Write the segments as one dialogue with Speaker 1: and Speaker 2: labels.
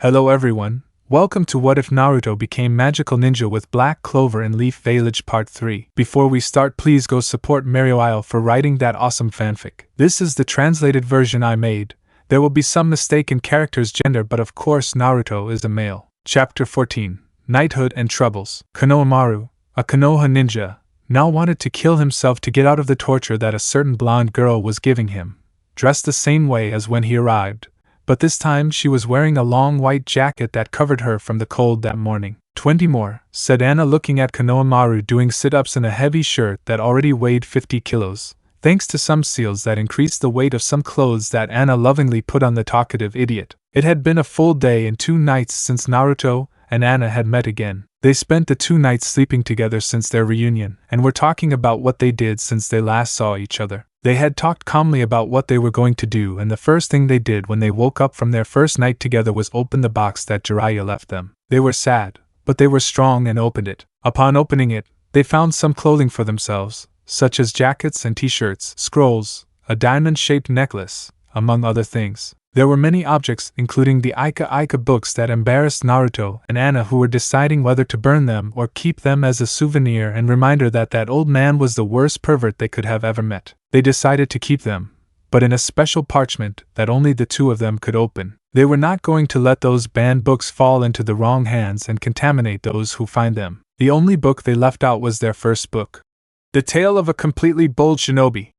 Speaker 1: Hello everyone, welcome to What If Naruto Became Magical Ninja with Black Clover in Leaf Village Part 3. Before we start, please go support marioiale for writing that awesome fanfic. This is the translated version I made. There will be some mistake in character's gender, but of course Naruto is a male. Chapter 14, Knighthood and Troubles. Konohamaru, a Konoha ninja, now wanted to kill himself to get out of the torture that a certain blonde girl was giving him, dressed the same way as when he arrived. But this time she was wearing a long white jacket that covered her from the cold that morning. 20 more, said Anna, looking at Konohamaru doing sit-ups in a heavy shirt that already weighed 50 kilos, thanks to some seals that increased the weight of some clothes that Anna lovingly put on the talkative idiot. It had been a full day and 2 nights since Naruto and Anna had met again. They spent the 2 nights sleeping together since their reunion, and were talking about what they did since they last saw each other. They had talked calmly about what they were going to do, and the first thing they did when they woke up from their first night together was open the box that Jiraiya left them. They were sad, but they were strong and opened it. Upon opening it, they found some clothing for themselves, such as jackets and t-shirts, scrolls, a diamond-shaped necklace, among other things. There were many objects, including the Ika books that embarrassed Naruto and Anna, who were deciding whether to burn them or keep them as a souvenir and reminder that that old man was the worst pervert they could have ever met. They decided to keep them, but in a special parchment that only the 2 of them could open. They were not going to let those banned books fall into the wrong hands and contaminate those who find them. The only book they left out was their first book, The Tale of a Completely Bold Shinobi,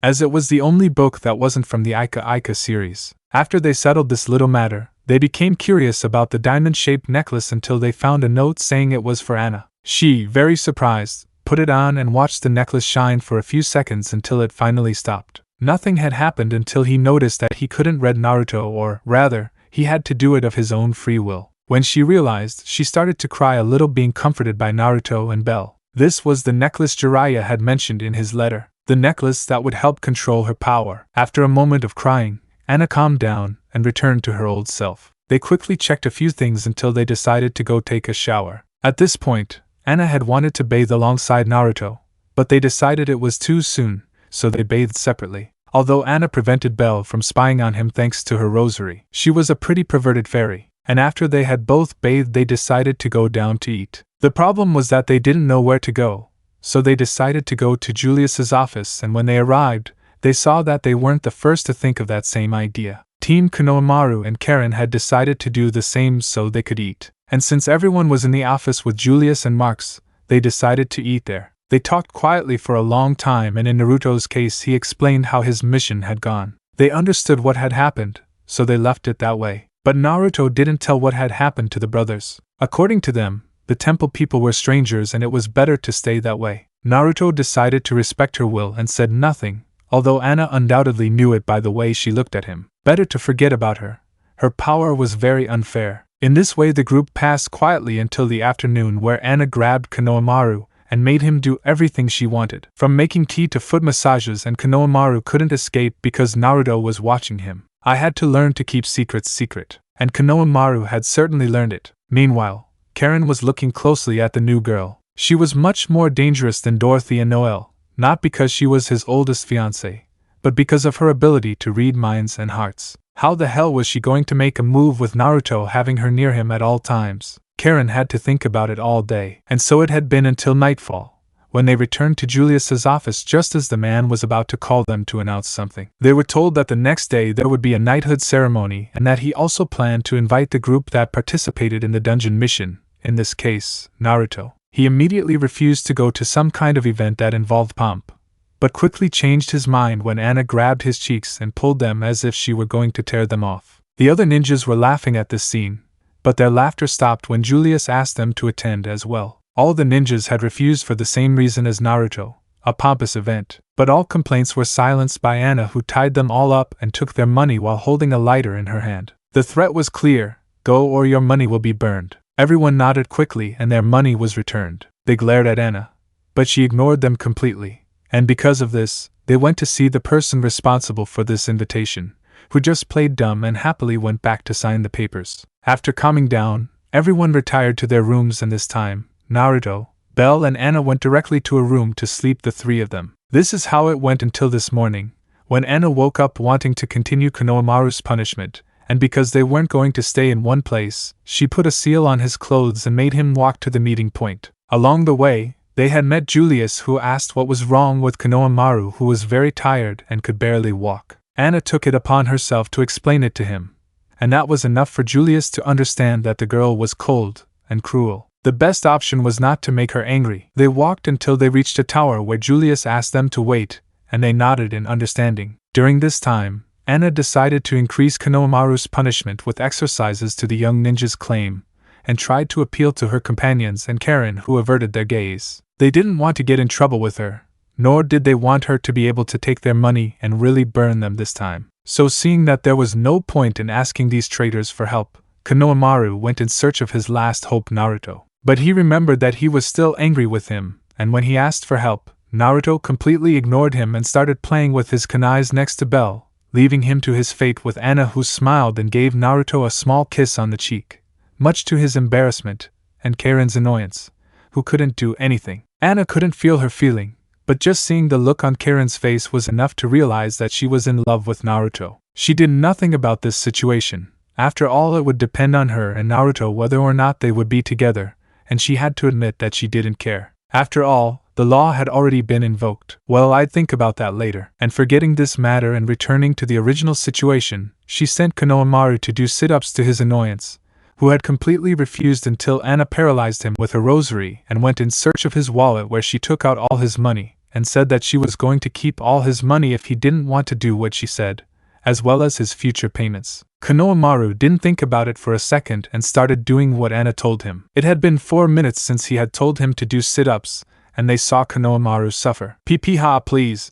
Speaker 1: as it was the only book that wasn't from the Ika series. After they settled this little matter, they became curious about the diamond-shaped necklace until they found a note saying it was for Anna. She, very surprised, put it on and watched the necklace shine for a few seconds until it finally stopped. Nothing had happened until he noticed that he couldn't read Naruto, or rather, he had to do it of his own free will. When she realized, she started to cry a little, being comforted by Naruto and Bell. This was the necklace Jiraiya had mentioned in his letter, the necklace that would help control her power. After a moment of crying, Anna calmed down and returned to her old self. They quickly checked a few things until they decided to go take a shower. At this point, Anna had wanted to bathe alongside Naruto, but they decided it was too soon, so they bathed separately. Although Anna prevented Belle from spying on him thanks to her rosary, she was a pretty perverted fairy, and after they had both bathed they decided to go down to eat. The problem was that they didn't know where to go, so they decided to go to Julius's office, and when they arrived, they saw that they weren't the first to think of that same idea. Team Konohamaru and Karen had decided to do the same so they could eat, and since everyone was in the office with Julius and Marx, they decided to eat there. They talked quietly for a long time, and in Naruto's case he explained how his mission had gone. They understood what had happened, so they left it that way. But Naruto didn't tell what had happened to the brothers. According to them, the temple people were strangers and it was better to stay that way. Naruto decided to respect her will and said nothing, although Anna undoubtedly knew it by the way she looked at him. Better to forget about her. Her power was very unfair. In this way the group passed quietly until the afternoon, where Anna grabbed Konohamaru and made him do everything she wanted, from making tea to foot massages, and Konohamaru couldn't escape because Naruto was watching him. I had to learn to keep secrets secret, and Konohamaru had certainly learned it. Meanwhile, Karen was looking closely at the new girl. She was much more dangerous than Dorothy and Noelle, not because she was his oldest fiancée, but because of her ability to read minds and hearts. How the hell was she going to make a move with Naruto having her near him at all times? Karen had to think about it all day, and so it had been until nightfall, when they returned to Julius's office just as the man was about to call them to announce something. They were told that the next day there would be a knighthood ceremony and that he also planned to invite the group that participated in the dungeon mission, in this case, Naruto. He immediately refused to go to some kind of event that involved pomp, but quickly changed his mind when Anna grabbed his cheeks and pulled them as if she were going to tear them off. The other ninjas were laughing at this scene, but their laughter stopped when Julius asked them to attend as well. All the ninjas had refused for the same reason as Naruto, a pompous event, but all complaints were silenced by Anna, who tied them all up and took their money while holding a lighter in her hand. The threat was clear: go or your money will be burned. Everyone nodded quickly and their money was returned. They glared at Anna, but she ignored them completely, and because of this, they went to see the person responsible for this invitation, who just played dumb and happily went back to sign the papers. After calming down, everyone retired to their rooms, and this time, Naruto, Belle and Anna went directly to a room to sleep, the 3 of them. This is how it went until this morning, when Anna woke up wanting to continue Konohamaru's punishment, and because they weren't going to stay in one place, she put a seal on his clothes and made him walk to the meeting point. Along the way, they had met Julius, who asked what was wrong with Konohamaru, who was very tired and could barely walk. Anna took it upon herself to explain it to him, and that was enough for Julius to understand that the girl was cold and cruel. The best option was not to make her angry. They walked until they reached a tower where Julius asked them to wait, and they nodded in understanding. During this time, Anna decided to increase Konohamaru's punishment with exercises to the young ninja's claim, and tried to appeal to her companions and Karen, who averted their gaze. They didn't want to get in trouble with her, nor did they want her to be able to take their money and really burn them this time. So seeing that there was no point in asking these traitors for help, Konohamaru went in search of his last hope, Naruto. But he remembered that he was still angry with him, and when he asked for help, Naruto completely ignored him and started playing with his kunais next to Bell, leaving him to his fate with Anna, who smiled and gave Naruto a small kiss on the cheek, much to his embarrassment and Karen's annoyance, who couldn't do anything. Anna couldn't feel her feeling, but just seeing the look on Karen's face was enough to realize that she was in love with Naruto. She did nothing about this situation. After all, it would depend on her and Naruto whether or not they would be together, and she had to admit that she didn't care. After all, the law had already been invoked. Well, I'd think about that later. And forgetting this matter and returning to the original situation, she sent Konohamaru to do sit-ups to his annoyance, who had completely refused until Anna paralyzed him with her rosary and went in search of his wallet, where she took out all his money, and said that she was going to keep all his money if he didn't want to do what she said, as well as his future payments. Konohamaru didn't think about it for a second and started doing what Anna told him. It had been 4 minutes since he had told him to do sit-ups, and they saw Konohamaru suffer. "Pipiha, please,"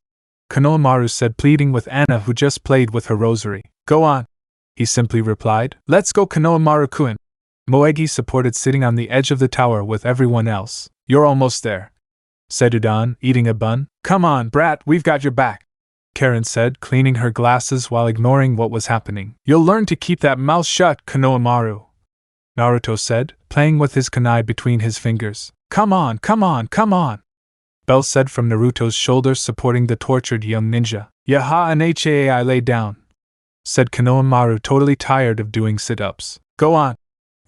Speaker 1: Konohamaru said, pleading with Anna, who just played with her rosary. "Go on," he simply replied. "Let's go, Konohamaru-kun." Moegi supported, sitting on the edge of the tower with everyone else. "You're almost there," said Udan, eating a bun. "Come on, brat, we've got your back," Karen said, cleaning her glasses while ignoring what was happening. "You'll learn to keep that mouth shut, Konohamaru," Naruto said, playing with his kunai between his fingers. "Come on, come on, come on," Bell said from Naruto's shoulder, supporting the tortured young ninja. "Yaha and Hai lay down," said Konohamaru, totally tired of doing sit-ups. "Go on,"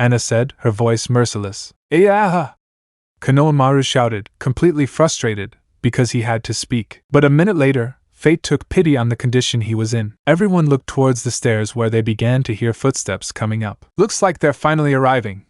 Speaker 1: Anna said, her voice merciless. "Ayaha!" Konohamaru shouted, completely frustrated, because he had to speak. But a minute later, fate took pity on the condition he was in. Everyone looked towards the stairs, where they began to hear footsteps coming up. "Looks like they're finally arriving,"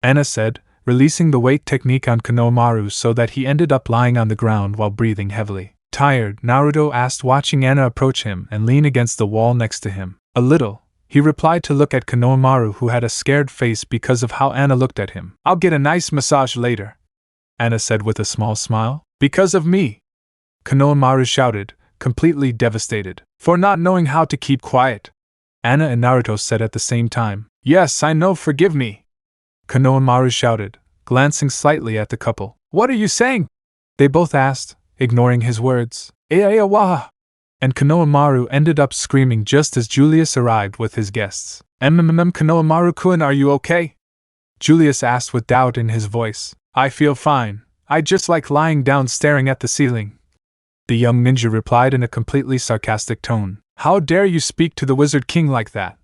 Speaker 1: Anna said, releasing the weight technique on Konohamaru so that he ended up lying on the ground while breathing heavily. Tired, Naruto asked, watching Anna approach him and lean against the wall next to him. "A little," he replied, to look at Konohamaru, who had a scared face because of how Anna looked at him. "I'll get a nice massage later," Anna said with a small smile. "Because of me?" Konohamaru shouted, completely devastated. "For not knowing how to keep quiet," Anna and Naruto said at the same time. "Yes, I know, forgive me," Konohamaru shouted, glancing slightly at the couple. "What are you saying?" they both asked, ignoring his words. "Ayawaha!" And Konohamaru ended up screaming just as Julius arrived with his guests. Konohamaru-kun, are you okay?" Julius asked with doubt in his voice. "I feel fine. I just like lying down staring at the ceiling," the young ninja replied in a completely sarcastic tone. "How dare you speak to the Wizard King like that?"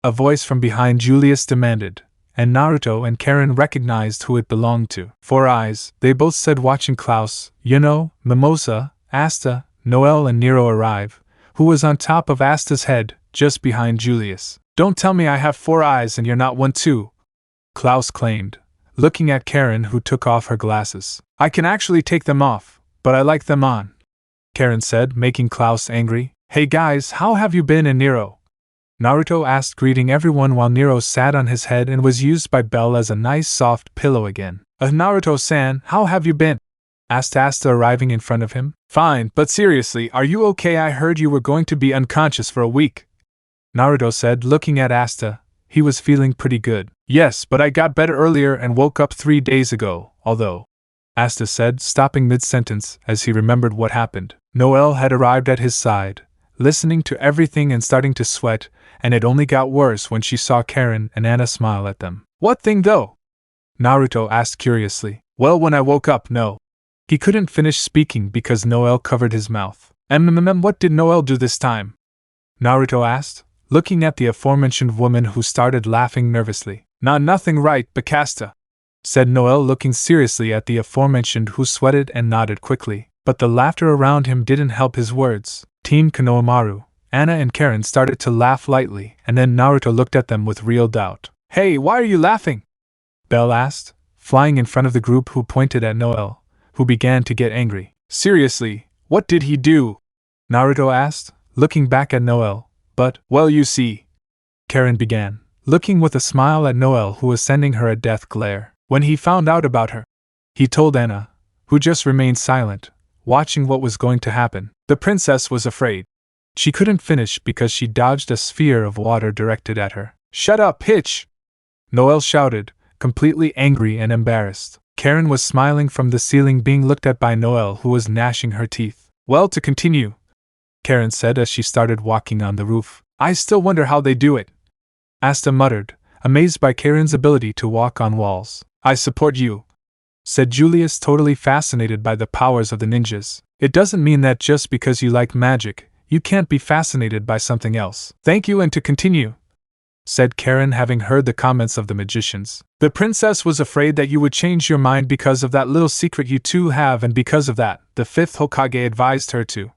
Speaker 1: a voice from behind Julius demanded, and Naruto and Karen recognized who it belonged to. "Four Eyes," they both said, watching Klaus, Mimosa, Asta, Noel and Nero arrive, who was on top of Asta's head, just behind Julius. "Don't tell me I have 4 eyes and you're not one too," Klaus claimed, looking at Karen, who took off her glasses. "I can actually take them off, but I like them on," Karen said, making Klaus angry. "Hey guys, how have you been?" and Nero, Naruto asked, greeting everyone while Nero sat on his head and was used by Bell as a nice soft pillow again. "Naruto-san, how have you been?" asked Asta, arriving in front of him. "Fine, but seriously, are you okay? I heard you were going to be unconscious for a week," Naruto said, looking at Asta. He was feeling pretty good. "Yes, but I got better earlier and woke up 3 days ago, although," Asta said, stopping mid-sentence as he remembered what happened. Noel had arrived at his side, listening to everything and starting to sweat, and it only got worse when she saw Karen and Anna smile at them. "What thing though?" Naruto asked curiously. "Well, when I woke up, no." He couldn't finish speaking because Noel covered his mouth. What did Noel do this time?" Naruto asked, looking at the aforementioned woman who started laughing nervously. Nothing right, Bacasta, said Noel, looking seriously at the aforementioned who sweated and nodded quickly. But the laughter around him didn't help his words. Team Konohamaru, Anna and Karen started to laugh lightly, and then Naruto looked at them with real doubt. Hey, why are you laughing? Belle asked, flying in front of the group who pointed at Noel, who began to get angry. Seriously, what did he do? Naruto asked, looking back at Noel. But, well, you see, Karen began, looking with a smile at Noel, who was sending her a death glare. When he found out about her, he told Anna, who just remained silent, watching what was going to happen. The princess was afraid. She couldn't finish because she dodged a sphere of water directed at her. Shut up, Hitch! Noel shouted, completely angry and embarrassed. Karen was smiling from the ceiling, being looked at by Noel, who was gnashing her teeth. Well, to continue, Karen said as she started walking on the roof. I still wonder how they do it, Asta muttered, amazed by Karen's ability to walk on walls. I support you, said Julius, totally fascinated by the powers of the ninjas. It doesn't mean that just because you like magic, you can't be fascinated by something else. Thank you, and to continue, said Karen, having heard the comments of the magicians. The princess was afraid that you would change your mind because of that little secret you two have, and because of that, the fifth Hokage advised her to.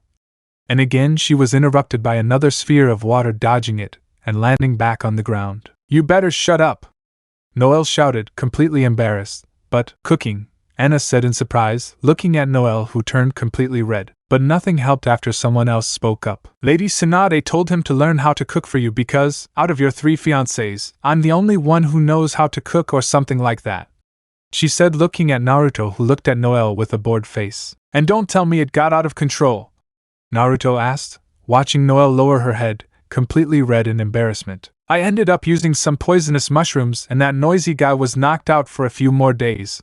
Speaker 1: And again she was interrupted by another sphere of water dodging it and landing back on the ground. You better shut up, Noel shouted, completely embarrassed. But, cooking, Anna said in surprise, looking at Noel, who turned completely red. But nothing helped after someone else spoke up. Lady Tsunade told him to learn how to cook for you because, out of your 3 fiancés, I'm the only one who knows how to cook, or something like that, she said, looking at Naruto, who looked at Noel with a bored face. And don't tell me it got out of control, Naruto asked, watching Noel lower her head, completely red in embarrassment. I ended up using some poisonous mushrooms, and that noisy guy was knocked out for a few more days,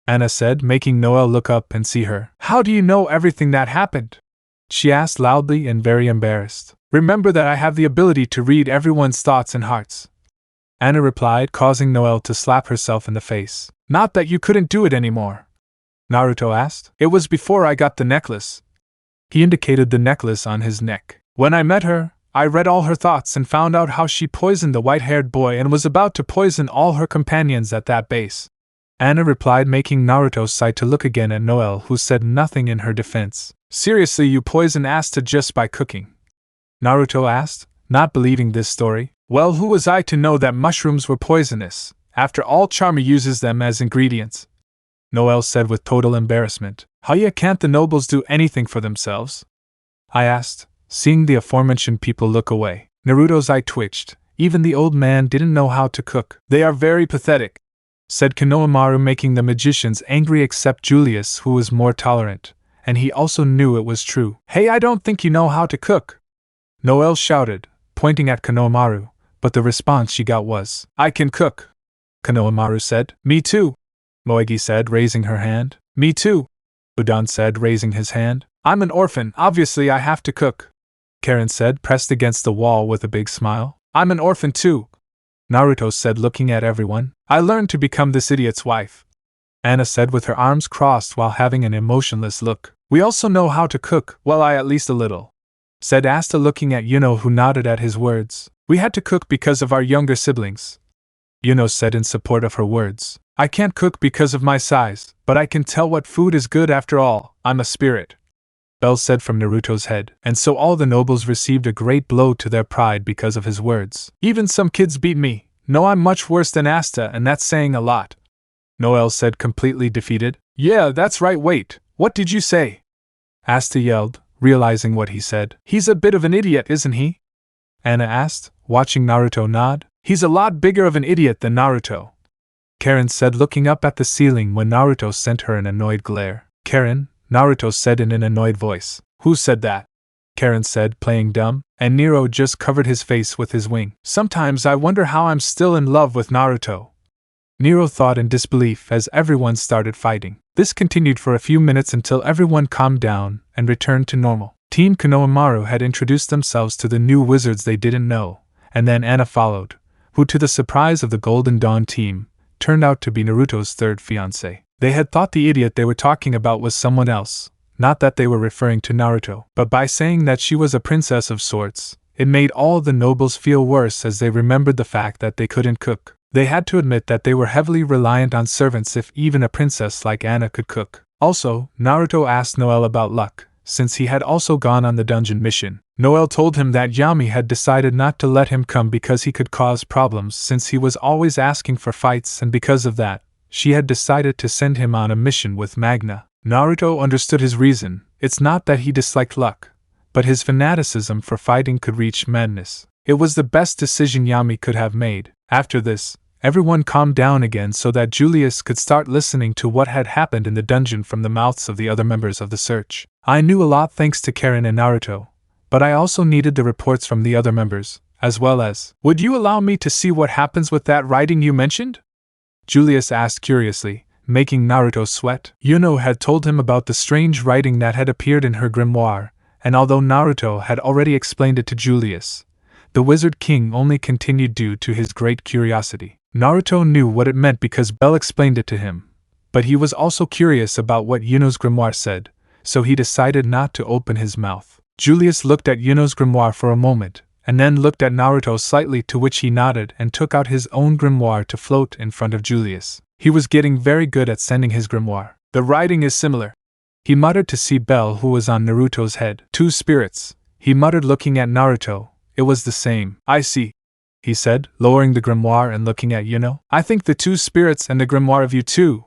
Speaker 1: Anna said, making Noel look up and see her. How do you know everything that happened? She asked loudly and very embarrassed. Remember that I have the ability to read everyone's thoughts and hearts, Anna replied, causing Noel to slap herself in the face. Not that you couldn't do it anymore, Naruto asked. It was before I got the necklace. He indicated the necklace on his neck. When I met her, I read all her thoughts and found out how she poisoned the white-haired boy and was about to poison all her companions at that base, Anna replied, making Naruto sigh to look again at Noel, who said nothing in her defense. Seriously, you poison Asta just by cooking? Naruto asked, not believing this story. Well, who was I to know that mushrooms were poisonous? After all, Charmy uses them as ingredients, Noel said with total embarrassment. How can't the nobles do anything for themselves? I asked, seeing the aforementioned people look away. Naruto's eye twitched. Even the old man didn't know how to cook. They are very pathetic, said Konohamaru, making the magicians angry except Julius, who was more tolerant, and he also knew it was true. Hey, I don't think you know how to cook, Noel shouted, pointing at Konohamaru, but the response she got was, I can cook, Konohamaru said. Me too, Moegi said, raising her hand. Me too, Udon said, raising his hand. I'm an orphan, obviously I have to cook, Karen said, pressed against the wall with a big smile. I'm an orphan too, Naruto said, looking at everyone. I learned to become this idiot's wife, Anna said with her arms crossed while having an emotionless look. We also know how to cook, well, I at least a little, said Asta, looking at Yuno, who nodded at his words. We had to cook because of our younger siblings, Yuno said in support of her words. I can't cook because of my size, but I can tell what food is good. After all, I'm a spirit, Belle said from Naruto's head. And so all the nobles received a great blow to their pride because of his words. Even some kids beat me. No, I'm much worse than Asta, and that's saying a lot, Noel said, completely defeated. Yeah, that's right. Wait, what did you say? Asta yelled, realizing what he said. He's a bit of an idiot, isn't he? Anna asked, watching Naruto nod. He's a lot bigger of an idiot than Naruto, Karen said, looking up at the ceiling when Naruto sent her an annoyed glare. Karen, Naruto said in an annoyed voice. Who said that? Karen said, playing dumb, and Nero just covered his face with his wing. Sometimes I wonder how I'm still in love with Naruto, Nero thought in disbelief as everyone started fighting. This continued for a few minutes until everyone calmed down and returned to normal. Team Konohamaru had introduced themselves to the new wizards they didn't know, and then Anna followed, who, to the surprise of the Golden Dawn team, turned out to be Naruto's third fiancé. They had thought the idiot they were talking about was someone else, not that they were referring to Naruto, but by saying that she was a princess of sorts, It made all the nobles feel worse as they remembered the fact that they couldn't cook. They had to admit that they were heavily reliant on servants if even a princess like Anna could cook. Also, Naruto asked Noel about luck, since he had also gone on the dungeon mission. Noel told him that Yami had decided not to let him come because he could cause problems since he was always asking for fights, and because of that, she had decided to send him on a mission with Magna. Naruto understood his reason. It's not that he disliked luck, but his fanaticism for fighting could reach madness. It was the best decision Yami could have made. After this, everyone calmed down again so that Julius could start listening to what had happened in the dungeon from the mouths of the other members of the search. I knew a lot thanks to Karen and Naruto, but I also needed the reports from the other members, as well as, would you allow me to see what happens with that writing you mentioned? Julius asked curiously, making Naruto sweat. Yuno had told him about the strange writing that had appeared in her grimoire, and although Naruto had already explained it to Julius, the Wizard King only continued due to his great curiosity. Naruto knew what it meant because Bell explained it to him, but he was also curious about what Yuno's grimoire said, so he decided not to open his mouth. Julius looked at Yuno's grimoire for a moment, and then looked at Naruto slightly, to which he nodded and took out his own grimoire to float in front of Julius. He was getting very good at sending his grimoire. The writing is similar, he muttered to see Bell, who was on Naruto's head. 2 spirits, he muttered, looking at Naruto. It was the same. I see, he said, lowering the grimoire and looking at Yuno. I think the 2 spirits and the grimoire of you too.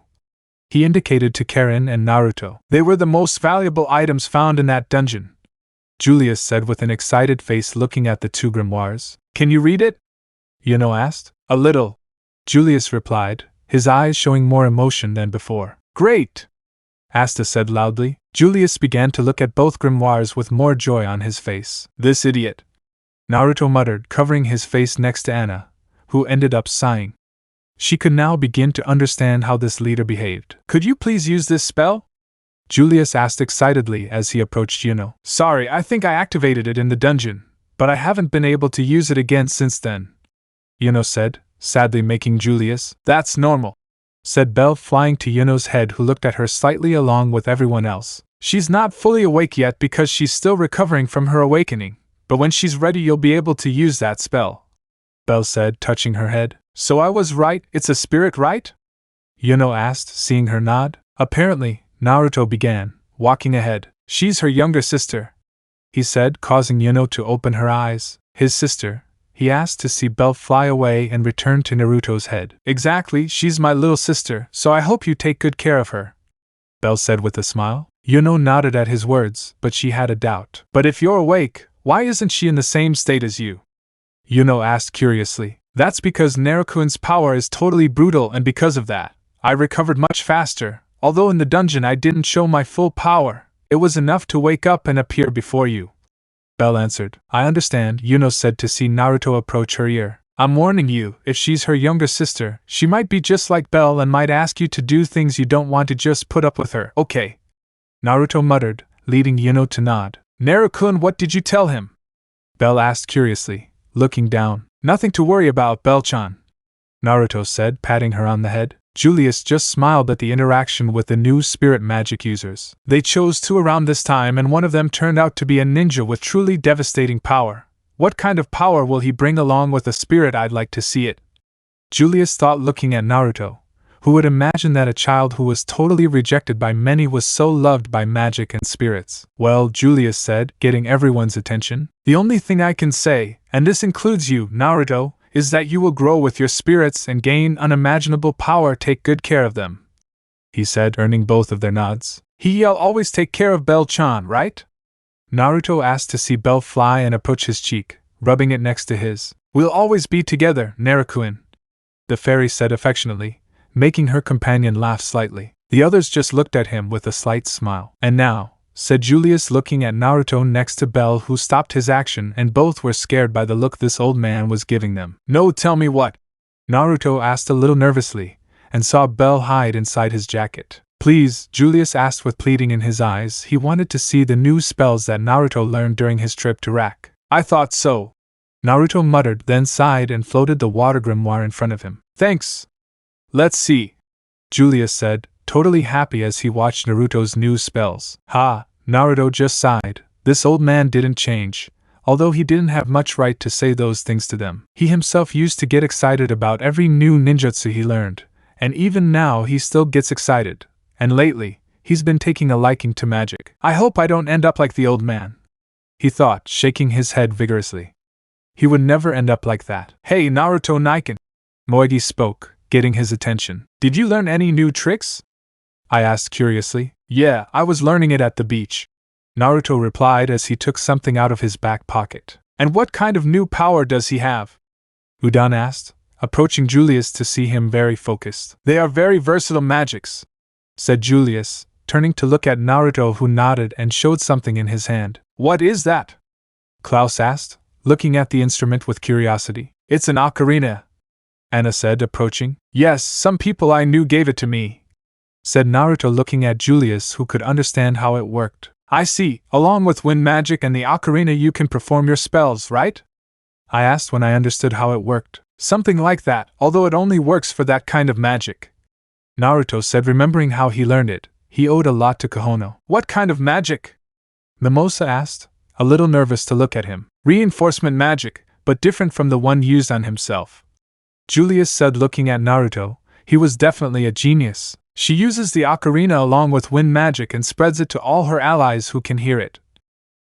Speaker 1: He indicated to Karen and Naruto. They were the most valuable items found in that dungeon, Julius said with an excited face, looking at the 2 grimoires. Can you read it? Yuno asked. A little, Julius replied, his eyes showing more emotion than before. Great! Asta said loudly. Julius began to look at both grimoires with more joy on his face. This idiot, Naruto muttered, covering his face next to Anna, who ended up sighing. She could now begin to understand how this leader behaved. Could you please use this spell? Julius asked excitedly as he approached Yuno. Sorry, I think I activated it in the dungeon, but I haven't been able to use it again since then, Yuno said, sadly, making Julius. That's normal, said Bell, flying to Yuno's head, who looked at her slightly along with everyone else. She's not fully awake yet because she's still recovering from her awakening, but when she's ready you'll be able to use that spell, Bell said, touching her head. So I was right, it's a spirit, right? Yuno asked, seeing her nod. Apparently, Naruto began, walking ahead. She's her younger sister, he said, causing Yuno to open her eyes. His sister? He asked, to see Bell fly away and return to Naruto's head. Exactly, she's my little sister, so I hope you take good care of her, Bell said with a smile. Yuno nodded at his words, but she had a doubt. But if you're awake, why isn't she in the same state as you? Yuno asked curiously. That's because Naruto's power is totally brutal, and because of that, I recovered much faster. Although in the dungeon I didn't show my full power, it was enough to wake up and appear before you, Bell answered. I understand, Yuno said, to see Naruto approach her ear. I'm warning you, if she's her younger sister, she might be just like Bell and might ask you to do things you don't want to. Just put up with her, okay? Naruto muttered, leading Yuno to nod. Naruto, what did you tell him? Bell asked curiously, looking down. Nothing to worry about, Bell-chan, Naruto said, patting her on the head. Julius just smiled at the interaction with the new spirit magic users. They chose 2 around this time, and one of them turned out to be a ninja with truly devastating power. What kind of power will he bring along with a spirit? I'd like to see it, Julius thought, looking at Naruto. Who would imagine that a child who was totally rejected by many was so loved by magic and spirits? Well, Julius said, getting everyone's attention, the only thing I can say, and this includes you, Naruto, is that you will grow with your spirits and gain unimaginable power. Take good care of them, he said, earning both of their nods. He'll always take care of Bell-chan, right? Naruto asked, to see Bell fly and approach his cheek, rubbing it next to his. We'll always be together, Naruto, the fairy said affectionately, making her companion laugh slightly. The others just looked at him with a slight smile. And now, said Julius, looking at Naruto next to Bell, who stopped his action, and both were scared by the look this old man was giving them. No, tell me what? Naruto asked a little nervously, and saw Bell hide inside his jacket. Please, Julius asked with pleading in his eyes. He wanted to see the new spells that Naruto learned during his trip to Rak. I thought so, Naruto muttered, then sighed and floated the water grimoire in front of him. Thanks. Let's see, Julius said, totally happy as he watched Naruto's new spells. Ha, Naruto just sighed. This old man didn't change. although he didn't have much right to say those things to them. He himself used to get excited about every new ninjutsu he learned, and even now he still gets excited, and lately, he's been taking a liking to magic. I hope I don't end up like the old man, he thought, shaking his head vigorously. He would never end up like that. Hey, Naruto Niken, Moegi spoke, getting his attention. Did you learn any new tricks? I asked curiously. Yeah, I was learning it at the beach, Naruto replied as he took something out of his back pocket. And what kind of new power does he have? Udan asked, approaching Julius to see him very focused. They are very versatile magics, said Julius, turning to look at Naruto, who nodded and showed something in his hand. What is that? Klaus asked, looking at the instrument with curiosity. It's an ocarina, Anna said, approaching. Yes, some people I knew gave it to me, said Naruto, looking at Julius, who could understand how it worked. I see, along with wind magic and the ocarina you can perform your spells, right? I asked when I understood how it worked. Something like that, although it only works for that kind of magic, Naruto said, remembering how he learned it. He owed a lot to Konoha. What kind of magic? Mimosa asked, a little nervous to look at him. Reinforcement magic, but different from the one used on himself, Julius said, looking at Naruto. He was definitely a genius. She uses the ocarina along with wind magic and spreads it to all her allies who can hear it,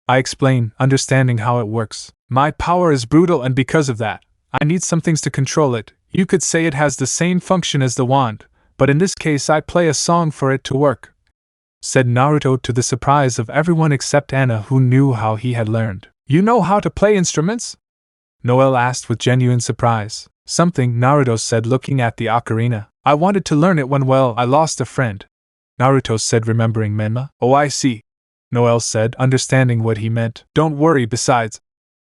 Speaker 1: I explained, understanding how it works. My power is brutal, and because of that, I need some things to control it. You could say it has the same function as the wand, but in this case I play a song for it to work, said Naruto, to the surprise of everyone except Anna, who knew how he had learned. You know how to play instruments? Noelle asked with genuine surprise. Something, Naruto said, looking at the ocarina. I wanted to learn it when, well, I lost a friend, Naruto said, remembering Menma. Oh, I see, Noelle said, understanding what he meant. Don't worry, besides,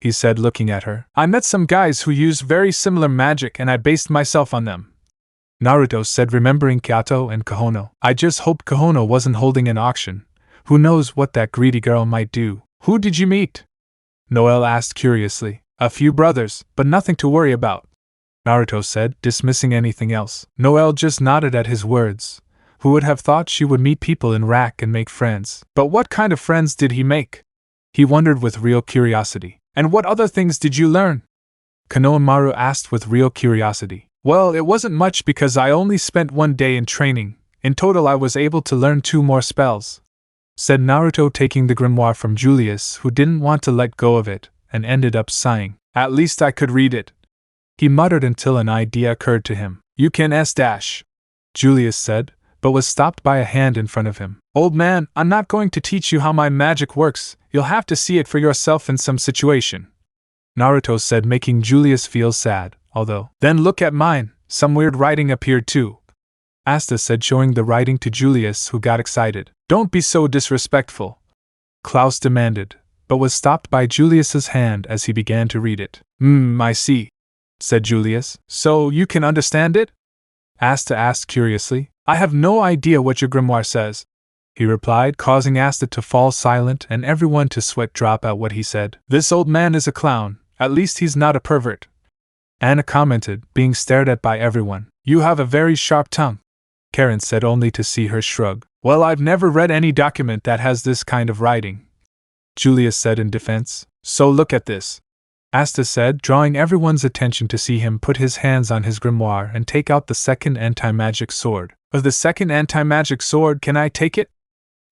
Speaker 1: he said, looking at her, I met some guys who used very similar magic and I based myself on them, Naruto said, remembering Kyoto and Konoha. I just hoped Konoha wasn't holding an auction. Who knows what that greedy girl might do. Who did you meet? Noelle asked curiously. A few brothers, but nothing to worry about, Naruto said, dismissing anything else. Noelle just nodded at his words. Who would have thought she would meet people in Rack and make friends? But what kind of friends did he make? He wondered with real curiosity. And what other things did you learn? Konohamaru asked with real curiosity. Well, it wasn't much because I only spent 1 day in training. In total I was able to learn 2 more spells, said Naruto, taking the grimoire from Julius, who didn't want to let go of it, and ended up sighing. At least I could read it, he muttered until an idea occurred to him. You can S-, Julius said, but was stopped by a hand in front of him. Old man, I'm not going to teach you how my magic works, you'll have to see it for yourself in some situation, Naruto said, making Julius feel sad, although. Then look at mine, some weird writing appeared too, Asta said, showing the writing to Julius, who got excited. Don't be so disrespectful, Klaus demanded, but was stopped by Julius's hand as he began to read it. I see, said Julius. So you can understand it? Asta asked curiously. I have no idea what your grimoire says, he replied, causing Asta to fall silent and everyone to sweat drop at what he said. This old man is a clown, at least he's not a pervert, Anna commented, being stared at by everyone. You have a very sharp tongue, Karen said, only to see her shrug. Well, I've never read any document that has this kind of writing, Julius said in defense. So look at this, Asta said, drawing everyone's attention to see him put his hands on his grimoire and take out the second anti-magic sword. The second anti-magic sword, can I take it?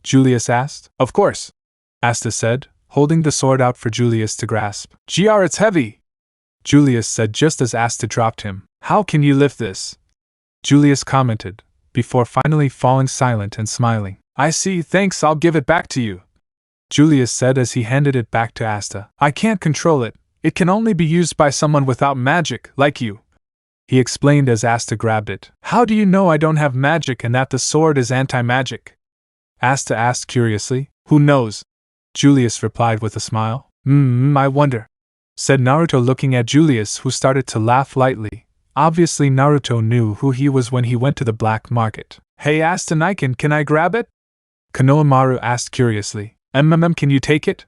Speaker 1: Julius asked. Of course, Asta said, holding the sword out for Julius to grasp. Gr, it's heavy, Julius said just as Asta dropped him. How can you lift this? Julius commented, before finally falling silent and smiling. I see, thanks, I'll give it back to you, Julius said as he handed it back to Asta. I can't control it. It can only be used by someone without magic, like you, he explained as Asta grabbed it. How do you know I don't have magic and that the sword is anti-magic? Asta asked curiously. Who knows? Julius replied with a smile. I wonder, said Naruto, looking at Julius, who started to laugh lightly. Obviously Naruto knew who he was when he went to the black market. Hey Asta Niken, can I grab it? Konohamaru asked curiously. Can you take it?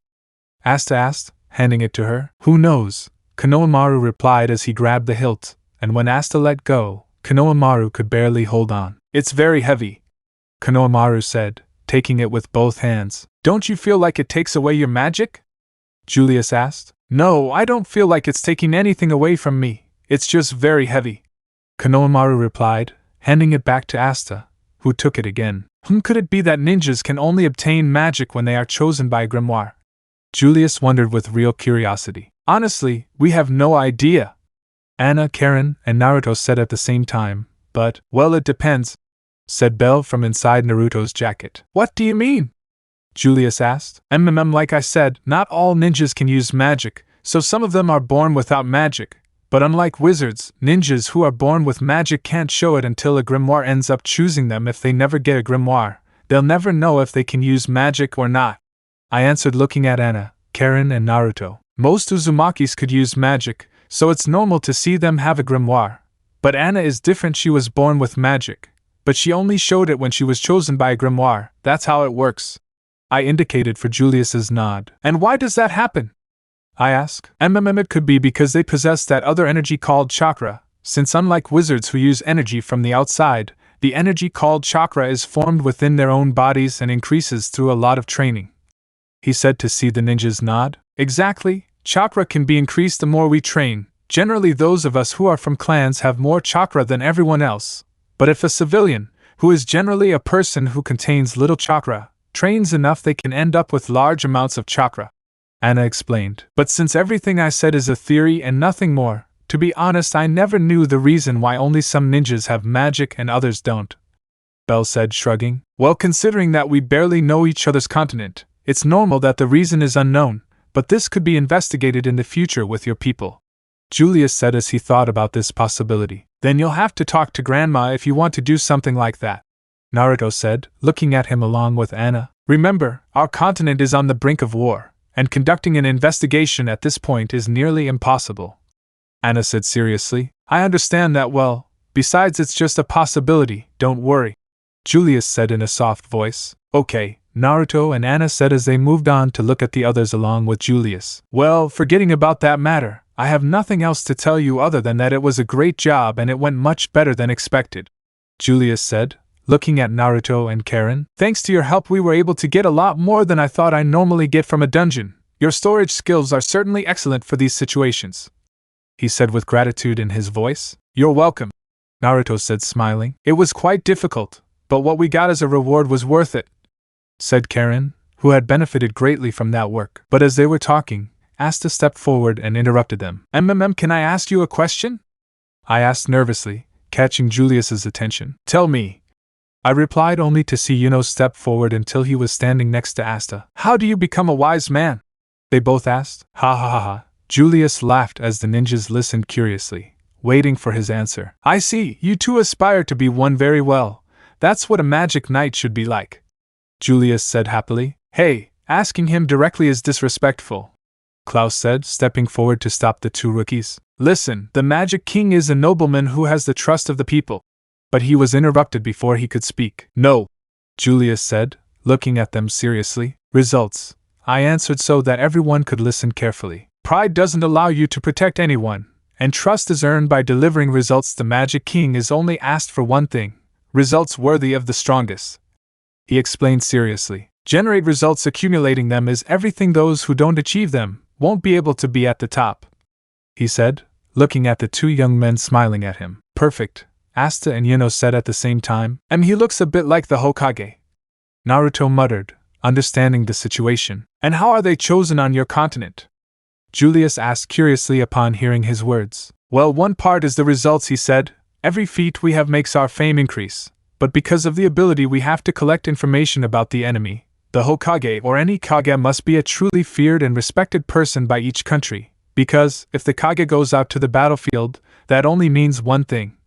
Speaker 1: Asta asked, handing it to her. Who knows? Konohamaru replied as he grabbed the hilt, and when Asta let go, Konohamaru could barely hold on. It's very heavy, Konohamaru said, taking it with both hands. Don't you feel like it takes away your magic? Julius asked. No, I don't feel like it's taking anything away from me, it's just very heavy. Konohamaru replied, handing it back to Asta, who took it again. Could it be that ninjas can only obtain magic when they are chosen by a grimoire? Julius wondered with real curiosity. Honestly, we have no idea. Anna, Karen, and Naruto said at the same time, but, well, it depends, said Belle from inside Naruto's jacket. What do you mean? Julius asked. Like I said, not all ninjas can use magic, so some of them are born without magic. But unlike wizards, ninjas who are born with magic can't show it until a grimoire ends up choosing them. If they never get a grimoire, they'll never know if they can use magic or not. I answered, looking at Anna, Karen, and Naruto. Most Uzumakis could use magic, so it's normal to see them have a grimoire. But Anna is different. She was born with magic, but she only showed it when she was chosen by a grimoire. That's how it works. I indicated for Julius's nod. And why does that happen? I asked. It could be because they possess that other energy called chakra, since unlike wizards who use energy from the outside, the energy called chakra is formed within their own bodies and increases through a lot of training. He said to see the ninjas nod. Exactly, chakra can be increased the more we train. Generally those of us who are from clans have more chakra than everyone else. But if a civilian, who is generally a person who contains little chakra, trains enough, they can end up with large amounts of chakra. Anna explained. But since everything I said is a theory and nothing more, to be honest, I never knew the reason why only some ninjas have magic and others don't. Belle said, shrugging. Well, considering that we barely know each other's continent, it's normal that the reason is unknown, but this could be investigated in the future with your people. Julius said as he thought about this possibility. Then you'll have to talk to Grandma if you want to do something like that, Naruto said, looking at him along with Anna. Remember, our continent is on the brink of war, and conducting an investigation at this point is nearly impossible. Anna said seriously. I understand that well. Besides, it's just a possibility, don't worry. Julius said in a soft voice. Okay, Naruto and Anna said as they moved on to look at the others along with Julius. Well, forgetting about that matter, I have nothing else to tell you other than that it was a great job and it went much better than expected, Julius said, looking at Naruto and Karen. Thanks to your help we were able to get a lot more than I thought I normally get from a dungeon. Your storage skills are certainly excellent for these situations, he said with gratitude in his voice. You're welcome, Naruto said, smiling. It was quite difficult, but what we got as a reward was worth it, said Karen, who had benefited greatly from that work. But as they were talking, Asta stepped forward and interrupted them. Can I ask you a question? I asked nervously, catching Julius's attention. Tell me, I replied, only to see Yuno step forward until he was standing next to Asta. How do you become a wise man? They both asked. Ha ha ha ha. Julius laughed as the ninjas listened curiously, waiting for his answer. I see, you two aspire to be one very well. That's what a magic knight should be like, Julius said happily. Hey, asking him directly is disrespectful, Klaus said, stepping forward to stop the two rookies. Listen, the Magic King is a nobleman who has the trust of the people. But he was interrupted before he could speak. No, Julius said, looking at them seriously. Results, I answered so that everyone could listen carefully. Pride doesn't allow you to protect anyone, and trust is earned by delivering results. The Magic King is only asked for one thing, results worthy of the strongest, he explained seriously. Generate results. Accumulating them is everything. Those who don't achieve them won't be able to be at the top, he said, looking at the two young men smiling at him. Perfect, Asta and Yuno said at the same time. He looks a bit like the Hokage, Naruto muttered, understanding the situation. And how are they chosen on your continent? Julius asked curiously upon hearing his words. Well, one part is the results, he said. Every feat we have makes our fame increase, but because of the ability we have to collect information about the enemy. The Hokage or any Kage must be a truly feared and respected person by each country, because, if the Kage goes out to the battlefield, that only means one thing,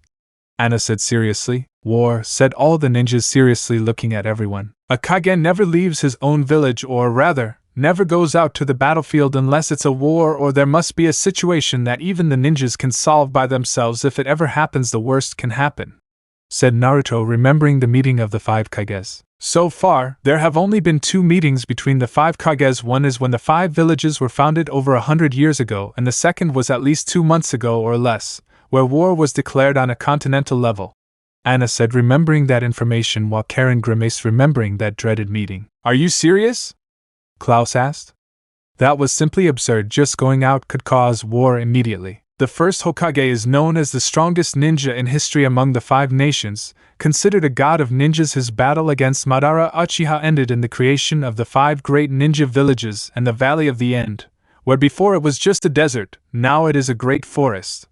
Speaker 1: Anna said seriously. War, said all the ninjas seriously, looking at everyone. A Kage never leaves his own village, or rather, never goes out to the battlefield unless it's a war, or there must be a situation that even the ninjas can solve by themselves. If it ever happens, the worst can happen, said Naruto, remembering the meeting of the 5 Kages. So far, there have only been 2 meetings between the 5 Kages. One is when the 5 villages were founded over 100 years ago, and the second was at least 2 months ago or less, where war was declared on a continental level, Anna said, remembering that information, while Karen grimaced, remembering that dreaded meeting. Are you serious? Klaus asked. That was simply absurd. Just going out could cause war immediately. The first Hokage is known as the strongest ninja in history among the 5 nations, considered a god of ninjas. His battle against Madara Uchiha ended in the creation of the 5 great ninja villages and the Valley of the End, where before it was just a desert, now it is a great forest,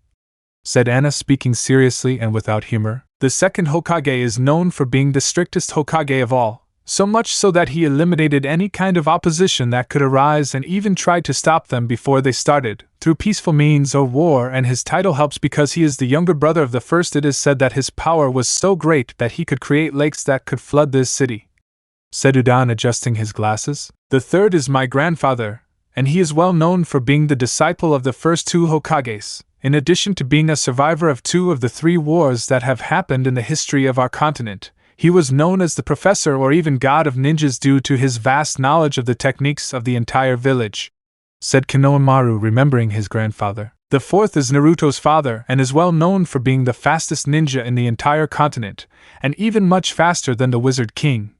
Speaker 1: said Anna, speaking seriously and without humor. The second Hokage is known for being the strictest Hokage of all, so much so that he eliminated any kind of opposition that could arise and even tried to stop them before they started, through peaceful means or war, and his title helps because he is the younger brother of the first. It is said that his power was so great that he could create lakes that could flood this city, said Udan, adjusting his glasses. The third is my grandfather, and he is well known for being the disciple of the first 2 Hokages, in addition to being a survivor of 2 of the 3 wars that have happened in the history of our continent. He was known as the Professor or even God of Ninjas due to his vast knowledge of the techniques of the entire village, said Konohamaru, remembering his grandfather. The fourth is Naruto's father and is well known for being the fastest ninja in the entire continent, and even much faster than the Wizard King,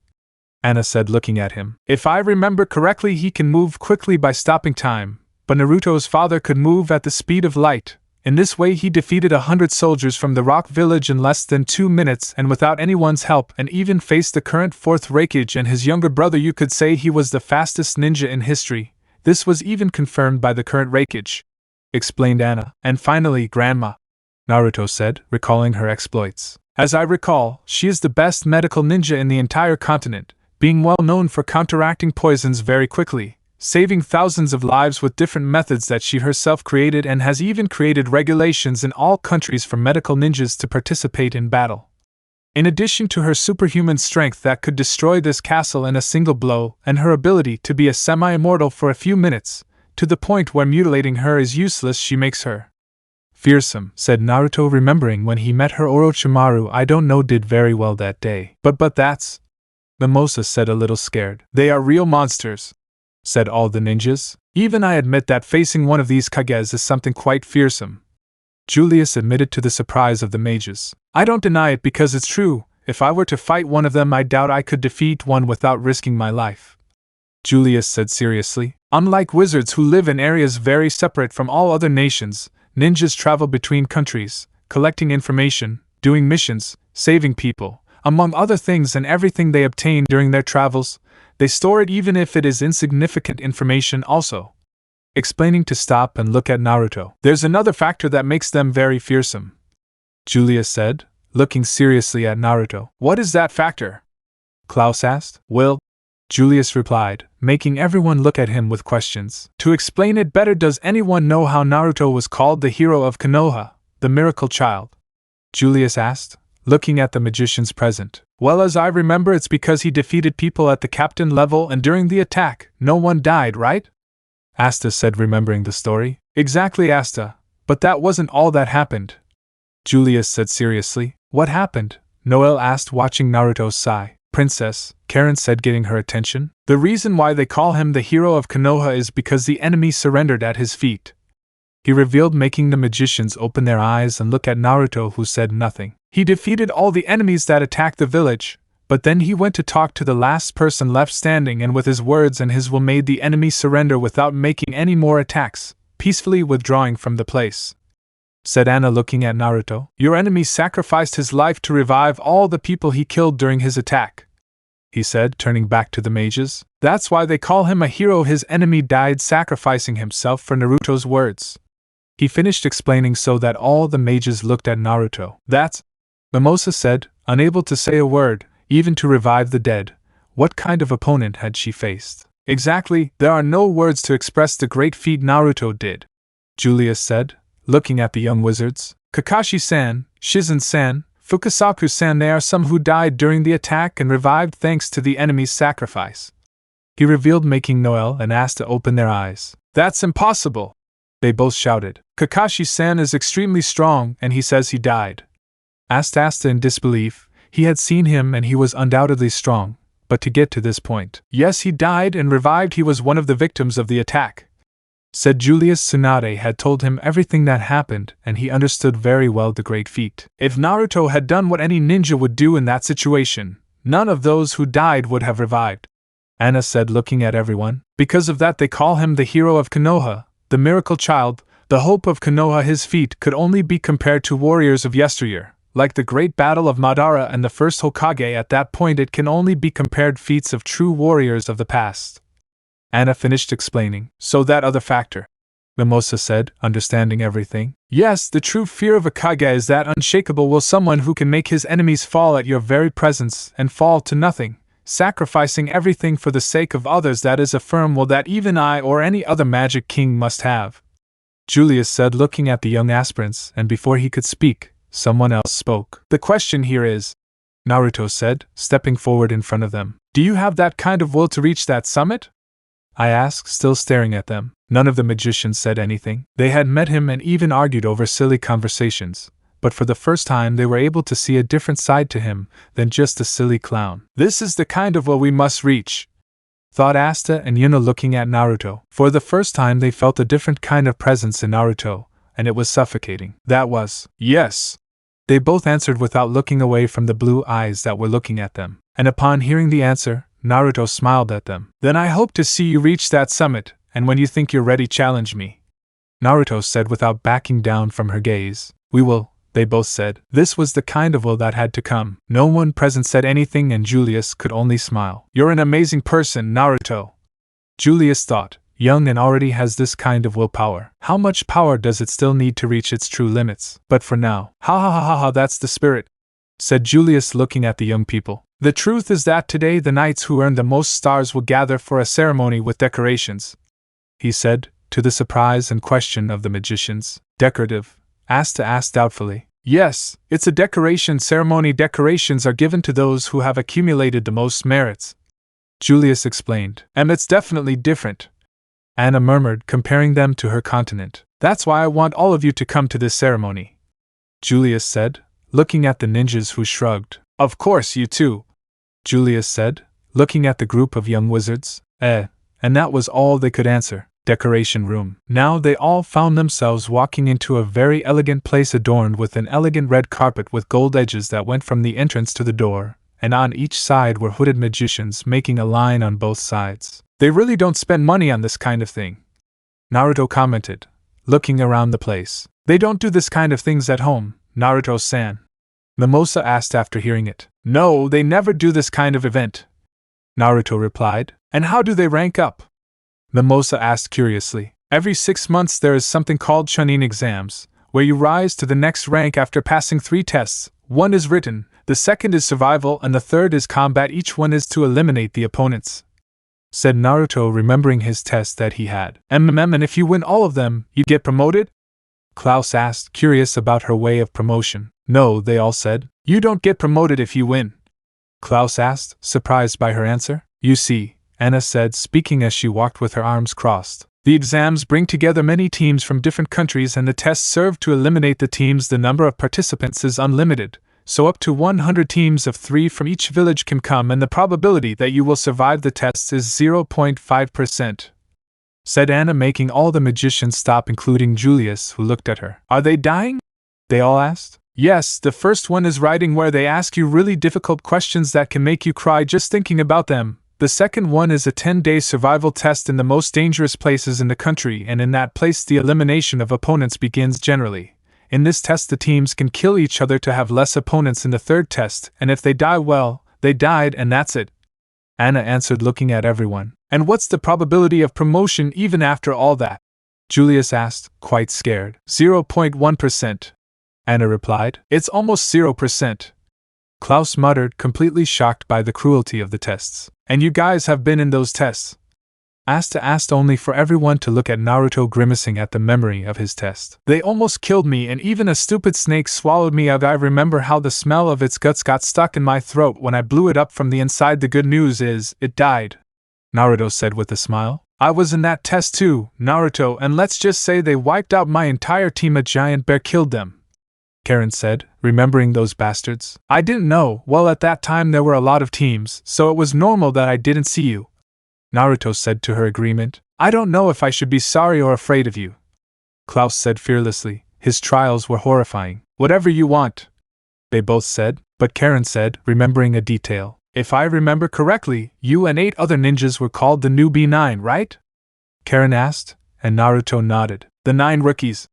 Speaker 1: Anna said, looking at him. If I remember correctly, he can move quickly by stopping time, but Naruto's father could move at the speed of light. In this way he defeated 100 soldiers from the Rock Village in less than 2 minutes and without anyone's help, and even faced the current 4th Raikage and his younger brother. You could say he was the fastest ninja in history. This was even confirmed by the current Raikage, explained Anna. And finally, Grandma, Naruto said, recalling her exploits. As I recall, she is the best medical ninja in the entire continent, being well known for counteracting poisons very quickly, saving thousands of lives with different methods that she herself created, and has even created regulations in all countries for medical ninjas to participate in battle. In addition to her superhuman strength that could destroy this castle in a single blow, and her ability to be a semi-immortal for a few minutes, to the point where mutilating her is useless, she makes her fearsome, said Naruto, remembering when he met her. Orochimaru, I don't know, did very well that day. But that's... Mimosa said, a little scared. They are real monsters, said all the ninjas. Even I admit that facing one of these Kages is something quite fearsome, Julius admitted, to the surprise of the mages. I don't deny it because it's true. If I were to fight one of them, I doubt I could defeat one without risking my life, Julius said seriously. Unlike wizards who live in areas very separate from all other nations, ninjas travel between countries, collecting information, doing missions, saving people, among other things, and everything they obtain during their travels, they store it even if it is insignificant information also. Explaining to stop and look at Naruto. There's another factor that makes them very fearsome, Julius said, looking seriously at Naruto. What is that factor? Klaus asked. Well, Julius replied, making everyone look at him with questions. To explain it better, does anyone know how Naruto was called the hero of Konoha, the miracle child? Julius asked, looking at the magicians present. Well, as I remember, it's because he defeated people at the captain level, and during the attack, no one died, right? Asta said, remembering the story. Exactly, Asta, but that wasn't all that happened, Julius said seriously. What happened? Noelle asked, watching Naruto sigh. Princess, Karen said, getting her attention. The reason why they call him the hero of Konoha is because the enemy surrendered at his feet, he revealed, making the magicians open their eyes and look at Naruto, who said nothing. He defeated all the enemies that attacked the village, but then he went to talk to the last person left standing, and with his words and his will made the enemy surrender without making any more attacks, peacefully withdrawing from the place, said Anna, looking at Naruto. Your enemy sacrificed his life to revive all the people he killed during his attack, he said, turning back to the mages. That's why they call him a hero. His enemy died sacrificing himself for Naruto's words. He finished explaining so that all the mages looked at Naruto. That's... Mimosa said, unable to say a word, even to revive the dead. What kind of opponent had she faced? Exactly, there are no words to express the great feat Naruto did, Julius said, looking at the young wizards. Kakashi-san, Shizen-san, Fukasaku-san, they are some who died during the attack and revived thanks to the enemy's sacrifice, he revealed, making Noelle and Asta open their eyes. That's impossible, they both shouted. Kakashi-san is extremely strong, and he says he died, asked Asta in disbelief. He had seen him and he was undoubtedly strong, but to get to this point. Yes, he died and revived. He was one of the victims of the attack, said Julius. Tsunade had told him everything that happened, and he understood very well the great feat. If Naruto had done what any ninja would do in that situation, none of those who died would have revived. Anna said, looking at everyone. Because of that they call him the hero of Konoha, the miracle child, the hope of Konoha. His feat could only be compared to warriors of yesteryear, like the great battle of Madara and the first Hokage. At that point it can only be compared feats of true warriors of the past. Anna finished explaining. So that other factor, Mimosa said, understanding everything. Yes, the true fear of a Kage is that unshakable will, someone who can make his enemies fall at your very presence and fall to nothing, sacrificing everything for the sake of others. That is a firm will that even I or any other magic king must have. Julius said, looking at the young aspirants, and before he could speak, someone else spoke. The question here is, Naruto said, stepping forward in front of them. Do you have that kind of will to reach that summit? I asked, still staring at them. None of the magicians said anything. They had met him and even argued over silly conversations, but for the first time they were able to see a different side to him than just a silly clown. This is the kind of will we must reach, thought Asta and Yuna, looking at Naruto. For the first time they felt a different kind of presence in Naruto, and it was suffocating. That was, yes. They both answered without looking away from the blue eyes that were looking at them. And upon hearing the answer, Naruto smiled at them. Then I hope to see you reach that summit, and when you think you're ready, challenge me, Naruto said without backing down from her gaze. We will, they both said. This was the kind of will that had to come. No one present said anything and Julius could only smile. You're an amazing person, Naruto, Julius thought. Young and already has this kind of willpower. How much power does it still need to reach its true limits? But for now, ha ha ha ha ha, that's the spirit, said Julius, looking at the young people. The truth is that today the knights who earn the most stars will gather for a ceremony with decorations, he said, to the surprise and question of the magicians. Decorative? Asta asked doubtfully. Yes, it's a decoration ceremony. Decorations are given to those who have accumulated the most merits, Julius explained. And it's definitely different, Anna murmured, comparing them to her continent. That's why I want all of you to come to this ceremony, Julius said, looking at the ninjas who shrugged. Of course you too, Julius said, looking at the group of young wizards. And that was all they could answer. Decoration room. Now they all found themselves walking into a very elegant place adorned with an elegant red carpet with gold edges that went from the entrance to the door, and on each side were hooded magicians making a line on both sides. They really don't spend money on this kind of thing, Naruto commented, looking around the place. They don't do this kind of things at home, Naruto-san, Mimosa asked after hearing it. No, they never do this kind of event, Naruto replied. And how do they rank up? Mimosa asked curiously. Every 6 months there is something called Chunin exams, where you rise to the next rank after passing 3 tests. One is written, the second is survival, and the third is combat. Each one is to eliminate the opponents, said Naruto, remembering his test that he had. And if you win all of them, you get promoted? Klaus asked, curious about her way of promotion. No, they all said. You don't get promoted if you win, Klaus asked, surprised by her answer. You see, Anna said, speaking as she walked with her arms crossed. The exams bring together many teams from different countries and the tests serve to eliminate the teams. The number of participants is unlimited, so up to 100 teams of 3 from each village can come, and the probability that you will survive the tests is 0.5%, said Anna, making all the magicians stop, including Julius, who looked at her. Are they dying? They all asked. Yes, the first one is writing, where they ask you really difficult questions that can make you cry just thinking about them. The second one is a 10-day survival test in the most dangerous places in the country, and in that place the elimination of opponents begins generally. In this test the teams can kill each other to have less opponents in the third test, and if they die, well, they died and that's it, Anna answered, looking at everyone. And what's the probability of promotion even after all that? Julius asked, quite scared. 0.1%, Anna replied. It's almost 0%. Klaus muttered, completely shocked by the cruelty of the tests. And you guys have been in those tests? Asta asked, only for everyone to look at Naruto, grimacing at the memory of his test. They almost killed me, and even a stupid snake swallowed me. I remember how the smell of its guts got stuck in my throat when I blew it up from the inside. The good news is, it died, Naruto said with a smile. I was in that test too, Naruto, and let's just say they wiped out my entire team. A giant bear killed them, Karen said, remembering those bastards. I didn't know. Well, at that time there were a lot of teams, so it was normal that I didn't see you, Naruto said to her agreement. I don't know if I should be sorry or afraid of you, Klaus said fearlessly. His trials were horrifying. Whatever you want, they both said, but Karen said, remembering a detail. If I remember correctly, you and 8 other ninjas were called the new B9, right? Karen asked, and Naruto nodded. The 9 rookies?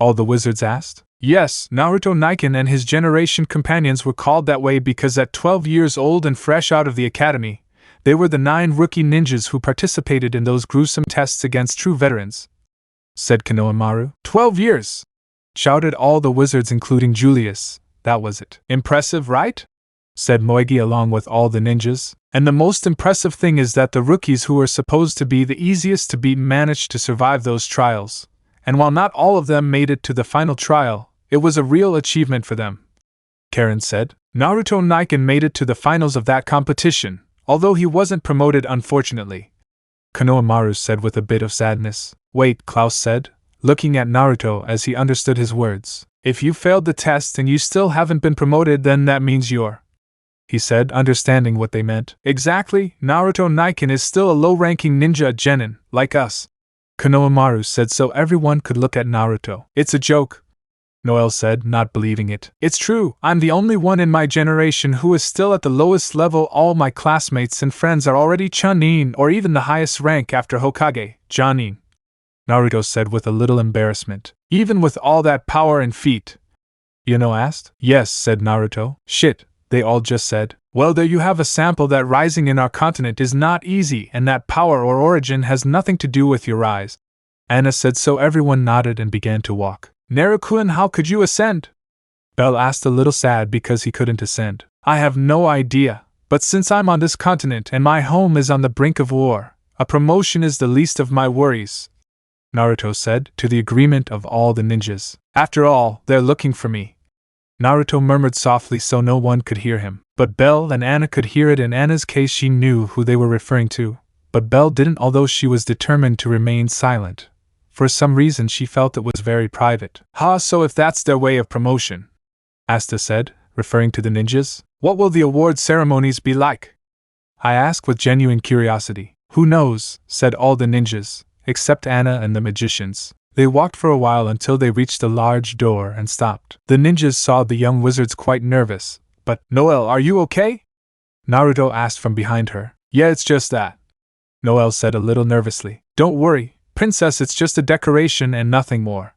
Speaker 1: All the wizards asked. Yes, Naruto Niken and his generation companions were called that way because at 12 years old and fresh out of the academy, they were the 9 rookie ninjas who participated in those gruesome tests against true veterans, said Konohamaru. 12 years! Shouted all the wizards including Julius. That was it. Impressive, right? Said Moegi along with all the ninjas. And the most impressive thing is that the rookies who were supposed to be the easiest to beat managed to survive those trials. And while not all of them made it to the final trial, it was a real achievement for them. Karen said. Naruto Niken made it to the finals of that competition, although he wasn't promoted unfortunately. Konohamaru said with a bit of sadness. Wait, Klaus said, looking at Naruto as he understood his words. If you failed the test and you still haven't been promoted, then that means you're... He said, understanding what they meant. Exactly, Naruto Niken is still a low-ranking ninja at Genin, like us. Konohamaru said so everyone could look at Naruto. It's a joke, Noel said, not believing it. It's true, I'm the only one in my generation who is still at the lowest level. All my classmates and friends are already Chunin or even the highest rank after Hokage, Jonin. Naruto said with a little embarrassment. Even with all that power and feat? Yuno asked. Yes, said Naruto. Shit, they all just said. Well, there you have a sample that rising in our continent is not easy and that power or origin has nothing to do with your rise. Anna said so everyone nodded and began to walk. Naruto-kun, how could you ascend? Bell asked a little sad because he couldn't ascend. I have no idea, but since I'm on this continent and my home is on the brink of war, a promotion is the least of my worries, Naruto said, to the agreement of all the ninjas. After all, they're looking for me. Naruto murmured softly so no one could hear him, but Bell and Anna could hear it. In Anna's case she knew who they were referring to, but Bell didn't, although she was determined to remain silent. For some reason she felt it was very private. So if that's their way of promotion, Asta said, referring to the ninjas, what will the award ceremonies be like? I asked with genuine curiosity. Who knows, said all the ninjas, except Anna and the magicians. They walked for a while until they reached a large door and stopped. The ninjas saw the young wizards quite nervous, but, Noel, are you okay? Naruto asked from behind her. Yeah, it's just that, Noel said a little nervously. Don't worry, Princess, it's just a decoration and nothing more,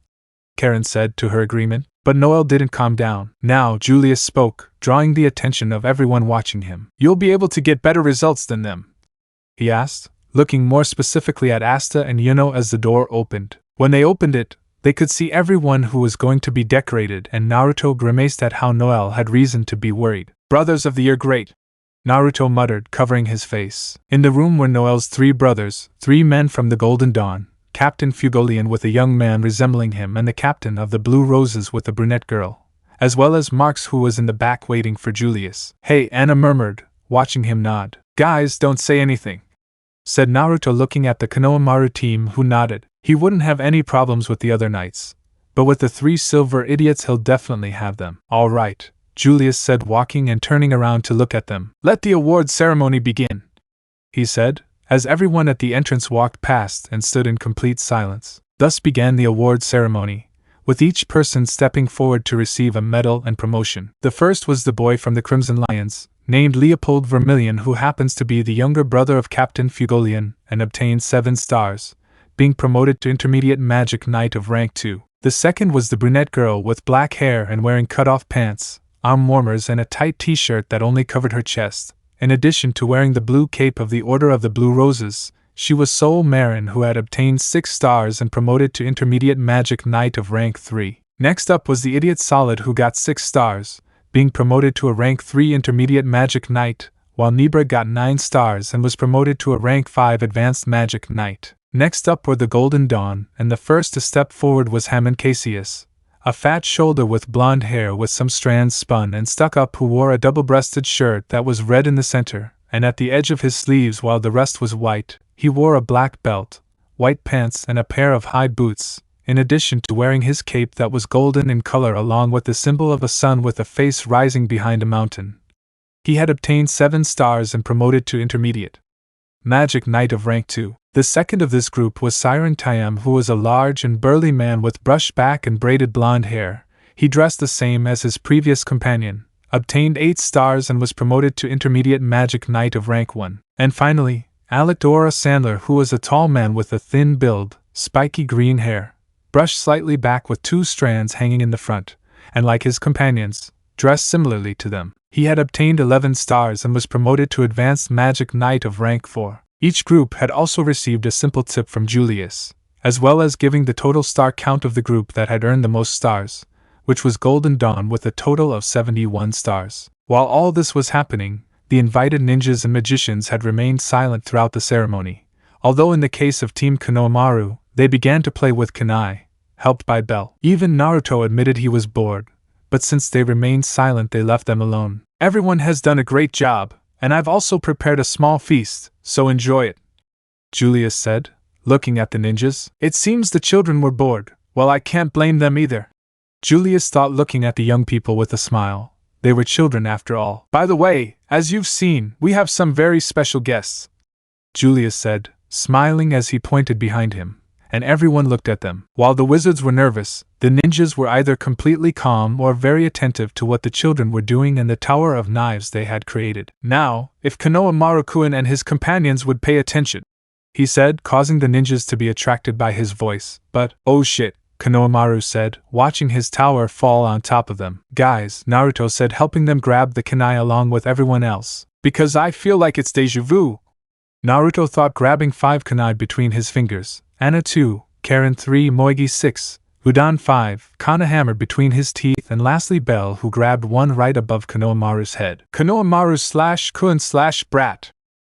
Speaker 1: Karen said to her agreement. But Noel didn't calm down. Now Julius spoke, drawing the attention of everyone watching him. You'll be able to get better results than them, he asked, looking more specifically at Asta and Yuno as the door opened. When they opened it, they could see everyone who was going to be decorated, and Naruto grimaced at how Noel had reason to be worried. Brothers of the Year great, Naruto muttered, covering his face. In the room were Noel's 3 brothers, 3 men from the Golden Dawn, Captain Fugolian with a young man resembling him and the captain of the Blue Roses with a brunette girl, as well as Marx who was in the back waiting for Julius. Hey, Anna murmured, watching him nod. Guys, don't say anything, said Naruto looking at the Konohamaru team who nodded. He wouldn't have any problems with the other knights, but with the 3 silver idiots he'll definitely have them. All right, Julius said, walking and turning around to look at them. Let the award ceremony begin, he said, as everyone at the entrance walked past and stood in complete silence. Thus began the award ceremony, with each person stepping forward to receive a medal and promotion. The first was the boy from the Crimson Lions, named Leopold Vermilion, who happens to be the younger brother of Captain Fugolian and obtained 7 stars, being promoted to Intermediate Magic Knight of rank 2. The second was the brunette girl with black hair and wearing cut-off pants, arm warmers and a tight t-shirt that only covered her chest. In addition to wearing the blue cape of the Order of the Blue Roses, she was Sol Marin, who had obtained 6 stars and promoted to Intermediate Magic Knight of rank 3. Next up was the Idiot Solid, who got 6 stars, being promoted to a rank 3 Intermediate Magic Knight, while Nibra got 9 stars and was promoted to a rank 5 Advanced Magic Knight. Next up were the Golden Dawn, and the first to step forward was Hammond Cassius, a fat shoulder with blonde hair with some strands spun and stuck up, who wore a double-breasted shirt that was red in the center, and at the edge of his sleeves while the rest was white. He wore a black belt, white pants and a pair of high boots, in addition to wearing his cape that was golden in color along with the symbol of a sun with a face rising behind a mountain. He had obtained 7 stars and promoted to Intermediate Magic Knight of rank 2. The second of this group was Siren Tayam, who was a large and burly man with brushed back and braided blonde hair. He dressed the same as his previous companion, obtained 8 stars and was promoted to Intermediate Magic Knight of rank 1. And finally, Alec-Dora Sandler, who was a tall man with a thin build, spiky green hair, brushed slightly back with 2 strands hanging in the front, and like his companions, dressed similarly to them. He had obtained 11 stars and was promoted to Advanced Magic Knight of rank 4. Each group had also received a simple tip from Julius, as well as giving the total star count of the group that had earned the most stars, which was Golden Dawn with a total of 71 stars. While all this was happening, the invited ninjas and magicians had remained silent throughout the ceremony, although in the case of Team Konohamaru, they began to play with kunai, helped by Bell. Even Naruto admitted he was bored, but since they remained silent they left them alone. Everyone has done a great job, and I've also prepared a small feast, so enjoy it, Julius said, looking at the ninjas. It seems the children were bored. Well, I can't blame them either, Julius thought, looking at the young people with a smile. They were children after all. By the way, as you've seen, we have some very special guests, Julius said, smiling as he pointed behind him, and everyone looked at them. While the wizards were nervous, the ninjas were either completely calm or very attentive to what the children were doing and the tower of knives they had created. Now, if Konohamaru-kun and his companions would pay attention, he said, causing the ninjas to be attracted by his voice. But, oh shit, Konohamaru said, watching his tower fall on top of them. Guys, Naruto said, helping them grab the kunai along with everyone else. Because I feel like it's deja vu, Naruto thought, grabbing 5 kunai between his fingers. Anna 2, Karen 3, Moigi 6, Udan 5, Kana hammer between his teeth, and lastly Bell, who grabbed one right above Konohamaru's head. Konohamaru/kun/brat!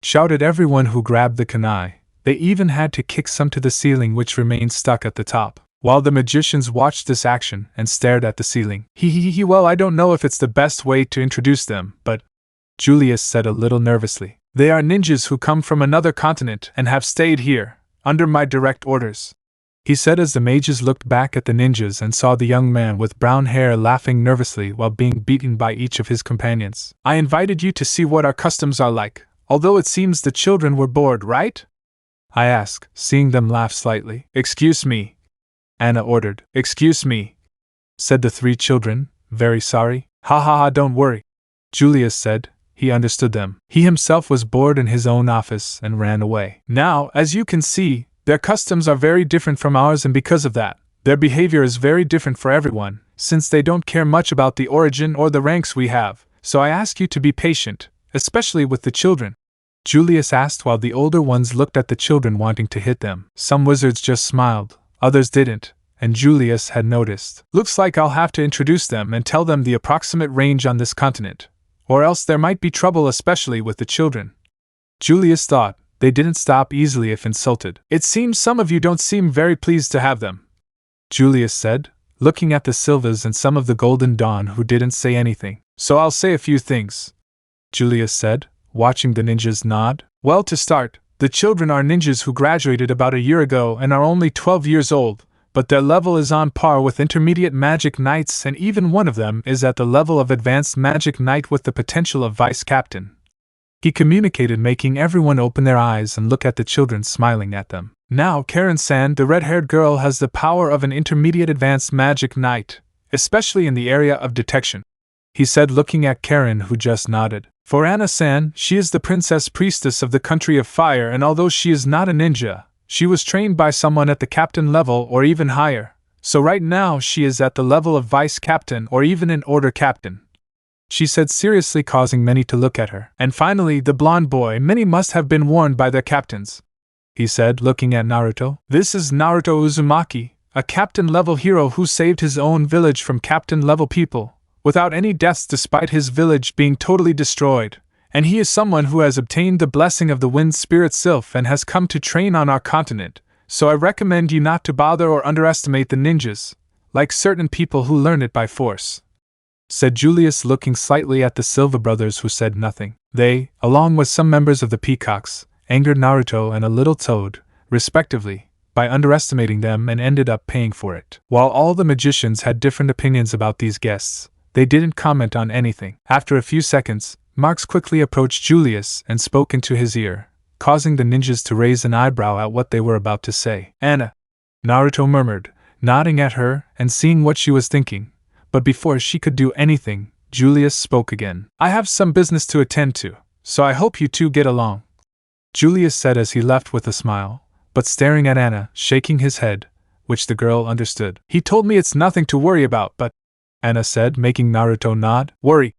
Speaker 1: Shouted everyone who grabbed the kunai. They even had to kick some to the ceiling, which remained stuck at the top. While the magicians watched this action and stared at the ceiling. Well, I don't know if it's the best way to introduce them, but Julius said a little nervously. They are ninjas who come from another continent and have stayed here, under my direct orders, he said as the mages looked back at the ninjas and saw the young man with brown hair laughing nervously while being beaten by each of his companions. I invited you to see what our customs are like, although it seems the children were bored, right? I asked, seeing them laugh slightly. Excuse me, Anna ordered. Excuse me, said the 3 children, very sorry. Ha ha ha, don't worry, Julius said. He understood them. He himself was bored in his own office and ran away. Now, as you can see, their customs are very different from ours, and because of that, their behavior is very different for everyone, since they don't care much about the origin or the ranks we have, so I ask you to be patient, especially with the children, Julius asked while the older ones looked at the children wanting to hit them. Some wizards just smiled, others didn't, and Julius had noticed. Looks like I'll have to introduce them and tell them the approximate range on this continent, or else there might be trouble, especially with the children. Julius thought. They didn't stop easily if insulted. It seems some of you don't seem very pleased to have them, Julius said, looking at the Silvas and some of the Golden Dawn who didn't say anything. So I'll say a few things, Julius said, watching the ninjas nod. Well, to start, the children are ninjas who graduated about a year ago and are only 12 years old, but their level is on par with Intermediate Magic Knights, and even one of them is at the level of Advanced Magic Knight with the potential of Vice Captain. He communicated, making everyone open their eyes and look at the children, smiling at them. Now Karen-san, the red-haired girl, has the power of an Intermediate Advanced Magic Knight, especially in the area of detection, he said, looking at Karen, who just nodded. For Anna-san, she is the princess priestess of the country of fire, and although she is not a ninja, she was trained by someone at the captain level or even higher, so right now she is at the level of vice captain or even an order captain, she said seriously, causing many to look at her. And finally, the blonde boy, many must have been warned by their captains, he said, looking at Naruto. This is Naruto Uzumaki, a captain-level hero who saved his own village from captain-level people, without any deaths despite his village being totally destroyed, and he is someone who has obtained the blessing of the wind spirit Sylph and has come to train on our continent, so I recommend you not to bother or underestimate the ninjas, like certain people who learn it by force, said Julius, looking slightly at the Silva brothers, who said nothing. They, along with some members of the Peacocks, angered Naruto and a little Toad, respectively, by underestimating them and ended up paying for it. While all the magicians had different opinions about these guests, they didn't comment on anything. After a few seconds, Marx quickly approached Julius and spoke into his ear, causing the ninjas to raise an eyebrow at what they were about to say. Anna, Naruto murmured, nodding at her and seeing what she was thinking. But before she could do anything, Julius spoke again. I have some business to attend to, so I hope you two get along. Julius said as he left with a smile, but staring at Anna, shaking his head, which the girl understood. He told me it's nothing to worry about, but… Anna said, making Naruto nod. Worry?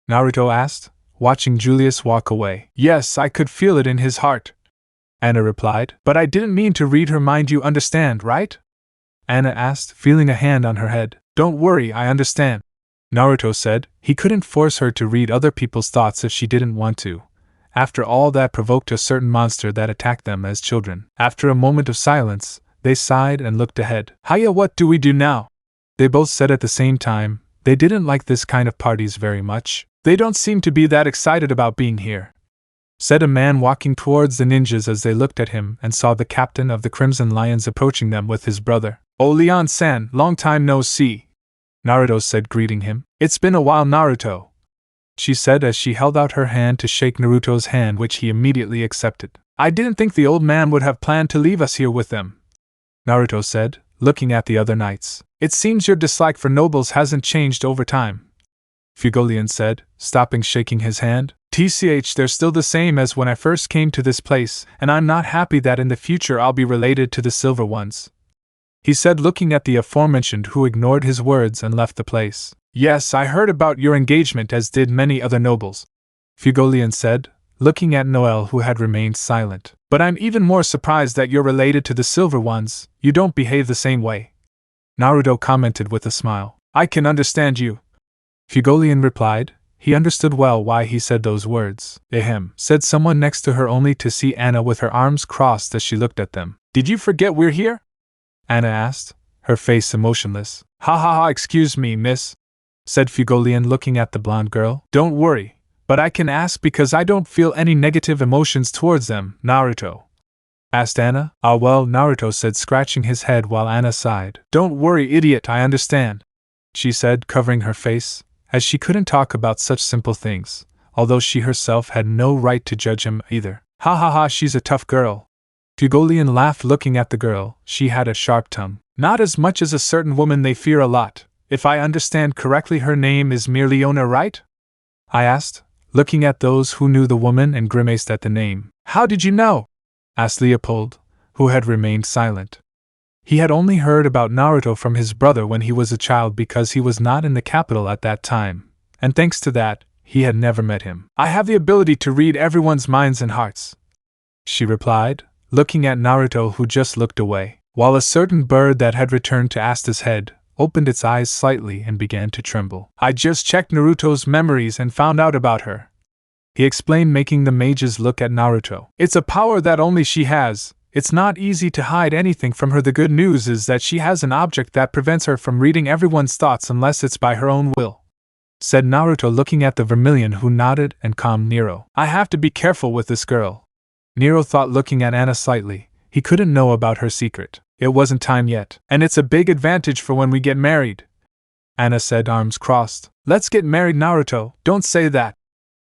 Speaker 1: Naruto asked, watching Julius walk away. Yes, I could feel it in his heart, Anna replied. But I didn't mean to read her mind, you understand, right? Anna asked, feeling a hand on her head. Don't worry, I understand, Naruto said. He couldn't force her to read other people's thoughts if she didn't want to. After all, that provoked a certain monster that attacked them as children. After a moment of silence, they sighed and looked ahead. Hiya, what do we do now? They both said at the same time. They didn't like this kind of parties very much. They don't seem to be that excited about being here, said a man walking towards the ninjas as they looked at him and saw the captain of the Crimson Lions approaching them with his brother. Oh, Leon-san, long time no see, Naruto said, greeting him. It's been a while, Naruto, she said as she held out her hand to shake Naruto's hand, which he immediately accepted. I didn't think the old man would have planned to leave us here with them, Naruto said, looking at the other knights. It seems your dislike for nobles hasn't changed over time, Fugolian said, stopping shaking his hand. TCH, they're still the same as when I first came to this place, and I'm not happy that in the future I'll be related to the Silver Ones, he said, looking at the aforementioned, who ignored his words and left the place. Yes, I heard about your engagement, as did many other nobles, Fugolian said, looking at Noel, who had remained silent. But I'm even more surprised that you're related to the Silver Ones. You don't behave the same way, Naruto commented with a smile. I can understand you, Fugolian replied. He understood well why he said those words. Ahem, said someone next to her, only to see Anna with her arms crossed as she looked at them. Did you forget we're here? Anna asked, her face emotionless. Ha ha ha, excuse me, miss, said Fugolian, looking at the blonde girl. Don't worry, but I can ask because I don't feel any negative emotions towards them, Naruto, asked Anna. Ah well, Naruto said, scratching his head while Anna sighed. Don't worry, idiot, I understand, she said, covering her face, as she couldn't talk about such simple things, although she herself had no right to judge him either. Ha ha ha, she's a tough girl. Fugolian laughed, looking at the girl. She had a sharp tongue. Not as much as a certain woman they fear a lot. If I understand correctly, her name is Leona, right? I asked, looking at those who knew the woman and grimaced at the name. How did you know? Asked Leopold, who had remained silent. He had only heard about Naruto from his brother when he was a child, because he was not in the capital at that time, and thanks to that, he had never met him. I have the ability to read everyone's minds and hearts, she replied, looking at Naruto, who just looked away, while a certain bird that had returned to Asta's head opened its eyes slightly and began to tremble. I just checked Naruto's memories and found out about her, he explained, making the mages look at Naruto. It's a power that only she has. It's not easy to hide anything from her. The good news is that she has an object that prevents her from reading everyone's thoughts unless it's by her own will, said Naruto, looking at the Vermilion, who nodded and calmed Nero. I have to be careful with this girl, Nero thought, looking at Anna slightly. He couldn't know about her secret. It wasn't time yet. And it's a big advantage for when we get married, Anna said, arms crossed. Let's get married, Naruto. Don't say that,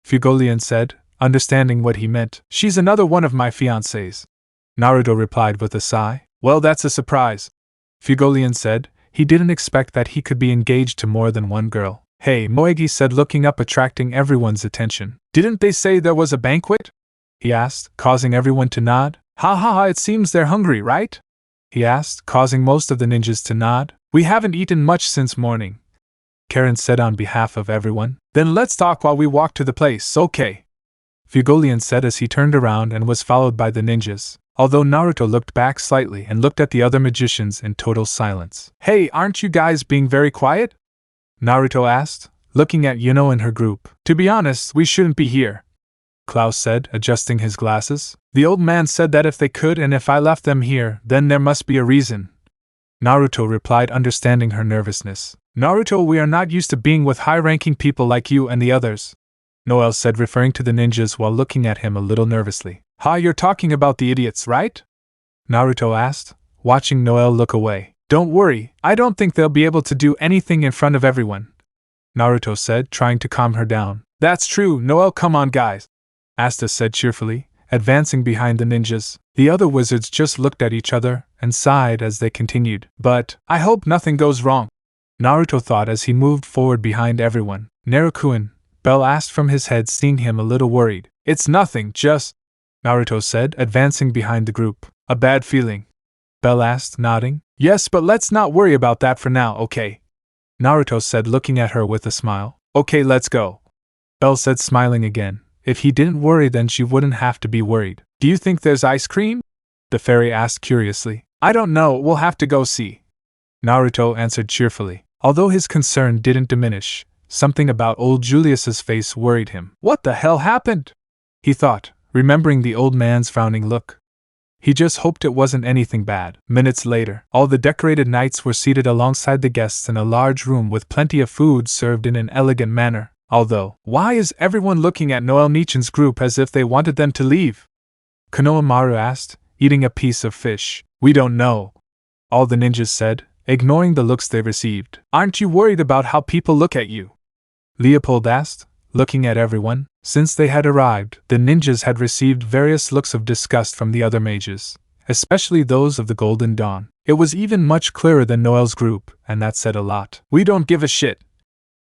Speaker 1: Fugolian said, understanding what he meant. She's another one of my fiancés, Naruto replied with a sigh. Well, that's a surprise, Fugolian said. He didn't expect that he could be engaged to more than one girl. Hey, Moegi said, looking up, attracting everyone's attention. Didn't they say there was a banquet? He asked, causing everyone to nod. Ha ha ha, it seems they're hungry, right? He asked, causing most of the ninjas to nod. We haven't eaten much since morning, Karen said on behalf of everyone. Then let's talk while we walk to the place, okay? Fugolian said as he turned around and was followed by the ninjas, although Naruto looked back slightly and looked at the other magicians in total silence. Hey, aren't you guys being very quiet? Naruto asked, looking at Yuno and her group. To be honest, we shouldn't be here, Klaus said, adjusting his glasses. The old man said that if they could and if I left them here, then there must be a reason, Naruto replied, understanding her nervousness. Naruto, we are not used to being with high-ranking people like you and the others, Noel said, referring to the ninjas while looking at him a little nervously. Ha, you're talking about the idiots, right? Naruto asked, watching Noel look away. Don't worry, I don't think they'll be able to do anything in front of everyone, Naruto said, trying to calm her down. That's true, Noel, come on guys, Asta said cheerfully, advancing behind the ninjas. The other wizards just looked at each other and sighed as they continued. But I hope nothing goes wrong, Naruto thought as he moved forward behind everyone. Naruto-kun, Bell asked from his head, seeing him a little worried. It's nothing, just… Naruto said, advancing behind the group. A bad feeling? Bell asked, nodding. Yes, but let's not worry about that for now, okay? Naruto said, looking at her with a smile. Okay, let's go. Bell said, smiling again. If he didn't worry, then she wouldn't have to be worried. Do you think there's ice cream? The fairy asked curiously. I don't know, we'll have to go see. Naruto answered cheerfully. Although his concern didn't diminish, something about old Julius's face worried him. What the hell happened? He thought, remembering the old man's frowning look. He just hoped it wasn't anything bad. Minutes later, all the decorated knights were seated alongside the guests in a large room with plenty of food served in an elegant manner. Although, why is everyone looking at Noel Nichan's group as if they wanted them to leave? Konoha asked, eating a piece of fish. We don't know. All the ninjas said, ignoring the looks they received. Aren't you worried about how people look at you? Leopold asked, looking at everyone. Since they had arrived, the ninjas had received various looks of disgust from the other mages, especially those of the Golden Dawn. It was even much clearer than Noel's group, and that said a lot. We don't give a shit.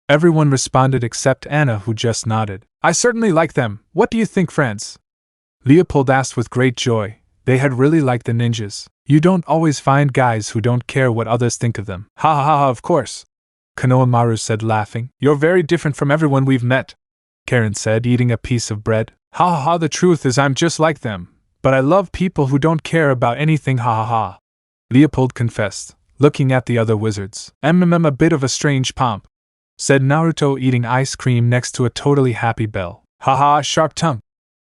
Speaker 1: Everyone responded except Anna, who just nodded. I certainly like them. What do you think, friends? Leopold asked with great joy. They had really liked the ninjas. You don't always find guys who don't care what others think of them. Ha ha ha, of course. Konoha said, laughing. You're very different from everyone we've met. Karen said, eating a piece of bread. Ha ha ha, the truth is I'm just like them. But I love people who don't care about anything, ha ha ha. Leopold confessed, looking at the other wizards. A bit of a strange pomp, said Naruto, eating ice cream next to a totally happy Bell. Ha ha, sharp tongue,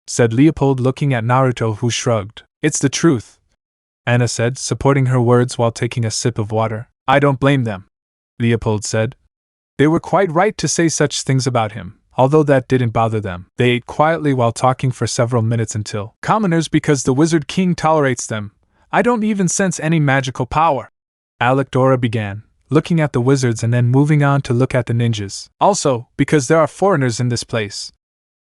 Speaker 1: said Leopold, looking at Naruto, who shrugged. It's the truth, Anna said, supporting her words while taking a sip of water. I don't blame them, Leopold said. They were quite right to say such things about him. Although that didn't bother them, they ate quietly while talking for several minutes until commoners because the Wizard King tolerates them. I don't even sense any magical power. Alectora began, looking at the wizards and then moving on to look at the ninjas. Also, because there are foreigners in this place,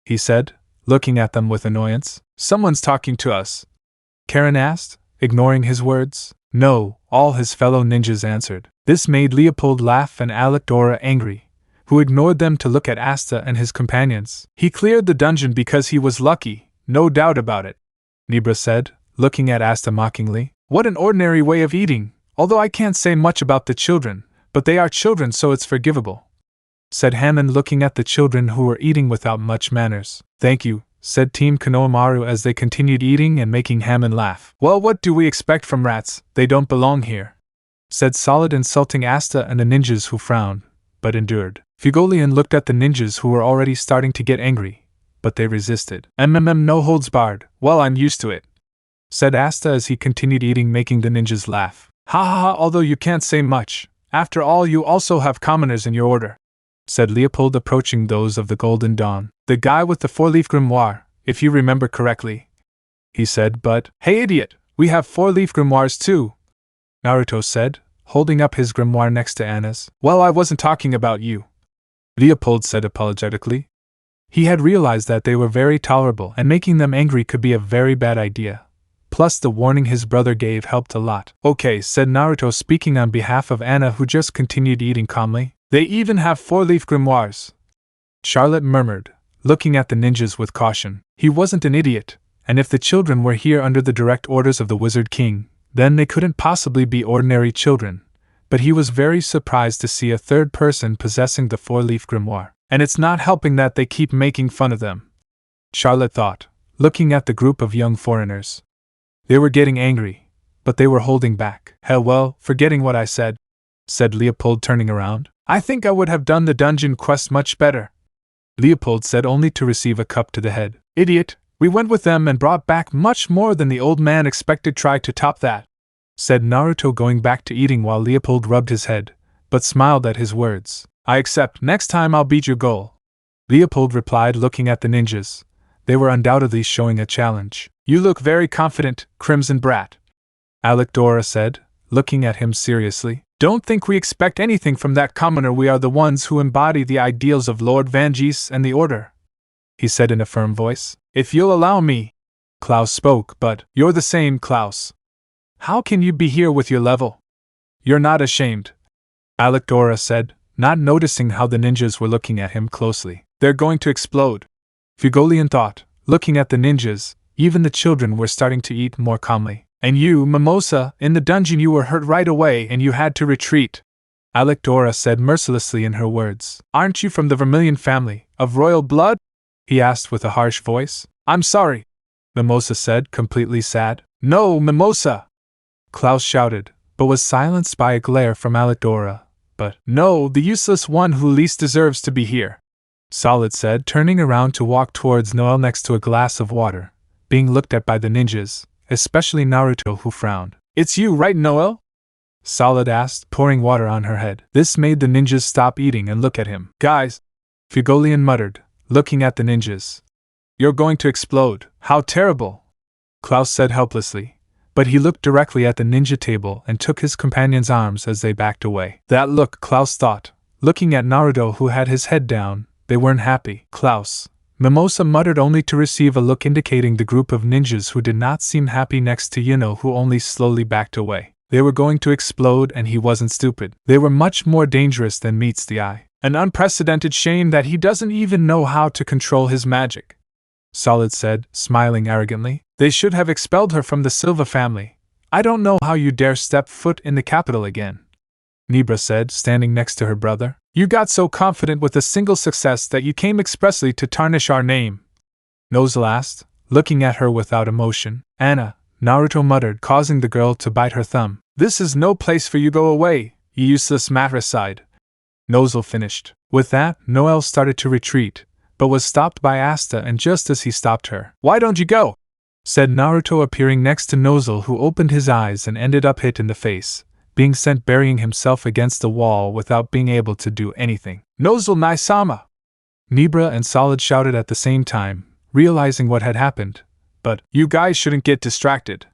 Speaker 1: he said, looking at them with annoyance. Someone's talking to us, Karen asked, ignoring his words. No, all his fellow ninjas answered. This made Leopold laugh and Alectora angry, who ignored them to look at Asta and his companions. He cleared the dungeon because he was lucky, no doubt about it, Nibra said, looking at Asta mockingly. What an ordinary way of eating, although I can't say much about the children, but they are children so it's forgivable, said Hammond, looking at the children who were eating without much manners. Thank you, said Team Konoha as they continued eating and making Hammond laugh. Well, what do we expect from rats? They don't belong here, said Solid, insulting Asta and the ninjas, who frowned, but endured. Fugolian looked at the ninjas, who were already starting to get angry, but they resisted. No holds barred. Well, I'm used to it, said Asta as he continued eating, making the ninjas laugh. Ha ha ha, although you can't say much. After all, you also have commoners in your order, said Leopold, approaching those of the Golden Dawn. The guy with the 4-leaf grimoire, if you remember correctly, he said. But, hey idiot, we have 4-leaf grimoires too, Naruto said, holding up his grimoire next to Anna's. Well, I wasn't talking about you, Leopold said apologetically. He had realized that they were very tolerable and making them angry could be a very bad idea. Plus the warning his brother gave helped a lot. Okay, said Naruto, speaking on behalf of Anna, who just continued eating calmly. They even have 4-leaf grimoires, Charlotte murmured, looking at the ninjas with caution. He wasn't an idiot, and if the children were here under the direct orders of the Wizard King, then they couldn't possibly be ordinary children. But he was very surprised to see a third person possessing the 4-leaf grimoire. And it's not helping that they keep making fun of them, Charlotte thought, looking at the group of young foreigners. They were getting angry, but they were holding back. Hell, well, forgetting what I said, said Leopold, turning around. I think I would have done the dungeon quest much better, Leopold said, only to receive a cup to the head. Idiot, we went with them and brought back much more than the old man expected. Try to top that, said Naruto, going back to eating while Leopold rubbed his head, but smiled at his words. I accept. Next time I'll beat your goal, Leopold replied, looking at the ninjas. They were undoubtedly showing a challenge. You look very confident, Crimson Brat, Alectora said, looking at him seriously. Don't think we expect anything from that commoner. We are the ones who embody the ideals of Lord Vangeese and the Order, he said in a firm voice. If you'll allow me, Klaus spoke. But you're the same, Klaus. How can you be here with your level? You're not ashamed, Alecdora said, not noticing how the ninjas were looking at him closely. They're going to explode. Fugolian thought, looking at the ninjas. Even the children were starting to eat more calmly. And you, Mimosa, in the dungeon you were hurt right away and you had to retreat. Alecdora said mercilessly in her words. Aren't you from the Vermilion family, of royal blood? He asked with a harsh voice. I'm sorry, Mimosa said, completely sad. No, Mimosa! Klaus shouted, but was silenced by a glare from Alecdora. But, no, the useless one who least deserves to be here. Solid said, turning around to walk towards Noel next to a glass of water, being looked at by the ninjas, especially Naruto, who frowned. It's you, right, Noel? Solid asked, pouring water on her head. This made the ninjas stop eating and look at him. Guys, Fugolian muttered, looking at the ninjas. You're going to explode. How terrible! Klaus said helplessly. But he looked directly at the ninja table and took his companion's arms as they backed away. That look, Klaus thought, looking at Naruto who had his head down, they weren't happy. Klaus, Mimosa muttered only to receive a look indicating the group of ninjas who did not seem happy next to Yuno who only slowly backed away. They were going to explode and he wasn't stupid. They were much more dangerous than meets the eye. An unprecedented shame that he doesn't even know how to control his magic. Solid said, smiling arrogantly. They should have expelled her from the Silva family. I don't know how you dare step foot in the capital again. Nibra said, standing next to her brother. You got so confident with a single success that you came expressly to tarnish our name. Nozel asked, looking at her without emotion. Anna, Naruto muttered, causing the girl to bite her thumb. This is no place for you, go away, you useless matricide. Nozel finished. With that, Noel started to retreat, but was stopped by Asta, and just as he stopped her. Why don't you go? Said Naruto, appearing next to Nozel, who opened his eyes and ended up hit in the face, being sent burying himself against the wall without being able to do anything. Nozel Nai-sama! Nibra and Solid shouted at the same time, realizing what had happened. But, you guys shouldn't get distracted.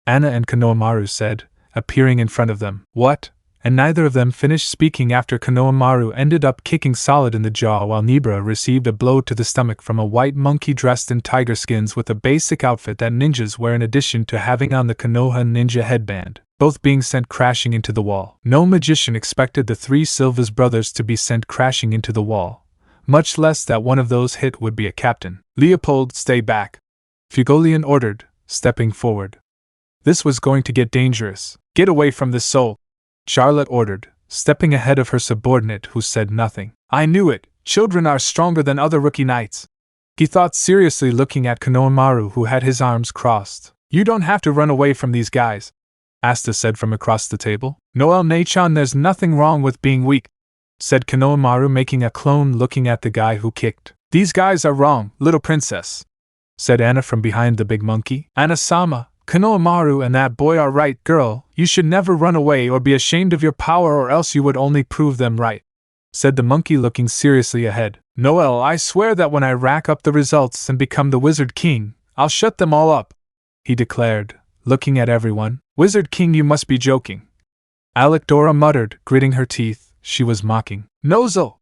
Speaker 1: Anna and Konohamaru said, appearing in front of them. What? And neither of them finished speaking after Konohamaru ended up kicking Solid in the jaw while Nibra received a blow to the stomach from a white monkey dressed in tiger skins with a basic outfit that ninjas wear in addition to having on the Konoha ninja headband, both being sent crashing into the wall. No magician expected the three Silva's brothers to be sent crashing into the wall, much less that one of those hit would be a captain. Leopold, stay back, Fugolian ordered, stepping forward. This was going to get dangerous. Get away from this soul, Charlotte ordered, stepping ahead of her subordinate who said nothing. I knew it, children are stronger than other rookie knights. He thought seriously, looking at Konohamaru who had his arms crossed. You don't have to run away from these guys, Asta said from across the table. Noel Nei-chan, there's nothing wrong with being weak, said Konohamaru, making a clone looking at the guy who kicked. These guys are wrong, little princess, said Anna from behind the big monkey. Anna-sama, Konohamaru and that boy are right, girl. You should never run away or be ashamed of your power, or else you would only prove them right, said the monkey, looking seriously ahead. Noel, I swear that when I rack up the results and become the Wizard King, I'll shut them all up, he declared, looking at everyone. Wizard King, you must be joking, Alecdora muttered, gritting her teeth. She was mocking. Nozel!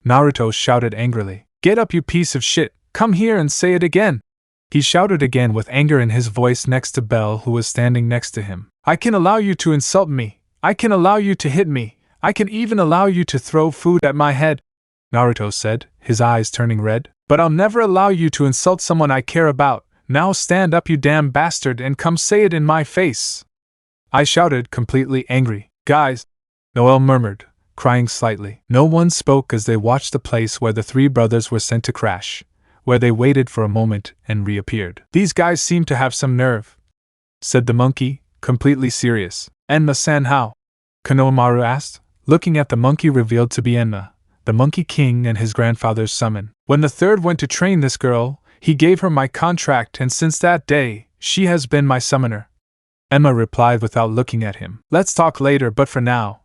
Speaker 1: Naruto shouted angrily. Get up, you piece of shit, come here and say it again. He shouted again with anger in his voice next to Belle, who was standing next to him. I can allow you to insult me. I can allow you to hit me. I can even allow you to throw food at my head, Naruto said, his eyes turning red. But I'll never allow you to insult someone I care about. Now stand up, you damn bastard, and come say it in my face, I shouted, completely angry. Guys, Noel murmured, crying slightly. No one spoke as they watched the place where the three brothers were sent to crash, where they waited for a moment and reappeared. These guys seem to have some nerve, said the monkey, completely serious. Enma-san, how? Konohamaru asked, looking at the monkey revealed to be Enma, the Monkey King and his grandfather's summon. When the third went to train this girl, he gave her my contract, and since that day, she has been my summoner, Enma replied without looking at him. Let's talk later, but for now,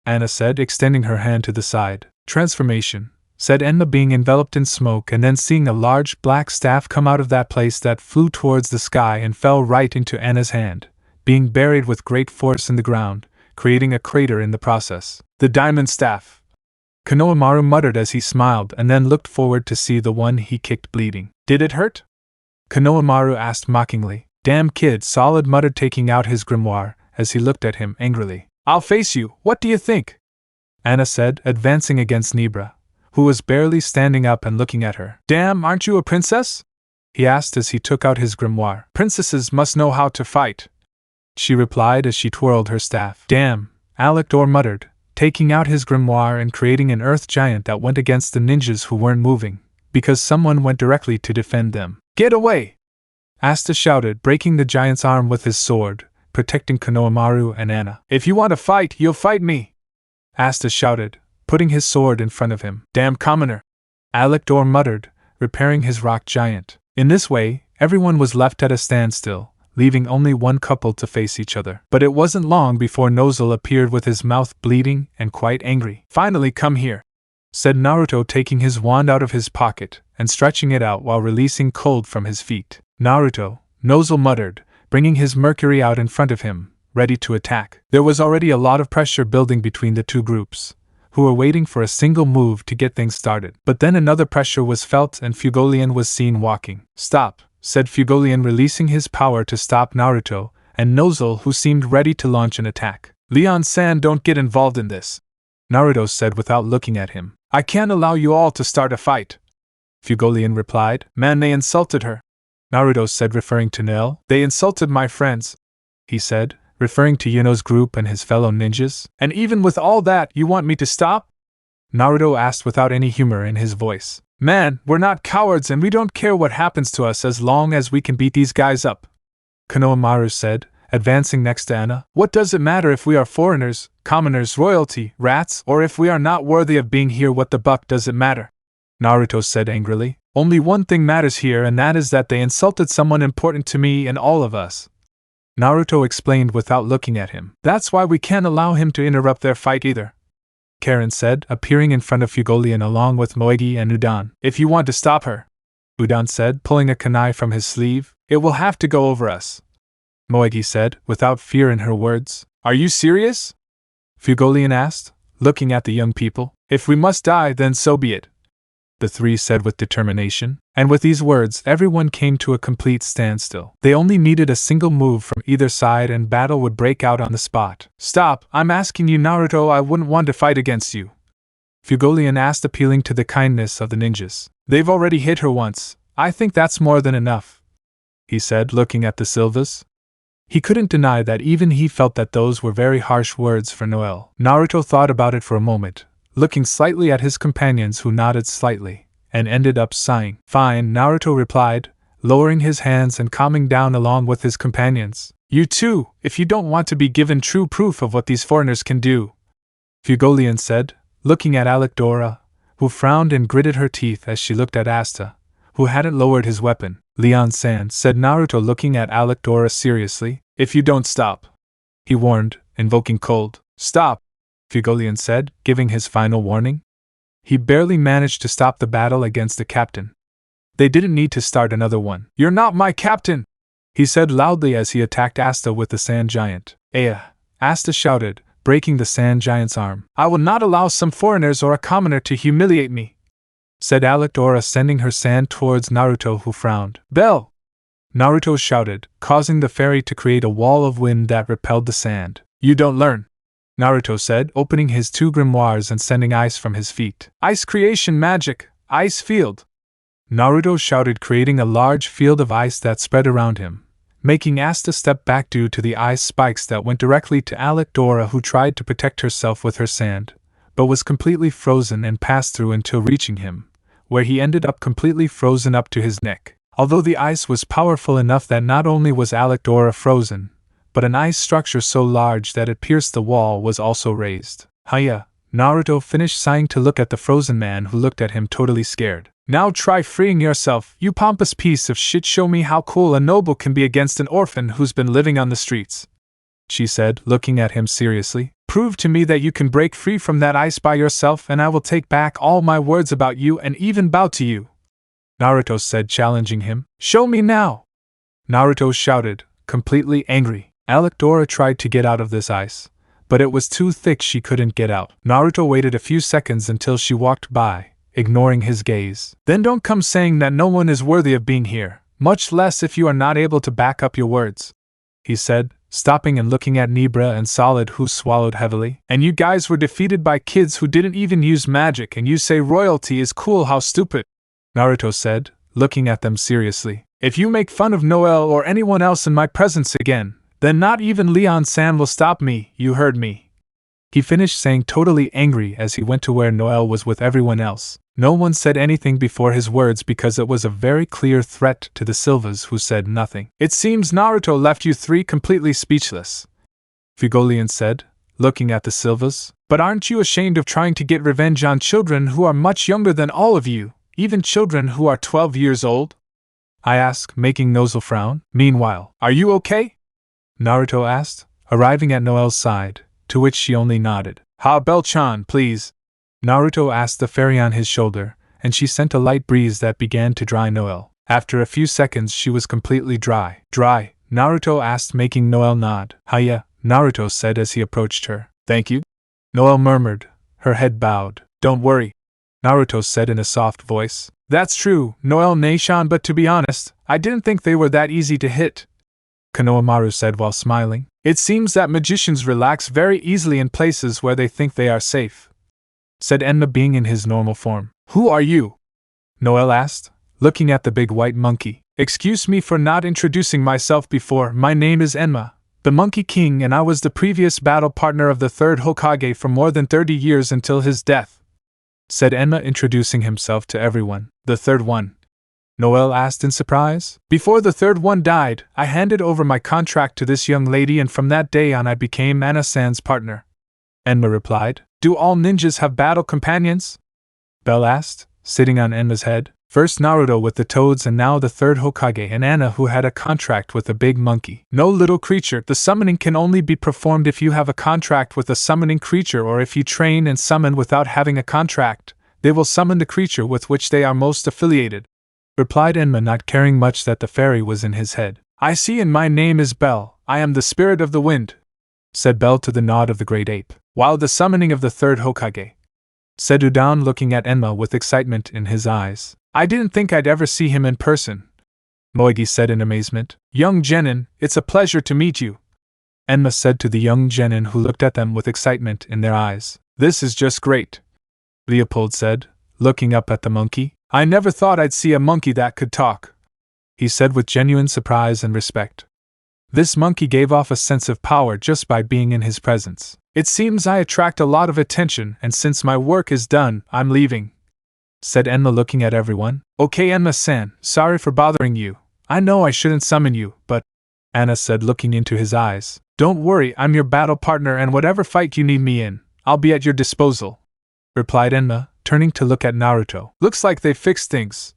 Speaker 1: Anna said, extending her hand to the side. Transformation, said Enma, being enveloped in smoke, and then seeing a large black staff come out of that place that flew towards the sky and fell right into Anna's hand, being buried with great force in the ground, creating a crater in the process. The diamond staff, Konohamaru muttered as he smiled and then looked forward to see the one he kicked bleeding. Did it hurt? Konohamaru asked mockingly. Damn kid, Solid muttered, taking out his grimoire as he looked at him angrily. I'll face you, what do you think? Anna said, advancing against Nibra, who was barely standing up and looking at her. Damn, aren't you a princess? He asked as he took out his grimoire. Princesses must know how to fight, she replied as she twirled her staff. Damn, Alector muttered, taking out his grimoire and creating an earth giant that went against the ninjas who weren't moving, because someone went directly to defend them. Get away! Asta shouted, breaking the giant's arm with his sword, protecting Konohamaru and Anna. If you want to fight, you'll fight me! Asta shouted, putting his sword in front of him. Damn commoner! Alector muttered, repairing his rock giant. In this way, everyone was left at a standstill, leaving only one couple to face each other. But it wasn't long before Nozel appeared with his mouth bleeding and quite angry. Finally, come here, said Naruto, taking his wand out of his pocket and stretching it out while releasing cold from his feet. Naruto, Nozel muttered, bringing his Mercury out in front of him, ready to attack. There was already a lot of pressure building between the two groups, who were waiting for a single move to get things started. But then another pressure was felt and Fugolian was seen walking. Stop, said Fugolian, releasing his power to stop Naruto and Nozel, who seemed ready to launch an attack. Leon-san, don't get involved in this, Naruto said without looking at him. I can't allow you all to start a fight, Fugolian replied. Man, they insulted her, Naruto said, referring to Nell. They insulted my friends, he said, referring to Yuno's group and his fellow ninjas. And even with all that, you want me to stop? Naruto asked without any humor in his voice. Man, we're not cowards and we don't care what happens to us as long as we can beat these guys up, Konohamaru said, advancing next to Anna. What does it matter if we are foreigners, commoners, royalty, rats, or if we are not worthy of being here? What the buck does it matter? Naruto said angrily. Only one thing matters here, and that is that they insulted someone important to me and all of us, Naruto explained without looking at him. That's why we can't allow him to interrupt their fight either, Karen said, appearing in front of Fugolian along with Moegi and Udan. If you want to stop her, Udan said, pulling a kunai from his sleeve, it will have to go over us, Moegi said, without fear in her words. Are you serious? Fugolian asked, looking at the young people. If we must die, then so be it, the three said with determination. And with these words, everyone came to a complete standstill. They only needed a single move from either side and battle would break out on the spot. Stop, I'm asking you, Naruto, I wouldn't want to fight against you, Fugolian asked, appealing to the kindness of the ninjas. They've already hit her once. I think that's more than enough, he said, looking at the Silvas. He couldn't deny that even he felt that those were very harsh words for Noel. Naruto thought about it for a moment, looking slightly at his companions who nodded slightly, and ended up sighing. Fine, Naruto replied, lowering his hands and calming down along with his companions. You too, if you don't want to be given true proof of what these foreigners can do, Fugolian said, looking at Alecdora, who frowned and gritted her teeth as she looked at Asta, who hadn't lowered his weapon. Leon-san, said Naruto, looking at Alecdora seriously. If you don't stop, he warned, invoking cold. Stop, Fugolian said, giving his final warning. He barely managed to stop the battle against the captain. They didn't need to start another one. You're not my captain, he said loudly as he attacked Asta with the sand giant. Aya, Asta shouted, breaking the sand giant's arm. I will not allow some foreigners or a commoner to humiliate me, said Alecdora, sending her sand towards Naruto, who frowned. Bell! Naruto shouted, causing the fairy to create a wall of wind that repelled the sand. You don't learn, Naruto said, opening his two grimoires and sending ice from his feet. Ice creation magic, ice field! Naruto shouted, creating a large field of ice that spread around him, making Asta step back due to the ice spikes that went directly to Alecdora, who tried to protect herself with her sand, but was completely frozen and passed through until reaching him, where he ended up completely frozen up to his neck. Although the ice was powerful enough that not only was Alecdora frozen, but an ice structure so large that it pierced the wall was also raised. Hiya, Naruto finished sighing to look at the frozen man, who looked at him totally scared. Now try freeing yourself, you pompous piece of shit. Show me how cool a noble can be against an orphan who's been living on the streets, she said, looking at him seriously. Prove to me that you can break free from that ice by yourself, and I will take back all my words about you and even bow to you, Naruto said, challenging him. Show me now! Naruto shouted, completely angry. Alecdora tried to get out of this ice, but it was too thick, she couldn't get out. Naruto waited a few seconds until she walked by, ignoring his gaze. Then don't come saying that no one is worthy of being here, much less if you are not able to back up your words, he said, stopping and looking at Nibra and Solid, who swallowed heavily. And you guys were defeated by kids who didn't even use magic, and you say royalty is cool, how stupid, Naruto said, looking at them seriously. If you make fun of Noel or anyone else in my presence again, then not even Leon-san will stop me, you heard me. He finished saying, totally angry, as he went to where Noel was with everyone else. No one said anything before his words because it was a very clear threat to the Silvas, who said nothing. It seems Naruto left you three completely speechless, Fugolian said, looking at the Silvas. But aren't you ashamed of trying to get revenge on children who are much younger than all of you, even children who are 12 years old? I asked, making Nozel frown. Meanwhile, are you okay? Naruto asked, arriving at Noel's side, to which she only nodded. Ha, Bell-chan, please. Naruto asked the fairy on his shoulder, and she sent a light breeze that began to dry Noel. After a few seconds she was completely dry. Dry? Naruto asked, making Noel nod. Hiya, Naruto said as he approached her. Thank you? Noel murmured, her head bowed. Don't worry, Naruto said in a soft voice. That's true, Noel Nation, but to be honest, I didn't think they were that easy to hit, Konohamaru said while smiling. It seems that magicians relax very easily in places where they think they are safe, said Enma, being in his normal form. Who are you? Noel asked, looking at the big white monkey. Excuse me for not introducing myself before. My name is Enma, the Monkey King, and I was the previous battle partner of the third Hokage for more than 30 years until his death, said Enma, introducing himself to everyone. The third one? Noel asked in surprise. Before the third one died, I handed over my contract to this young lady, and from that day on I became Anna-san's partner, Enma replied. Do all ninjas have battle companions? Bell asked, sitting on Enma's head. First Naruto with the toads, and now the third Hokage and Anna, who had a contract with the big monkey. No, little creature, the summoning can only be performed if you have a contract with a summoning creature, or if you train and summon without having a contract, they will summon the creature with which they are most affiliated, replied Enma, not caring much that the fairy was in his head. I see, and my name is Bell. I am the spirit of the wind, said Bell to the nod of the great ape. While the summoning of the third Hokage, said Udan, looking at Enma with excitement in his eyes. I didn't think I'd ever see him in person, Moegi said in amazement. Young Genin, it's a pleasure to meet you, Enma said to the young Genin, who looked at them with excitement in their eyes. This is just great, Leopold said, looking up at the monkey. I never thought I'd see a monkey that could talk, he said with genuine surprise and respect. This monkey gave off a sense of power just by being in his presence. It seems I attract a lot of attention, and since my work is done, I'm leaving, said Enma, looking at everyone. Okay, Enma-san, sorry for bothering you. I know I shouldn't summon you, but, Anna said, looking into his eyes. Don't worry, I'm your battle partner, and whatever fight you need me in, I'll be at your disposal, replied Enma, turning to look at Naruto. Looks like they fixed things,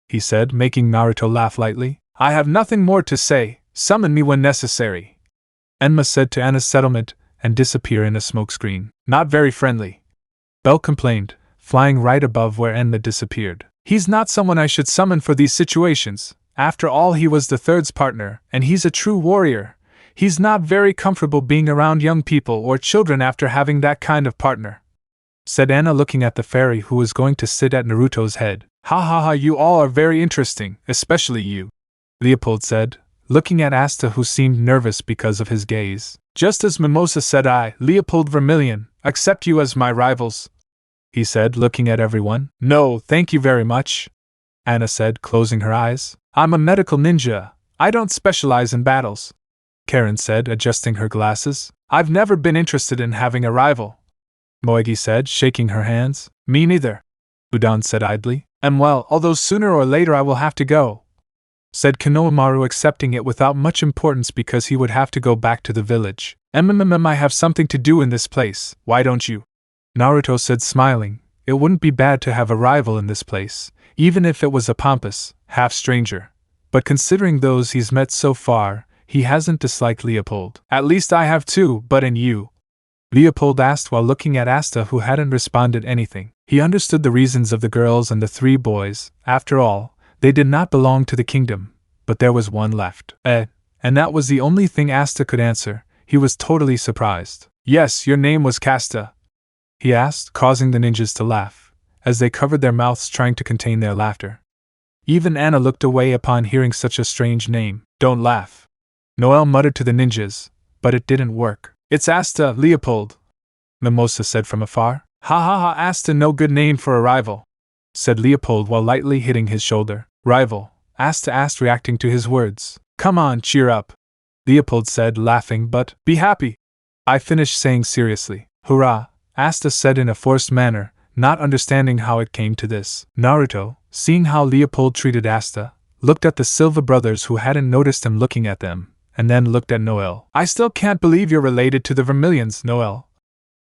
Speaker 1: he said, making Naruto laugh lightly. I have nothing more to say, summon me when necessary, Enma said to Anna's settlement, and disappear in a smokescreen. Not very friendly, Bell complained, flying right above where Enma disappeared. He's not someone I should summon for these situations. After all, he was the third's partner, and he's a true warrior. He's not very comfortable being around young people or children after having that kind of partner, said Anna, looking at the fairy who was going to sit at Naruto's head. Ha ha ha, you all are very interesting, especially you, Leopold said, looking at Asta, who seemed nervous because of his gaze. Just as Mimosa said, I, Leopold Vermilion, accept you as my rivals, he said, looking at everyone. No, thank you very much, Anna said, closing her eyes. I'm a medical ninja. I don't specialize in battles, Karen said, adjusting her glasses. I've never been interested in having a rival, Moegi said, shaking her hands. Me neither, Udan said idly. Well, although sooner or later I will have to go, said Konohamaru, accepting it without much importance because he would have to go back to the village. I have something to do in this place, why don't you? Naruto said, smiling. It wouldn't be bad to have a rival in this place, even if it was a pompous, half-stranger. But considering those he's met so far, he hasn't disliked Leopold. At least I have too, but and you? Leopold asked while looking at Asta, who hadn't responded anything. He understood the reasons of the girls and the three boys. After all, they did not belong to the kingdom, but there was one left. And that was the only thing Asta could answer. He was totally surprised. Yes, your name was Kasta, he asked, causing the ninjas to laugh, as they covered their mouths trying to contain their laughter. Even Anna looked away upon hearing such a strange name. Don't laugh, Noel muttered to the ninjas, but it didn't work. It's Asta, Leopold, Mimosa said from afar. Ha ha ha, Asta, no good name for a rival, said Leopold while lightly hitting his shoulder. Rival, Asta asked, reacting to his words. Come on, cheer up, Leopold said, laughing, but be happy, I finished saying seriously. Hurrah, Asta said in a forced manner, not understanding how it came to this. Naruto, seeing how Leopold treated Asta, looked at the Silva brothers who hadn't noticed him looking at them, and then looked at Noel. I still can't believe you're related to the Vermilions, Noel,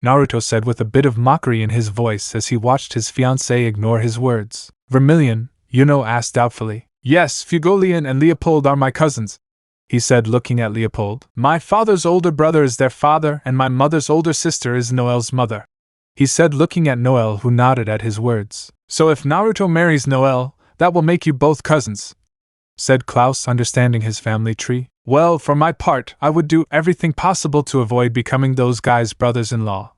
Speaker 1: Naruto said with a bit of mockery in his voice as he watched his fiancée ignore his words. Vermilion, asked doubtfully. Yes, Fugolian and Leopold are my cousins, he said, looking at Leopold. My father's older brother is their father, and my mother's older sister is Noel's mother, he said, looking at Noel, who nodded at his words. So if Naruto marries Noel, that will make you both cousins, said Klaus, understanding his family tree. Well, for my part, I would do everything possible to avoid becoming those guys' brothers-in-law,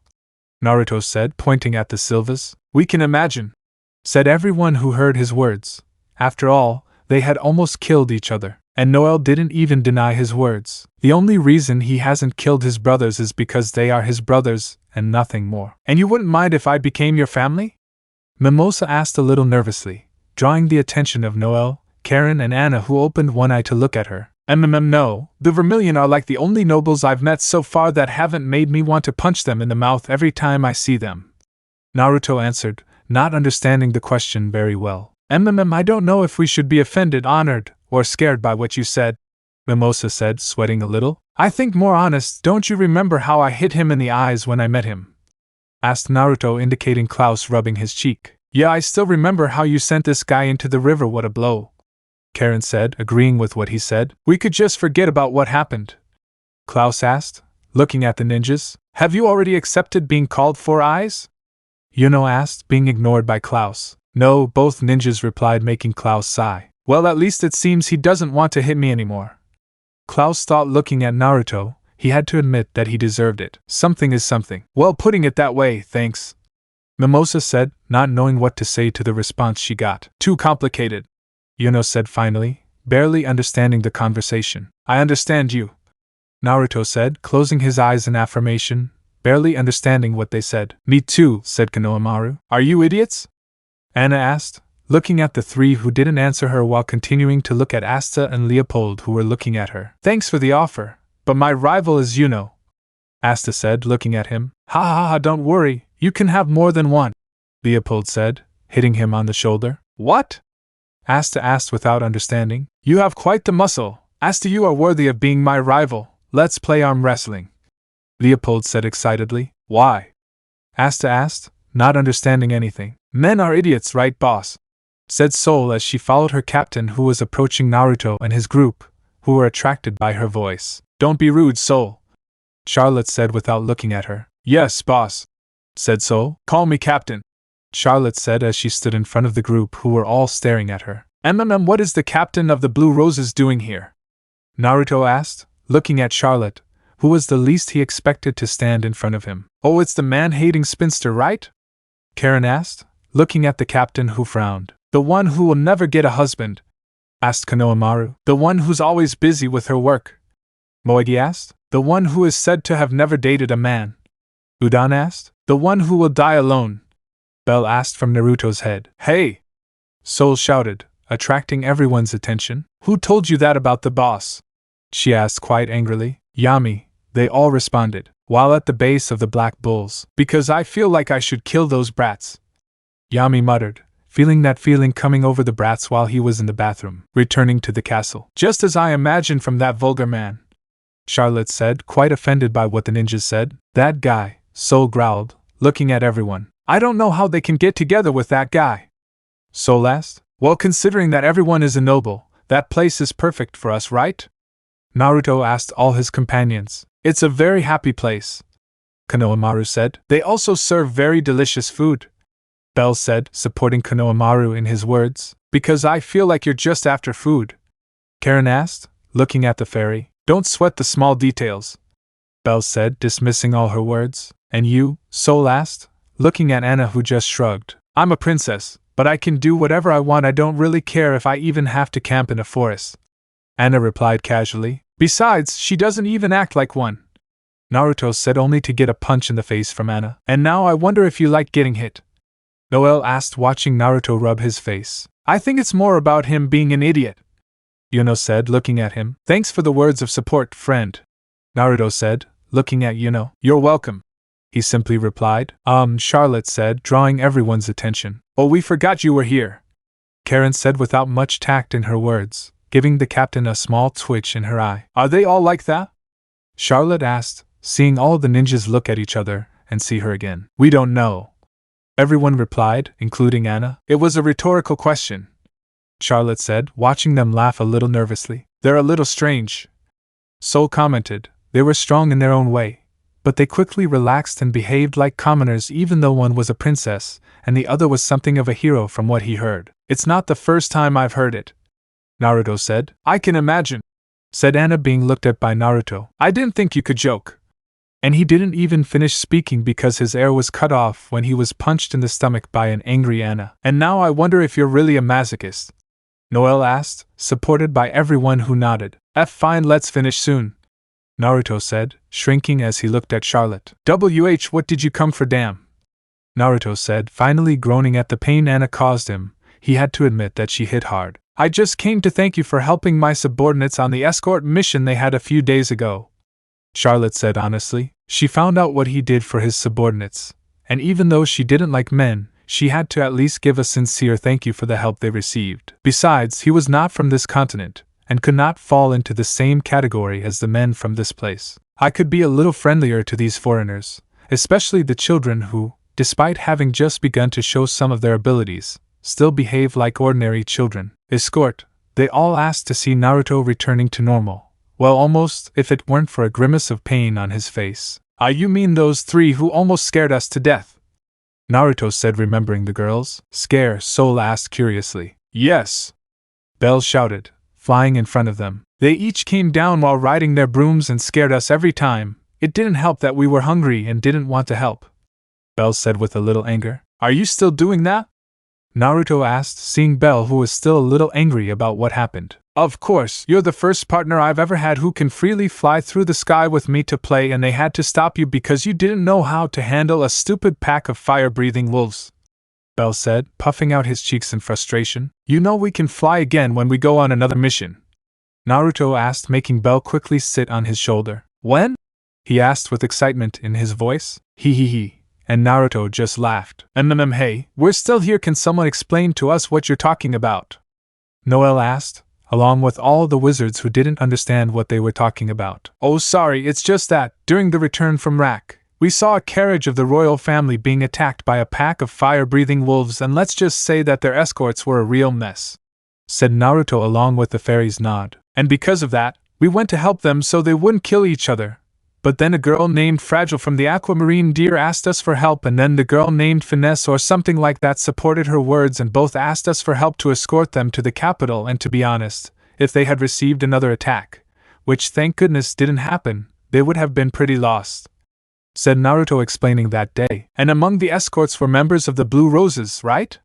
Speaker 1: Naruto said, pointing at the Silvas. We can imagine, said everyone who heard his words. After all, they had almost killed each other, and Noel didn't even deny his words. The only reason he hasn't killed his brothers is because they are his brothers, and nothing more. And you wouldn't mind if I became your family? Mimosa asked a little nervously, drawing the attention of Noel, Karen and Anna, who opened one eye to look at her. No, the Vermilion are like the only nobles I've met so far that haven't made me want to punch them in the mouth every time I see them, Naruto answered, not understanding the question very well. I don't know if we should be offended, honored, or scared by what you said, Mimosa said, sweating a little. I think more honest. Don't you remember how I hit him in the eyes when I met him? Asked Naruto, indicating Klaus, rubbing his cheek. Yeah, I still remember how you sent this guy into the river. What a blow, Karen said, agreeing with what he said. We could just forget about what happened, Klaus asked, looking at the ninjas. Have you already accepted being called Four Eyes? Asked, being ignored by Klaus. No, both ninjas replied, making Klaus sigh. Well, at least it seems he doesn't want to hit me anymore, Klaus thought, looking at Naruto. He had to admit that he deserved it. Something is something. Well, putting it that way, thanks, Mimosa said, not knowing what to say to the response she got. Too complicated, said finally, barely understanding the conversation. I understand you, Naruto said, closing his eyes in affirmation, barely understanding what they said. Me too, said Konohamaru. Are you idiots? Anna asked, looking at the three who didn't answer her while continuing to look at Asta and Leopold, who were looking at her. Thanks for the offer, but my rival is Asta said, looking at him. Ha ha ha, don't worry, you can have more than one, Leopold said, hitting him on the shoulder. What? Asta asked without understanding. You have quite the muscle. Asta, you are worthy of being my rival. Let's play arm wrestling, Leopold said excitedly. Why? Asta asked, not understanding anything. Men are idiots, right, boss? Said Sol as she followed her captain, who was approaching Naruto and his group, who were attracted by her voice. Don't be rude, Sol, Charlotte said without looking at her. Yes, boss, said Sol. Call me captain, Charlotte said as she stood in front of the group, who were all staring at her. What is the captain of the Blue Roses doing here? Naruto asked, looking at Charlotte, who was the least he expected to stand in front of him. Oh, it's the man-hating spinster, right? Karen asked, looking at the captain, who frowned. The one who will never get a husband? Asked Konohamaru. The one who's always busy with her work? Moegi asked. The one who is said to have never dated a man? Udan asked. The one who will die alone? Bell asked from Naruto's head. Hey! Sol shouted, attracting everyone's attention. Who told you that about the boss? She asked quite angrily. Yami, they all responded, while at the base of the black bulls. Because I feel like I should kill those brats, Yami muttered, feeling that feeling coming over the brats while he was in the bathroom, returning to the castle. Just as I imagined from that vulgar man, Charlotte said, quite offended by what the ninjas said. That guy, Sol growled, looking at everyone. I don't know how they can get together with that guy, Sol asked. Well, considering that everyone is a noble, that place is perfect for us, right? Naruto asked all his companions. It's a very happy place, Konohamaru said. They also serve very delicious food, Bell said, supporting Konohamaru in his words. Because I feel like you're just after food, Karen asked, looking at the fairy. Don't sweat the small details, Bell said, dismissing all her words. And you? Sol asked, looking at Anna, who just shrugged. I'm a princess, but I can do whatever I want. I don't really care if I even have to camp in a forest, Anna replied casually. Besides, she doesn't even act like one. Naruto said, only to get a punch in the face from Anna. And now I wonder if you like getting hit. Noel asked, watching Naruto rub his face. I think it's more about him being an idiot, Yuno said, looking at him. Thanks for the words of support, friend, Naruto said, looking at Yuno. You're welcome, he simply replied. Charlotte said, drawing everyone's attention. Oh, we forgot you were here, Karen said without much tact in her words, giving the captain a small twitch in her eye. Are they all like that? Charlotte asked, seeing all the ninjas look at each other and see her again. We don't know, everyone replied, including Anna. It was a rhetorical question, Charlotte said, watching them laugh a little nervously. They're a little strange, Sol commented. They were strong in their own way, but they quickly relaxed and behaved like commoners, even though one was a princess and the other was something of a hero from what he heard. It's not the first time I've heard it, Naruto said. I can imagine, said Anna, being looked at by Naruto. I didn't think you could joke. And he didn't even finish speaking because his air was cut off when he was punched in the stomach by an angry Anna. And now I wonder if you're really a masochist, Noel asked, supported by everyone who nodded. Fine, let's finish soon, Naruto said, shrinking as he looked at Charlotte. What did you come for, damn? Naruto said, finally groaning at the pain Anna caused him. He had to admit that she hit hard. I just came to thank you for helping my subordinates on the escort mission they had a few days ago, Charlotte said honestly. She found out what he did for his subordinates, and even though she didn't like men, she had to at least give a sincere thank you for the help they received. Besides, he was not from this continent, and could not fall into the same category as the men from this place. I could be a little friendlier to these foreigners, especially the children who, despite having just begun to show some of their abilities, still behave like ordinary children. Escort, they all asked to see Naruto returning to normal. Well, almost, if it weren't for a grimace of pain on his face. Ah, you mean those three who almost scared us to death? Naruto said, remembering the girls. Scare? Sol asked curiously. Yes, Bell shouted, flying in front of them. They each came down while riding their brooms and scared us every time. It didn't help that we were hungry and didn't want to help, Bell said with a little anger. Are you still doing that? Naruto asked, seeing Bell, who was still a little angry about what happened. Of course, you're the first partner I've ever had who can freely fly through the sky with me to play, and they had to stop you because you didn't know how to handle a stupid pack of fire-breathing wolves, Bell said, puffing out his cheeks in frustration. You know we can fly again when we go on another mission, Naruto asked, making Bell quickly sit on his shoulder. When? He asked with excitement in his voice. He. And Naruto just laughed. Hey, we're still here. Can someone explain to us what you're talking about? Noel asked, along with all the wizards who didn't understand what they were talking about. Oh, sorry, it's just that, during the return from Rak, we saw a carriage of the royal family being attacked by a pack of fire-breathing wolves, and let's just say that their escorts were a real mess, said Naruto along with the fairy's nod. And because of that, we went to help them so they wouldn't kill each other. But then a girl named Fragile from the Aquamarine Deer asked us for help, and then the girl named Finesse or something like that supported her words, and both asked us for help to escort them to the capital. And to be honest, if they had received another attack, which thank goodness didn't happen, they would have been pretty lost, said Naruto, explaining that day. And among the escorts were members of the Blue Roses, right?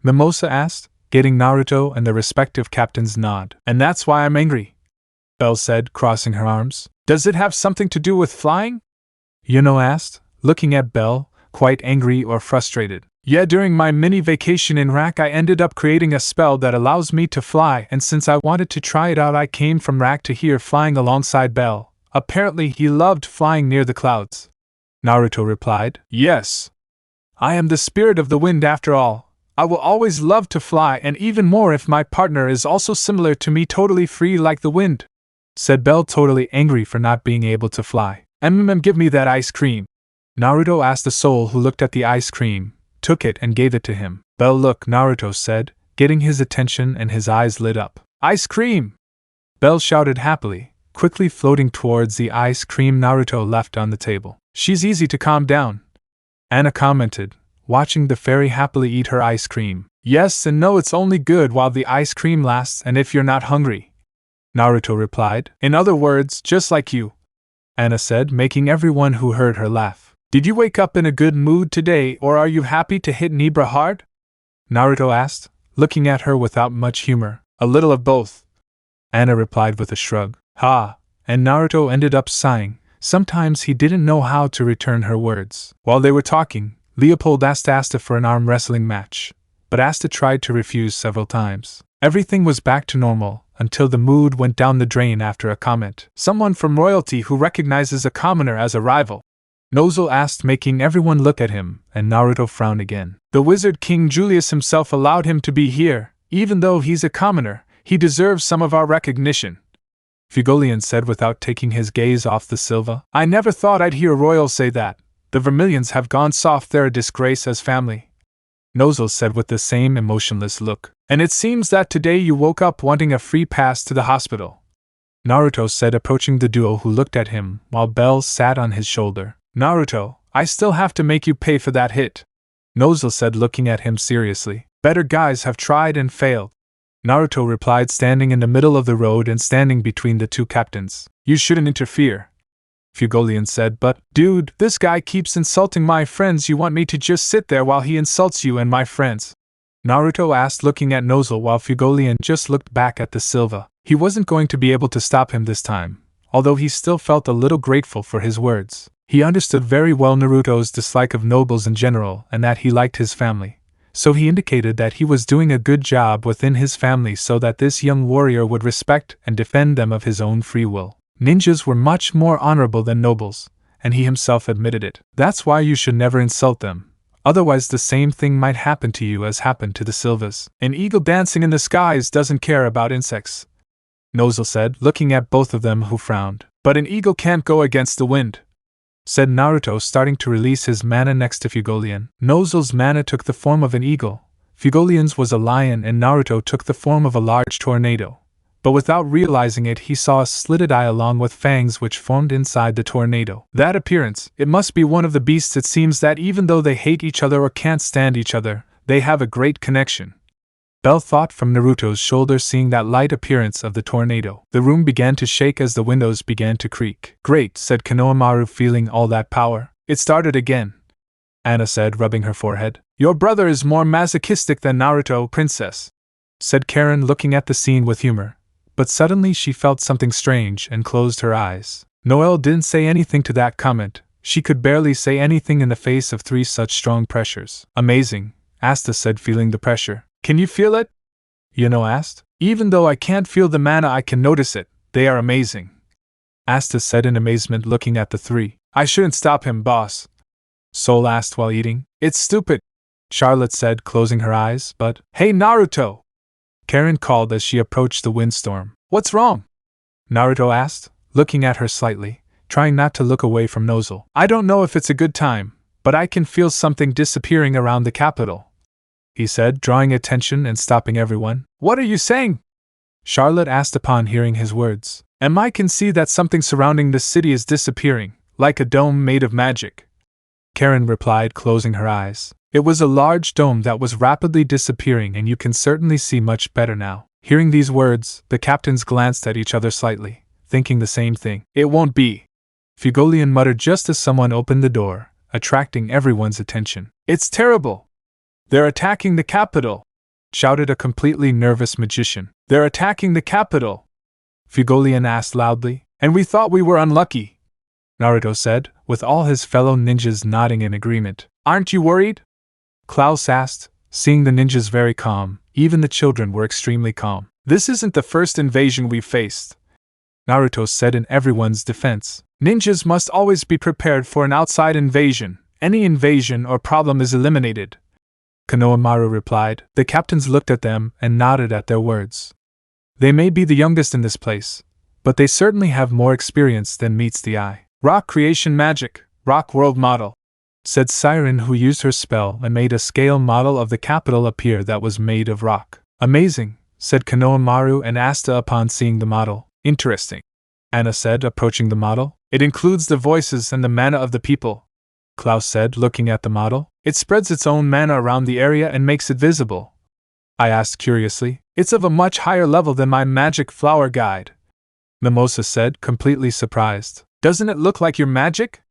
Speaker 1: Mimosa asked, getting Naruto and the respective captains' nod. And that's why I'm angry, Bell said, crossing her arms. Does it have something to do with flying? Yuno asked, looking at Bell, quite angry or frustrated. Yeah, during my mini-vacation in Rak I ended up creating a spell that allows me to fly, and since I wanted to try it out I came from Rak to here flying alongside Bell. Apparently he loved flying near the clouds, Naruto replied. Yes. I am the spirit of the wind after all. I will always love to fly, and even more if my partner is also similar to me, totally free like the wind, said Bell, totally angry for not being able to fly. Give me that ice cream, Naruto asked the soul, who looked at the ice cream, took it and gave it to him. Bell, look, Naruto said, getting his attention, and his eyes lit up. Ice cream! Bell shouted happily, quickly floating towards the ice cream Naruto left on the table. She's easy to calm down, Anna commented, watching the fairy happily eat her ice cream. Yes and no, it's only good while the ice cream lasts and if you're not hungry, Naruto replied. In other words, just like you, Anna said, making everyone who heard her laugh. Did you wake up in a good mood today, or are you happy to hit Nibra hard? Naruto asked, looking at her without much humor. A little of both, Anna replied with a shrug. Ha, And Naruto ended up sighing. Sometimes he didn't know how to return her words. While they were talking, Leopold asked Asta for an arm wrestling match, but Asta tried to refuse several times. Everything was back to normal, until the mood went down the drain after a comment. Someone from royalty who recognizes a commoner as a rival. Nozel asked, making everyone look at him, and Naruto frowned again. The wizard King Julius himself allowed him to be here. Even though he's a commoner, he deserves some of our recognition, Fugolian said without taking his gaze off the Silva. I never thought I'd hear a royal say that. The Vermilions have gone soft, they're a disgrace as family, Nozel said with the same emotionless look. And it seems that today you woke up wanting a free pass to the hospital, Naruto said, approaching the duo who looked at him while Bell sat on his shoulder. Naruto, I still have to make you pay for that hit, Nozel said, looking at him seriously. Better guys have tried and failed, Naruto replied, standing in the middle of the road and standing between the two captains. You shouldn't interfere, Fugolian said. But, dude, this guy keeps insulting my friends. You want me to just sit there while he insults you and my friends? Naruto asked, looking at Nozel while Fugolian just looked back at the Silva. He wasn't going to be able to stop him this time, although he still felt a little grateful for his words. He understood very well Naruto's dislike of nobles in general and that he liked his family. So he indicated that he was doing a good job within his family so that this young warrior would respect and defend them of his own free will. Ninjas were much more honorable than nobles, and he himself admitted it. That's why you should never insult them. Otherwise the same thing might happen to you as happened to the Silvas. An eagle dancing in the skies doesn't care about insects, Nozel said, looking at both of them who frowned. But an eagle can't go against the wind, said Naruto, starting to release his mana next to Fugolian. Nozel's mana took the form of an eagle, Fugolian's was a lion, and Naruto took the form of a large tornado. But without realizing it, he saw a slitted eye along with fangs which formed inside the tornado. That appearance, it must be one of the beasts. It seems that even though they hate each other or can't stand each other, they have a great connection, Bell thought from Naruto's shoulder, seeing that light appearance of the tornado. The room began to shake as the windows began to creak. Great, said Konohamaru, feeling all that power. It started again, Anna said, rubbing her forehead. Your brother is more masochistic than Naruto, princess, said Karen, looking at the scene with humor. But suddenly she felt something strange and closed her eyes. Noelle didn't say anything to that comment. She could barely say anything in the face of 3 such strong pressures. Amazing, Asta said, feeling the pressure. Can you feel it? Yuno asked. Even though I can't feel the mana, I can notice it. They are amazing, Asta said in amazement, looking at the 3. I shouldn't stop him, boss, Sol asked while eating. It's stupid, Charlotte said, closing her eyes. But, hey Naruto, Karen called as she approached the windstorm. What's wrong? Naruto asked, looking at her slightly, trying not to look away from Nozel. I don't know if it's a good time, but I can feel something disappearing around the capital, he said, drawing attention and stopping everyone. What are you saying? Charlotte asked upon hearing his words. I can see that something surrounding the city is disappearing, like a dome made of magic, Karen replied, closing her eyes. It was a large dome that was rapidly disappearing, and you can certainly see much better now. Hearing these words, the captains glanced at each other slightly, thinking the same thing. It won't be, Fugolian muttered just as someone opened the door, attracting everyone's attention. It's terrible! They're attacking the capital! Shouted a completely nervous magician. They're attacking the capital! Fugolian asked loudly. And we thought we were unlucky, Naruto said, with all his fellow ninjas nodding in agreement. Aren't you worried? Klaus asked, seeing the ninjas very calm. Even the children were extremely calm. This isn't the first invasion we've faced, Naruto said in everyone's defense. Ninjas must always be prepared for an outside invasion. Any invasion or problem is eliminated, Konohamaru replied. The captains looked at them and nodded at their words. They may be the youngest in this place, but they certainly have more experience than meets the eye. Rock creation magic, rock world model, said Siren, who used her spell and made a scale model of the capital appear that was made of rock. Amazing, said Konohamaru and Asta upon seeing the model. Interesting, Anna said, approaching the model. It includes the voices and the mana of the people, Klaus said, looking at the model. It spreads its own mana around the area and makes it visible, I asked curiously. It's of a much higher level than my magic flower guide, Mimosa said, completely surprised. Doesn't it look like your magic?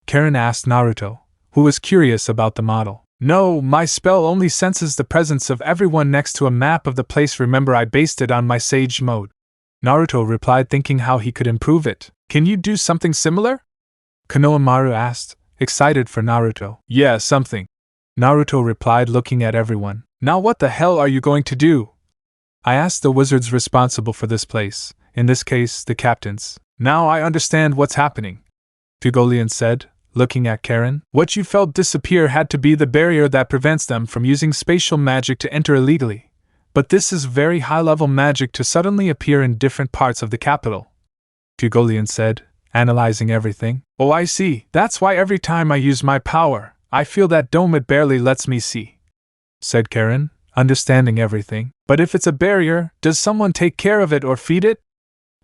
Speaker 1: Karen asked Naruto, who was curious about the model. No, my spell only senses the presence of everyone next to a map of the place. Remember, I based it on my sage mode, Naruto replied, thinking how he could improve it. Can you do something similar? Konohamaru asked, excited for Naruto. Yeah, something. Naruto replied, looking at everyone. Now what the hell are you going to do? I asked the wizards responsible for this place, in this case, the captains. Now I understand what's happening, Fugolian said, looking at Karen. What you felt disappear had to be the barrier that prevents them from using spatial magic to enter illegally. But this is very high-level magic to suddenly appear in different parts of the capital, Fugolian said, analyzing everything. Oh, I see. That's why every time I use my power, I feel that dome it barely lets me see, said Karen, understanding everything. But if it's a barrier, does someone take care of it or feed it?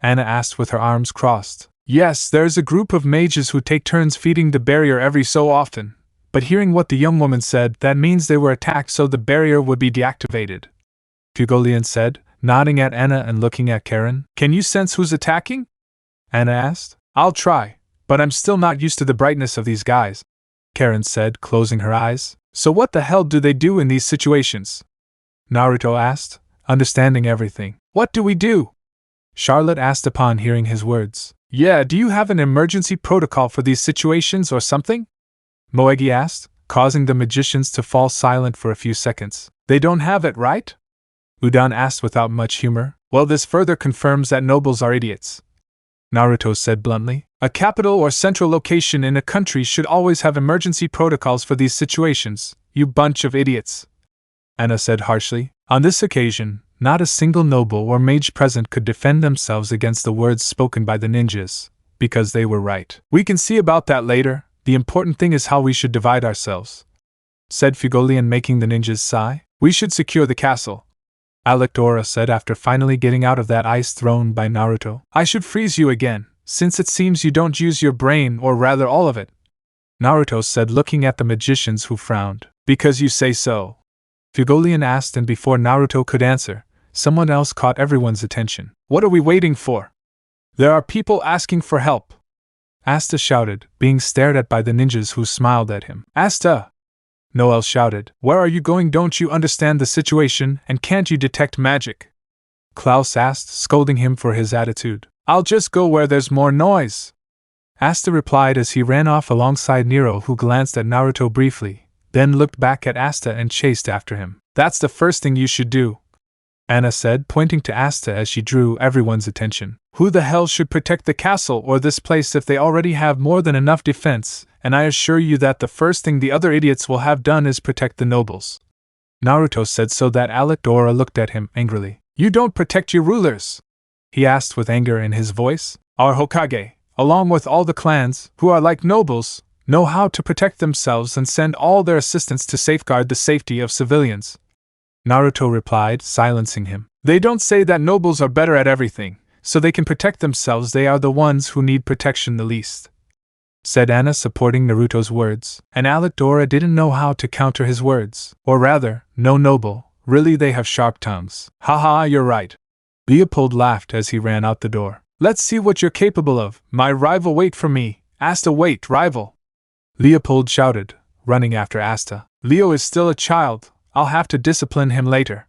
Speaker 1: Anna asked with her arms crossed. Yes, there's a group of mages who take turns feeding the barrier every so often, but hearing what the young woman said, that means they were attacked so the barrier would be deactivated, Fugolian said, nodding at Anna and looking at Karen. Can you sense who's attacking? Anna asked. I'll try, but I'm still not used to the brightness of these guys, Karen said, closing her eyes. So what the hell do they do in these situations? Naruto asked, understanding everything. What do we do? Charlotte asked upon hearing his words. Yeah, do you have an emergency protocol for these situations or something? Moegi asked, causing the magicians to fall silent for a few seconds. They don't have it, right? Udan asked without much humor. Well, this further confirms that nobles are idiots, Naruto said bluntly. A capital or central location in a country should always have emergency protocols for these situations, you bunch of idiots, Anna said harshly. On this occasion, not a single noble or mage present could defend themselves against the words spoken by the ninjas, because they were right. We can see about that later, the important thing is how we should divide ourselves, said Fugolian, making the ninjas sigh. We should secure the castle, Alectora said after finally getting out of that ice thrown by Naruto. I should freeze you again, since it seems you don't use your brain, or rather all of it, Naruto said, looking at the magicians who frowned. Because you say so, Fugolian asked, and before Naruto could answer, someone else caught everyone's attention. What are we waiting for? There are people asking for help, Asta shouted, being stared at by the ninjas who smiled at him. Asta! Noel shouted. Where are you going? Don't you understand the situation, and can't you detect magic? Klaus asked, scolding him for his attitude. I'll just go where there's more noise, Asta replied as he ran off alongside Nero, who glanced at Naruto briefly, then looked back at Asta and chased after him. That's the first thing you should do, Anna said, pointing to Asta as she drew everyone's attention. Who the hell should protect the castle or this place if they already have more than enough defense, and I assure you that the first thing the other idiots will have done is protect the nobles, Naruto said, so that Alectora looked at him angrily. You don't protect your rulers, he asked with anger in his voice. Our Hokage, along with all the clans, who are like nobles, know how to protect themselves and send all their assistants to safeguard the safety of civilians, Naruto replied, silencing him. They don't say that nobles are better at everything, so they can protect themselves. They are the ones who need protection the least, said Anna, supporting Naruto's words. And Alectora didn't know how to counter his words. Or rather, no noble, really they have sharp tongues. Haha, you're right. Leopold laughed as he ran out the door. Let's see what you're capable of. My rival, wait for me. Asta, wait, rival, Leopold shouted, running after Asta. Leo is still a child. I'll have to discipline him later,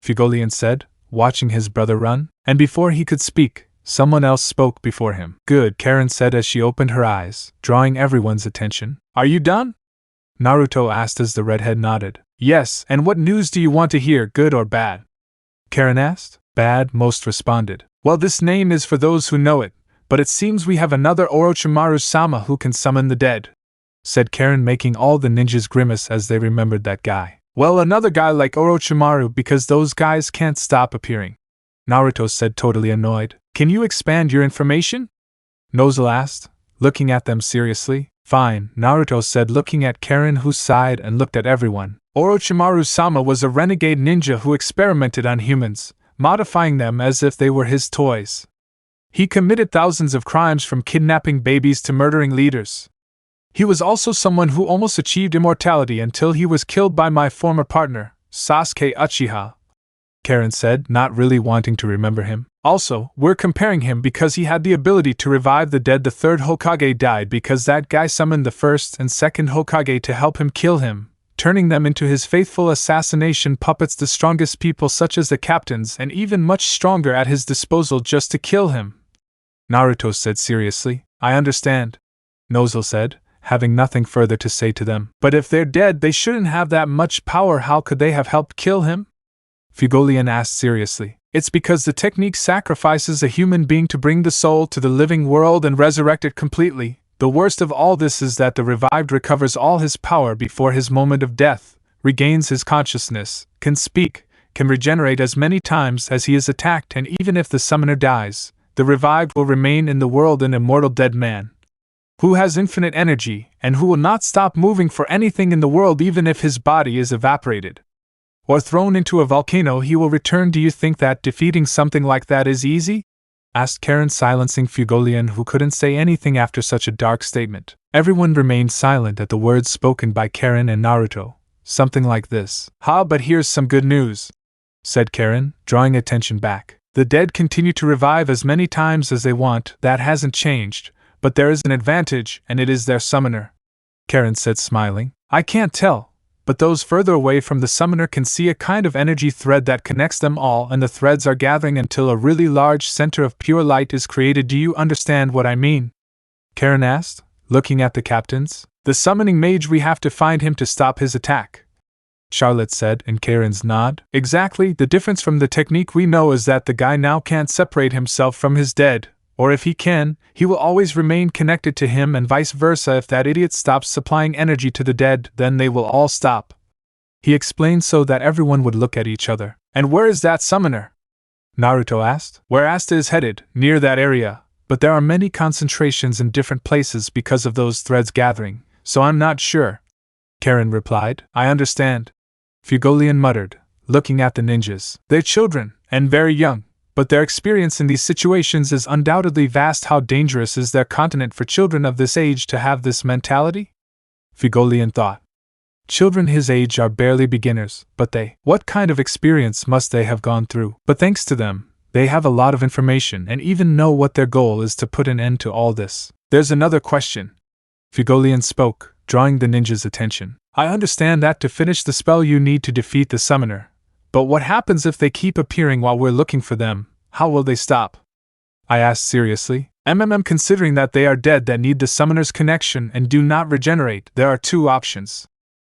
Speaker 1: Fugolian said, watching his brother run. And before he could speak, someone else spoke before him. Good, Karen said as she opened her eyes, drawing everyone's attention. Are you done? Naruto asked as the redhead nodded. Yes, and what news do you want to hear, good or bad? Karen asked. Bad, most responded. Well, this name is for those who know it, but it seems we have another Orochimaru-sama who can summon the dead, said Karen, making all the ninjas grimace as they remembered that guy. Well, another guy like Orochimaru, because those guys can't stop appearing, Naruto said, totally annoyed. Can you expand your information? Nozel asked, looking at them seriously. Fine, Naruto said, looking at Karen, who sighed and looked at everyone. Orochimaru-sama was a renegade ninja who experimented on humans, modifying them as if they were his toys. He committed thousands of crimes, from kidnapping babies to murdering leaders. He was also someone who almost achieved immortality until he was killed by my former partner, Sasuke Uchiha, Karen said, not really wanting to remember him. Also, we're comparing him because he had the ability to revive the dead. The third Hokage died because that guy summoned the first and second Hokage to help him kill him, turning them into his faithful assassination puppets, the strongest people such as the captains and even much stronger at his disposal just to kill him. Naruto said seriously. I understand, Nozel said, having nothing further to say to them. But if they're dead, they shouldn't have that much power. How could they have helped kill him? Fugolian asked seriously. It's because the technique sacrifices a human being to bring the soul to the living world and resurrect it completely. The worst of all this is that the revived recovers all his power before his moment of death, regains his consciousness, can speak, can regenerate as many times as he is attacked, and even if the summoner dies, the revived will remain in the world an immortal dead man, who has infinite energy, and who will not stop moving for anything in the world even if his body is evaporated or thrown into a volcano. He will return. Do you think that defeating something like that is easy? Asked Karen, silencing Fugolian, who couldn't say anything after such a dark statement. Everyone remained silent at the words spoken by Karen and Naruto. Something like this. But here's some good news, said Karen, drawing attention back. The dead continue to revive as many times as they want. That hasn't changed, but there is an advantage, and it is their summoner, Karen said, smiling. I can't tell, but those further away from the summoner can see a kind of energy thread that connects them all, and the threads are gathering until a really large center of pure light is created. Do you understand what I mean? Karen asked, looking at the captains. The summoning mage, we have to find him to stop his attack, Charlotte said, in Karen's nod. Exactly. The difference from the technique we know is that the guy now can't separate himself from his dead, or if he can, he will always remain connected to him, and vice versa. If that idiot stops supplying energy to the dead, then they will all stop. He explained so that everyone would look at each other. And where is that summoner? Naruto asked. Where Asta is headed, near that area, but there are many concentrations in different places because of those threads gathering, so I'm not sure, Karen replied. I understand, Fugolian muttered, looking at the ninjas. They're children, and very young, but their experience in these situations is undoubtedly vast. How dangerous is their continent for children of this age to have this mentality? Fugolian thought. Children his age are barely beginners, but what kind of experience must they have gone through? But thanks to them, they have a lot of information and even know what their goal is, to put an end to all this. There's another question, Fugolian spoke, drawing the ninja's attention. I understand that to finish the spell you need to defeat the summoner. But what happens if they keep appearing while we're looking for them? How will they stop? I asked seriously. Considering that they are dead that need the summoner's connection and do not regenerate, there are two options,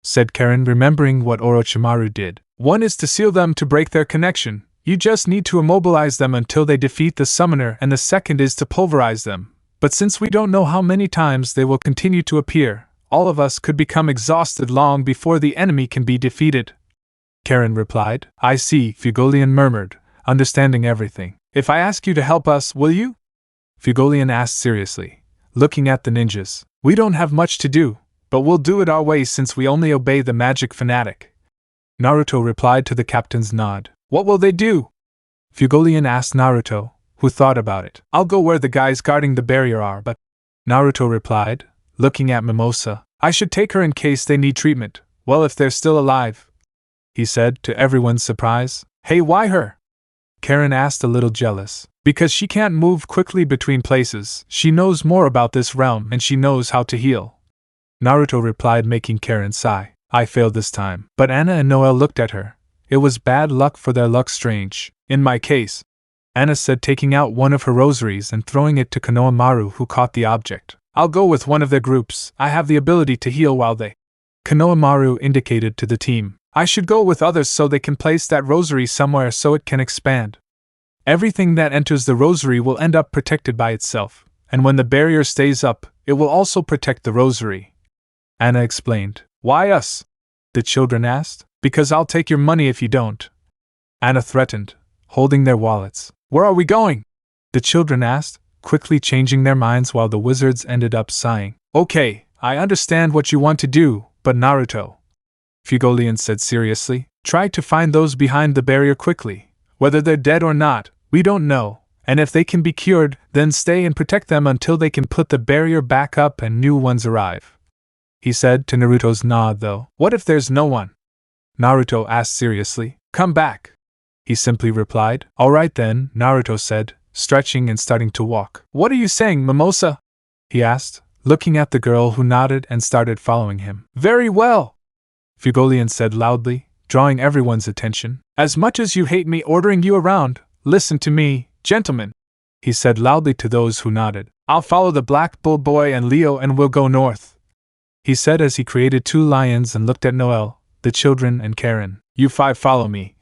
Speaker 1: said Karen, remembering what Orochimaru did. One is to seal them to break their connection. You just need to immobilize them until they defeat the summoner, and the second is to pulverize them. But since we don't know how many times they will continue to appear, all of us could become exhausted long before the enemy can be defeated, Karen replied. I see, Fugolian murmured, understanding everything. If I ask you to help us, will you? Fugolian asked seriously, looking at the ninjas. We don't have much to do, but we'll do it our way since we only obey the magic fanatic, Naruto replied to the captain's nod. What will they do? Fugolian asked Naruto, who thought about it. I'll go where the guys guarding the barrier are, but Naruto replied, looking at Mimosa. I should take her in case they need treatment. Well, if they're still alive, he said, to everyone's surprise. Hey, why her? Karen asked, a little jealous. Because she can't move quickly between places. She knows more about this realm and she knows how to heal, Naruto replied, making Karen sigh. I failed this time. But Anna and Noel looked at her. It was bad luck for their luck. Strange. In my case, Anna said, taking out one of her rosaries and throwing it to Konohamaru, who caught the object. I'll go with one of their groups. I have the ability to heal while they... Konohamaru indicated to the team. I should go with others so they can place that rosary somewhere so it can expand. Everything that enters the rosary will end up protected by itself, and when the barrier stays up, it will also protect the rosary, Anna explained. Why us? The children asked. Because I'll take your money if you don't, Anna threatened, holding their wallets. Where are we going? The children asked, quickly changing their minds while the wizards ended up sighing. Okay, I understand what you want to do, but Naruto, Fugolian said seriously, try to find those behind the barrier quickly. Whether they're dead or not, we don't know, and if they can be cured, then stay and protect them until they can put the barrier back up and new ones arrive, he said, to Naruto's nod though. What if there's no one? Naruto asked seriously. Come back, he simply replied. Alright then, Naruto said, stretching and starting to walk. What are you saying, Mimosa? He asked, looking at the girl who nodded and started following him. Very well, Fugolian said loudly, drawing everyone's attention. As much as you hate me ordering you around, listen to me, gentlemen, he said loudly to those who nodded. I'll follow the Black Bull Boy and Leo and we'll go north, he said as he created 2 lions and looked at Noel, the children and Karen. You 5 follow me,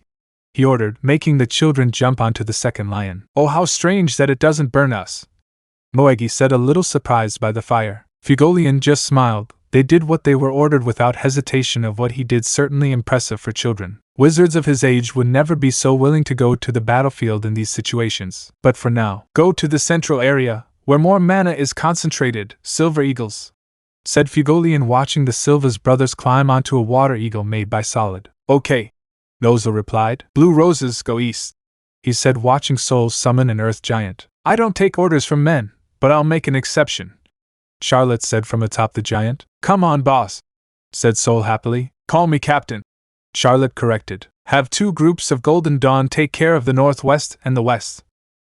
Speaker 1: he ordered, making the children jump onto the second lion. Oh, how strange that it doesn't burn us, Moegi said, a little surprised by the fire. Fugolian just smiled. They did what they were ordered without hesitation. Of what he did, certainly impressive for children. Wizards of his age would never be so willing to go to the battlefield in these situations. But for now, go to the central area, where more mana is concentrated, Silver Eagles, said Fugolian, watching the Silva's brothers climb onto a water eagle made by solid. Okay, Nozel replied. Blue Roses, go east, he said, watching Sol summon an earth giant. I don't take orders from men, but I'll make an exception, Charlotte said from atop the giant. Come on, boss, said Sol happily. Call me captain, Charlotte corrected. Have 2 groups of Golden Dawn take care of the northwest and the west,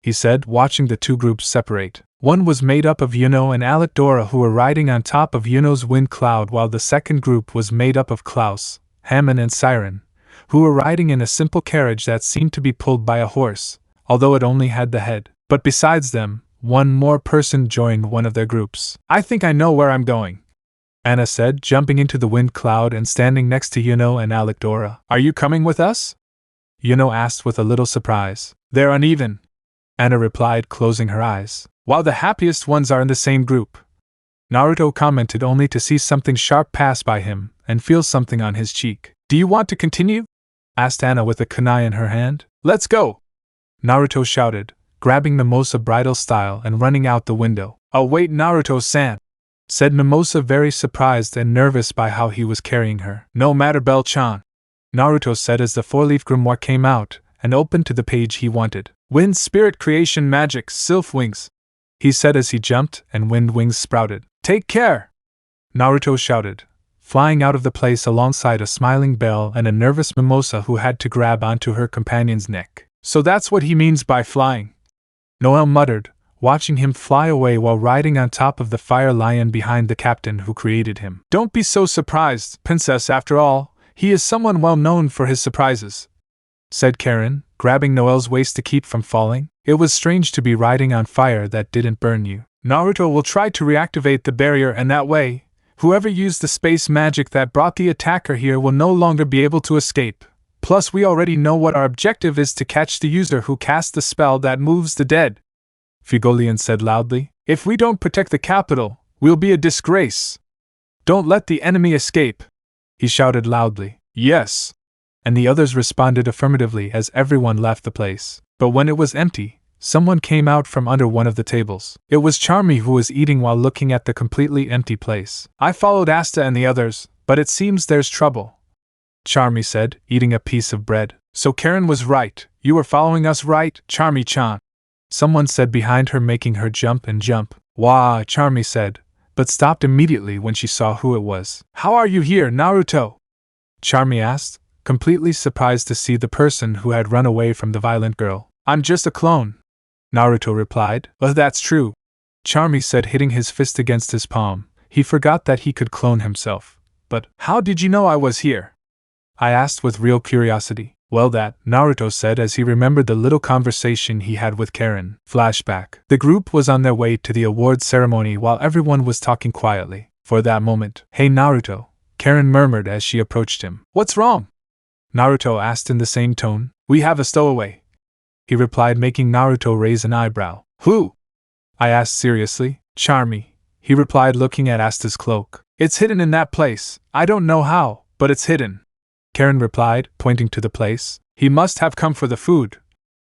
Speaker 1: he said, watching the 2 groups separate. One was made up of Yuno and Alecdora, who were riding on top of Yuno's wind cloud, while the second group was made up of Klaus, Hammond and Siren, who were riding in a simple carriage that seemed to be pulled by a horse, although it only had the head. But besides them, one more person joined one of their groups. I think I know where I'm going, Anna said, jumping into the wind cloud and standing next to Yuno and Alecdora. Are you coming with us? Yuno asked with a little surprise. They're uneven, Anna replied, closing her eyes. While the happiest ones are in the same group, Naruto commented, only to see something sharp pass by him and feel something on his cheek. Do you want to continue? Asked Anna with a kunai in her hand. Let's go, Naruto shouted, grabbing Mimosa bridal style and running out the window. Oh wait, Naruto-san, said Mimosa, very surprised and nervous by how he was carrying her. No matter, Bell-chan, Naruto said as the 4-leaf grimoire came out and opened to the page he wanted. Wind Spirit Creation Magic Sylph Wings, he said as he jumped and wind wings sprouted. Take care, Naruto shouted, flying out of the place alongside a smiling Bell and a nervous Mimosa who had to grab onto her companion's neck. So that's what he means by flying, Noel muttered, watching him fly away while riding on top of the fire lion behind the captain who created him. Don't be so surprised, Princess, after all, he is someone well known for his surprises, said Karen, grabbing Noel's waist to keep from falling. It was strange to be riding on fire that didn't burn you. Naruto will try to reactivate the barrier, and that way, whoever used the space magic that brought the attacker here will no longer be able to escape. Plus, we already know what our objective is: to catch the user who cast the spell that moves the dead, Fugolian said loudly. If we don't protect the capital, we'll be a disgrace. Don't let the enemy escape, he shouted loudly. Yes, and the others responded affirmatively as everyone left the place. But when it was empty, someone came out from under one of the tables. It was Charmy, who was eating while looking at the completely empty place. I followed Asta and the others, but it seems there's trouble, Charmy said, eating a piece of bread. So Karen was right. You were following us, right, Charmy-chan? Someone said behind her, making her jump and jump. Wah, Charmy said, but stopped immediately when she saw who it was. How are you here, Naruto? Charmy asked, completely surprised to see the person who had run away from the violent girl. I'm just a clone, Naruto replied. Oh, that's true, Charmy said, hitting his fist against his palm. He forgot that he could clone himself. But how did you know I was here? I asked with real curiosity. Well, that, Naruto said as he remembered the little conversation he had with Karen. Flashback. The group was on their way to the awards ceremony while everyone was talking quietly. For that moment. Hey Naruto, Karen murmured as she approached him. What's wrong? Naruto asked in the same tone. We have a stowaway, he replied, making Naruto raise an eyebrow. Who? I asked seriously. Charmy, he replied, looking at Asta's cloak. It's hidden in that place. I don't know how, but it's hidden, Karen replied, pointing to the place. He must have come for the food,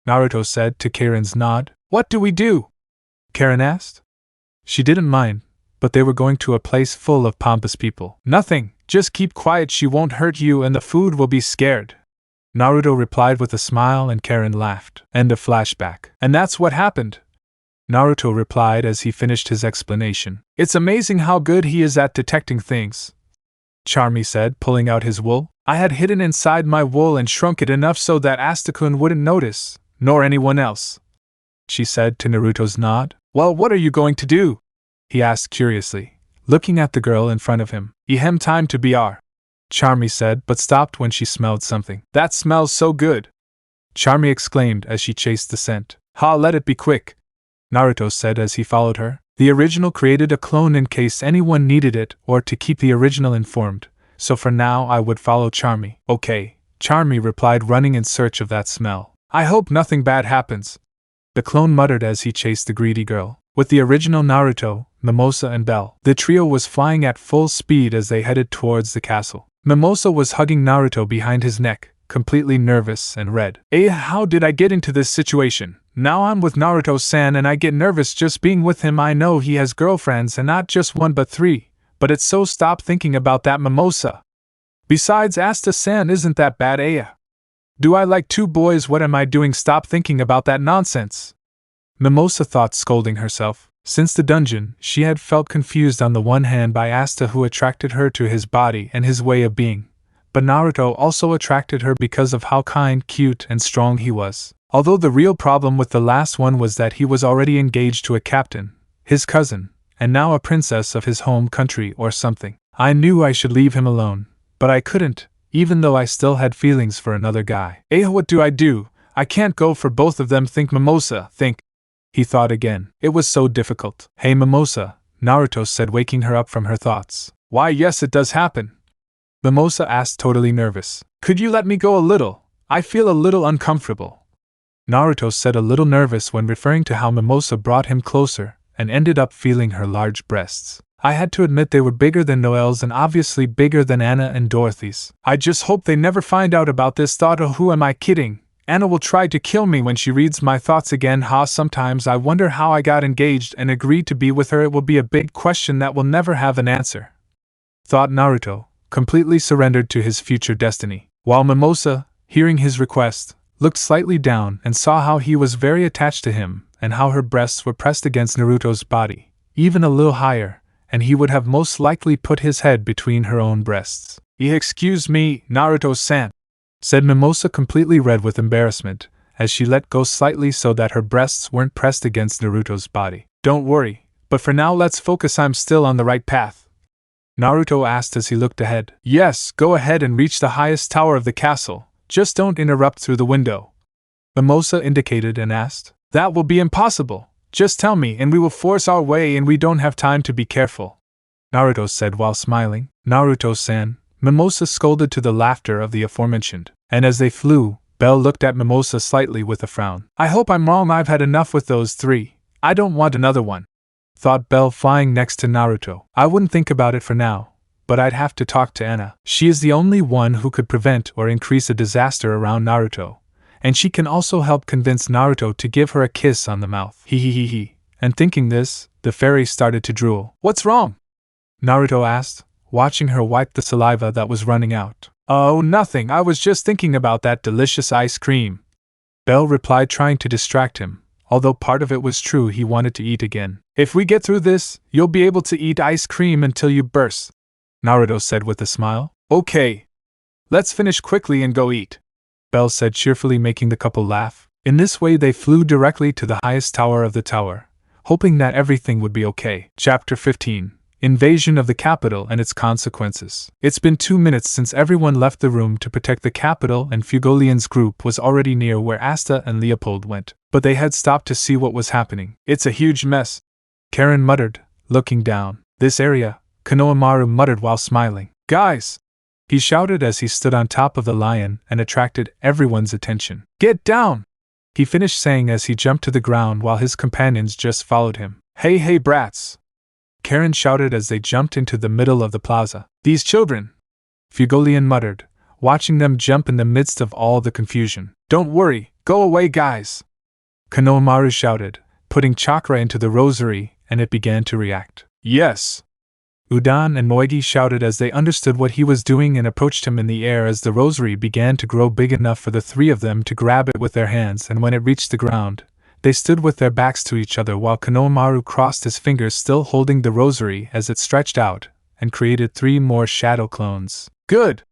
Speaker 1: Naruto said to Karen's nod. What do we do? Karen asked. She didn't mind, but they were going to a place full of pompous people. Nothing, just keep quiet, she won't hurt you and the food will be scared, Naruto replied with a smile, and Karen laughed. End of flashback. And that's what happened, Naruto replied as he finished his explanation. It's amazing how good he is at detecting things, Charmy said, pulling out his wool. I had hidden inside my wool and shrunk it enough so that Asta-kun wouldn't notice, nor anyone else, she said to Naruto's nod. Well, what are you going to do? He asked curiously, looking at the girl in front of him. Time to BR, Charmy said, but stopped when she smelled something. That smells so good! Charmy exclaimed as she chased the scent. Ha, let it be quick! Naruto said as he followed her. The original created a clone in case anyone needed it or to keep the original informed, so for now I would follow Charmy. Okay, Charmy replied, running in search of that smell. I hope nothing bad happens, the clone muttered as he chased the greedy girl. With the original Naruto, Mimosa and Bell, the trio was flying at full speed as they headed towards the castle. Mimosa was hugging Naruto behind his neck, completely nervous and red. How did I get into this situation? Now I'm with Naruto-san and I get nervous just being with him. I know he has girlfriends and not just one but 3, but it's so stop thinking about that, Mimosa. Besides, Asta-san isn't that bad, Do I like 2 boys? What am I doing? Stop thinking about that nonsense. Mimosa thought, scolding herself. Since the dungeon, she had felt confused on the one hand by Asta, who attracted her to his body and his way of being, but Naruto also attracted her because of how kind, cute, and strong he was. Although the real problem with the last one was that he was already engaged to a captain, his cousin, and now a princess of his home country or something. I knew I should leave him alone, but I couldn't, even though I still had feelings for another guy. What do I do? I can't go for both of them. Think, Mimosa, think. He thought again. It was so difficult. Hey Mimosa, Naruto said, waking her up from her thoughts. Why, yes, it does happen. Mimosa asked, totally nervous. Could you let me go a little? I feel a little uncomfortable. Naruto said, a little nervous when referring to how Mimosa brought him closer and ended up feeling her large breasts. I had to admit they were bigger than Noelle's and obviously bigger than Anna and Dorothy's. I just hope they never find out about this. Thought, oh, who am I kidding? Anna will try to kill me when she reads my thoughts again. Sometimes I wonder how I got engaged and agreed to be with her. It will be a big question that will never have an answer. Thought Naruto, completely surrendered to his future destiny. While Mimosa, hearing his request, looked slightly down and saw how he was very attached to him and how her breasts were pressed against Naruto's body, even a little higher, and he would have most likely put his head between her own breasts. Excuse me, Naruto-san, said Mimosa, completely red with embarrassment, as she let go slightly so that her breasts weren't pressed against Naruto's body. Don't worry, but for now let's focus. I'm still on the right path, Naruto asked as he looked ahead. Yes, go ahead and reach the highest tower of the castle. Just don't interrupt through the window, Mimosa indicated and asked. That will be impossible. Just tell me and we will force our way, and we don't have time to be careful, Naruto said while smiling. Naruto-san, Mimosa scolded to the laughter of the aforementioned, and as they flew, Bell looked at Mimosa slightly with a frown. I hope I'm wrong. I've had enough with those 3. I don't want another one, thought Bell, flying next to Naruto. I wouldn't think about it for now, but I'd have to talk to Anna. She is the only one who could prevent or increase a disaster around Naruto, and she can also help convince Naruto to give her a kiss on the mouth. And thinking this, the fairy started to drool. What's wrong? Naruto asked, watching her wipe the saliva that was running out. Oh, nothing. I was just thinking about that delicious ice cream, Bell replied, trying to distract him, although part of it was true. He wanted to eat again. If we get through this, you'll be able to eat ice cream until you burst, Naruto said with a smile. Okay. Let's finish quickly and go eat, Bell said cheerfully, making the couple laugh. In this way they flew directly to the highest tower of the tower, hoping that everything would be okay. Chapter 15. Invasion of the capital and its consequences. It's been 2 minutes since everyone left the room to protect the capital, and Fugolian's group was already near where Asta and Leopold went, but they had stopped to see what was happening. It's a huge mess, Karen muttered, looking down. This area, Konohamaru muttered while smiling. Guys! He shouted as he stood on top of the lion and attracted everyone's attention. Get down! He finished saying as he jumped to the ground while his companions just followed him. Hey brats! Karen shouted as they jumped into the middle of the plaza. These children! Fugolian muttered, watching them jump in the midst of all the confusion. Don't worry, go away guys! Konohamaru shouted, putting chakra into the rosary, and it began to react. Yes! Udan and Moegi shouted as they understood what he was doing and approached him in the air as the rosary began to grow big enough for the 3 of them to grab it with their hands, and when it reached the ground, they stood with their backs to each other while Konohamaru crossed his fingers, still holding the rosary as it stretched out, and created 3 more shadow clones. Good!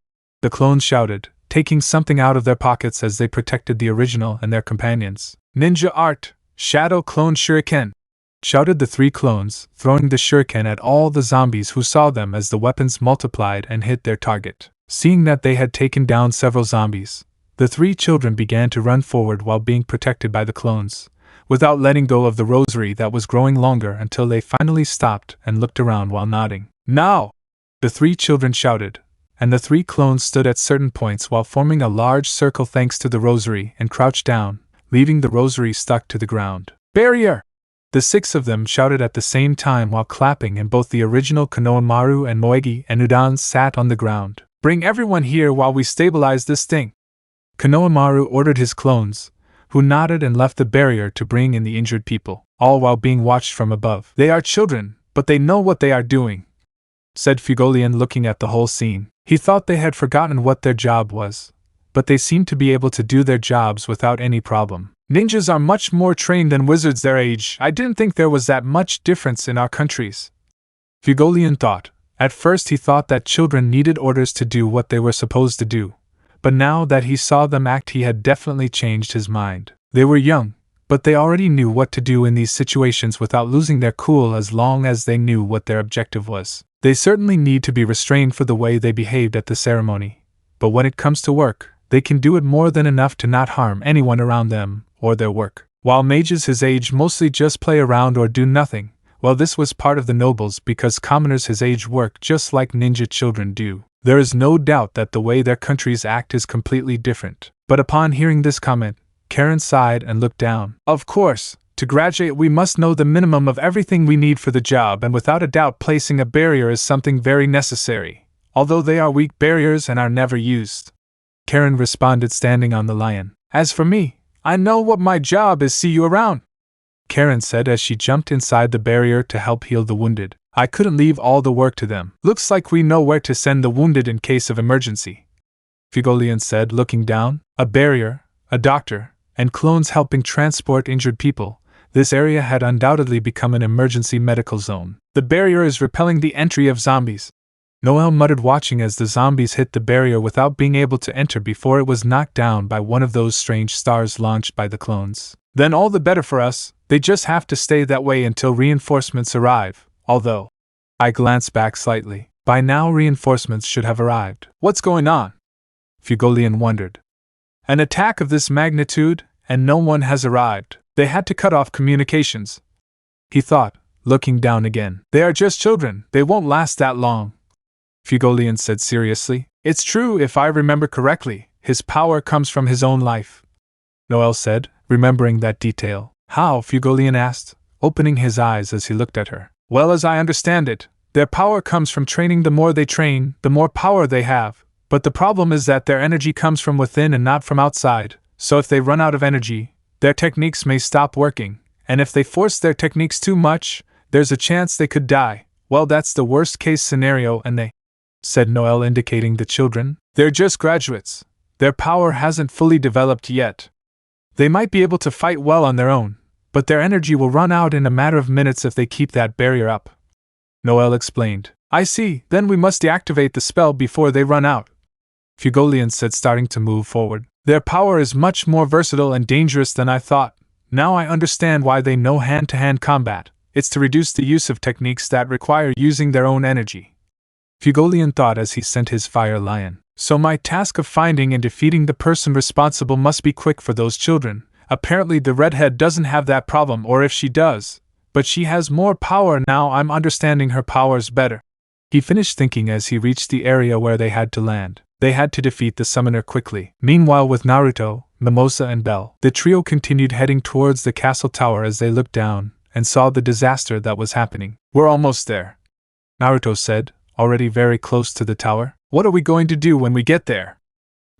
Speaker 1: The clones shouted, taking something out of their pockets as they protected the original and their companions. Ninja art! Shadow clone shuriken! Shouted the 3 clones, throwing the shuriken at all the zombies who saw them as the weapons multiplied and hit their target. Seeing that they had taken down several zombies, the three children began to run forward while being protected by the clones, without letting go of the rosary that was growing longer until they finally stopped and looked around while nodding. "Now!" the three children shouted, and the three clones stood at certain points while forming a large circle thanks to the rosary and crouched down, leaving the rosary stuck to the ground. "Barrier!" The six of them shouted at the same time while clapping, and both the original Konoha Maru and Moegi and Udan sat on the ground. "Bring everyone here while we stabilize this thing." Konoha Maru ordered his clones, who nodded and left the barrier to bring in the injured people, all while being watched from above. "They are children, but they know what they are doing," said Fugolian, looking at the whole scene. He thought they had forgotten what their job was, but they seemed to be able to do their jobs without any problem. "Ninjas are much more trained than wizards their age. I didn't think there was that much difference in our countries," Fugolian thought. At first he thought that children needed orders to do what they were supposed to do, but now that he saw them act he had definitely changed his mind. They were young, but they already knew what to do in these situations without losing their cool as long as they knew what their objective was. They certainly need to be restrained for the way they behaved at the ceremony, but when it comes to work, they can do it more than enough to not harm anyone around them or their work. While mages his age mostly just play around or do nothing, well, this was part of the nobles because commoners his age work just like ninja children do. There is no doubt that the way their countries act is completely different. But upon hearing this comment, Karen sighed and looked down. "Of course, to graduate we must know the minimum of everything we need for the job, and without a doubt placing a barrier is something very necessary, although they are weak barriers and are never used," Karen responded, standing on the lion. "As for me, I know what my job is. See you around," Karen said as she jumped inside the barrier to help heal the wounded. "I couldn't leave all the work to them." "Looks like we know where to send the wounded in case of emergency," Fugolian said, looking down. A barrier, a doctor, and clones helping transport injured people. This area had undoubtedly become an emergency medical zone. "The barrier is repelling the entry of zombies," Noel muttered, watching as the zombies hit the barrier without being able to enter before it was knocked down by one of those strange stars launched by the clones. "Then all the better for us. They just have to stay that way until reinforcements arrive, although..." I glanced back slightly. By now reinforcements should have arrived. "What's going on?" Fugolian wondered. "An attack of this magnitude, and no one has arrived. They had to cut off communications," he thought, looking down again. "They are just children. They won't last that long," Fugolian said seriously. "It's true if I remember correctly. His power comes from his own life," Noel said, remembering that detail. "How?" Fugolian asked, opening his eyes as he looked at her. "Well, as I understand it, their power comes from training. The more they train, the more power they have. But the problem is that their energy comes from within and not from outside, so if they run out of energy, their techniques may stop working, and if they force their techniques too much, there's a chance they could die. Well, that's the worst case scenario, and they," said Noel, indicating the children. "They're just graduates. Their power hasn't fully developed yet. They might be able to fight well on their own, but their energy will run out in a matter of minutes if they keep that barrier up," Noel explained. "I see, then we must deactivate the spell before they run out," Fugolian said, starting to move forward. "Their power is much more versatile and dangerous than I thought. Now I understand why they know hand-to-hand combat. It's to reduce the use of techniques that require using their own energy," Fugolian thought as he sent his fire lion. "So my task of finding and defeating the person responsible must be quick for those children. Apparently the redhead doesn't have that problem, or if she does, but she has more power now. I'm understanding her powers better," he finished thinking as he reached the area where they had to land. They had to defeat the summoner quickly. Meanwhile, with Naruto, Mimosa and Bell, the trio continued heading towards the castle tower as they looked down and saw the disaster that was happening. "We're almost there," Naruto said, already very close to the tower. "What are we going to do when we get there?"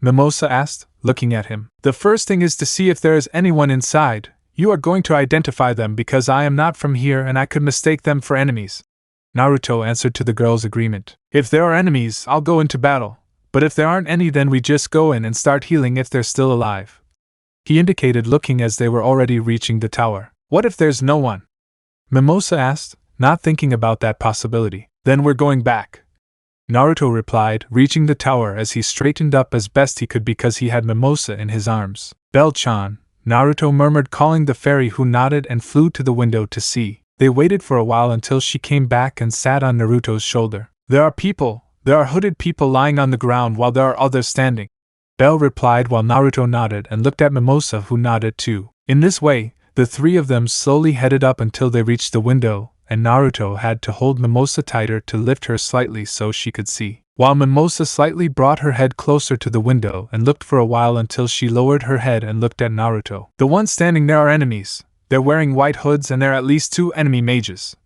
Speaker 1: Mimosa asked, looking at him. "The first thing is to see if there is anyone inside. You are going to identify them because I am not from here and I could mistake them for enemies," Naruto answered to the girl's agreement. "If there are enemies, I'll go into battle. But if there aren't any, then we just go in and start healing if they're still alive," he indicated, looking as they were already reaching the tower. "What if there's no one?" Mimosa asked, not thinking about that possibility. "Then we're going back," Naruto replied, reaching the tower as he straightened up as best he could because he had Mimosa in his arms. "Bell-chan," Naruto murmured, calling the fairy, who nodded and flew to the window to see. They waited for a while until she came back and sat on Naruto's shoulder. "There are people," There are hooded people lying on the ground while there are others standing. Bell replied while Naruto nodded and looked at Mimosa, who nodded too. In this way, the three of them slowly headed up until they reached the window, and Naruto had to hold Mimosa tighter to lift her slightly so she could see, while Mimosa slightly brought her head closer to the window and looked for a while until she lowered her head and looked at Naruto. The ones standing there are enemies. They're wearing white hoods and there are at least 2 enemy mages,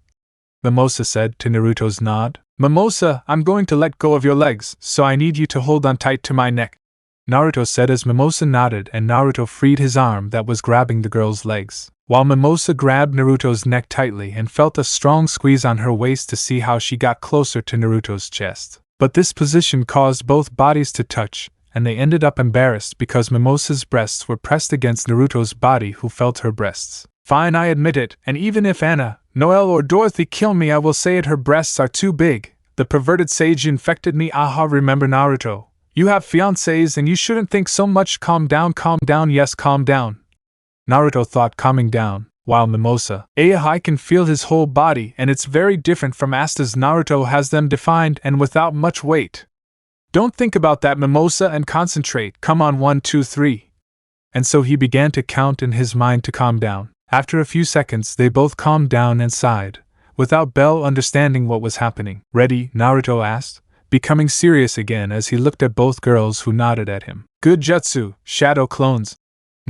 Speaker 1: Mimosa said to Naruto's nod. Mimosa, I'm going to let go of your legs, so I need you to hold on tight to my neck, Naruto said as Mimosa nodded and Naruto freed his arm that was grabbing the girl's legs, while Mimosa grabbed Naruto's neck tightly and felt a strong squeeze on her waist to see how she got closer to Naruto's chest. But this position caused both bodies to touch, and they ended up embarrassed because Mimosa's breasts were pressed against Naruto's body, who felt her breasts. Fine, I admit it, and even if Anna, Noelle or Dorothy kill me, I will say it, her breasts are too big. The perverted sage infected me. Aha, remember Naruto. You have fiancés and you shouldn't think so much. Calm down, yes, calm down. Naruto thought, calming down, while Mimosa, I can feel his whole body and it's very different from Asta's. Naruto has them defined and without much weight. Don't think about that, Mimosa, and concentrate. Come on, 1, 2, 3. And so he began to count in his mind to calm down. After a few seconds, they both calmed down and sighed, without Bell understanding what was happening. Ready? Naruto asked, becoming serious again as he looked at both girls who nodded at him. Good jutsu, shadow clones,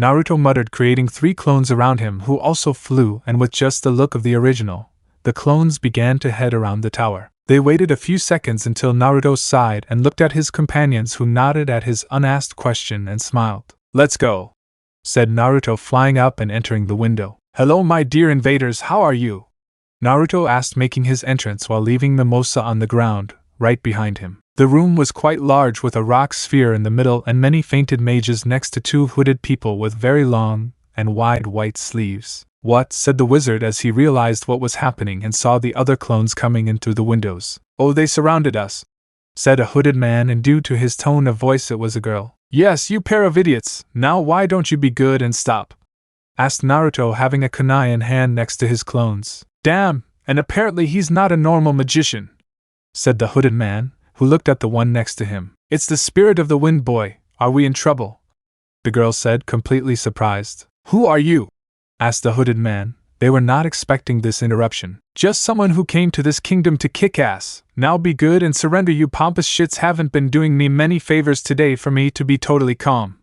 Speaker 1: Naruto muttered, creating 3 clones around him who also flew, and with just the look of the original, the clones began to head around the tower. They waited a few seconds until Naruto sighed and looked at his companions, who nodded at his unasked question and smiled. Let's go, said Naruto, flying up and entering the window. Hello my dear invaders, how are you? Naruto asked, making his entrance while leaving Mimosa on the ground, right behind him. The room was quite large, with a rock sphere in the middle and many fainted mages next to 2 hooded people with very long and wide white sleeves. What? Said the wizard as he realized what was happening and saw the other clones coming in through the windows. Oh, they surrounded us, said a hooded man, and due to his tone of voice it was a girl. Yes, you pair of idiots, now why don't you be good and stop? Asked Naruto, having a kunai in hand next to his clones. Damn, and apparently he's not a normal magician, said the hooded man, who looked at the one next to him. It's the spirit of the wind boy, are we in trouble? The girl said, completely surprised. Who are you? Asked the hooded man. They were not expecting this interruption. Just someone who came to this kingdom to kick ass. Now be good and surrender, you pompous shits haven't been doing me many favors today for me to be totally calm,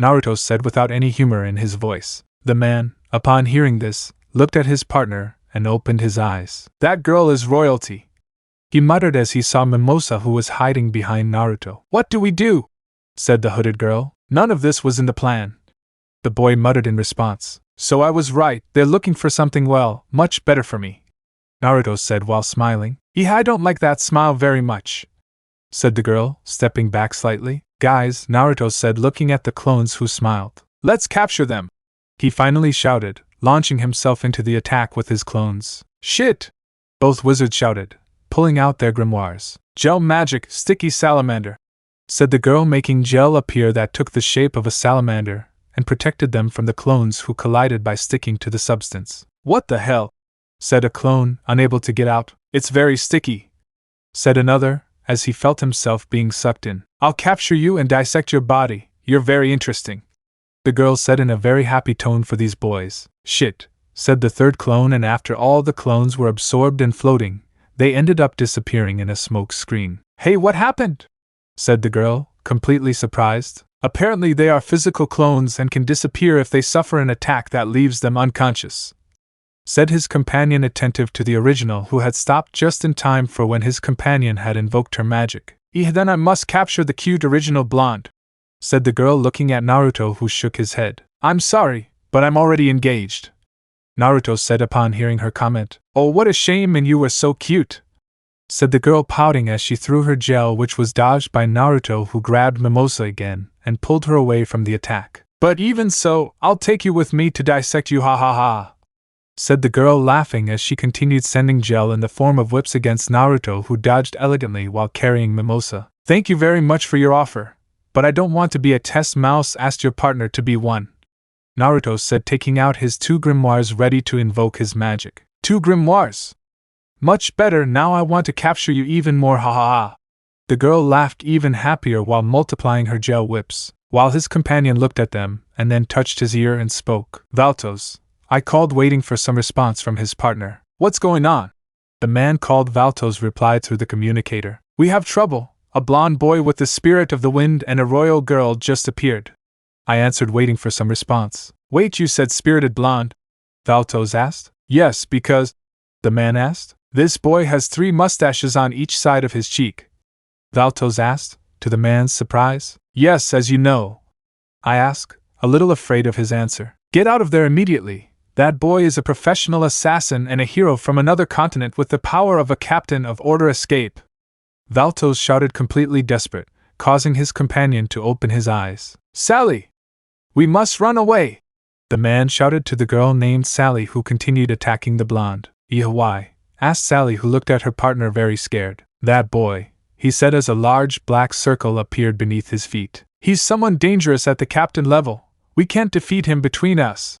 Speaker 1: Naruto said without any humor in his voice. The man, upon hearing this, looked at his partner and opened his eyes. That girl is royalty, he muttered as he saw Mimosa, who was hiding behind Naruto. What do we do? Said the hooded girl. None of this was in the plan, the boy muttered in response. So I was right, they're looking for something, well, much better for me, Naruto said while smiling. I don't like that smile very much, said the girl, stepping back slightly. Guys, Naruto said, looking at the clones who smiled. Let's capture them, he finally shouted, launching himself into the attack with his clones. Shit! Both wizards shouted, pulling out their grimoires. Gel magic, sticky salamander, said the girl, making gel appear that took the shape of a salamander and protected them from the clones who collided by sticking to the substance. What the hell? Said a clone, unable to get out. It's very sticky, said another, as he felt himself being sucked in. I'll capture you and dissect your body, you're very interesting, the girl said in a very happy tone for these boys. Shit, said the third clone, and after all the clones were absorbed and floating, they ended up disappearing in a smoke screen. Hey, what happened? Said the girl, completely surprised. Apparently they are physical clones and can disappear if they suffer an attack that leaves them unconscious, said his companion, attentive to the original, who had stopped just in time for when his companion had invoked her magic. Then I must capture the cute original blonde, said the girl, looking at Naruto, who shook his head. I'm sorry, but I'm already engaged, Naruto said upon hearing her comment. Oh, what a shame, and you were so cute, said the girl, pouting as she threw her gel, which was dodged by Naruto, who grabbed Mimosa again and pulled her away from the attack. But even so, I'll take you with me to dissect you, ha ha ha, said the girl, laughing as she continued sending gel in the form of whips against Naruto, who dodged elegantly while carrying Mimosa. Thank you very much for your offer, but I don't want to be a test mouse. Ask your partner to be one, Naruto said, taking out his 2 grimoires ready to invoke his magic. 2 grimoires? Much better, now I want to capture you even more, ha ha ha, The girl laughed even happier while multiplying her gel whips, while his companion looked at them and then touched his ear and spoke. Valtos, I called, waiting for some response from his partner. What's going on? The man called Valtos replied through the communicator. We have trouble. A blonde boy with the spirit of the wind and a royal girl just appeared. I answered, waiting for some response. Wait, you said spirited blonde? Valtos asked. Yes, because… The man asked. This boy has 3 mustaches on each side of his cheek. Valtos asked, to the man's surprise. Yes, as you know. I asked, a little afraid of his answer. Get out of there immediately. That boy is a professional assassin and a hero from another continent with the power of a captain of order. Escape. Valtos shouted, completely desperate, causing his companion to open his eyes. Sally! We must run away! The man shouted to the girl named Sally, who continued attacking the blonde. Why? Asked Sally, who looked at her partner very scared. That boy, he said as a large black circle appeared beneath his feet. He's someone dangerous at the captain level. We can't defeat him between us,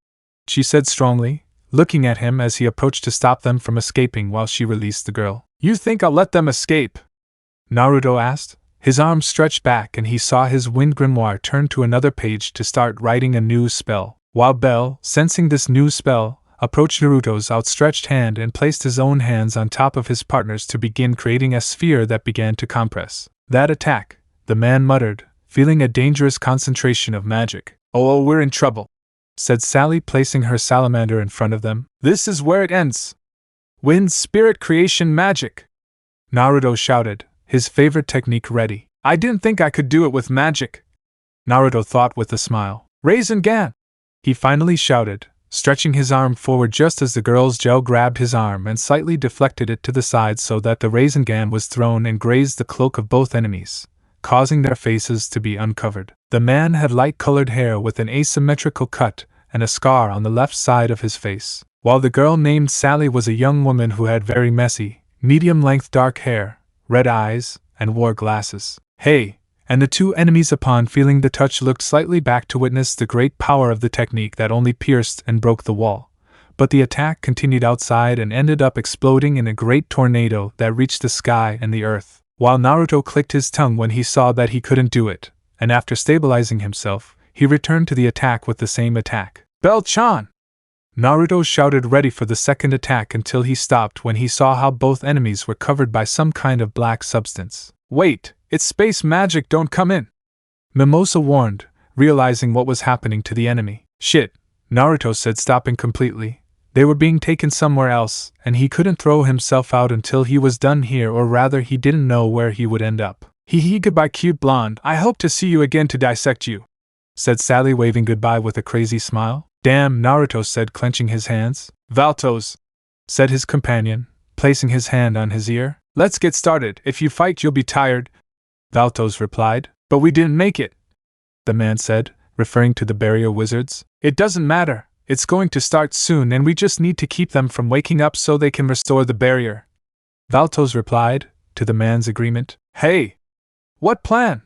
Speaker 1: she said strongly, looking at him as he approached to stop them from escaping while she released the girl. You think I'll let them escape? Naruto asked. His arm stretched back and he saw his wind grimoire turn to another page to start writing a new spell, while Bell, sensing this new spell, approached Naruto's outstretched hand and placed his own hands on top of his partner's to begin creating a sphere that began to compress. That attack, the man muttered, feeling a dangerous concentration of magic. Oh, we're in trouble, said Sally, placing her salamander in front of them. This is where it ends. Wind spirit creation magic, Naruto shouted, his favorite technique ready. I didn't think I could do it with magic, Naruto thought with a smile. Rasengan, he finally shouted, stretching his arm forward just as the girl's gel grabbed his arm and slightly deflected it to the side so that the Rasengan was thrown and grazed the cloak of both enemies, causing their faces to be uncovered. The man had light-colored hair with an asymmetrical cut and a scar on the left side of his face, while the girl named Sally was a young woman who had very messy, medium-length dark hair, red eyes, and wore glasses. Hey! And the 2 enemies, upon feeling the touch, looked slightly back to witness the great power of the technique that only pierced and broke the wall. But the attack continued outside and ended up exploding in a great tornado that reached the sky and the earth, while Naruto clicked his tongue when he saw that he couldn't do it, and after stabilizing himself, he returned to the attack with the same attack. Bell-chan! Naruto shouted, ready for the second attack, until he stopped when he saw how both enemies were covered by some kind of black substance. Wait! It's space magic, don't come in! Mimosa warned, realizing what was happening to the enemy. Shit, Naruto said, stopping completely. They were being taken somewhere else, and he couldn't throw himself out until he was done here, or rather he didn't know where he would end up. Goodbye cute blonde, I hope to see you again to dissect you, said Sally, waving goodbye with a crazy smile. Damn, Naruto said, clenching his hands. Valtos, said his companion, placing his hand on his ear. Let's get started, if you fight you'll be tired, Valtos replied. But we didn't make it, the man said, referring to the barrier wizards. It doesn't matter, it's going to start soon and we just need to keep them from waking up so they can restore the barrier, Valtos replied, to the man's agreement. Hey! What plan?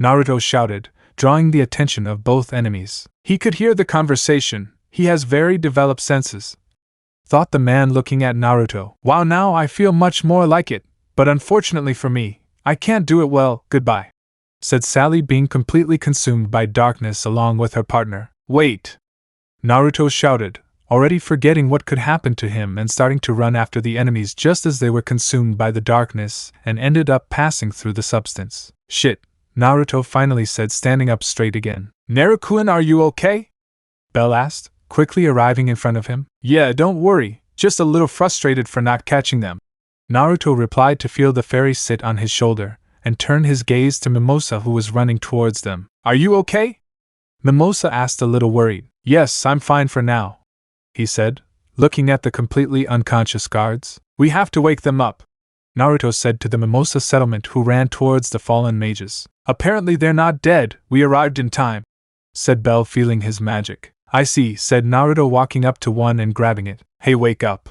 Speaker 1: Naruto shouted, drawing the attention of both enemies. He could hear the conversation, he has very developed senses, thought the man, looking at Naruto. Wow, now I feel much more like it, but unfortunately for me, I can't do it well, goodbye, said Sally, being completely consumed by darkness along with her partner. Wait! Naruto shouted, already forgetting what could happen to him and starting to run after the enemies just as they were consumed by the darkness and ended up passing through the substance. Shit, Naruto finally said, standing up straight again. Naruto-kun, are you okay? Bell asked, quickly arriving in front of him. Yeah, don't worry, just a little frustrated for not catching them, Naruto replied, to feel the fairy sit on his shoulder, and turn his gaze to Mimosa, who was running towards them. Are you okay? Mimosa asked, a little worried. Yes, I'm fine for now, he said, looking at the completely unconscious guards. We have to wake them up, Naruto said to the Mimosa settlement, who ran towards the fallen mages. Apparently they're not dead, we arrived in time, said Bell, feeling his magic. I see, said Naruto, walking up to one and grabbing it. Hey, wake up,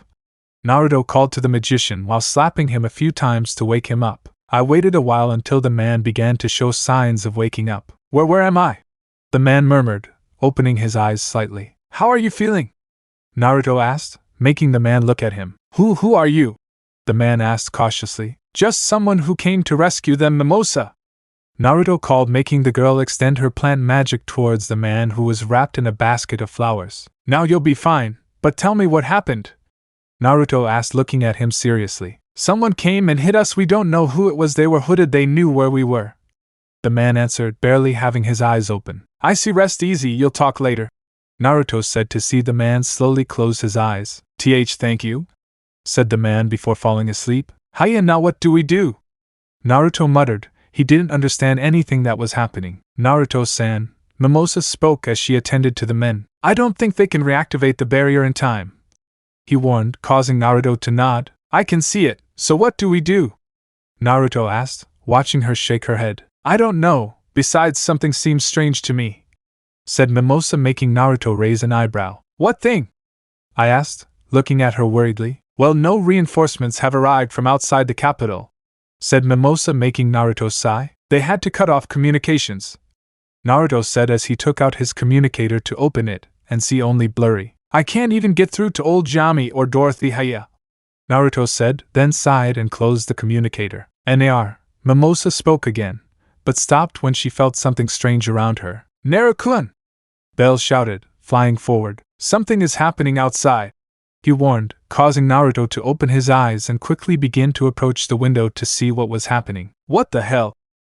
Speaker 1: Naruto called to the magician while slapping him a few times to wake him up. I waited a while until the man began to show signs of waking up. Where am I? The man murmured, opening his eyes slightly. How are you feeling? Naruto asked, making the man look at him. Who are you? The man asked cautiously. Just someone who came to rescue them, Mimosa! Naruto called, making the girl extend her plant magic towards the man who was wrapped in a basket of flowers. Now you'll be fine, but tell me what happened? Naruto asked, looking at him seriously. Someone came and hit us. We don't know who it was. They were hooded. They knew where we were. The man answered, barely having his eyes open. I see. Rest easy. You'll talk later. Naruto said to see the man slowly close his eyes. Thank you, said the man before falling asleep. Hiya, now what do we do? Naruto muttered. He didn't understand anything that was happening. Naruto-san, Mimosa spoke as she attended to the men. I don't think they can reactivate the barrier in time, he warned, causing Naruto to nod. I can see it, so what do we do? Naruto asked, watching her shake her head. I don't know, besides something seems strange to me, said Mimosa, making Naruto raise an eyebrow. What thing? I asked, looking at her worriedly. Well, no reinforcements have arrived from outside the capital, said Mimosa, making Naruto sigh. They had to cut off communications, Naruto said as he took out his communicator to open it and see only blurry. I can't even get through to old Jami or Dorothy. Hiya, Naruto said, then sighed and closed the communicator. Nar, Mimosa spoke again, but stopped when she felt something strange around her. Naru-kun! Bell shouted, flying forward. Something is happening outside, he warned, causing Naruto to open his eyes and quickly begin to approach the window to see what was happening. What the hell?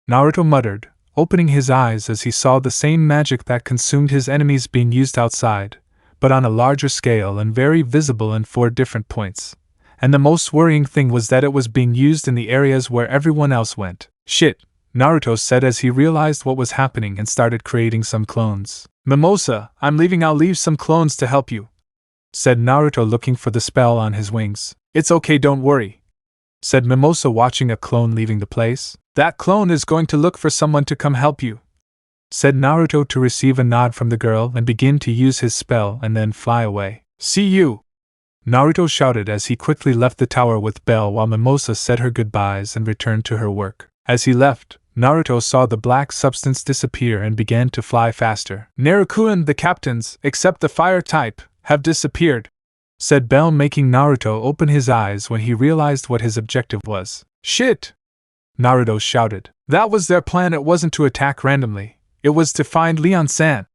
Speaker 1: Naruto muttered, opening his eyes as he saw the same magic that consumed his enemies being used outside, but on a larger scale and very visible in 4 different points. And the most worrying thing was that it was being used in the areas where everyone else went. Shit, Naruto said as he realized what was happening and started creating some clones. Mimosa, I'm leaving. I'll leave some clones to help you, said Naruto, looking for the spell on his wings. It's okay, don't worry, said Mimosa, watching a clone leaving the place. That clone is going to look for someone to come help you, said Naruto to receive a nod from the girl and begin to use his spell and then fly away. See you, Naruto shouted as he quickly left the tower with Bell while Mimosa said her goodbyes and returned to her work. As he left, Naruto saw the black substance disappear and began to fly faster. Naru-kun, the captains, except the fire type, have disappeared, said Bell, making Naruto open his eyes when he realized what his objective was. Shit! Naruto shouted. That was their plan. It wasn't to attack randomly. It was to find Leon-san,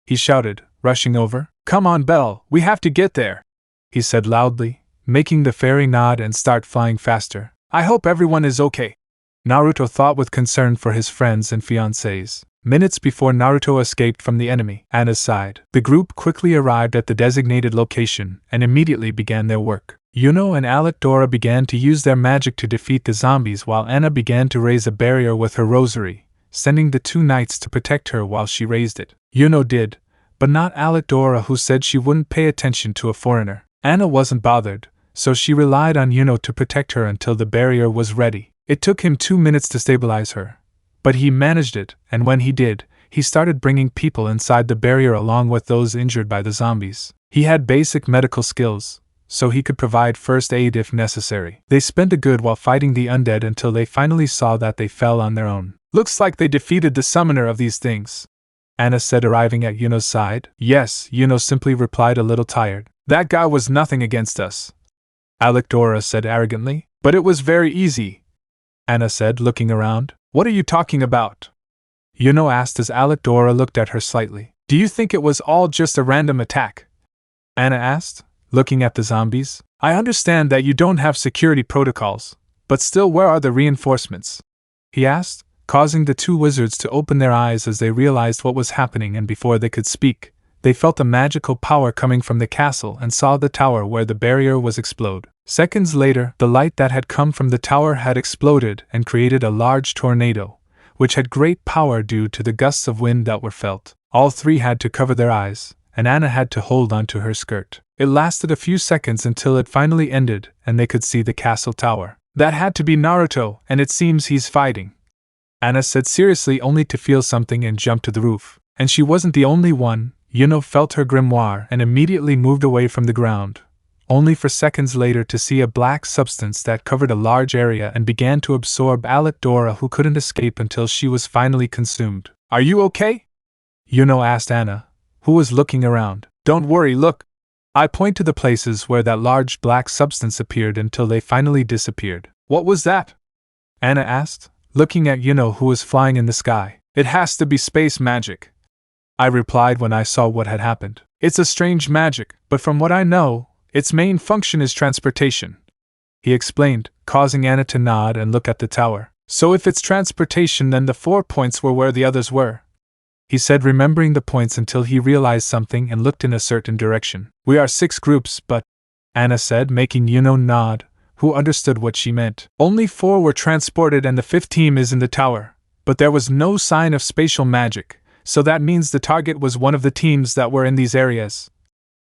Speaker 1: he shouted, rushing over. Come on, Bell, we have to get there, he said loudly, making the fairy nod and start flying faster. I hope everyone is okay, Naruto thought with concern for his friends and fiancés. Minutes before Naruto escaped from the enemy, Anna's side, the group quickly arrived at the designated location and immediately began their work. Yuno and Alec-Dora began to use their magic to defeat the zombies while Anna began to raise a barrier with her rosary, sending the 2 knights to protect her while she raised it. Yuno did, but not Alec-Dora, who said she wouldn't pay attention to a foreigner. Anna wasn't bothered, so she relied on Yuno to protect her until the barrier was ready. It took him 2 minutes to stabilize her, but he managed it, and when he did, he started bringing people inside the barrier along with those injured by the zombies. He had basic medical skills, so he could provide first aid if necessary. They spent a good while fighting the undead until they finally saw that they fell on their own. Looks like they defeated the summoner of these things, Anna said, arriving at Yuno's side. Yes, Yuno simply replied, a little tired. That guy was nothing against us, Alec-Dora said arrogantly. But it was very easy, Anna said, looking around. What are you talking about? Yuno asked as Alec-Dora looked at her slightly. Do you think it was all just a random attack? Anna asked, looking at the zombies. I understand that you don't have security protocols, but still, where are the reinforcements? He asked, causing the 2 wizards to open their eyes as they realized what was happening, and before they could speak, they felt a magical power coming from the castle and saw the tower where the barrier was explode. Seconds later, the light that had come from the tower had exploded and created a large tornado, which had great power due to the gusts of wind that were felt. All 3 had to cover their eyes, and Anna had to hold onto her skirt. It lasted a few seconds until it finally ended and they could see the castle tower. That had to be Naruto, and it seems he's fighting, Anna said seriously, only to feel something and jump to the roof. And she wasn't the only one. Yuno felt her grimoire and immediately moved away from the ground, only for seconds later to see a black substance that covered a large area and began to absorb Alec-Dora, who couldn't escape until she was finally consumed. Are you okay? Yuno asked Anna, who was looking around. Don't worry, look. I point to the places where that large black substance appeared until they finally disappeared. What was that? Anna asked, looking at Yuno who was flying in the sky. It has to be space magic, I replied when I saw what had happened. It's a strange magic, but from what I know, its main function is transportation, he explained, causing Anna to nod and look at the tower. So if it's transportation, then the 4 points were where the others were, he said, remembering the points until he realized something and looked in a certain direction. We are 6 groups, but, Anna said, making Yuno nod, who understood what she meant. Only 4 were transported and the 5th team is in the tower, but there was no sign of spatial magic, so that means the target was one of the teams that were in these areas,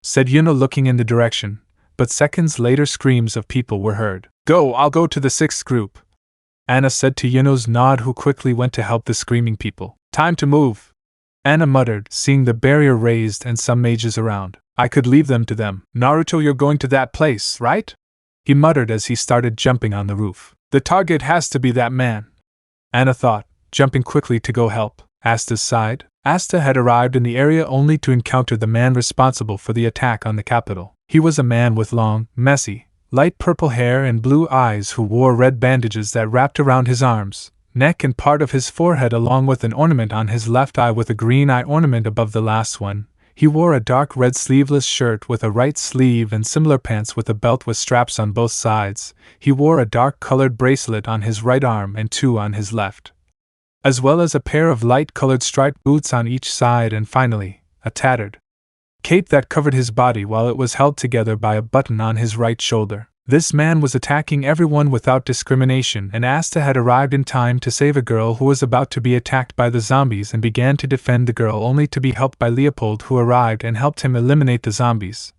Speaker 1: said Yuno, looking in the direction, but seconds later screams of people were heard. Go, I'll go to the 6th group, Anna said to Yuno's nod, who quickly went to help the screaming people. Time to move, Anna muttered, seeing the barrier raised and some mages around. I could leave them to them. Naruto, you're going to that place, right? He muttered as he started jumping on the roof. The target has to be that man, Anna thought, jumping quickly to go help. Asta's side. Asta had arrived in the area only to encounter the man responsible for the attack on the capital. He was a man with long, messy, light purple hair and blue eyes who wore red bandages that wrapped around his arms, neck and part of his forehead, along with an ornament on his left eye with a green eye ornament above the last one. He wore a dark red sleeveless shirt with a right sleeve and similar pants with a belt with straps on both sides. He wore a dark-colored bracelet on his right arm and 2 on his left, as well as a pair of light-colored striped boots on each side, and finally, a tattered cape that covered his body while it was held together by a button on his right shoulder. This man was attacking everyone without discrimination, and Asta had arrived in time to save a girl who was about to be attacked by the zombies and began to defend the girl, only to be helped by Leopold, who arrived and helped him eliminate the zombies.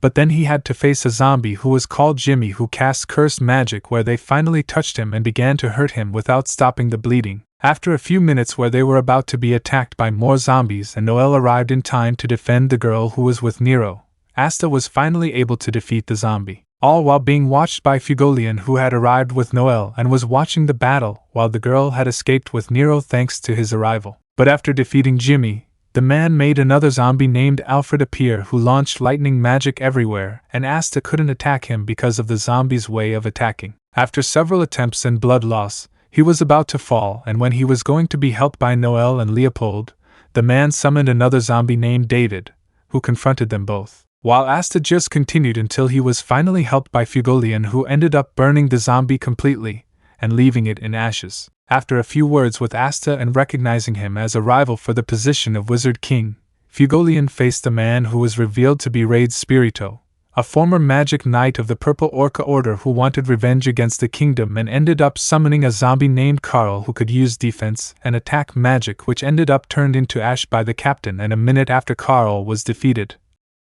Speaker 1: But then he had to face a zombie who was called Jimmy, who cast cursed magic where they finally touched him and began to hurt him without stopping the bleeding. After a few minutes where they were about to be attacked by more zombies and Noel arrived in time to defend the girl who was with Nero, Asta was finally able to defeat the zombie, all while being watched by Fugolian, who had arrived with Noel and was watching the battle while the girl had escaped with Nero thanks to his arrival. But after defeating Jimmy, the man made another zombie named Alfred appear, who launched lightning magic everywhere, and Asta couldn't attack him because of the zombie's way of attacking. After several attempts and blood loss, he was about to fall, and when he was going to be helped by Noel and Leopold, the man summoned another zombie named David, who confronted them both, while Asta just continued until he was finally helped by Fugolian, who ended up burning the zombie completely and leaving it in ashes. After a few words with Asta and recognizing him as a rival for the position of Wizard King, Fugolian faced the man who was revealed to be Raid Spirito, a former magic knight of the Purple Orca Order who wanted revenge against the kingdom and ended up summoning a zombie named Carl who could use defense and attack magic, which ended up turned into ash by the captain. And a minute after Carl was defeated,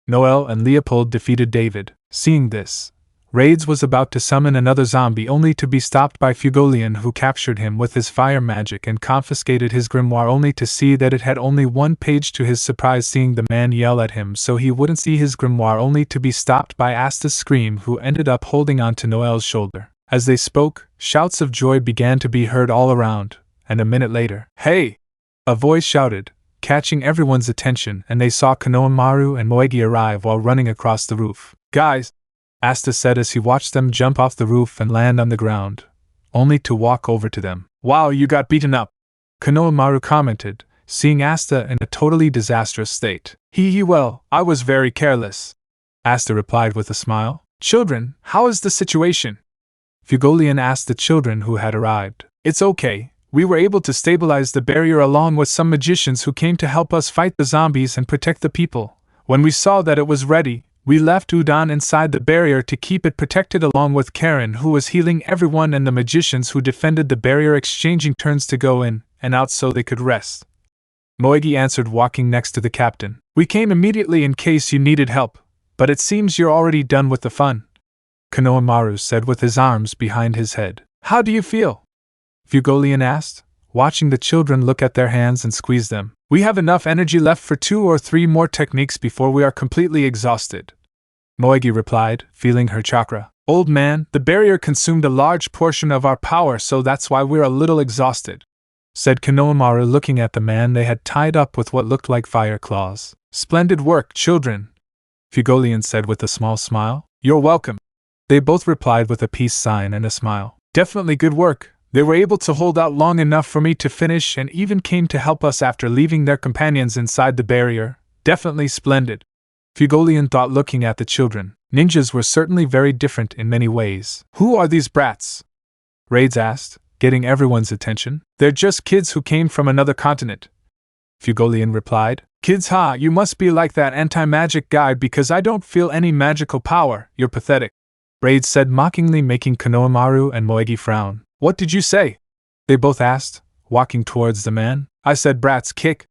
Speaker 1: Noel and Leopold defeated David. Seeing this, Raids was about to summon another zombie only to be stopped by Fugolian, who captured him with his fire magic and confiscated his grimoire, only to see that it had only 1 page. To his surprise, seeing the man yell at him so he wouldn't see his grimoire, only to be stopped by Asta's scream, who ended up holding on to Noel's shoulder. As they spoke, shouts of joy began to be heard all around, and a minute later, "Hey!" a voice shouted, catching everyone's attention, and they saw Konohamaru and Moegi arrive while running across the roof. "Guys," Asta said as he watched them jump off the roof and land on the ground, only to walk over to them. "Wow, you got beaten up," Konohamaru commented, seeing Asta in a totally disastrous state. Well, I was very careless," Asta replied with a smile. "Children, how is the situation?" Fugolian asked the children who had arrived. "It's okay. We were able to stabilize the barrier along with some magicians who came to help us fight the zombies and protect the people. When we saw that it was ready, we left Udon inside the barrier to keep it protected, along with Karen, who was healing everyone, and the magicians who defended the barrier exchanging turns to go in and out so they could rest," Moegi answered, walking next to the captain. "We came immediately in case you needed help, but it seems you're already done with the fun," Konohamaru said with his arms behind his head. "How do you feel?" Fugolian asked, watching the children look at their hands and squeeze them. "We have enough energy left for 2 or 3 more techniques before we are completely exhausted," Moegi replied, feeling her chakra. "Old man, the barrier consumed a large portion of our power, so that's why we're a little exhausted," said Konohamaru, looking at the man they had tied up with what looked like fire claws. "Splendid work, children," Fugolian said with a small smile. "You're welcome," they both replied with a peace sign and a smile. "Definitely good work," They were able to hold out long enough for me to finish and even came to help us after leaving their companions inside the barrier. Definitely splendid. Fugolian thought, looking at the children. Ninjas were certainly very different in many ways. Who are these brats? Raids asked, getting everyone's attention. They're just kids who came from another continent. Fugolian replied. Kids, ha, you must be like that anti-magic guy because I don't feel any magical power. You're pathetic. Raids said mockingly, making Konohamaru and Moegi frown. What did you say? They both asked, walking towards the man. I said brats kick.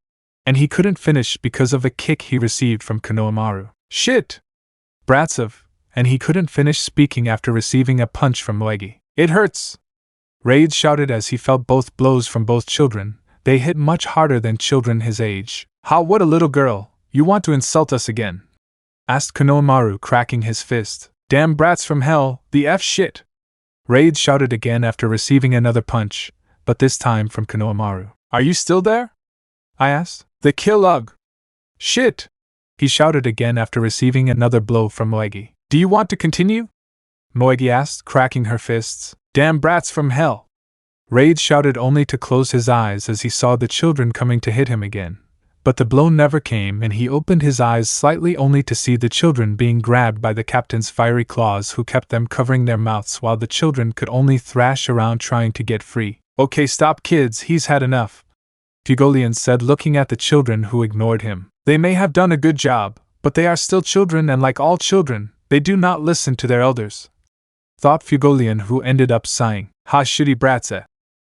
Speaker 1: And he couldn't finish because of a kick he received from Konohamaru. Shit! Brats of, and he couldn't finish speaking after receiving a punch from Moegi. It hurts! Raids shouted as he felt both blows from both children. They hit much harder than children his age. How, what a little girl, you want to insult us again? Asked Konohamaru, cracking his fist. Damn brats from hell, the F shit! Raids shouted again after receiving another punch, but this time from Konohamaru. Are you still there? I asked. The kill ugh! Shit! He shouted again after receiving another blow from Moegi. Do you want to continue? Moegi asked, cracking her fists. Damn brats from hell! Raids shouted only to close his eyes as he saw the children coming to hit him again. But the blow never came and he opened his eyes slightly only to see the children being grabbed by the captain's fiery claws, who kept them covering their mouths while the children could only thrash around trying to get free. Okay, stop kids, he's had enough. Fugolian said, looking at the children who ignored him. They may have done a good job, but they are still children, and like all children, they do not listen to their elders. Thought Fugolian, who ended up sighing. Ha, shitty brats.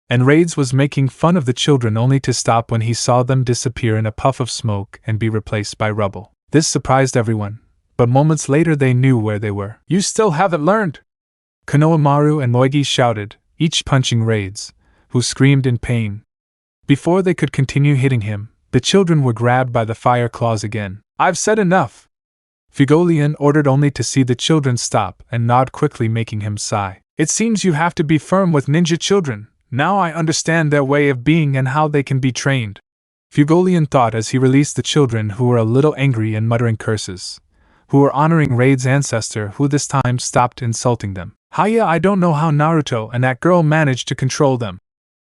Speaker 1: And Raids was making fun of the children only to stop when he saw them disappear in a puff of smoke and be replaced by rubble. This surprised everyone, but moments later they knew where they were. You still haven't learned! Konohamaru and Moegi shouted, each punching Raids, who screamed in pain. Before they could continue hitting him, the children were grabbed by the fire claws again. I've said enough! Fugolian ordered only to see the children stop and nod quickly, making him sigh. It seems you have to be firm with ninja children. Now I understand their way of being and how they can be trained. Fugolian thought as he released the children, who were a little angry and muttering curses, who were honoring Raid's ancestor, who this time stopped insulting them. Hiya, I don't know how Naruto and that girl managed to control them.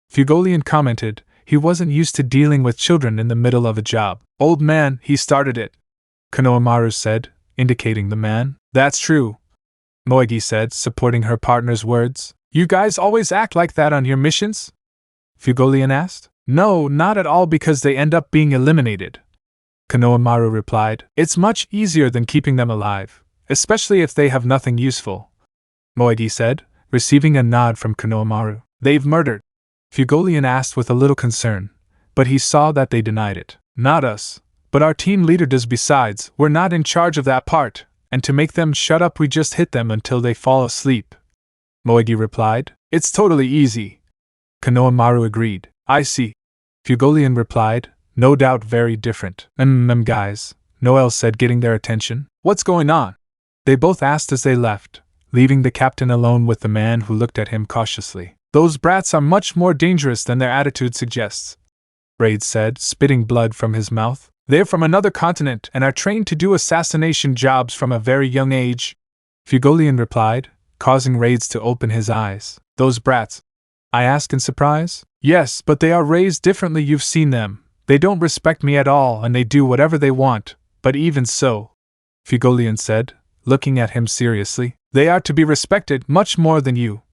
Speaker 1: Fugolian commented. He wasn't used to dealing with children in the middle of a job. Old man, he started it. Konohamaru said, indicating the man. That's true. Moegi said, supporting her partner's words. You guys always act like that on your missions? Fugolian asked. No, not at all, because they end up being eliminated. Konohamaru replied. It's much easier than keeping them alive, especially if they have nothing useful. Moegi said, receiving a nod from Konohamaru. They've murdered. Fugolian asked with a little concern, but he saw that they denied it. Not us, but our team leader does. Besides, we're not in charge of that part, and to make them shut up we just hit them until they fall asleep. Moegi replied. It's totally easy. Konohamaru agreed. I see. Fugolian replied. No doubt very different. Guys, Noel said, getting their attention. What's going on? They both asked as they left, leaving the captain alone with the man who looked at him cautiously. Those brats are much more dangerous than their attitude suggests, Raid said, spitting blood from his mouth. They're from another continent and are trained to do assassination jobs from a very young age. Fugolian replied, causing Raids to open his eyes. Those brats? I asked in surprise. Yes, but they are raised differently. You've seen them. They don't respect me at all and they do whatever they want, but even so, Fugolian said, looking at him seriously, they are to be respected much more than you,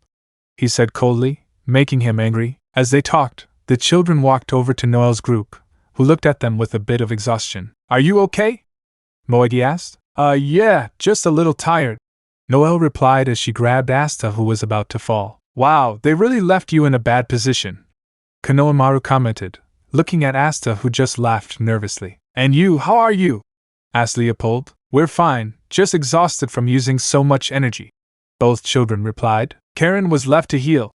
Speaker 1: he said coldly, making him angry. As they talked, the children walked over to Noel's group, who looked at them with a bit of exhaustion. Are you okay? Moegi asked. Yeah, just a little tired, Noel replied as she grabbed Asta, who was about to fall. Wow, they really left you in a bad position, Konohamaru commented, looking at Asta, who just laughed nervously. And you, how are you? Asked Leopold. We're fine, just exhausted from using so much energy, both children replied. Karen was left to heal.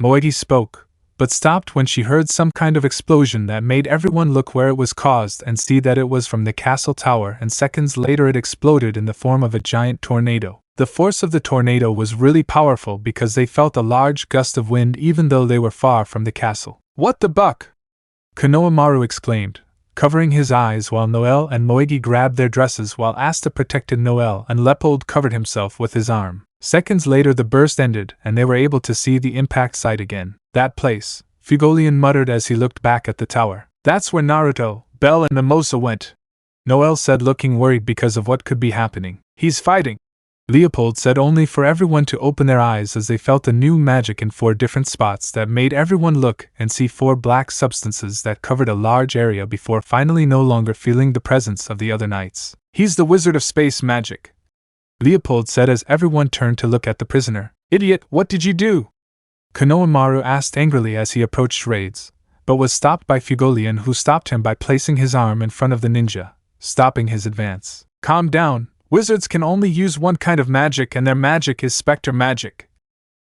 Speaker 1: Moegi spoke, but stopped when she heard some kind of explosion that made everyone look where it was caused and see that it was from the castle tower, and seconds later it exploded in the form of a giant tornado. The force of the tornado was really powerful because they felt a large gust of wind even though they were far from the castle. What the buck? Konohamaru exclaimed, covering his eyes while Noel and Moegi grabbed their dresses while Asta protected Noel and Leopold covered himself with his arm. Seconds later the burst ended and they were able to see the impact site again. That place, Fugolian muttered as he looked back at the tower. That's where Naruto, Bell and Mimosa went. Noel said, looking worried because of what could be happening. He's fighting. Leopold said, only for everyone to open their eyes as they felt a new magic in 4 different spots that made everyone look and see 4 black substances that covered a large area before finally no longer feeling the presence of the other knights. He's the wizard of space magic, Leopold said as everyone turned to look at the prisoner. Idiot, what did you do? Konohamaru asked angrily as he approached Raids, but was stopped by Fugolian, who stopped him by placing his arm in front of the ninja, stopping his advance. Calm down. Wizards can only use one kind of magic and their magic is specter magic,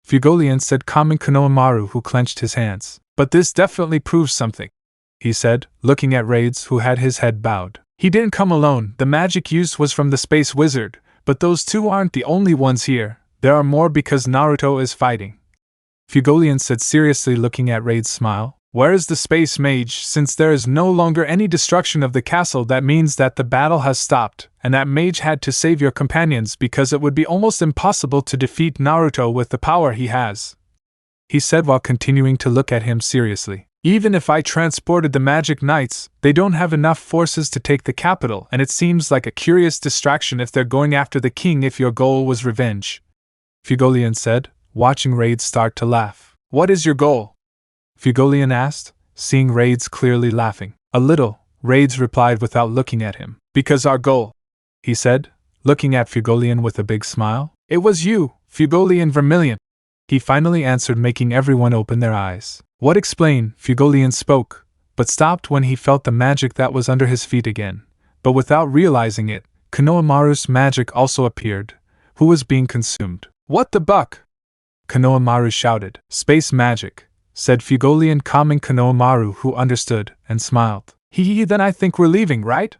Speaker 1: Fugolian said, calming Konohamaru, who clenched his hands. But this definitely proves something, he said, looking at Raids, who had his head bowed. He didn't come alone. The magic used was from the space wizard, but those 2 aren't the only ones here. There are more because Naruto is fighting, Fugolian said seriously, looking at Raid's smile. Where is the space mage? Since there is no longer any destruction of the castle, that means that the battle has stopped, and that mage had to save your companions because it would be almost impossible to defeat Naruto with the power he has, he said while continuing to look at him seriously. Even if I transported the magic knights, they don't have enough forces to take the capital, and it seems like a curious distraction if they're going after the king if your goal was revenge, Fugolian said, watching Raid start to laugh. What is your goal? Fugolian asked, seeing Raids clearly laughing. A little, Raids replied without looking at him. Because our goal, he said, looking at Fugolian with a big smile. It was you, Fugolian Vermilion, he finally answered, making everyone open their eyes. What? Explain, Fugolian spoke, but stopped when he felt the magic that was under his feet again. But without realizing it, Konohamaru's magic also appeared, who was being consumed. What the buck? Konohamaru shouted. Space magic, said Fugolian, calming Konohamaru, who understood, and smiled. Then I think we're leaving, right?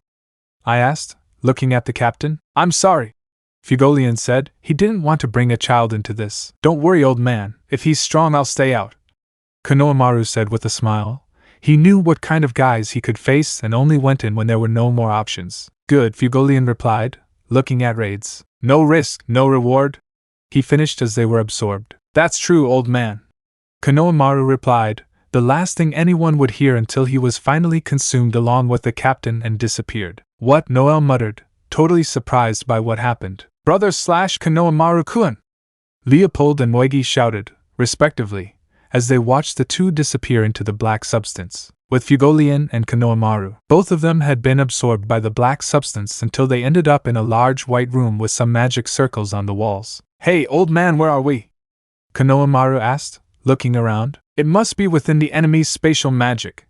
Speaker 1: I asked, looking at the captain. I'm sorry, Fugolian said. He didn't want to bring a child into this. Don't worry, old man. If he's strong, I'll stay out, Konohamaru said with a smile. He knew what kind of guys he could face and only went in when there were no more options. Good, Fugolian replied, looking at Raids. No risk, no reward, he finished as they were absorbed. That's true, old man, Konohamaru replied, the last thing anyone would hear until he was finally consumed along with the captain and disappeared. What? Noel muttered, totally surprised by what happened. Brother / Konohamaru-kun! Leopold and Moegi shouted, respectively, as they watched the 2 disappear into the black substance. With Fugolian and Konohamaru, both of them had been absorbed by the black substance until they ended up in a large white room with some magic circles on the walls. Hey, old man, where are we? Konohamaru asked, looking around. It must be within the enemy's spatial magic,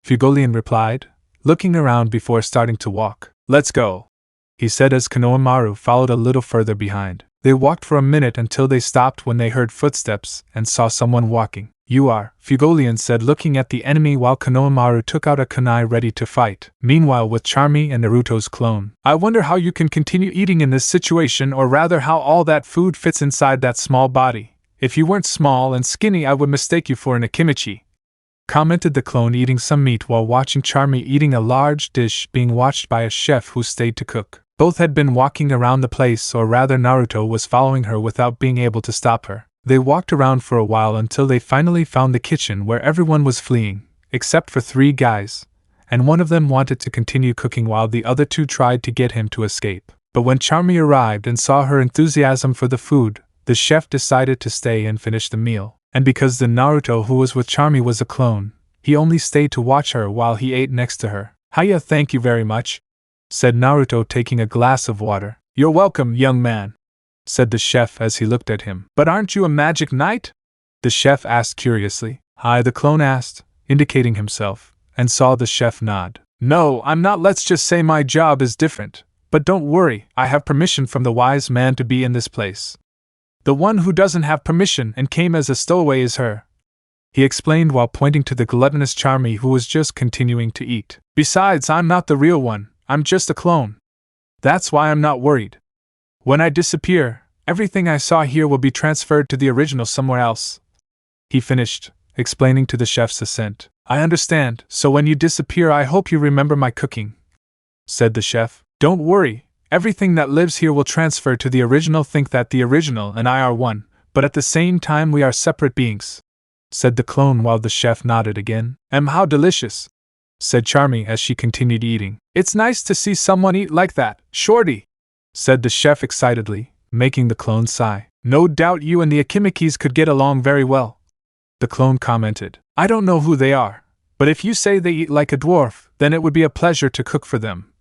Speaker 1: Fugolian replied, looking around before starting to walk. Let's go, he said as Konohamaru followed a little further behind. They walked for a minute until they stopped when they heard footsteps and saw someone walking. You are, Fugolian said, looking at the enemy while Konohamaru took out a kunai ready to fight. Meanwhile, with Charmy and Naruto's clone. I wonder how you can continue eating in this situation, or rather how all that food fits inside that small body. If you weren't small and skinny, I would mistake you for an Akimichi, commented the clone, eating some meat while watching Charmy eating a large dish being watched by a chef who stayed to cook. Both had been walking around the place, or rather Naruto was following her without being able to stop her. They walked around for a while until they finally found the kitchen where everyone was fleeing, except for 3 guys, and one of them wanted to continue cooking while the other 2 tried to get him to escape. But when Charmy arrived and saw her enthusiasm for the food, the chef decided to stay and finish the meal. And because the Naruto who was with Charmy was a clone, he only stayed to watch her while he ate next to her. Hiya, thank you very much, said Naruto, taking a glass of water. You're welcome, young man, said the chef as he looked at him. But aren't you a magic knight? The chef asked curiously. Hi, the clone asked, indicating himself, and saw the chef nod. No, I'm not. Let's just say my job is different. But don't worry, I have permission from the wise man to be in this place. The one who doesn't have permission and came as a stowaway is her, he explained while pointing to the gluttonous Charmy, who was just continuing to eat. Besides, I'm not the real one, I'm just a clone. That's why I'm not worried. When I disappear, everything I saw here will be transferred to the original somewhere else, he finished, explaining to the chef's assent. I understand, so when you disappear I hope you remember my cooking, said the chef. Don't worry, everything that lives here will transfer to the original. Think that the original and I are one, but at the same time we are separate beings, said the clone while the chef nodded again. How delicious, said Charmy as she continued eating. It's nice to see someone eat like that, Shorty, said the chef excitedly, making the clone sigh. No doubt you and the Akimikis could get along very well, the clone commented. I don't know who they are, but if you say they eat like a dwarf, then it would be a pleasure to cook for them,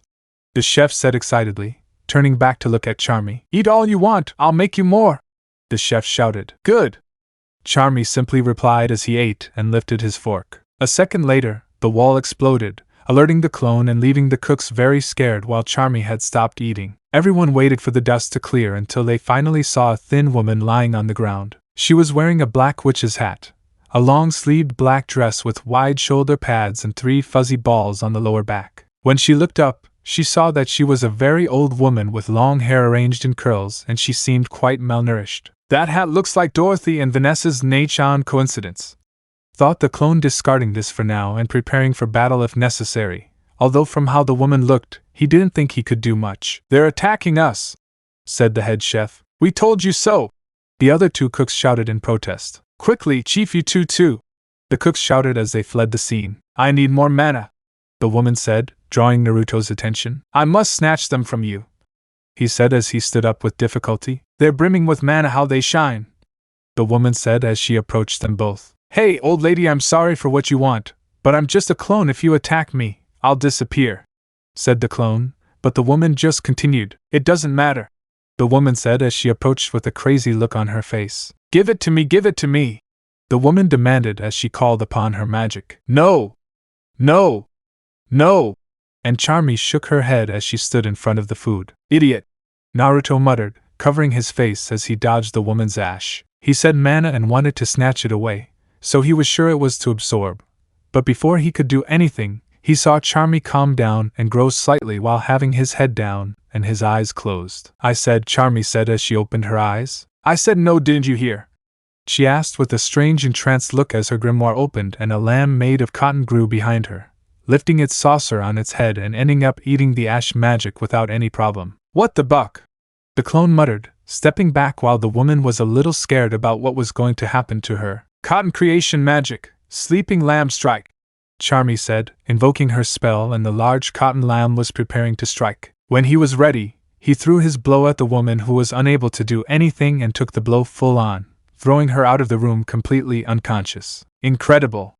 Speaker 1: the chef said excitedly, turning back to look at Charmy. Eat all you want, I'll make you more, the chef shouted. Good, Charmy simply replied as he ate and lifted his fork. A second later, the wall exploded, alerting the clone and leaving the cooks very scared while Charmy had stopped eating. Everyone waited for the dust to clear until they finally saw a thin woman lying on the ground. She was wearing a black witch's hat, a long-sleeved black dress with wide shoulder pads and 3 fuzzy balls on the lower back. When she looked up, she saw that she was a very old woman with long hair arranged in curls and she seemed quite malnourished. That hat looks like Dorothy and Vanessa's Nachan coincidence, thought the clone, discarding this for now and preparing for battle if necessary, although from how the woman looked, he didn't think he could do much. They're attacking us, said the head chef. We told you so, the other 2 cooks shouted in protest. Quickly, Chief, you two too, the cooks shouted as they fled the scene. I need more mana, the woman said, drawing Naruto's attention. I must snatch them from you, he said as he stood up with difficulty. They're brimming with mana, how they shine, the woman said as she approached them both. Hey, old lady, I'm sorry for what you want, but I'm just a clone. If you attack me, I'll disappear, said the clone, but the woman just continued. It doesn't matter, the woman said as she approached with a crazy look on her face. Give it to me, the woman demanded as she called upon her magic. No! No! No! And Charmy shook her head as she stood in front of the food. Idiot! Naruto muttered, covering his face as he dodged the woman's ash. He said mana and wanted to snatch it away, so he was sure it was to absorb. But before he could do anything, he saw Charmy calm down and grow slightly while having his head down and his eyes closed. I said, Charmy said as she opened her eyes. I said no, didn't you hear? She asked with a strange entranced look as her grimoire opened and a lamb made of cotton grew behind her, lifting its saucer on its head and ending up eating the ash magic without any problem. What the buck? The clone muttered, stepping back while the woman was a little scared about what was going to happen to her. Cotton creation magic, sleeping lamb strike, Charmy said, invoking her spell, and the large cotton lamb was preparing to strike. When he was ready, he threw his blow at the woman who was unable to do anything and took the blow full on, throwing her out of the room completely unconscious. Incredible,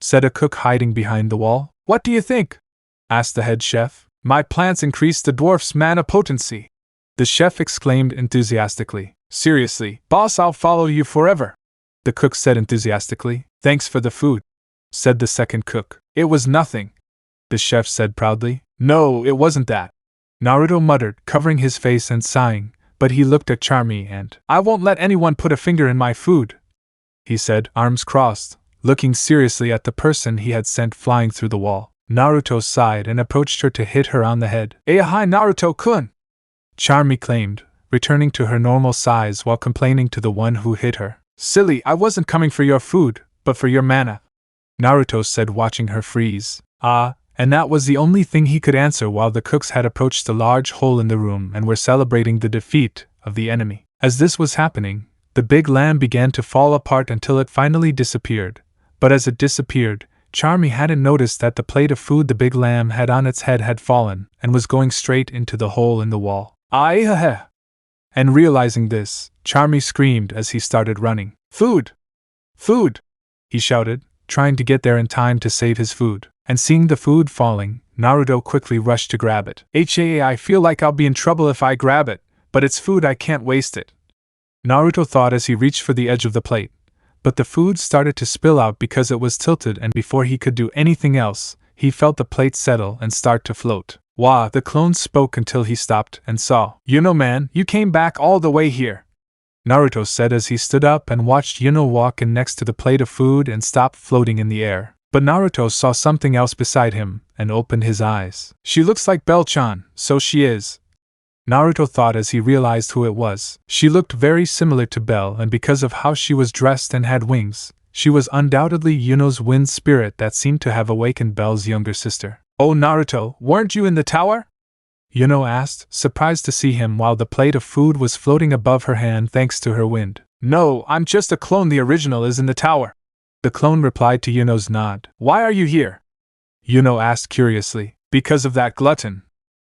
Speaker 1: said a cook hiding behind the wall. What do you think? Asked the head chef. My plants increase the dwarf's mana potency, the chef exclaimed enthusiastically. Seriously, boss, I'll follow you forever, the cook said enthusiastically. Thanks for the food, said the second cook. It was nothing, the chef said proudly. No, it wasn't that, Naruto muttered, covering his face and sighing, but he looked at Charmy and, I won't let anyone put a finger in my food, he said, arms crossed, looking seriously at the person he had sent flying through the wall. Naruto sighed and approached her to hit her on the head. Hi, Naruto-kun, Charmy claimed, returning to her normal size while complaining to the one who hit her. Silly, I wasn't coming for your food, but for your mana, Naruto said, watching her freeze. And that was the only thing he could answer while the cooks had approached the large hole in the room and were celebrating the defeat of the enemy. As this was happening, the big lamb began to fall apart until it finally disappeared. But as it disappeared, Charmy hadn't noticed that the plate of food the big lamb had on its head had fallen and was going straight into the hole in the wall. Aihaha! And realizing this, Charmy screamed as he started running. Food! Food! He shouted, trying to get there in time to save his food. And seeing the food falling, Naruto quickly rushed to grab it. I feel like I'll be in trouble if I grab it, but it's food, I can't waste it, Naruto thought as he reached for the edge of the plate. But the food started to spill out because it was tilted, and before he could do anything else, he felt the plate settle and start to float. Wah, the clone spoke until he stopped and saw. Man, you came back all the way here, Naruto said as he stood up and watched Yuno walk in next to the plate of food and stop floating in the air. But Naruto saw something else beside him and opened his eyes. She looks like Bell-chan, so she is, Naruto thought as he realized who it was. She looked very similar to Bell, and because of how she was dressed and had wings, She was undoubtedly Yuno's wind spirit that seemed to have awakened Bell's younger sister. "Oh Naruto, weren't you in the tower?" Yuno asked, surprised to see him while the plate of food was floating above her hand thanks to her wind. "No, I'm just a clone, the original is in the tower." The clone replied to Yuno's nod. "Why are you here?" Yuno asked curiously. "Because of that glutton,"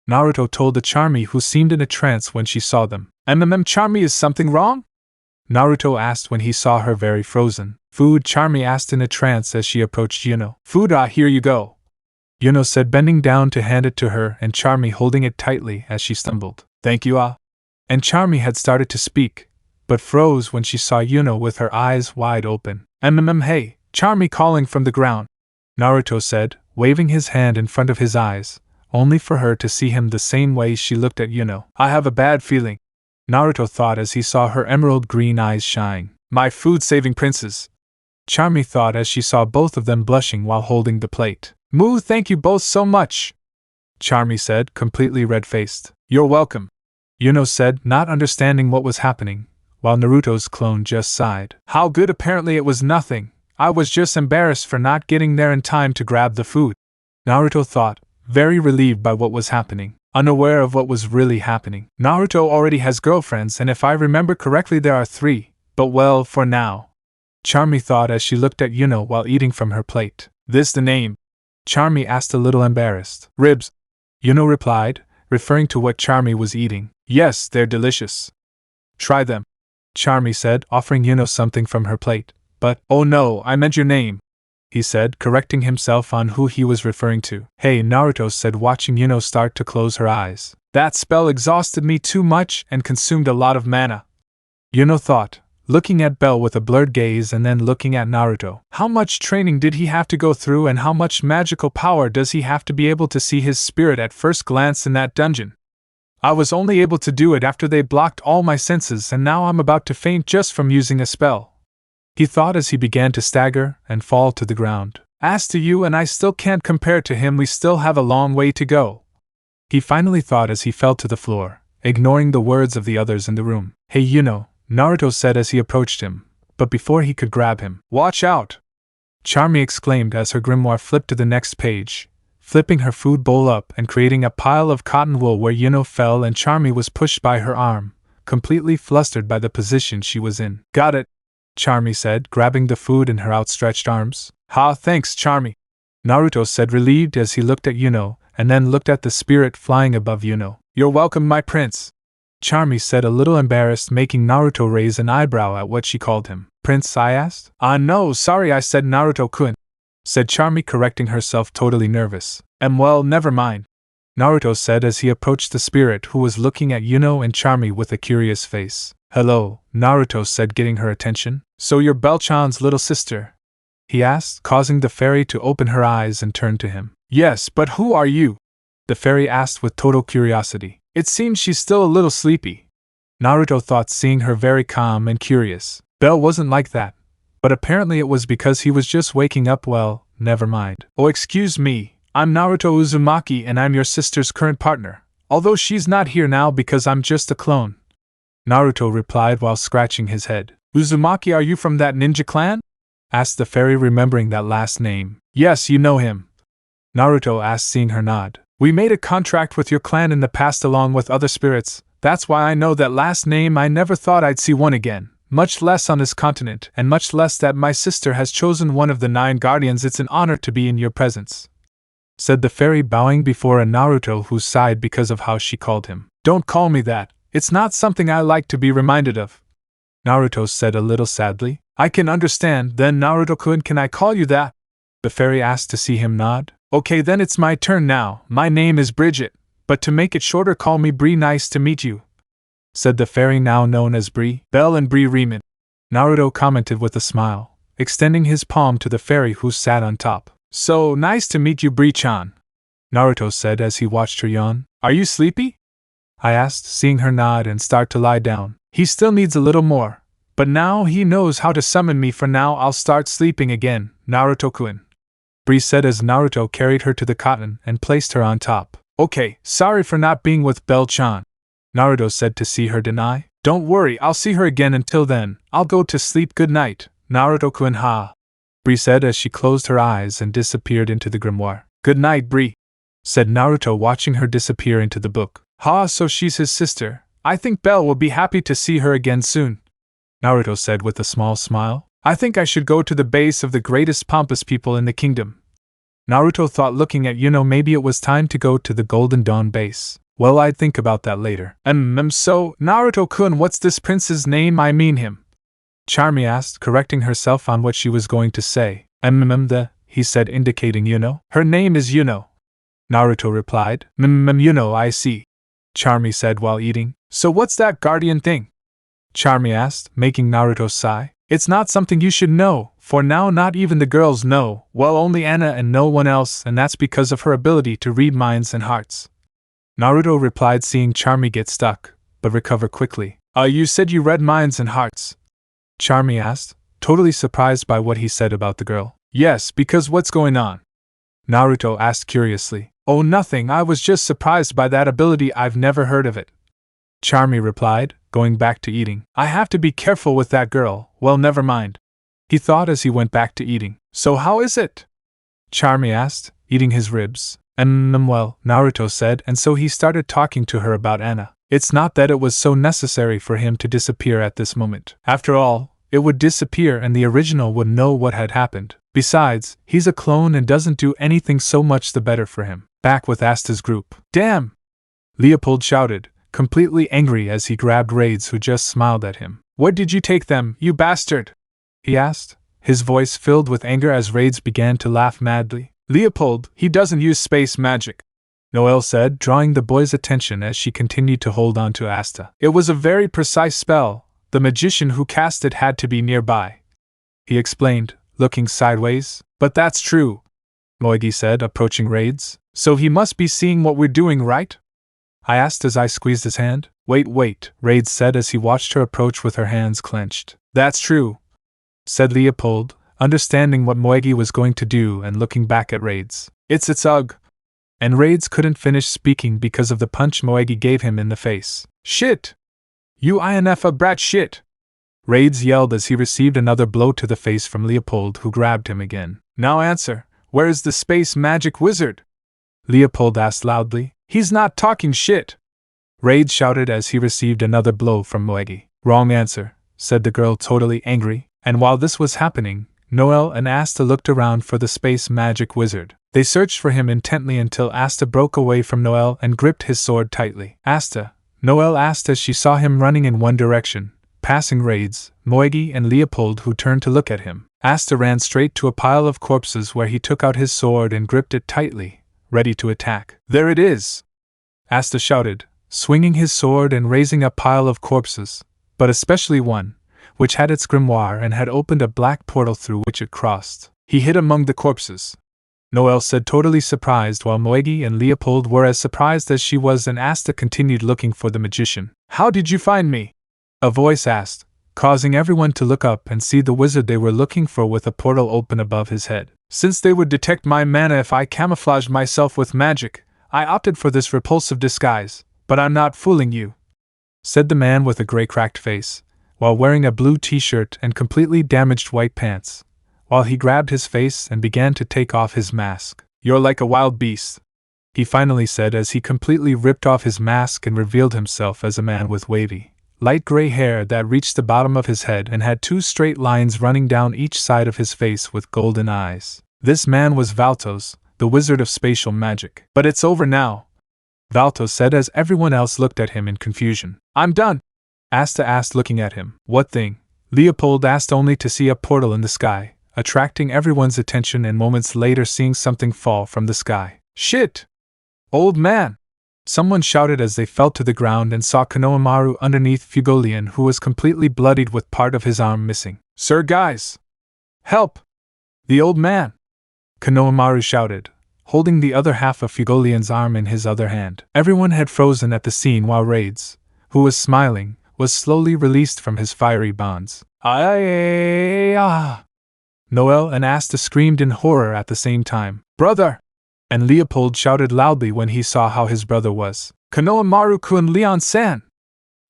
Speaker 1: Naruto told the Charmy, who seemed in a trance when she saw them. Charmy, is something wrong?" Naruto asked when he saw her very frozen. "Food," Charmy asked in a trance as she approached Yuno. "Food, here you go," Yuno said, bending down to hand it to her and Charmy holding it tightly as she stumbled. "Thank you, And Charmy had started to speak, but froze when she saw Yuno with her eyes wide open. Hey, Charmy calling from the ground," Naruto said, waving his hand in front of his eyes, only for her to see him the same way she looked at Yuno. "I have a bad feeling," Naruto thought as he saw her emerald green eyes shine. "My food-saving princes," Charmy thought as she saw both of them blushing while holding the plate. Thank you both so much," Charmy said, completely red-faced. "You're welcome," Yuno said, not understanding what was happening, while Naruto's clone just sighed. "How good, apparently it was nothing. I was just embarrassed for not getting there in time to grab the food," Naruto thought, very relieved by what was happening, unaware of what was really happening. "Naruto already has girlfriends, and if I remember correctly there are 3, but well, for now," Charmy thought as she looked at Yuno while eating from her plate. "This the name?" Charmy asked, a little embarrassed. "Ribs," Yuno replied, referring to what Charmy was eating. "Yes, they're delicious. Try them," Charmy said, offering Yuno something from her plate. "But, oh no, I meant your name," he said, correcting himself on who he was referring to. "Hey," Naruto said, watching Yuno start to close her eyes. "That spell exhausted me too much and consumed a lot of mana," Yuno thought, looking at Bell with a blurred gaze and then looking at Naruto. How much training did he have to go through and how much magical power does he have to be able to see his spirit at first glance in that dungeon? I was only able to do it after they blocked all my senses and now I'm about to faint just from using a spell," he thought as he began to stagger and fall to the ground. "As to you and I still can't compare to him, we still have a long way to go," he finally thought as he fell to the floor, ignoring the words of the others in the room. "Hey Yuno," Naruto said as he approached him, but before he could grab him. "Watch out!" Charmy exclaimed as her grimoire flipped to the next page, flipping her food bowl up and creating a pile of cotton wool where Yuno fell and Charmy was pushed by her arm, completely flustered by the position she was in. "Got it," Charmy said, grabbing the food in her outstretched arms. Thanks, Charmy," Naruto said, relieved as he looked at Yuno, and then looked at the spirit flying above Yuno. "You're welcome, my prince," Charmy said, a little embarrassed, making Naruto raise an eyebrow at what she called him. "Prince?" I asked. No, sorry, I said Naruto-kun," said Charmy, correcting herself, totally nervous. Well, never mind," Naruto said as he approached the spirit, who was looking at Yuno and Charmy with a curious face. "Hello," Naruto said, getting her attention. "So you're Bell-chan's little sister?" he asked, causing the fairy to open her eyes and turn to him. "Yes, but who are you?" the fairy asked with total curiosity. "It seems she's still a little sleepy," Naruto thought, seeing her very calm and curious. Bell wasn't like that, but apparently it was because he was just waking up. Well, never mind. "Oh, excuse me, I'm Naruto Uzumaki and I'm your sister's current partner, although she's not here now because I'm just a clone," Naruto replied while scratching his head. "Uzumaki, are you from that ninja clan?" asked the fairy, remembering that last name. "Yes, you know him," Naruto asked, seeing her nod. "We made a contract with your clan in the past along with other spirits, that's why I know that last name. I never thought I'd see one again, much less on this continent, and much less that my sister has chosen one of the 9 guardians. It's an honor to be in your presence," said the fairy, bowing before a Naruto who sighed because of how she called him. "Don't call me that, it's not something I like to be reminded of," Naruto said a little sadly. "I can understand, then Naruto-kun, can I call you that?" the fairy asked to see him nod. "Okay, then it's my turn now. My name is Bridget, but to make it shorter, call me Bree. Nice to meet you," said the fairy, now known as Bree. "Bell and Bree Riemann," Naruto commented with a smile, extending his palm to the fairy who sat on top. "So nice to meet you, Bree-chan," Naruto said as he watched her yawn. "Are you sleepy?" I asked, seeing her nod and start to lie down. "He still needs a little more, but now he knows how to summon me. For now, I'll start sleeping again, Naruto-kun," Bree said as Naruto carried her to the cotton and placed her on top. "Okay, sorry for not being with Bell-chan," Naruto said to see her deny. "Don't worry, I'll see her again. Until then, I'll go to sleep. Good night, Naruto-kun ha, Bree said as she closed her eyes and disappeared into the grimoire. Good night, Bree, said Naruto watching her disappear into the book. Ha, so she's his sister. I think Belle will be happy to see her again soon, Naruto said with a small smile. I think I should go to the base of the greatest pompous people in the kingdom. Naruto thought, looking at Yuno, maybe it was time to go to the Golden Dawn base. Well, I'd think about that later. So, Naruto-kun, what's this prince's name? I mean him, Charmy asked, correcting herself on what she was going to say. He said, indicating Yuno. Her name is Yuno, Naruto replied. Yuno, I see, Charmy said while eating. So what's that guardian thing? Charmy asked, making Naruto sigh. It's not something you should know, for now not even the girls know, well, only Anna and no one else, and that's because of her ability to read minds and hearts, Naruto replied, seeing Charmy get stuck, but recover quickly. You said you read minds and hearts? Charmy asked, totally surprised by what he said about the girl. Yes, because what's going on? Naruto asked curiously. Oh, nothing, I was just surprised by that ability, I've never heard of it, Charmy replied, going back to eating. I have to be careful with that girl, well, never mind, he thought as he went back to eating. So how is it? Charmy asked, eating his ribs. Well, Naruto said, and so he started talking to her about Anna. It's not that it was so necessary for him to disappear at this moment. After all, it would disappear and the original would know what had happened. Besides, he's a clone and doesn't do anything, so much the better for him. Back with Asta's group. Damn! Leopold shouted, completely angry as he grabbed Raids, who just smiled at him. Where did you take them, you bastard? He asked, his voice filled with anger as Raids began to laugh madly. Leopold, he doesn't use space magic, Noelle said, drawing the boy's attention as she continued to hold on to Asta. It was a very precise spell. The magician who cast it had to be nearby, he explained, looking sideways. But that's true, Moegi said, approaching Raids. So he must be seeing what we're doing, right? I asked as I squeezed his hand. Wait, Raids said as he watched her approach with her hands clenched. That's true, said Leopold, understanding what Moegi was going to do and looking back at Raids. It's ugh. And Raids couldn't finish speaking because of the punch Moegi gave him in the face. Shit! You INF a brat shit! Raids yelled as he received another blow to the face from Leopold, who grabbed him again. Now answer, where is the space magic wizard? Leopold asked loudly. He's not talking shit! Raids shouted as he received another blow from Moegi. Wrong answer, said the girl, totally angry. And while this was happening, Noelle and Asta looked around for the space magic wizard. They searched for him intently until Asta broke away from Noelle and gripped his sword tightly. Asta, Noelle asked as she saw him running in one direction, passing Raids, Moegi and Leopold, who turned to look at him. Asta ran straight to a pile of corpses where he took out his sword and gripped it tightly, ready to attack. There it is! Asta shouted, swinging his sword and raising a pile of corpses, but especially one, which had its grimoire and had opened a black portal through which it crossed. He hid among the corpses, Noelle said, totally surprised, while Moegi and Leopold were as surprised as she was, and Asta continued looking for the magician. How did you find me? A voice asked, causing everyone to look up and see the wizard they were looking for with a portal open above his head. Since they would detect my mana if I camouflaged myself with magic, I opted for this repulsive disguise, but I'm not fooling you, said the man with a gray cracked face, while wearing a blue t-shirt and completely damaged white pants, while he grabbed his face and began to take off his mask. You're like a wild beast, he finally said as he completely ripped off his mask and revealed himself as a man with wavy, light gray hair that reached the bottom of his head and had two straight lines running down each side of his face with golden eyes. This man was Valtos, the wizard of spatial magic. But it's over now, Valtos said as everyone else looked at him in confusion. I'm done, Asta asked, looking at him. What thing? Leopold asked, only to see a portal in the sky, attracting everyone's attention, and moments later seeing something fall from the sky. Shit! Old man! Someone shouted as they fell to the ground and saw Konohamaru underneath Fugolian, who was completely bloodied with part of his arm missing. Sir, guys! Help! The old man! Konohamaru shouted, holding the other half of Fugolian's arm in his other hand. Everyone had frozen at the scene while Raids, who was smiling, was slowly released from his fiery bonds. Noelle and Asta screamed in horror at the same time. Brother! And Leopold shouted loudly when he saw how his brother was. Konohamaru-kun, Leon-san!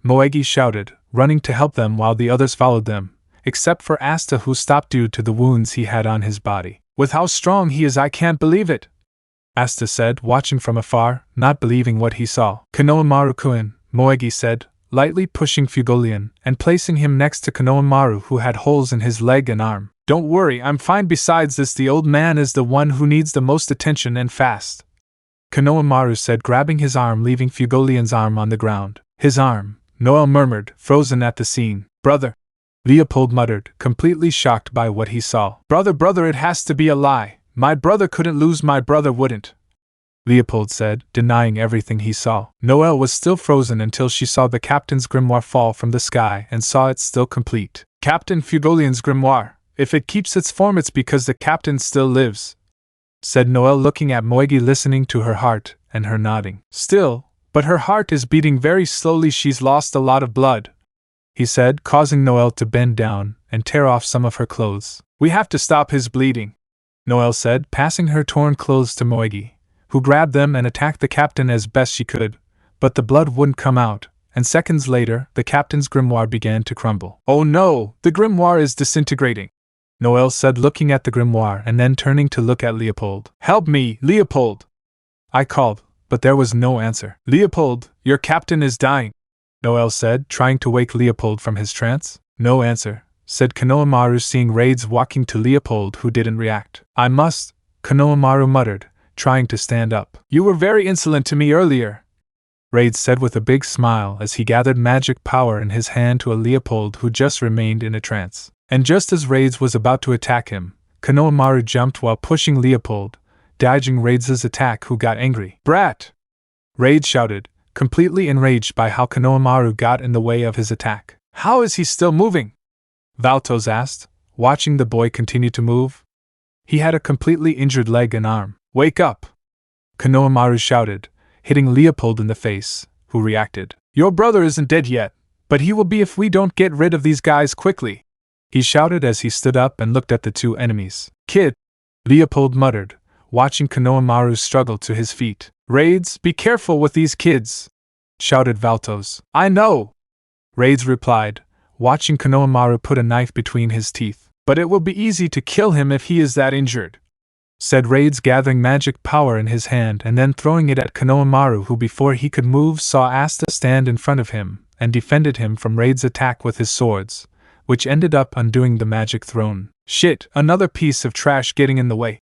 Speaker 1: Moegi shouted, running to help them while the others followed them, except for Asta, who stopped due to the wounds he had on his body. With how strong he is, I can't believe it, Asta said, watching from afar, not believing what he saw. Konohamaru-kun, Moegi said, lightly pushing Fuegoleon and placing him next to Konohamaru, who had holes in his leg and arm. Don't worry, I'm fine. Besides this, the old man is the one who needs the most attention, and fast, Konohamaru said, grabbing his arm, leaving Fuegoleon's arm on the ground. His arm, Noel murmured, frozen at the scene. Brother, Leopold muttered, completely shocked by what he saw. Brother, it has to be a lie. My brother couldn't lose, my brother wouldn't, Leopold said, denying everything he saw. Noel was still frozen until she saw the captain's grimoire fall from the sky and saw it still complete. Captain Fuegoleon's grimoire. If it keeps its form, it's because the captain still lives, said Noel, looking at Moegi, listening to her heart, and her nodding. Still, but her heart is beating very slowly. She's lost a lot of blood, he said, causing Noel to bend down and tear off some of her clothes. We have to stop his bleeding, Noel said, passing her torn clothes to Moegi, who grabbed them and attacked the captain as best she could, but the blood wouldn't come out, and seconds later, the captain's grimoire began to crumble. Oh no, the grimoire is disintegrating, Noel said, looking at the grimoire and then turning to look at Leopold. Help me, Leopold, I called, but there was no answer. Leopold, your captain is dying, Noel said, trying to wake Leopold from his trance. No answer, said Konohamaru, seeing Raids walking to Leopold, who didn't react. I must, Konohamaru muttered, trying to stand up. You were very insolent to me earlier, Raids said with a big smile as he gathered magic power in his hand to a Leopold who just remained in a trance. And just as Raids was about to attack him, Konohamaru jumped while pushing Leopold, dodging Raids' attack, who got angry. Brat! Raids shouted, completely enraged by how Konohamaru got in the way of his attack. How is he still moving? Valtos asked, watching the boy continue to move. He had a completely injured leg and arm. Wake up! Konohamaru shouted, hitting Leopold in the face, who reacted. Your brother isn't dead yet, but he will be if we don't get rid of these guys quickly, he shouted as he stood up and looked at the two enemies. Kid! Leopold muttered, watching Konohamaru struggle to his feet. Raids, be careful with these kids, shouted Valtos. I know, Raids replied, watching Konohamaru put a knife between his teeth. But it will be easy to kill him if he is that injured, said Raids, gathering magic power in his hand and then throwing it at Konohamaru, who before he could move saw Asta stand in front of him and defended him from Raids' attack with his swords, which ended up undoing the magic throne. Shit, another piece of trash getting in the way,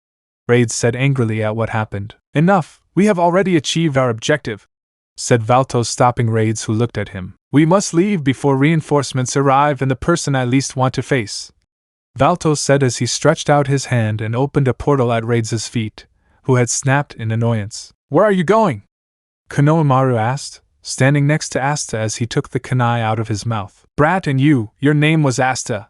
Speaker 1: Raids said angrily at what happened. Enough, we have already achieved our objective, said Valtos, stopping Raids, who looked at him. We must leave before reinforcements arrive and the person I least want to face, Valtos said as he stretched out his hand and opened a portal at Raids' feet, who had snapped in annoyance. Where are you going? Konohamaru asked, standing next to Asta as he took the kunai out of his mouth. Brat, and your name was Asta?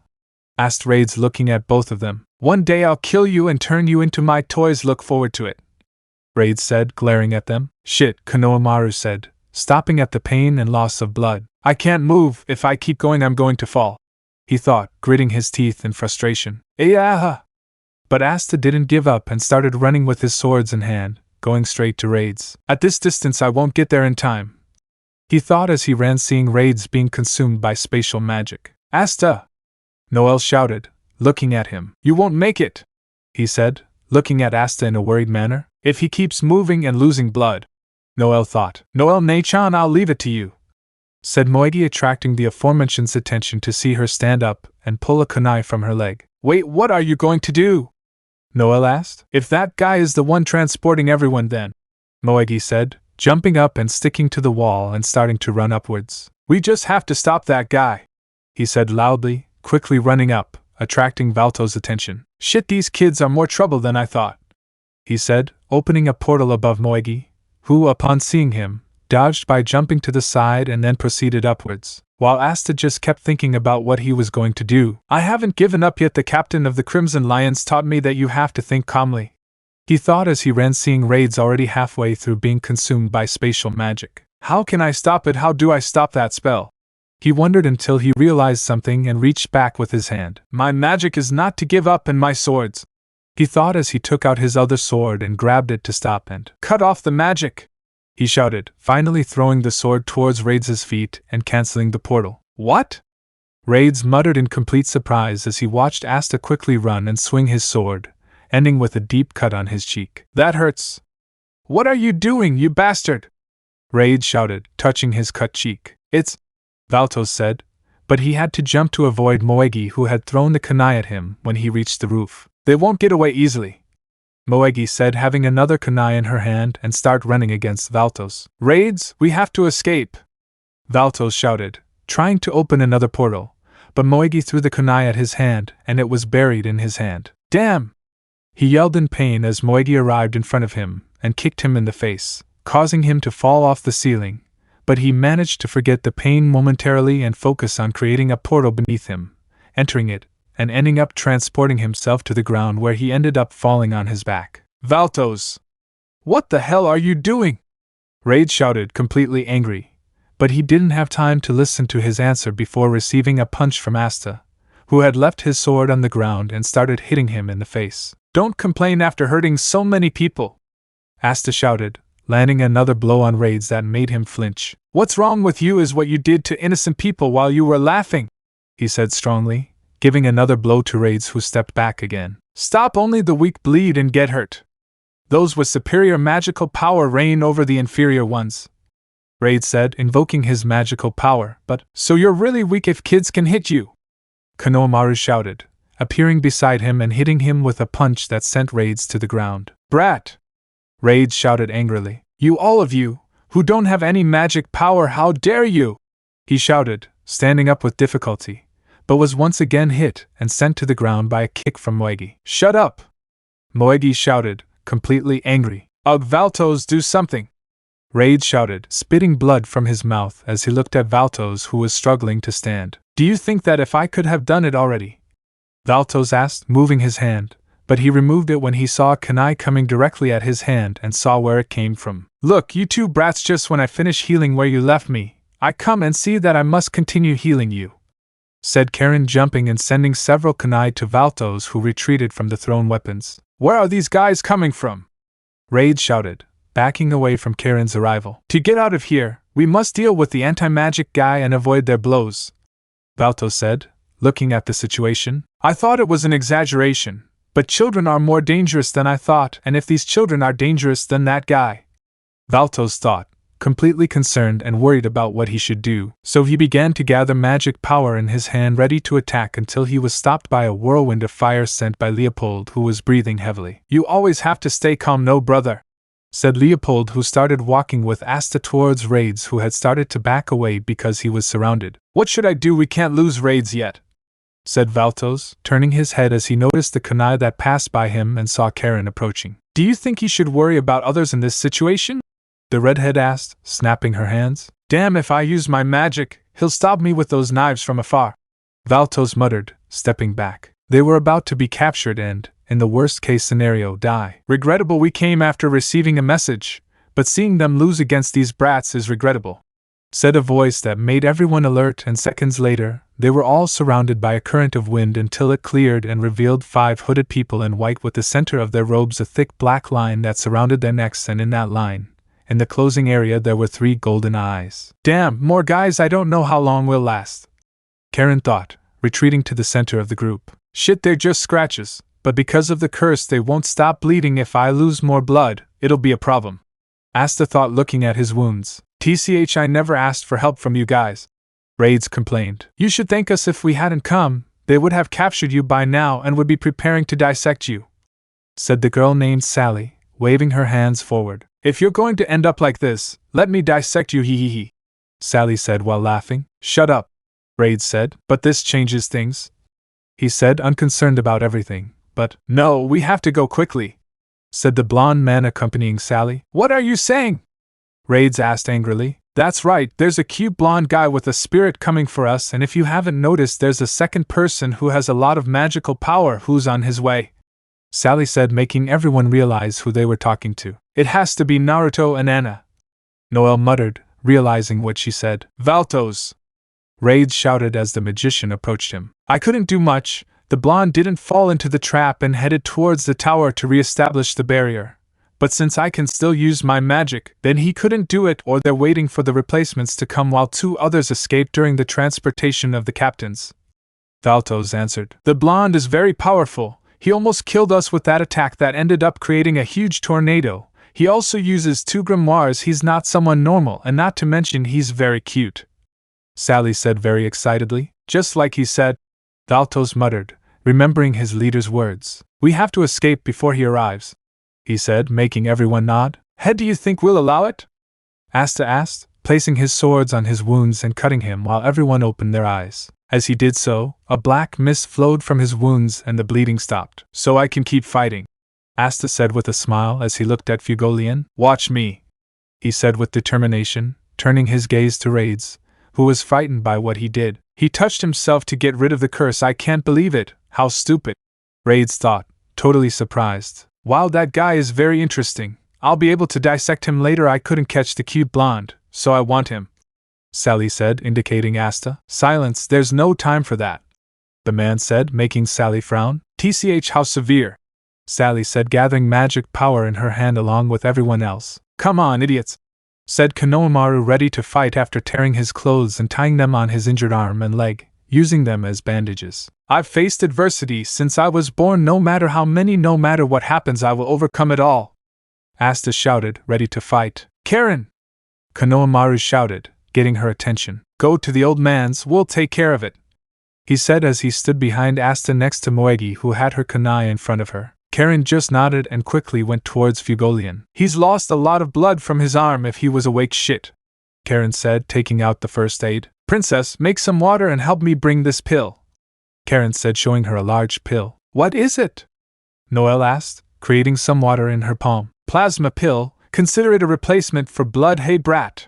Speaker 1: Asked Raids, looking at both of them. One day I'll kill you and turn you into my toys, look forward to it, Raids said, glaring at them. Shit, Konohamaru said, stopping at the pain and loss of blood. I can't move, if I keep going I'm going to fall, he thought, gritting his teeth in frustration. Ayaha! But Asta didn't give up and started running with his swords in hand, going straight to Raids. At this distance I won't get there in time, he thought as he ran, seeing Raids being consumed by spatial magic. Asta! Noel shouted, looking at him. You won't make it, he said, looking at Asta in a worried manner. If he keeps moving and losing blood, Noel thought. Noel Nei-chan, I'll leave it to you, said Moegi, attracting the aforementioned's attention to see her stand up and pull a kunai from her leg. Wait, what are you going to do? Noel asked. If that guy is the one transporting everyone, then, Moegi said, jumping up and sticking to the wall and starting to run upwards. We just have to stop that guy, he said loudly, quickly running up, attracting Valtos' attention. Shit, these kids are more trouble than I thought, he said, opening a portal above Moegi, who, upon seeing him, dodged by jumping to the side and then proceeded upwards, while Asta just kept thinking about what he was going to do. I haven't given up yet. The captain of the Crimson Lions taught me that you have to think calmly, he thought as he ran, seeing Raids already halfway through being consumed by spatial magic. How can I stop it? How do I stop that spell? He wondered until he realized something and reached back with his hand. My magic is not to give up, and my swords, he thought as he took out his other sword and grabbed it to stop and cut off the magic, he shouted, finally throwing the sword towards Raids' feet and canceling the portal. What? Raids muttered in complete surprise as he watched Asta quickly run and swing his sword, ending with a deep cut on his cheek. That hurts. What are you doing, you bastard? Raids shouted, touching his cut cheek. It's... Valtos said, but he had to jump to avoid Moegi, who had thrown the kunai at him when he reached the roof. They won't get away easily, Moegi said, having another kunai in her hand, and start running against Valtos. Raids, we have to escape, Valtos shouted, trying to open another portal, but Moegi threw the kunai at his hand, and it was buried in his hand. Damn! He yelled in pain as Moegi arrived in front of him and kicked him in the face, causing him to fall off the ceiling, but he managed to forget the pain momentarily and focus on creating a portal beneath him, entering it, and ending up transporting himself to the ground, where he ended up falling on his back. Valtos! What the hell are you doing? Raid shouted, completely angry, but he didn't have time to listen to his answer before receiving a punch from Asta, who had left his sword on the ground and started hitting him in the face. Don't complain after hurting so many people, Asta shouted, landing another blow on Raids that made him flinch. What's wrong with you is what you did to innocent people while you were laughing, he said strongly, giving another blow to Raids, who stepped back again. Stop, only the weak bleed and get hurt. Those with superior magical power reign over the inferior ones, Raid said, invoking his magical power. But, so you're really weak if kids can hit you? Konohamaru shouted, appearing beside him and hitting him with a punch that sent Raids to the ground. Brat! Raid shouted angrily. You, all of you, who don't have any magic power, how dare you? He shouted, standing up with difficulty, but was once again hit and sent to the ground by a kick from Moegi. Shut up! Moegi shouted, completely angry. Ugh, Valtos, do something! Raid shouted, spitting blood from his mouth as he looked at Valtos, who was struggling to stand. Do you think that if I could have done it already? Valtos asked, moving his hand, but he removed it when he saw a kunai coming directly at his hand and saw where it came from. Look, you two brats, just when I finish healing where you left me, I come and see that I must continue healing you, said Karen, jumping and sending several kunai to Valtos, who retreated from the thrown weapons. Where are these guys coming from? Raid shouted, backing away from Karen's arrival. To get out of here, we must deal with the anti-magic guy and avoid their blows, Valtos said, looking at the situation. I thought it was an exaggeration, but children are more dangerous than I thought, and if these children are dangerous, then that guy. Valtos thought, completely concerned and worried about what he should do, so he began to gather magic power in his hand, ready to attack, until he was stopped by a whirlwind of fire sent by Leopold, who was breathing heavily. You always have to stay calm, no brother, said Leopold, who started walking with Asta towards Raids, who had started to back away because he was surrounded. What should I do? We can't lose Raids yet, said Valtos, turning his head as he noticed the kunai that passed by him and saw Karen approaching. Do you think he should worry about others in this situation? The redhead asked, snapping her hands. Damn, if I use my magic, he'll stab me with those knives from afar, Valtos muttered, stepping back. They were about to be captured and, in the worst-case scenario, die. Regrettable we came after receiving a message, but seeing them lose against these brats is regrettable, said a voice that made everyone alert, and seconds later, they were all surrounded by a current of wind until it cleared and revealed 5 hooded people in white, with the center of their robes a thick black line that surrounded their necks, and in that line, in the closing area, there were 3 golden eyes. Damn, more guys, I don't know how long we'll last, Karen thought, retreating to the center of the group. Shit, they're just scratches, but because of the curse they won't stop bleeding. If I lose more blood, it'll be a problem, Asta thought, looking at his wounds. TCH, I never asked for help from you guys, Raids complained. You should thank us. If we hadn't come, they would have captured you by now and would be preparing to dissect you, said the girl named Sally, waving her hands forward. If you're going to end up like this, let me dissect you, hee hee hee, Sally said while laughing. Shut up, Raids said. But this changes things, he said, unconcerned about everything. But, no, we have to go quickly, said the blonde man accompanying Sally. What are you saying? Raids asked angrily. That's right, there's a cute blonde guy with a spirit coming for us, and if you haven't noticed, there's a second person who has a lot of magical power who's on his way, Sally said, making everyone realize who they were talking to. It has to be Naruto and Anna, Noel muttered, realizing what she said. Valtos, Raids shouted as the magician approached him. I couldn't do much. The blonde didn't fall into the trap and headed towards the tower to re-establish the barrier. But since I can still use my magic, then he couldn't do it, or they're waiting for the replacements to come while 2 others escaped during the transportation of the captains, Valtos answered. The blonde is very powerful. He almost killed us with that attack that ended up creating a huge tornado. He also uses 2 grimoires. He's not someone normal, and not to mention he's very cute. Sally said very excitedly. Just like he said. Valtos muttered, remembering his leader's words. We have to escape before he arrives, he said, making everyone nod. Head, do you think we'll allow it? Asta asked, placing his swords on his wounds and cutting him while everyone opened their eyes. As he did so, a black mist flowed from his wounds and the bleeding stopped. So I can keep fighting, Asta said with a smile as he looked at Fugolian. Watch me, he said with determination, turning his gaze to Raids, who was frightened by what he did. He touched himself to get rid of the curse. I can't believe it, how stupid, Raids thought, totally surprised. Wow, that guy is very interesting. I'll be able to dissect him later. I couldn't catch the cute blonde, so I want him, Sally said, indicating Asta. Silence, there's no time for that, the man said, making Sally frown. TCH, how severe, Sally said, gathering magic power in her hand along with everyone else. Come on, idiots, said Konohamaru, ready to fight after tearing his clothes and tying them on his injured arm and leg, using them as bandages. I've faced adversity since I was born. No matter how many, no matter what happens, I will overcome it all, Asta shouted, ready to fight. Karen! Konohamaru shouted, getting her attention. Go to the old man's, we'll take care of it, he said as he stood behind Asta next to Moegi, who had her kunai in front of her. Karen just nodded and quickly went towards Fugolian. He's lost a lot of blood from his arm. If he was awake, shit, Karen said, taking out the first aid. Princess, make some water and help me bring this pill, Karen said, showing her a large pill. What is it? Noelle asked, creating some water in her palm. Plasma pill, consider it a replacement for blood, hey brat,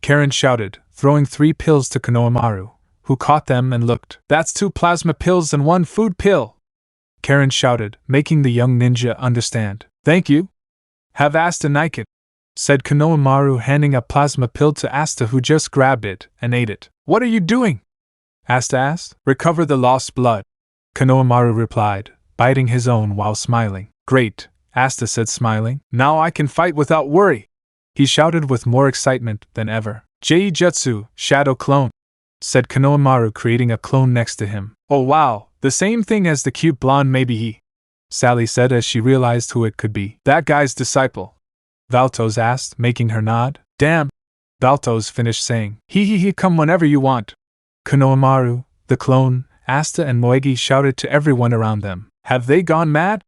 Speaker 1: Karen shouted, throwing 3 pills to Konohamaru, who caught them and looked. That's 2 plasma pills and 1 food pill, Karen shouted, making the young ninja understand. Thank you. Have Asta Nike it, said Konohamaru, handing a plasma pill to Asta, who just grabbed it and ate it. What are you doing? Asta asked. Recover the lost blood, Konohamaru replied, biting his own while smiling. Great, Asta said, smiling. Now I can fight without worry, he shouted with more excitement than ever. Jutsu, shadow clone, said Konohamaru, creating a clone next to him. Oh wow, the same thing as the cute blonde. Maybe he, Sally said as she realized who it could be. That guy's disciple, Valtos asked, making her nod. Damn, Valtos finished saying. He come whenever you want. Konohamaru, the clone, Asta and Moegi shouted to everyone around them. Have they gone mad?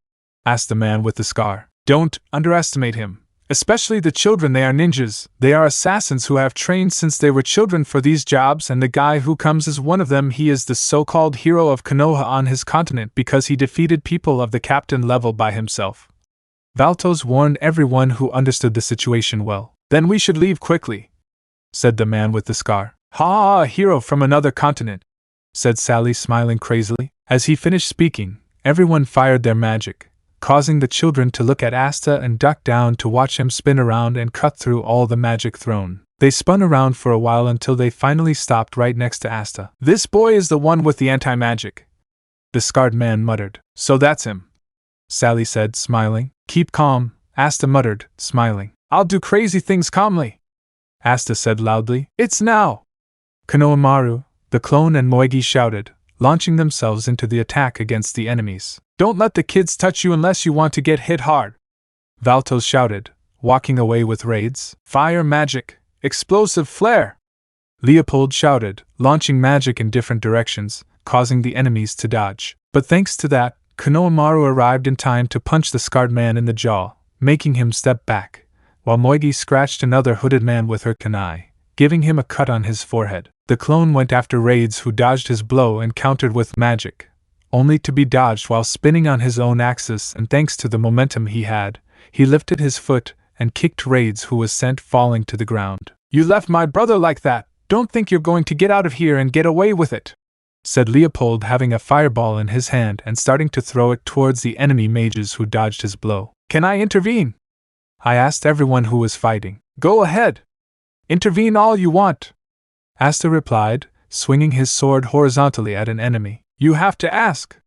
Speaker 1: Asked the man with the scar. Don't underestimate him. Especially the children. They are ninjas. They are assassins who have trained since they were children for these jobs, and the guy who comes is one of them. He is the so-called hero of Konoha on his continent because he defeated people of the captain level by himself. Valtos warned everyone who understood the situation well. Then we should leave quickly, said the man with the scar. Ha, a hero from another continent, said Sally, smiling crazily. As he finished speaking, everyone fired their magic, causing the children to look at Asta and duck down to watch him spin around and cut through all the magic thrown. They spun around for a while until they finally stopped right next to Asta. This boy is the one with the anti-magic, the scarred man muttered. So that's him, Sally said, smiling. Keep calm, Asta muttered, smiling. I'll do crazy things calmly, Asta said loudly. It's now! Konohamaru, the clone, and Moegi shouted, launching themselves into the attack against the enemies. Don't let the kids touch you unless you want to get hit hard, Valtos shouted, walking away with raids. Fire magic, explosive flare, Leopold shouted, launching magic in different directions, causing the enemies to dodge. But thanks to that, Konohamaru arrived in time to punch the scarred man in the jaw, making him step back, while Moegi scratched another hooded man with her kunai, giving him a cut on his forehead. The clone went after Raids, who dodged his blow and countered with magic, only to be dodged while spinning on his own axis, and thanks to the momentum he had, he lifted his foot and kicked Raids, who was sent falling to the ground. You left my brother like that! Don't think you're going to get out of here and get away with it, said Leopold, having a fireball in his hand and starting to throw it towards the enemy mages who dodged his blow. Can I intervene? I asked everyone who was fighting. Go ahead! Intervene all you want, Asta replied, swinging his sword horizontally at an enemy. You have to ask,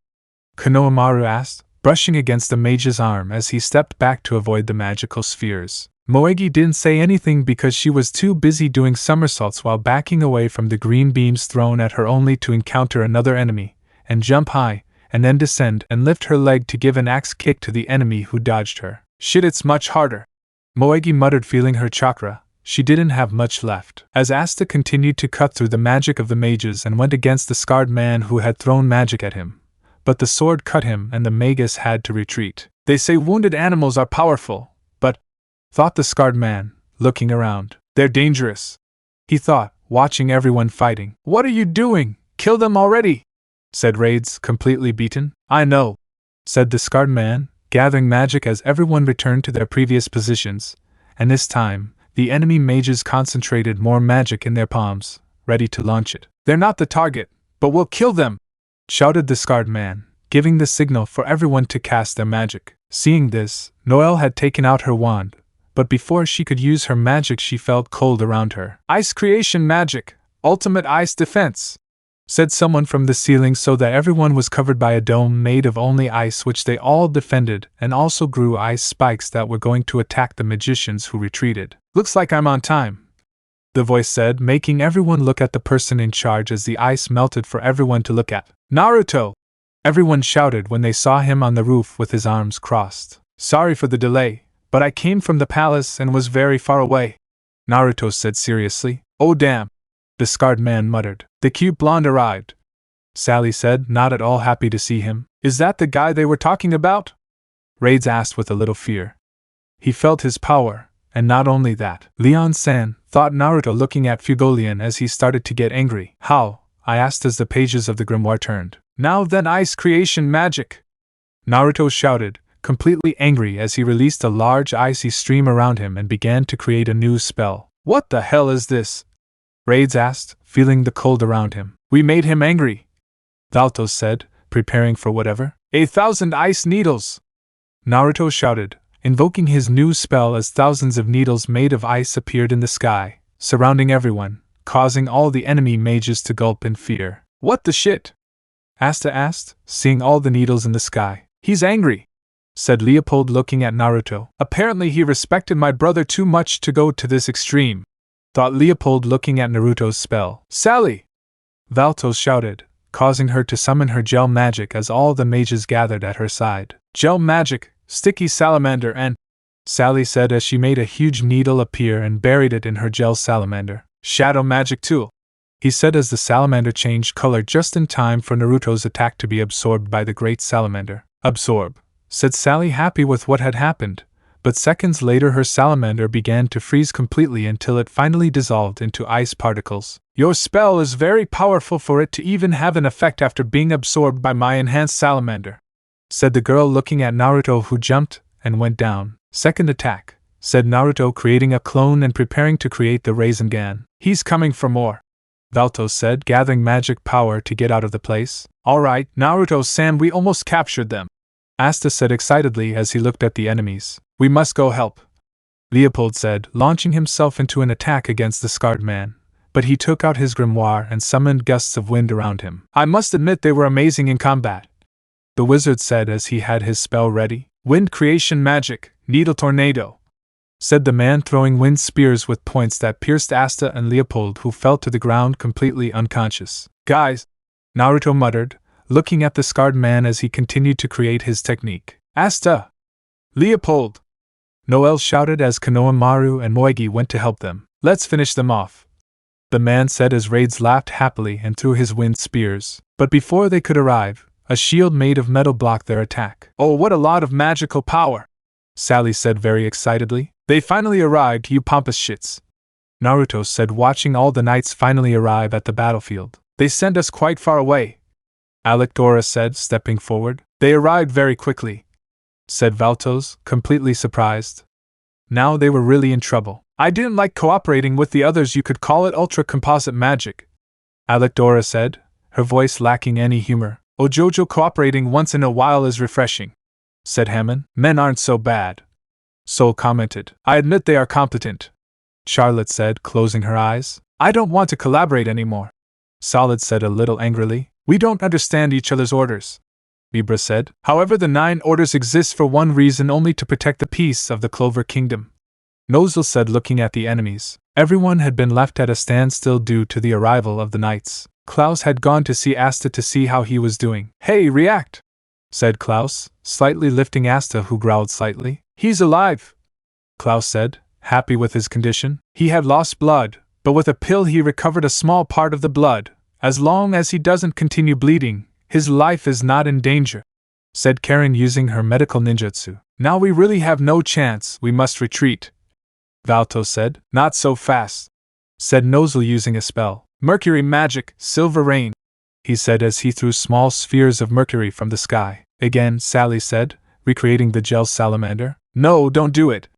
Speaker 1: Konohamaru asked, brushing against the mage's arm as he stepped back to avoid the magical spheres. Moegi didn't say anything because she was too busy doing somersaults while backing away from the green beams thrown at her, only to encounter another enemy, and jump high, and then descend and lift her leg to give an axe kick to the enemy who dodged her. Shit, it's much harder. Moegi muttered, feeling her chakra. She didn't have much left. As Asta continued to cut through the magic of the mages and went against the scarred man who had thrown magic at him. But the sword cut him and the magus had to retreat. They say wounded animals are powerful, but, thought the scarred man, looking around, they're dangerous. He thought, watching everyone fighting. What are you doing? Kill them already, said Raids, completely beaten. I know, said the scarred man, gathering magic as everyone returned to their previous positions, and this time, the enemy mages concentrated more magic in their palms, ready to launch it. They're not the target, but we'll kill them, shouted the scarred man, giving the signal for everyone to cast their magic. Seeing this, Noelle had taken out her wand, but before she could use her magic she felt cold around her. Ice creation magic, ultimate ice defense, said someone from the ceiling, so that everyone was covered by a dome made of only ice which they all defended, and also grew ice spikes that were going to attack the magicians who retreated. Looks like I'm on time, the voice said, making everyone look at the person in charge as the ice melted for everyone to look at. Naruto! Everyone shouted when they saw him on the roof with his arms crossed. Sorry for the delay, but I came from the palace and was very far away, Naruto said seriously. Oh damn, the scarred man muttered. The cute blonde arrived, Sally said, not at all happy to see him. Is that the guy they were talking about? Raids asked with a little fear. He felt his power, and not only that. Leon-san, thought Naruto, looking at Fugolian as he started to get angry. How? I asked as the pages of the grimoire turned. Now then, ice creation magic, Naruto shouted, completely angry as he released a large icy stream around him and began to create a new spell. What the hell is this? Raids asked, feeling the cold around him. We made him angry, Valtos said, preparing for whatever. 1,000 ice needles, Naruto shouted, invoking his new spell as thousands of needles made of ice appeared in the sky, surrounding everyone, causing all the enemy mages to gulp in fear. What the shit? Asta asked, seeing all the needles in the sky. He's angry, said Leopold, looking at Naruto. Apparently he respected my brother too much to go to this extreme, thought Leopold, looking at Naruto's spell. Sally! Valtos shouted, causing her to summon her gel magic as all the mages gathered at her side. Gel magic, sticky salamander, and Sally said as she made a huge needle appear and buried it in her gel salamander. Shadow magic too, he said as the salamander changed color just in time for Naruto's attack to be absorbed by the great salamander. Absorb, said Sally, happy with what had happened, but seconds later her salamander began to freeze completely until it finally dissolved into ice particles. Your spell is very powerful for it to even have an effect after being absorbed by my enhanced salamander, said the girl, looking at Naruto, who jumped and went down. Second attack, said Naruto, creating a clone and preparing to create the Rasengan. He's coming for more, Valtos said, gathering magic power to get out of the place. Alright, Naruto-san, we almost captured them, Asta said excitedly as he looked at the enemies. We must go help, Leopold said, launching himself into an attack against the scarred man, but he took out his grimoire and summoned gusts of wind around him. I must admit they were amazing in combat, the wizard said as he had his spell ready. Wind creation magic, needle tornado, said the man, throwing wind spears with points that pierced Asta and Leopold, who fell to the ground completely unconscious. Guys, Naruto muttered, looking at the scarred man as he continued to create his technique. Asta! Leopold! Noelle shouted as Konohamaru and Moegi went to help them. Let's finish them off, the man said as Raids laughed happily and threw his wind spears. But before they could arrive, a shield made of metal blocked their attack. Oh, what a lot of magical power, Sally said very excitedly. They finally arrived, you pompous shits, Naruto said, watching all the knights finally arrive at the battlefield. They sent us quite far away, Dora said, stepping forward. They arrived very quickly, said Valtos, completely surprised. Now they were really in trouble. I didn't like cooperating with the others, you could call it ultra-composite magic, Dora said, her voice lacking any humor. Oh, Jojo, cooperating once in a while is refreshing, said Hammond. Men aren't so bad, Sol commented. I admit they are competent, Charlotte said, closing her eyes. I don't want to collaborate anymore, Solid said a little angrily. We don't understand each other's orders, Libra said. However, the 9 orders exist for one reason only, to protect the peace of the Clover Kingdom, Nozel said, looking at the enemies. Everyone had been left at a standstill due to the arrival of the knights. Klaus had gone to see Asta to see how he was doing. "Hey, react!" said Klaus, slightly lifting Asta, who growled slightly. "He's alive!" Klaus said, happy with his condition. He had lost blood, but with a pill he recovered a small part of the blood. "As long as he doesn't continue bleeding, his life is not in danger," said Karen using her medical ninjutsu. "Now we really have no chance, we must retreat," Valto said. "Not so fast," said Nozel using a spell. "Mercury magic, silver rain," he said as he threw small spheres of mercury from the sky. "Again," Sally said, recreating the gel salamander. "No, don't do it,"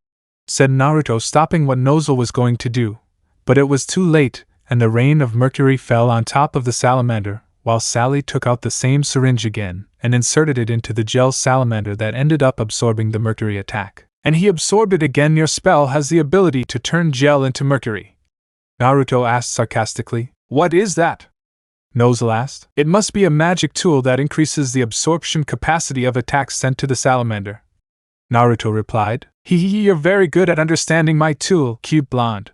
Speaker 1: said Naruto, stopping what Nozel was going to do. But it was too late, and the rain of mercury fell on top of the salamander, while Sally took out the same syringe again and inserted it into the gel salamander that ended up absorbing the mercury attack. "And he absorbed it again. Your spell has the ability to turn gel into mercury," Naruto asked sarcastically. "What is that?" Nozel asked. "It must be a magic tool that increases the absorption capacity of attacks sent to the salamander," Naruto replied. You're very good at understanding my tool, cute blonde,"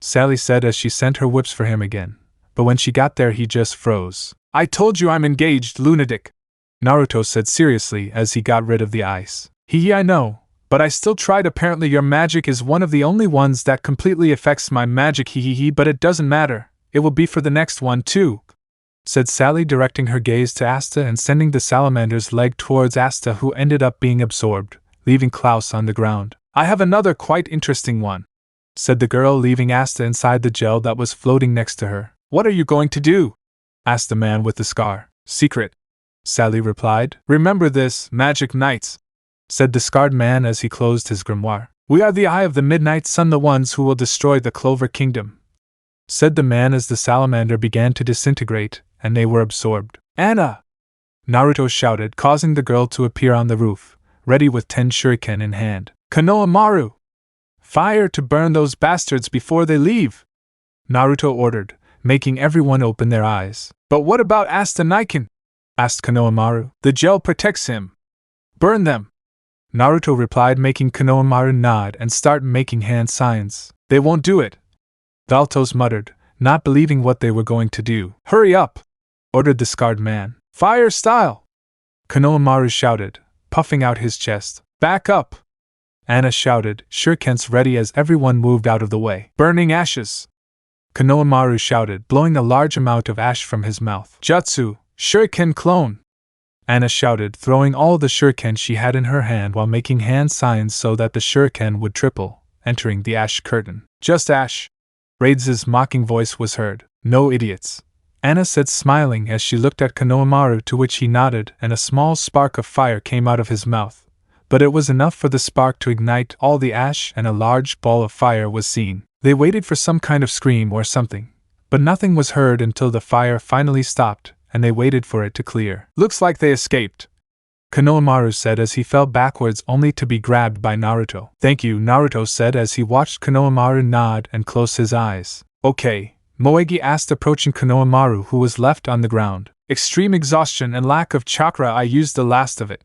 Speaker 1: Sally said as she sent her whips for him again. But when she got there he just froze. "I told you I'm engaged, lunatic," Naruto said seriously as he got rid of the ice. I know, but I still tried. Apparently your magic is one of the only ones that completely affects my magic, but it doesn't matter. It will be for the next one too," said Sally, directing her gaze to Asta and sending the salamander's leg towards Asta, who ended up being absorbed, leaving Klaus on the ground. "I have another quite interesting one," said the girl, leaving Asta inside the gel that was floating next to her. "What are you going to do?" asked the man with the scar. "Secret," Sally replied. "Remember this, Magic Knights," said the scarred man as he closed his grimoire. "We are the Eye of the Midnight Sun, the ones who will destroy the Clover Kingdom," said the man as the salamander began to disintegrate, and they were absorbed. "Anna!" Naruto shouted, causing the girl to appear on the roof, ready with 10 shuriken in hand. "Konoha Maru! Fire to burn those bastards before they leave!" Naruto ordered, making everyone open their eyes. "But what about Asta Niken?" asked Konoha Maru. "The gel protects him." "Burn them!" Naruto replied, making Konoha Maru nod and start making hand signs. "They won't do it," Valtos muttered, not believing what they were going to do. "Hurry up!" ordered the scarred man. "Fire style!" Konoha Maru shouted, puffing out his chest. "Back up!" Anna shouted, shurikens ready as everyone moved out of the way. "Burning ashes!" Konoha Maru shouted, blowing a large amount of ash from his mouth. "Jutsu! Shuriken clone!" Anna shouted, throwing all the shuriken she had in her hand while making hand signs so that the shuriken would triple, entering the ash curtain. "Just ash!" Raids' mocking voice was heard. "No idiots," Anna said, smiling as she looked at Konoha Maru, to which he nodded, and a small spark of fire came out of his mouth. But it was enough for the spark to ignite all the ash, and a large ball of fire was seen. They waited for some kind of scream or something, but nothing was heard until the fire finally stopped, and they waited for it to clear. "Looks like they escaped," Konoha Maru said as he fell backwards only to be grabbed by Naruto. "Thank you," Naruto said as he watched Konoha Maru nod and close his eyes. "Okay," Moegi asked, approaching Konoha Maru, who was left on the ground. "Extreme exhaustion and lack of chakra. I used the last of it,"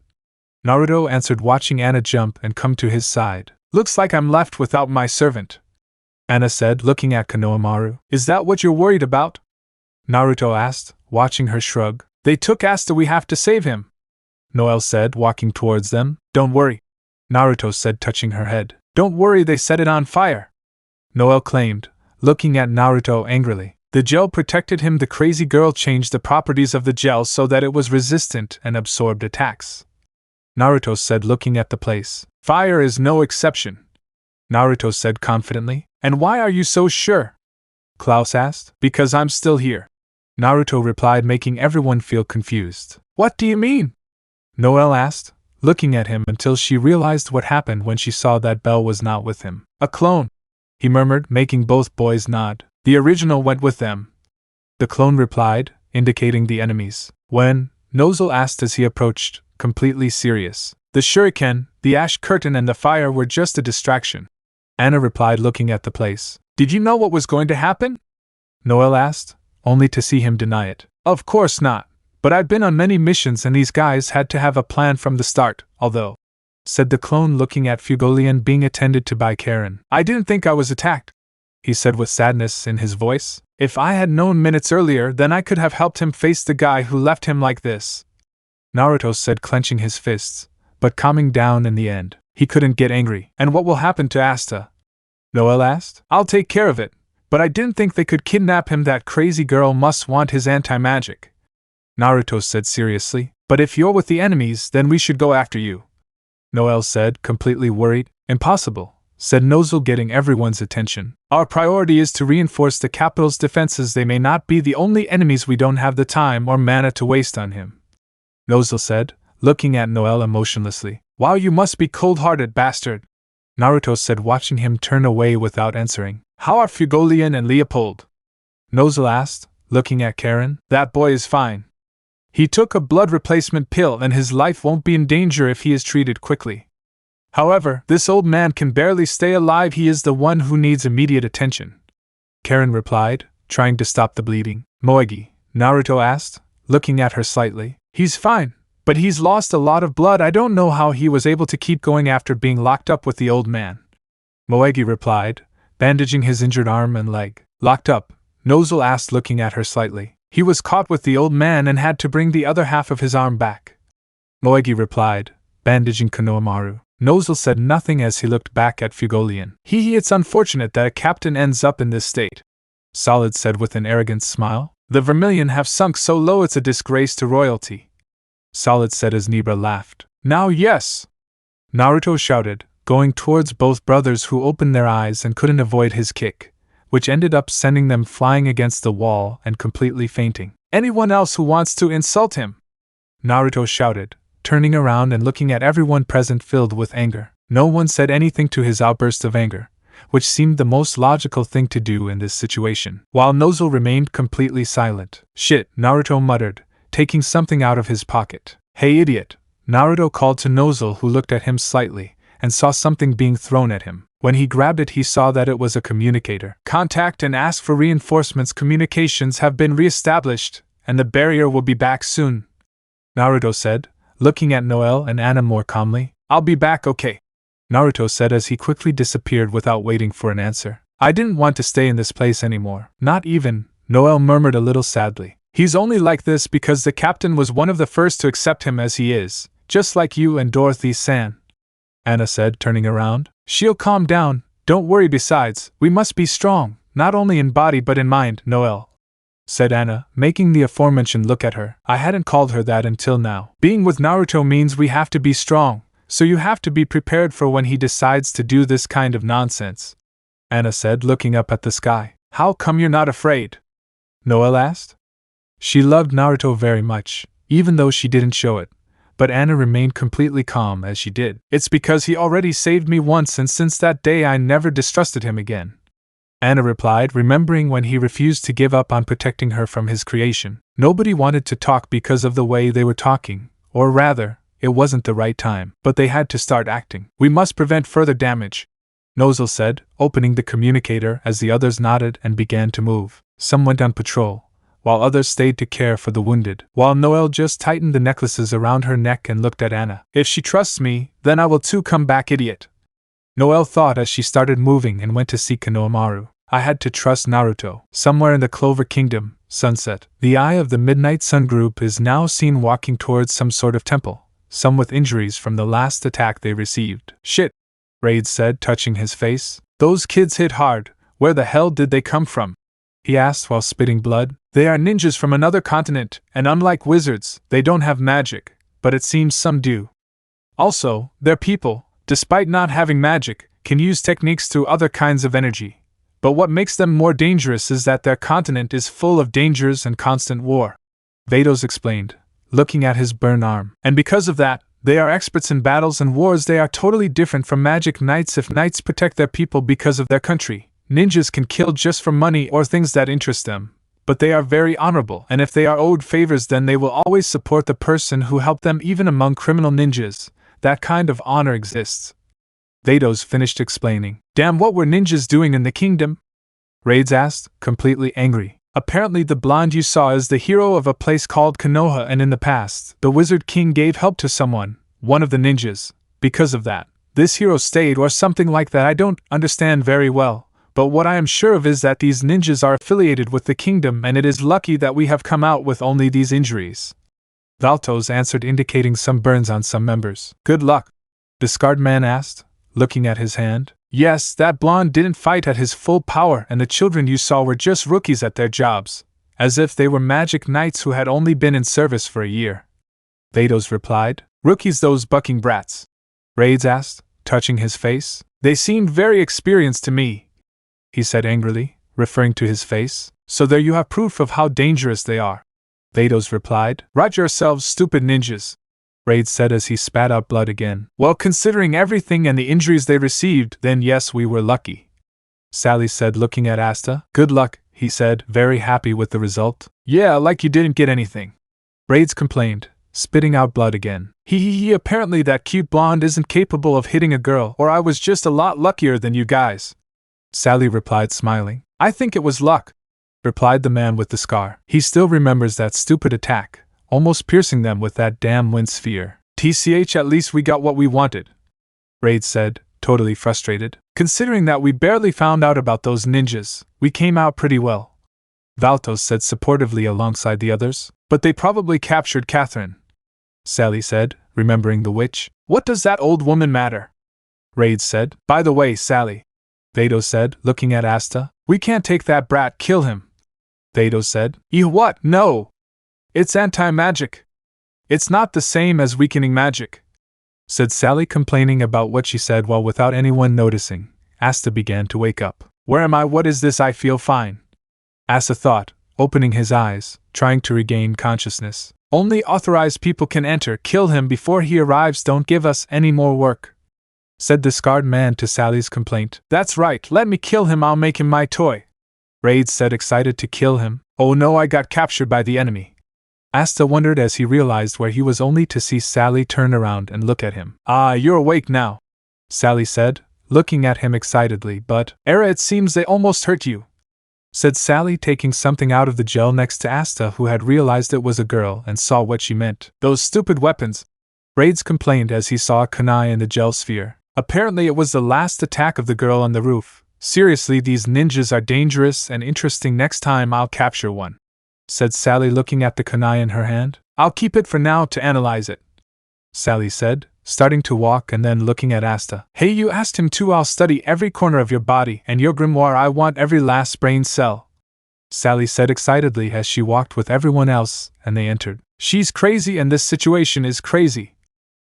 Speaker 1: Naruto answered, watching Anna jump and come to his side. "Looks like I'm left without my servant," Anna said, looking at Konoha Maru. "Is that what you're worried about?" Naruto asked, watching her shrug. "They took Asta. We have to save him," Noel said, walking towards them. "Don't worry," Naruto said, touching her head. "Don't worry, they set it on fire," Noel claimed, looking at Naruto angrily. "The gel protected him. The crazy girl changed the properties of the gel so that it was resistant and absorbed attacks," Naruto said, looking at the place. "Fire is no exception," Naruto said confidently. "And why are you so sure?" Klaus asked. "Because I'm still here," Naruto replied, making everyone feel confused. "What do you mean?" Noel asked, looking at him until she realized what happened when she saw that Bell was not with him. "A clone," he murmured, making both boys nod. "The original went with them," the clone replied, indicating the enemies. When Nozel asked as he approached, completely serious. "The shuriken, the ash curtain and the fire were just a distraction," Anna replied, looking at the place. "Did you know what was going to happen?" Noel asked, only to see him deny it. "Of course not, but I've been on many missions and these guys had to have a plan from the start, although," said the clone, looking at Fugolian being attended to by Karen. "I didn't think I was attacked," he said with sadness in his voice. If I had known minutes earlier, then I could have helped him face the guy who left him like this. Naruto said, clenching his fists, but calming down in the end. He couldn't get angry. And what will happen to Asta? Noel asked. I'll take care of it, but I didn't think they could kidnap him. That crazy girl must want his anti-magic. Naruto said seriously. But if you're with the enemies, then we should go after you. Noel said, completely worried. Impossible, said Nozel, getting everyone's attention. Our priority is to reinforce the capital's defenses. They may not be the only enemies. We don't have the time or mana to waste on him. Nozel said, looking at Noel emotionlessly. Wow, you must be cold-hearted, bastard. Naruto said, watching him turn away without answering. How are Fugolian and Leopold? Nozel asked, looking at Karen. That boy is fine. He took a blood replacement pill and his life won't be in danger if he is treated quickly. However, this old man can barely stay alive. He is the one who needs immediate attention. Karen replied, trying to stop the bleeding. Moegi, Naruto asked, looking at her slightly. He's fine, but he's lost a lot of blood. I don't know how he was able to keep going after being locked up with the old man. Moegi replied, bandaging his injured arm and leg. Locked up? Nozel asked, looking at her slightly. He was caught with the old man and had to bring the other half of his arm back. Moegi replied, bandaging Konohamaru. Nozel said nothing as he looked back at Fugolian. It's unfortunate that a captain ends up in this state. Solid said with an arrogant smile. The Vermilion have sunk so low it's a disgrace to royalty. Solid said as Nebra laughed. Now yes! Naruto shouted, going towards both brothers, who opened their eyes and couldn't avoid his kick, which ended up sending them flying against the wall and completely fainting. Anyone else who wants to insult him? Naruto shouted, turning around and looking at everyone present filled with anger. No one said anything to his outburst of anger, which seemed the most logical thing to do in this situation, while Nozel remained completely silent. Shit, Naruto muttered, taking something out of his pocket. Hey idiot, Naruto called to Nozel, who looked at him slightly, and saw something being thrown at him. When he grabbed it, he saw that it was a communicator. Contact and ask for reinforcements. Communications have been re-established, and the barrier will be back soon, Naruto said, looking at Noel and Anna more calmly. I'll be back, okay, Naruto said as he quickly disappeared without waiting for an answer. I didn't want to stay in this place anymore. Not even, Noel murmured a little sadly. He's only like this because the captain was one of the first to accept him as he is, just like you and Dorothy-san, Anna said, turning around. She'll calm down, don't worry. Besides, we must be strong, not only in body but in mind, Noel, said Anna, making the aforementioned look at her. I hadn't called her that until now. Being with Naruto means we have to be strong, so you have to be prepared for when he decides to do this kind of nonsense, Anna said, looking up at the sky. How come you're not afraid? Noel asked. She loved Naruto very much, even though she didn't show it. But Anna remained completely calm as she did. It's because he already saved me once, and since that day I never distrusted him again, Anna replied, remembering when he refused to give up on protecting her from his creation. Nobody wanted to talk because of the way they were talking, or rather, it wasn't the right time, but they had to start acting. We must prevent further damage, Nozel said, opening the communicator as the others nodded and began to move. Some went on patrol, while others stayed to care for the wounded, while Noel just tightened the necklaces around her neck and looked at Anna. If she trusts me, then I will too. Come back, idiot, Noel thought as she started moving and went to see Konohamaru. I had to trust Naruto. Somewhere in the Clover Kingdom, sunset, the Eye of the Midnight Sun group is now seen walking towards some sort of temple, some with injuries from the last attack they received. Shit, Raid said, touching his face. Those kids hit hard. Where the hell did they come from? He asked while spitting blood. They are ninjas from another continent, and unlike wizards, they don't have magic, but it seems some do. Also, their people, despite not having magic, can use techniques through other kinds of energy. But what makes them more dangerous is that their continent is full of dangers and constant war, Vados explained, looking at his burned arm. And because of that, they are experts in battles and wars. They are totally different from magic knights. If knights protect their people because of their country, ninjas can kill just for money or things that interest them. But they are very honorable, and if they are owed favors, then they will always support the person who helped them. Even among criminal ninjas, that kind of honor exists, Vados finished explaining. Damn, what were ninjas doing in the kingdom? Raids asked, completely angry. Apparently the blonde you saw is the hero of a place called Konoha, and in the past, the Wizard King gave help to someone, one of the ninjas. Because of that, this hero stayed or something like that. I don't understand very well, But what I am sure of is that these ninjas are affiliated with the kingdom, and it is lucky that we have come out with only these injuries. Valtos answered, indicating some burns on some members. Good luck? The scarred man asked, looking at his hand. Yes, that blonde didn't fight at his full power, and the children you saw were just rookies at their jobs, as if they were magic knights who had only been in service for a year. Vados replied. Rookies, those bucking brats? Raids asked, touching his face. They seemed very experienced to me, he said angrily, referring to his face. So there you have proof of how dangerous they are. Vados replied. Right yourselves, stupid ninjas, Raid said as he spat out blood again. Well, considering everything and the injuries they received, then yes, we were lucky, Sally said, looking at Asta. Good luck, he said, very happy with the result. Yeah, like you didn't get anything, Raids complained, spitting out blood again. Apparently that cute blonde isn't capable of hitting a girl, or I was just a lot luckier than you guys, Sally replied, smiling. I think it was luck, replied the man with the scar. He still remembers that stupid attack, almost piercing them with that damn wind sphere. At least we got what we wanted, Raid said, totally frustrated. Considering that we barely found out about those ninjas, we came out pretty well, Valtos said supportively alongside the others. But they probably captured Catherine, Sally said, remembering the witch. What does that old woman matter? Raid said. By the way, Sally, Vados said, looking at Asta, we can't take that brat, kill him, Vados said. What? No! It's anti-magic. It's not the same as weakening magic, said Sally, complaining about what she said while without anyone noticing, Asta began to wake up. Where am I? What is this? I feel fine, Asta thought, opening his eyes, trying to regain consciousness. Only authorized people can enter. Kill him before he arrives. Don't give us any more work, said the scarred man to Sally's complaint. That's right, let me kill him. I'll make him my toy, Raid said, excited to kill him. Oh no, I got captured by the enemy, Asta wondered as he realized where he was, only to see Sally turn around and look at him. Ah, you're awake now, Sally said, looking at him excitedly. But, Era, it seems they almost hurt you, said Sally, taking something out of the gel next to Asta, who had realized it was a girl and saw what she meant. Those stupid weapons, Raids complained as he saw a kunai in the gel sphere. Apparently it was the last attack of the girl on the roof. Seriously, these ninjas are dangerous and interesting. Next time I'll capture one, said Sally, looking at the kunai in her hand. I'll keep it for now to analyze it, Sally said, starting to walk and then looking at Asta. Hey, you asked him to. I'll study every corner of your body and your grimoire. I want every last brain cell, Sally said excitedly as she walked with everyone else and they entered. She's crazy and this situation is crazy,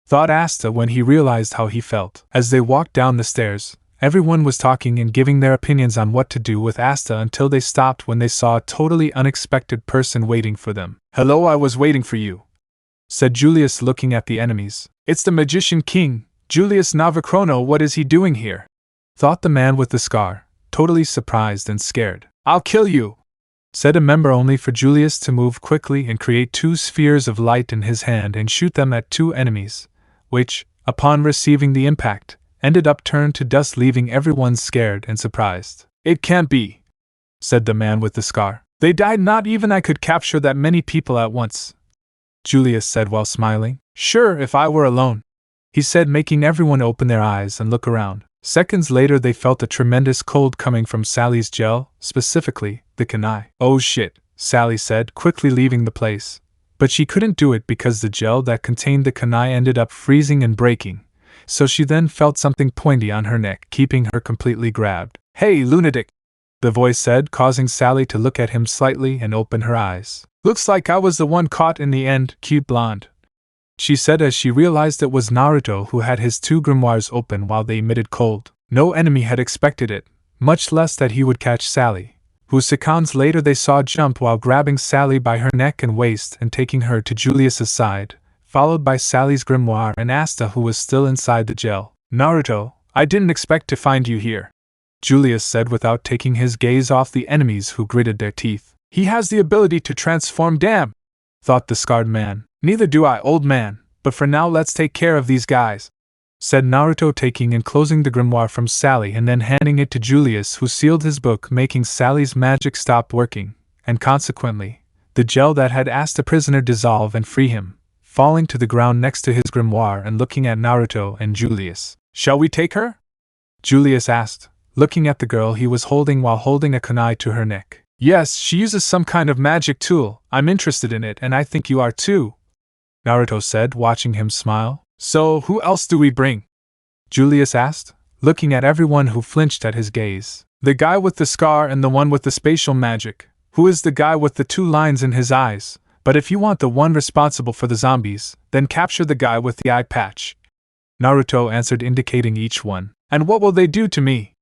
Speaker 1: thought Asta when he realized how he felt. As they walked down the stairs, everyone was talking and giving their opinions on what to do with Asta until they stopped when they saw a totally unexpected person waiting for them. Hello, I was waiting for you, said Julius, looking at the enemies. It's the Magician King, Julius Navachrono. What is he doing here? Thought the man with the scar, totally surprised and scared. I'll kill you, said a member, only for Julius to move quickly and create 2 spheres of light in his hand and shoot them at 2 enemies, which, upon receiving the impact, ended up turned to dust, leaving everyone scared and surprised. It can't be, said the man with the scar. They died. Not even I could capture that many people at once, Julius said while smiling. Sure, if I were alone, he said, making everyone open their eyes and look around. Seconds later they felt a tremendous cold coming from Sally's gel, specifically, the kunai. Oh shit, Sally said, quickly leaving the place. But she couldn't do it because the gel that contained the kunai ended up freezing and breaking, so she then felt something pointy on her neck, keeping her completely grabbed. Hey, lunatic, the voice said, causing Sally to look at him slightly and open her eyes. Looks like I was the one caught in the end, cute blonde, she said as she realized it was Naruto who had his 2 grimoires open while they emitted cold. No enemy had expected it, much less that he would catch Sally, who seconds later they saw jump while grabbing Sally by her neck and waist and taking her to Julius's side, followed by Sally's grimoire and Asta, who was still inside the gel. Naruto, I didn't expect to find you here, Julius said without taking his gaze off the enemies who gritted their teeth. He has the ability to transform, damn, thought the scarred man. Neither do I, old man, but for now let's take care of these guys, said Naruto, taking and closing the grimoire from Sally and then handing it to Julius, who sealed his book, making Sally's magic stop working, and consequently, the gel that had asked the prisoner dissolve and free him, falling to the ground next to his grimoire and looking at Naruto and Julius. Shall we take her? Julius asked, looking at the girl he was holding while holding a kunai to her neck. Yes, she uses some kind of magic tool. I'm interested in it and I think you are too, Naruto said, watching him smile. So, who else do we bring? Julius asked, looking at everyone who flinched at his gaze. The guy with the scar and the one with the spatial magic. Who is the guy with the 2 lines in his eyes? But if you want the one responsible for the zombies, then capture the guy with the eye patch. Naruto answered, indicating each one. And what will they do to me?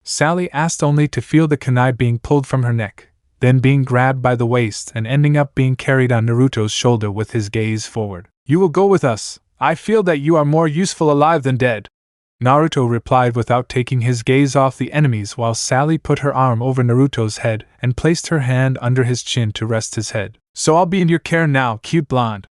Speaker 1: Sally asked, only to feel the kunai being pulled from her neck, then being grabbed by the waist and ending up being carried on Naruto's shoulder with his gaze forward. You will go with us. I feel that you are more useful alive than dead, Naruto replied without taking his gaze off the enemies, while Sally put her arm over Naruto's head and placed her hand under his chin to rest his head. So I'll be in your care now, cute blonde,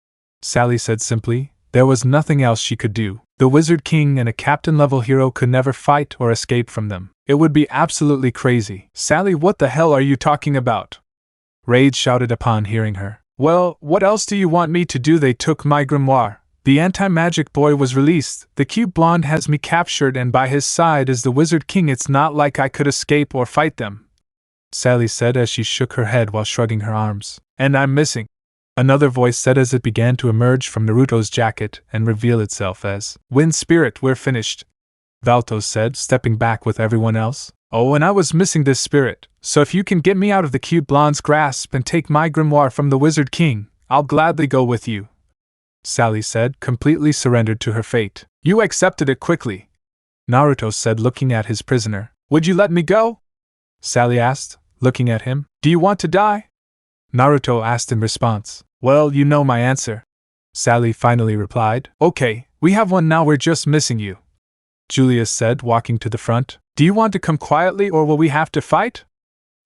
Speaker 1: Sally said simply. There was nothing else she could do. The Wizard King and a captain-level hero could never fight or escape from them. It would be absolutely crazy. Sally, what the hell are you talking about? Rage shouted upon hearing her. Well, what else do you want me to do? They took my grimoire. The anti-magic boy was released. The cute blonde has me captured and by his side is the Wizard King. It's not like I could escape or fight them, Sally said as she shook her head while shrugging her arms. And I'm missing, another voice said as it began to emerge from Naruto's jacket and reveal itself as Wind Spirit. We're finished, Valtos said, stepping back with everyone else. Oh, and I was missing this spirit, so if you can get me out of the cute blonde's grasp and take my grimoire from the Wizard King, I'll gladly go with you, Sally said, completely surrendered to her fate. You accepted it quickly, Naruto said, looking at his prisoner. Would you let me go? Sally asked, looking at him. Do you want to die? Naruto asked in response. Well, you know my answer, Sally finally replied. Okay, we have one now, we're just missing you, Julius said, walking to the front. Do you want to come quietly or will we have to fight?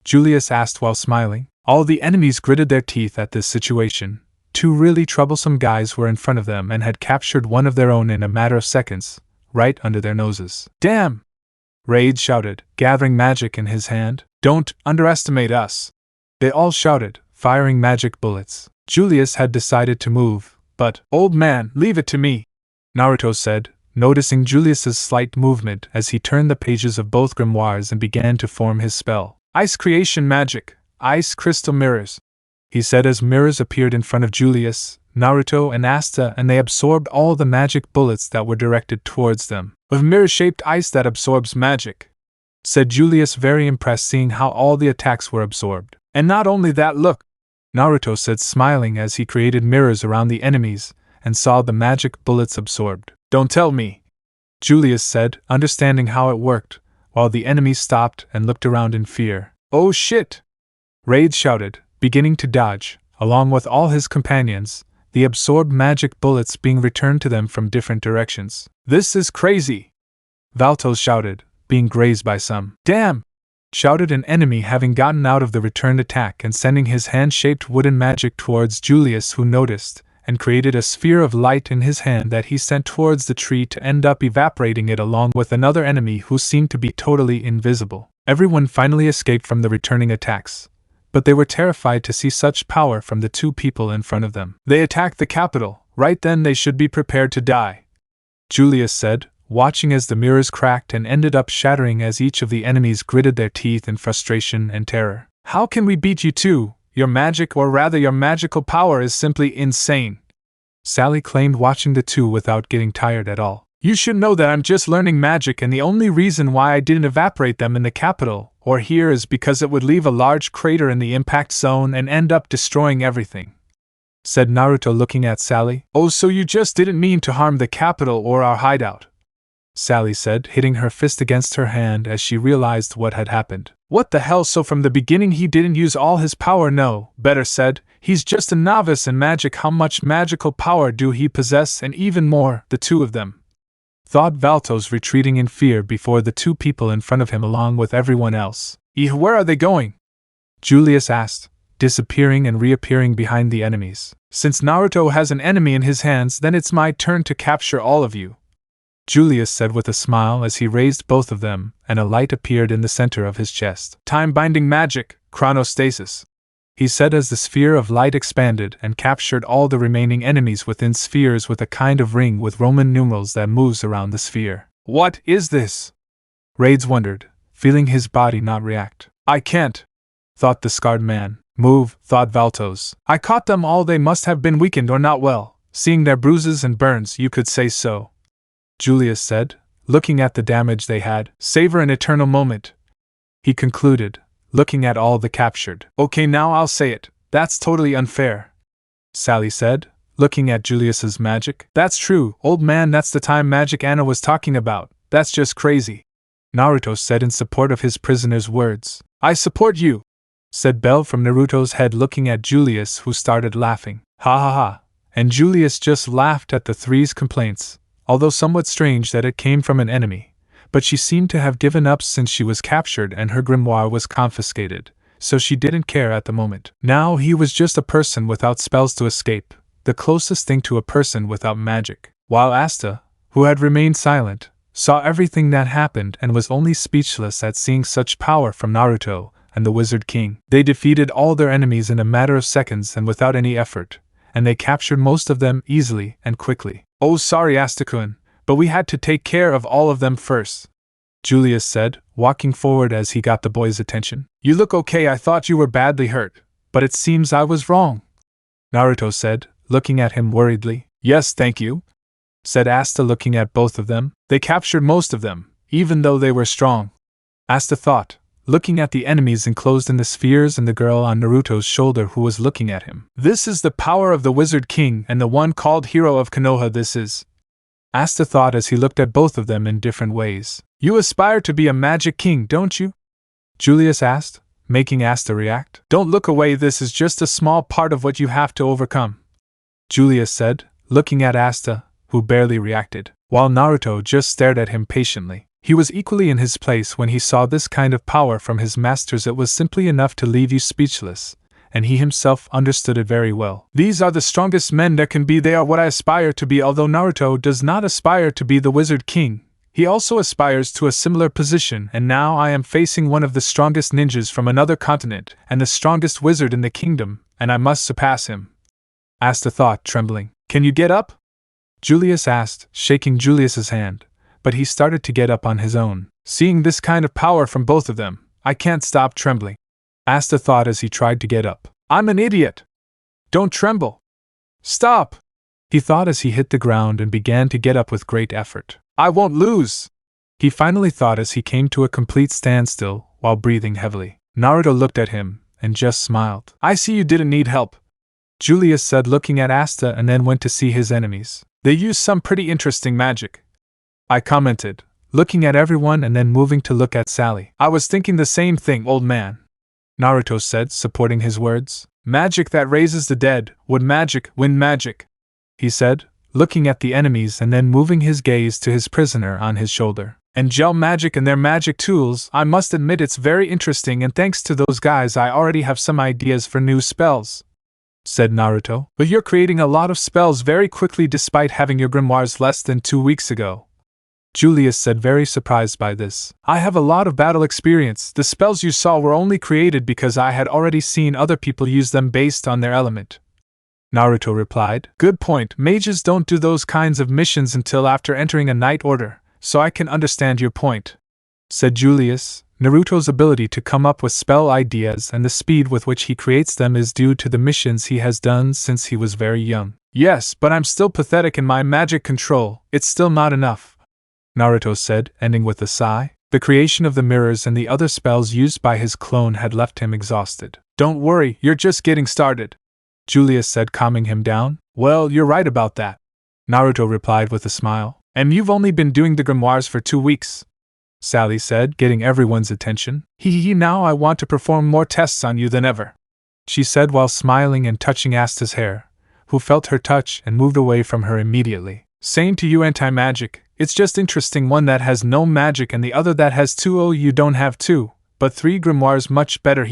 Speaker 1: Julius asked while smiling. All the enemies gritted their teeth at this situation. 2 really troublesome guys were in front of them and had captured one of their own in a matter of seconds, right under their noses. Damn! Rage shouted, gathering magic in his hand. Don't underestimate us! They all shouted, firing magic bullets. Julius had decided to move, but, old man, leave it to me, Naruto said, noticing Julius's slight movement as he turned the pages of both grimoires and began to form his spell. Ice creation magic, ice crystal mirrors, he said as mirrors appeared in front of Julius, Naruto, and Asta, and they absorbed all the magic bullets that were directed towards them. Of mirror-shaped ice that absorbs magic, said Julius, very impressed seeing how all the attacks were absorbed. And not only that, look, Naruto said, smiling as he created mirrors around the enemies and saw the magic bullets absorbed. Don't tell me, Julius said, understanding how it worked, while the enemies stopped and looked around in fear. Oh shit! Rage shouted, beginning to dodge, along with all his companions, the absorbed magic bullets being returned to them from different directions. This is crazy! Valtos shouted, being grazed by some. Damn! Shouted an enemy, having gotten out of the returned attack and sending his hand-shaped wooden magic towards Julius, who noticed, and created a sphere of light in his hand that he sent towards the tree to end up evaporating it along with another enemy who seemed to be totally invisible. Everyone finally escaped from the returning attacks, but they were terrified to see such power from the 2 people in front of them. They attacked the capital, right then they should be prepared to die, Julius said, watching as the mirrors cracked and ended up shattering as each of the enemies gritted their teeth in frustration and terror. How can we beat you two? Your magic, or rather your magical power, is simply insane, Sally claimed, watching the 2 without getting tired at all. You should know that I'm just learning magic, and the only reason why I didn't evaporate them in the capital, or here, is because it would leave a large crater in the impact zone and end up destroying everything, said Naruto, looking at Sally. Oh, so you just didn't mean to harm the capital or our hideout, Sally said, hitting her fist against her hand as she realized what had happened. What the hell, so from the beginning he didn't use all his power? No, better said, he's just a novice in magic. How much magical power do he possess? And even more, the 2 of them, thought Valtos, retreating in fear before the 2 people in front of him along with everyone else. Where are they going? Julius asked, disappearing and reappearing behind the enemies. Since Naruto has an enemy in his hands, then it's my turn to capture all of you, Julius said with a smile as he raised both of them, and a light appeared in the center of his chest. Time-binding magic, chronostasis, he said as the sphere of light expanded and captured all the remaining enemies within spheres with a kind of ring with Roman numerals that moves around the sphere. What is this? Raids wondered, feeling his body not react. I can't, thought the scarred man. Move, thought Valtos. I caught them all, they must have been weakened or not well. Seeing their bruises and burns, you could say so. Julius said, looking at the damage they had. Savor an eternal moment, he concluded, looking at all the captured. Okay, now I'll say it. That's totally unfair, Sally said, looking at Julius's magic. That's true, old man, that's the time magic Anna was talking about. That's just crazy, Naruto said in support of his prisoner's words. I support you, said Bell from Naruto's head, looking at Julius, who started laughing. Ha ha ha. And Julius just laughed at the three's complaints, although somewhat strange that it came from an enemy. But she seemed to have given up since she was captured and her grimoire was confiscated, so she didn't care at the moment. Now he was just a person without spells to escape, the closest thing to a person without magic. While Asta, who had remained silent, saw everything that happened and was only speechless at seeing such power from Naruto and the Wizard King. They defeated all their enemies in a matter of seconds and without any effort, and they captured most of them easily and quickly. Oh, sorry, Asta-kun, but we had to take care of all of them first, Julius said, walking forward as he got the boy's attention. You look okay, I thought you were badly hurt, but it seems I was wrong, Naruto said, looking at him worriedly. Yes, thank you, said Asta, looking at both of them. They captured most of them, even though they were strong, Asta thought, looking at the enemies enclosed in the spheres and the girl on Naruto's shoulder who was looking at him. This is the power of the Wizard King and the one called Hero of Konoha, this is, Asta thought as he looked at both of them in different ways. You aspire to be a magic king, don't you? Julius asked, making Asta react. Don't look away, this is just a small part of what you have to overcome, Julius said, looking at Asta, who barely reacted, while Naruto just stared at him patiently. He was equally in his place when he saw this kind of power from his masters. It was simply enough to leave you speechless, and he himself understood it very well. These are the strongest men there can be, they are what I aspire to be. Although Naruto does not aspire to be the Wizard King, he also aspires to a similar position, and now I am facing one of the strongest ninjas from another continent and the strongest wizard in the kingdom, and I must surpass him, Asta thought, trembling. Can you get up? Julius asked, shaking Julius's hand. But he started to get up on his own. Seeing this kind of power from both of them, I can't stop trembling, Asta thought as he tried to get up. I'm an idiot! Don't tremble! Stop! He thought as he hit the ground and began to get up with great effort. I won't lose! He finally thought as he came to a complete standstill while breathing heavily. Naruto looked at him and just smiled. I see you didn't need help, Julius said, looking at Asta, and then went to see his enemies. They use some pretty interesting magic, I commented, looking at everyone and then moving to look at Sally. I was thinking the same thing, old man, Naruto said, supporting his words. Magic that raises the dead, wood magic, wind magic, he said, looking at the enemies and then moving his gaze to his prisoner on his shoulder. And gel magic and their magic tools, I must admit it's very interesting, and thanks to those guys I already have some ideas for new spells, said Naruto. But you're creating a lot of spells very quickly despite having your grimoires less than 2 weeks ago, Julius said, very surprised by this. I have a lot of battle experience. The spells you saw were only created because I had already seen other people use them based on their element, Naruto replied. Good point. Mages don't do those kinds of missions until after entering a night order, so I can understand your point, said Julius. Naruto's ability to come up with spell ideas and the speed with which he creates them is due to the missions he has done since he was very young. Yes, but I'm still pathetic in my magic control. It's still not enough, Naruto said, ending with a sigh. The creation of the mirrors and the other spells used by his clone had left him exhausted. Don't worry, you're just getting started, Julius said, calming him down. Well, you're right about that, Naruto replied with a smile. And you've only been doing the grimoires for 2 weeks, Sally said, getting everyone's attention. Now I want to perform more tests on you than ever, she said while smiling and touching Asta's hair, who felt her touch and moved away from her immediately. Same to you, anti-magic. It's just interesting, one that has no magic and the other that has 2. Oh, you don't have 2, but 3 grimoires, much better,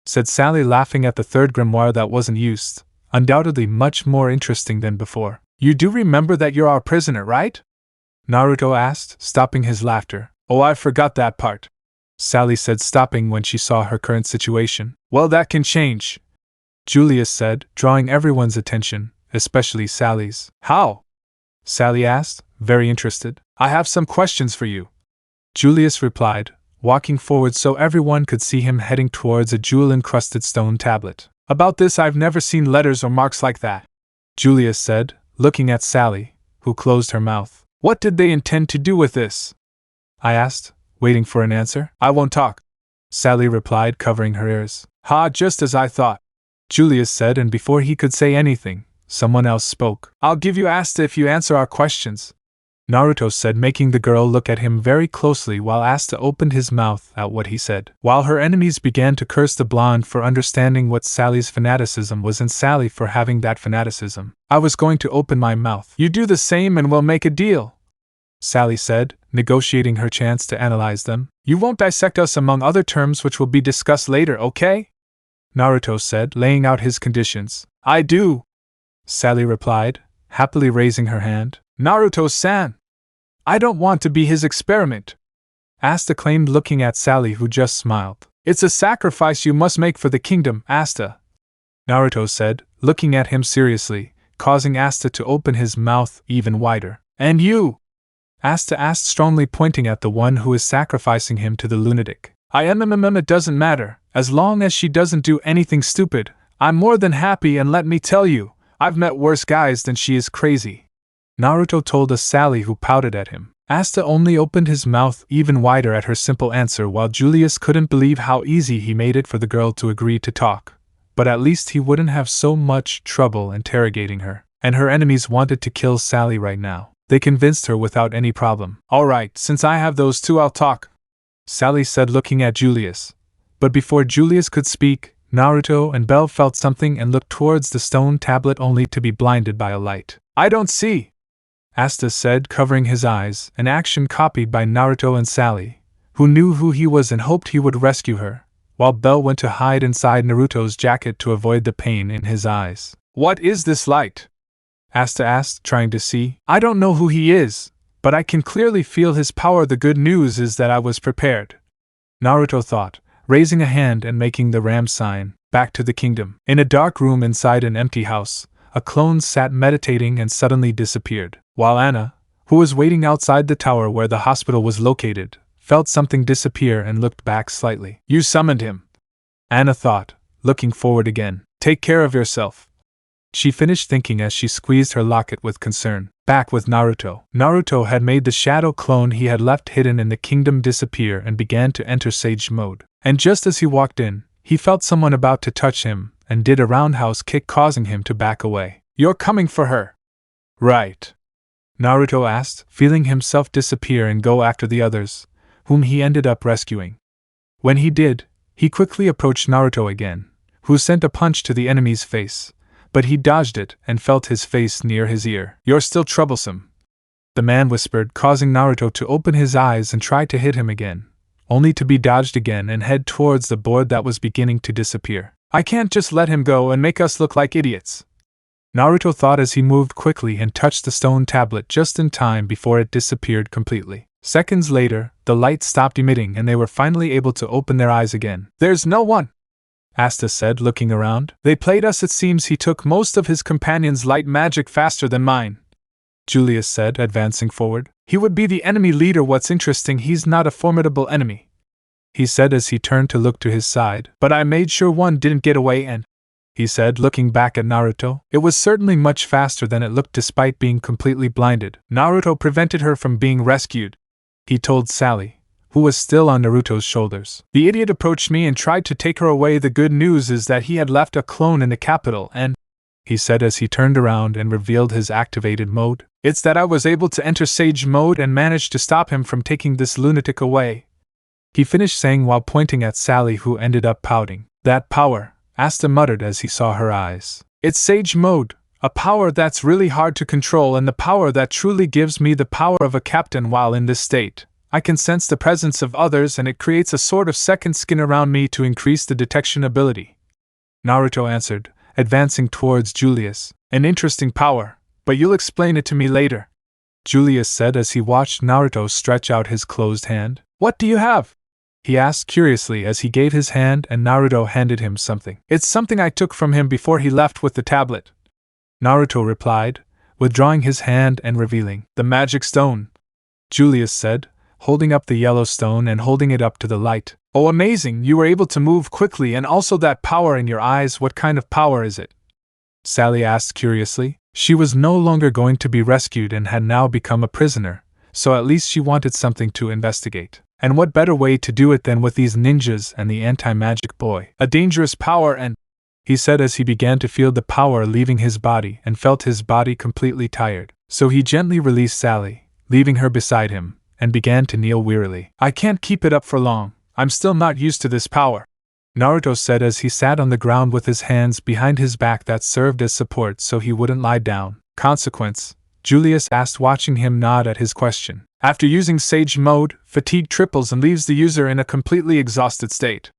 Speaker 1: said Sally, laughing at the third grimoire that wasn't used, undoubtedly much more interesting than before. You do remember that you're our prisoner, right? Naruto asked, stopping his laughter. Oh, I forgot that part, Sally said, stopping when she saw her current situation. Well, that can change, Julius said, drawing everyone's attention, especially Sally's. How? Sally asked, very interested. I have some questions for you, Julius replied, walking forward so everyone could see him heading towards a jewel-encrusted stone tablet. About this, I've never seen letters or marks like that, Julius said, looking at Sally, who closed her mouth. What did they intend to do with this? I asked, waiting for an answer. I won't talk, Sally replied, covering her ears. Ha, just as I thought, Julius said, and before he could say anything, someone else spoke. I'll give you Asta if you answer our questions, Naruto said, making the girl look at him very closely while Asta opened his mouth at what he said. While her enemies began to curse the blonde for understanding what Sally's fanaticism was and Sally for having that fanaticism, I was going to open my mouth. You do the same and we'll make a deal, Sally said, negotiating her chance to analyze them. You won't dissect us among other terms which will be discussed later, okay? Naruto said, laying out his conditions. I do, Sally replied, happily raising her hand. Naruto-san! I don't want to be his experiment, Asta claimed, looking at Sally, who just smiled. It's a sacrifice you must make for the kingdom, Asta, Naruto said, looking at him seriously, causing Asta to open his mouth even wider. And you? Asta asked strongly, pointing at the one who is sacrificing him to the lunatic. It doesn't matter, as long as she doesn't do anything stupid. I'm more than happy, and let me tell you, I've met worse guys than she is crazy, Naruto told us Sally, who pouted at him. Asta only opened his mouth even wider at her simple answer, while Julius couldn't believe how easy he made it for the girl to agree to talk. But at least he wouldn't have so much trouble interrogating her, and her enemies wanted to kill Sally right now. They convinced her without any problem. Alright, since I have those two, I'll talk, Sally said, looking at Julius. But before Julius could speak, Naruto and Bell felt something and looked towards the stone tablet, only to be blinded by a light. I don't see, Asta said, covering his eyes, an action copied by Naruto and Sally, who knew who he was and hoped he would rescue her, while Bell went to hide inside Naruto's jacket to avoid the pain in his eyes. What is this light? Asta asked, trying to see. I don't know who he is, but I can clearly feel his power. The good news is that I was prepared, Naruto thought, raising a hand and making the ram sign. Back to the kingdom. In a dark room inside an empty house, a clone sat meditating and suddenly disappeared, while Anna, who was waiting outside the tower where the hospital was located, felt something disappear and looked back slightly. You summoned him, Anna thought, looking forward again. Take care of yourself, she finished thinking as she squeezed her locket with concern. Back with Naruto. Naruto had made the shadow clone he had left hidden in the kingdom disappear and began to enter sage mode. And just as he walked in, he felt someone about to touch him, and did a roundhouse kick, causing him to back away. You're coming for her, right? Naruto asked, feeling himself disappear and go after the others, whom he ended up rescuing. When he did, he quickly approached Naruto again, who sent a punch to the enemy's face, but he dodged it and felt his face near his ear. You're still troublesome, the man whispered, causing Naruto to open his eyes and try to hit him again, only to be dodged again and head towards the board that was beginning to disappear. I can't just let him go and make us look like idiots, Naruto thought as he moved quickly and touched the stone tablet just in time before it disappeared completely. Seconds later, the light stopped emitting and they were finally able to open their eyes again. There's no one, Asta said, looking around. They played us. It seems he took most of his companions' light magic faster than mine, Julius said, advancing forward. He would be the enemy leader. What's interesting, he's not a formidable enemy, he said as he turned to look to his side. But I made sure one didn't get away and, he said, looking back at Naruto, it was certainly much faster than it looked despite being completely blinded. Naruto prevented her from being rescued, he told Sally, who was still on Naruto's shoulders. The idiot approached me and tried to take her away. The good news is that he had left a clone in the capital and, he said as he turned around and revealed his activated mode, it's that I was able to enter sage mode and managed to stop him from taking this lunatic away, he finished saying while pointing at Sally, who ended up pouting. That power, Asta muttered as he saw her eyes. It's sage mode, a power that's really hard to control and the power that truly gives me the power of a captain. While in this state, I can sense the presence of others and it creates a sort of second skin around me to increase the detection ability, Naruto answered, advancing towards Julius. An interesting power, but you'll explain it to me later, Julius said as he watched Naruto stretch out his closed hand. What do you have? He asked curiously as he gave his hand and Naruto handed him something. It's something I took from him before he left with the tablet, Naruto replied, withdrawing his hand and revealing. The magic stone, Julius said, holding up the yellow stone and holding it up to the light. Oh, amazing, you were able to move quickly and also that power in your eyes, what kind of power is it? Sally asked curiously. She was no longer going to be rescued and had now become a prisoner, so at least she wanted something to investigate. And what better way to do it than with these ninjas and the anti-magic boy? A dangerous power and… he said as he began to feel the power leaving his body and felt his body completely tired. So he gently released Sally, leaving her beside him, and began to kneel wearily. I can't keep it up for long. I'm still not used to this power, Naruto said as he sat on the ground with his hands behind his back that served as support so he wouldn't lie down. Consequence? Julius asked, watching him nod at his question. After using Sage Mode, fatigue triples and leaves the user in a completely exhausted state,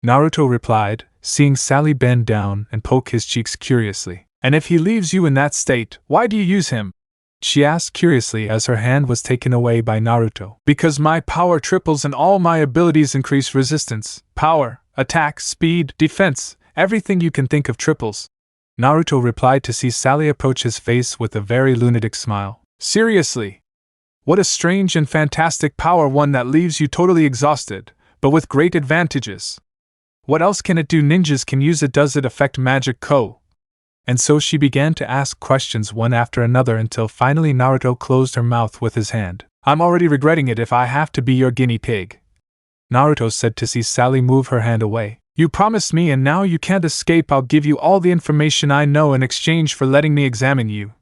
Speaker 1: Naruto replied, seeing Sally bend down and poke his cheeks curiously. And if he leaves you in that state, why do you use him? She asked curiously as her hand was taken away by Naruto. Because my power triples and all my abilities increase resistance, power, attack, speed, defense, everything you can think of triples, Naruto replied to see Sally approach his face with a very lunatic smile. Seriously? What a strange and fantastic power, one that leaves you totally exhausted, but with great advantages. What else can it do? Ninjas can use it. Does it affect magico? And so she began to ask questions one after another until finally Naruto closed her mouth with his hand. I'm already regretting it if I have to be your guinea pig, Naruto said to see Sally move her hand away. You promised me and now you can't escape. I'll give you all the information I know in exchange for letting me examine you,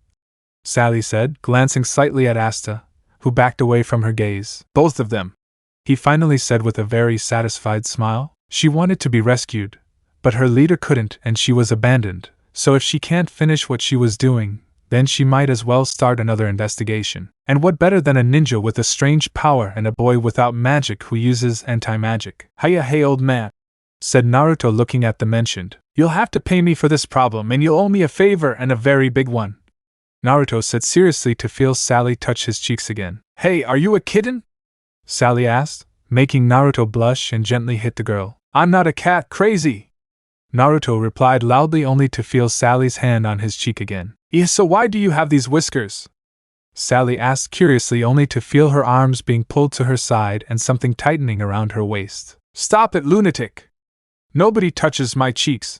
Speaker 1: Sally said, glancing slightly at Asta, who backed away from her gaze. Both of them, he finally said with a very satisfied smile. She wanted to be rescued, but her leader couldn't and she was abandoned. So if she can't finish what she was doing, then she might as well start another investigation. And what better than a ninja with a strange power and a boy without magic who uses anti-magic? Hiya, hey old man, said Naruto looking at the mentioned. You'll have to pay me for this problem and you'll owe me a favor and a very big one, Naruto said seriously to feel Sally touch his cheeks again. Hey, are you a kitten? Sally asked, making Naruto blush and gently hit the girl. I'm not a cat, crazy, Naruto replied loudly only to feel Sally's hand on his cheek again. Yeah, so why do you have these whiskers? Sally asked curiously only to feel her arms being pulled to her side and something tightening around her waist. Stop it, lunatic! Nobody touches my cheeks,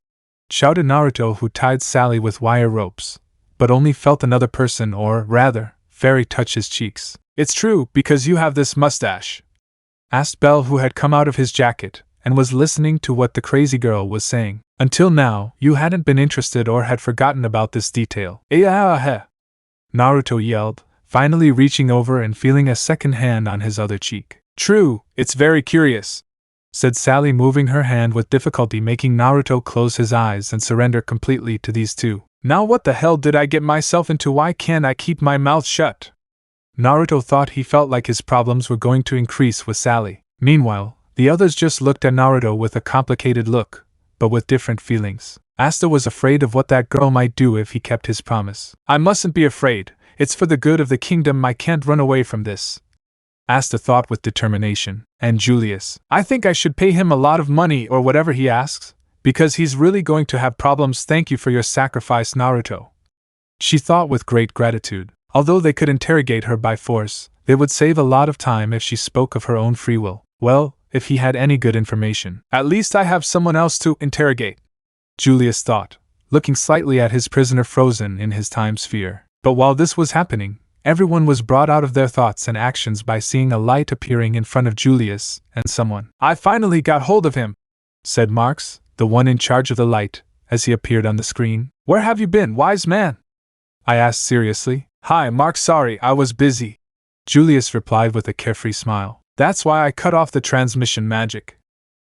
Speaker 1: shouted Naruto, who tied Sally with wire ropes, but only felt another person, or rather, fairy touch his cheeks. It's true, because you have this mustache, asked Bell, who had come out of his jacket and was listening to what the crazy girl was saying. Until now, you hadn't been interested or had forgotten about this detail. Naruto yelled, finally reaching over and feeling a second hand on his other cheek. True, it's very curious, said Sally, moving her hand with difficulty, making Naruto close his eyes and surrender completely to these two. Now what the hell did I get myself into? Why can't I keep my mouth shut? Naruto thought he felt like his problems were going to increase with Sally. Meanwhile, the others just looked at Naruto with a complicated look, but with different feelings. Asta was afraid of what that girl might do if he kept his promise. I mustn't be afraid, it's for the good of the kingdom, I can't run away from this, Asta thought with determination. And Julius, I think I should pay him a lot of money or whatever he asks, because he's really going to have problems. Thank you for your sacrifice, Naruto, she thought with great gratitude. Although they could interrogate her by force, they would save a lot of time if she spoke of her own free will. Well, if he had any good information. At least I have someone else to interrogate, Julius thought, looking slightly at his prisoner frozen in his time sphere. But while this was happening, everyone was brought out of their thoughts and actions by seeing a light appearing in front of Julius and someone. I finally got hold of him, said Marx, the one in charge of the light, as he appeared on the screen. Where have you been, wise man? I asked seriously. Hi, Marx, sorry, I was busy, Julius replied with a carefree smile. That's why I cut off the transmission magic,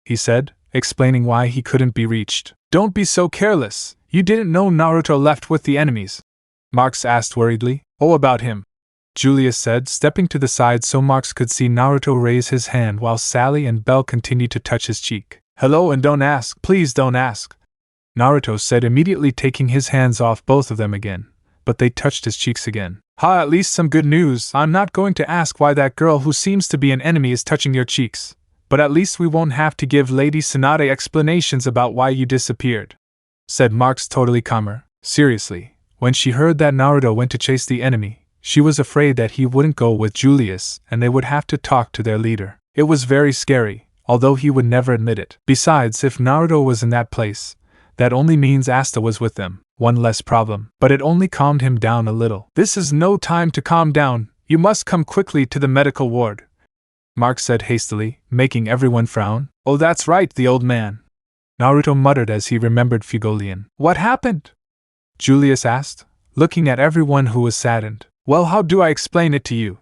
Speaker 1: he said, explaining why he couldn't be reached. Don't be so careless, you didn't know Naruto left with the enemies? Marx asked worriedly. Oh, about him, Julius said, stepping to the side so Marx could see Naruto raise his hand while Sally and Bell continued to touch his cheek. Hello, and don't ask, please don't ask, Naruto said, immediately taking his hands off both of them again, but they touched his cheeks again. Ha, at least some good news. I'm not going to ask why that girl who seems to be an enemy is touching your cheeks, but at least we won't have to give Lady Tsunade explanations about why you disappeared, said Marx, totally calmer. Seriously, when she heard that Naruto went to chase the enemy, She was afraid that he wouldn't go with Julius and they would have to talk to their leader. It was very scary, although he would never admit it. Besides, if Naruto was in that place, that only means Asta was with them. One less problem. But it only calmed him down a little. This is no time to calm down. You must come quickly to the medical ward, Mark said hastily, making everyone frown. Oh, that's right, the old man, Naruto muttered as he remembered Figolian. What happened? Julius asked, looking at everyone who was saddened. Well, how do I explain it to you?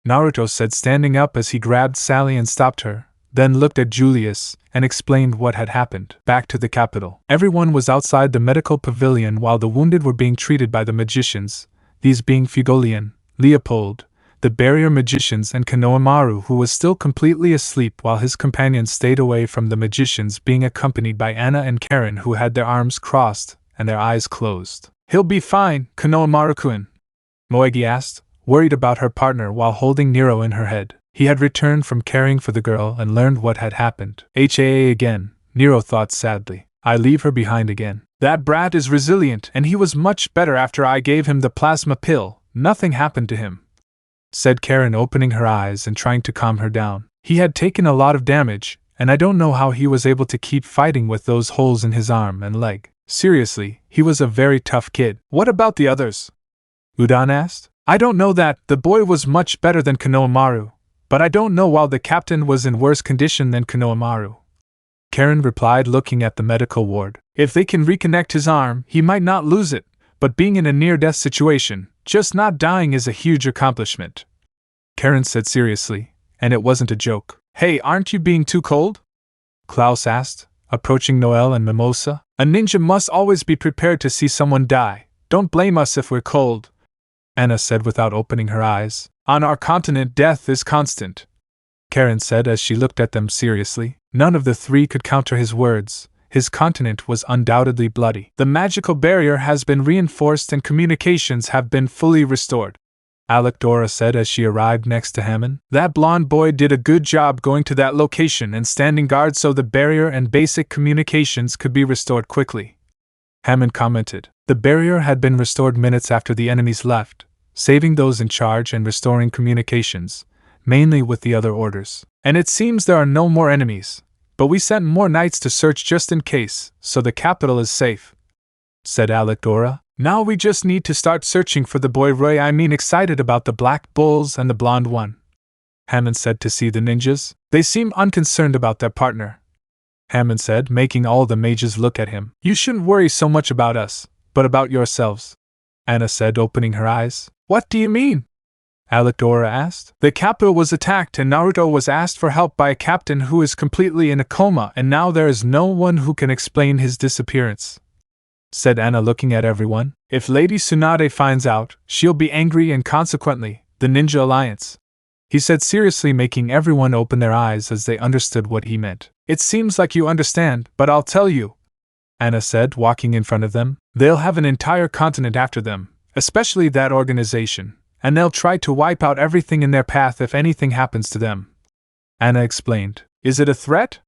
Speaker 1: Naruto said, standing up as he grabbed Sally and stopped her, then looked at Julius and explained what had happened. Back to the capital. Everyone was outside the medical pavilion while the wounded were being treated by the magicians, these being Figolian, Leopold, the barrier magicians, and Konohamaru, who was still completely asleep, while his companions stayed away from the magicians, being accompanied by Anna and Karen, who had their arms crossed and their eyes closed. He'll be fine, Konohamaru-kun, Moegi asked, worried about her partner while holding Nero in her head. He had returned from caring for the girl and learned what had happened. HAA again, Nero thought sadly. I leave her behind again. That brat is resilient, and he was much better after I gave him the plasma pill. Nothing happened to him, said Karen, opening her eyes and trying to calm her down. He had taken a lot of damage, and I don't know how he was able to keep fighting with those holes in his arm and leg. Seriously, he was a very tough kid. What about the others? Udan asked. I don't know that. The boy was much better than Konohamaru, but I don't know why the captain was in worse condition than Konohamaru, Karen replied, looking at the medical ward. If they can reconnect his arm, he might not lose it, but being in a near-death situation, just not dying is a huge accomplishment, Karen said seriously, and it wasn't a joke. Hey, aren't you being too cold? Klaus asked, approaching Noel and Mimosa. A ninja must always be prepared to see someone die. Don't blame us if we're cold, Anna said without opening her eyes. On our continent, death is constant, Karen said as she looked at them seriously. None of the three could counter his words. His continent was undoubtedly bloody. The magical barrier has been reinforced and communications have been fully restored, Alec-Dora said as she arrived next to Hammond. That blonde boy did a good job going to that location and standing guard so the barrier and basic communications could be restored quickly, Hammond commented. The barrier had been restored minutes after the enemies left, saving those in charge and restoring communications, mainly with the other orders. And it seems there are no more enemies, but we sent more knights to search just in case, so the capital is safe, said Alec-Dora. Now we just need to start searching for the boy Roy. Excited about the black bulls and the blonde one, Hammond said to see the ninjas. They seem unconcerned about their partner, Hammond said, making all the mages look at him. You shouldn't worry so much about us, but about yourselves, Anna said, opening her eyes. What do you mean? Alec-Dora asked. The capital was attacked and Naruto was asked for help by a captain who is completely in a coma, and now there is no one who can explain his disappearance, said Anna, looking at everyone. If Lady Tsunade finds out, she'll be angry, and consequently, the Ninja Alliance, he said seriously, making everyone open their eyes as they understood what he meant. It seems like you understand, but I'll tell you, Anna said, walking in front of them. They'll have an entire continent after them, especially that organization, and they'll try to wipe out everything in their path if anything happens to them, Anna explained. Is it a threat?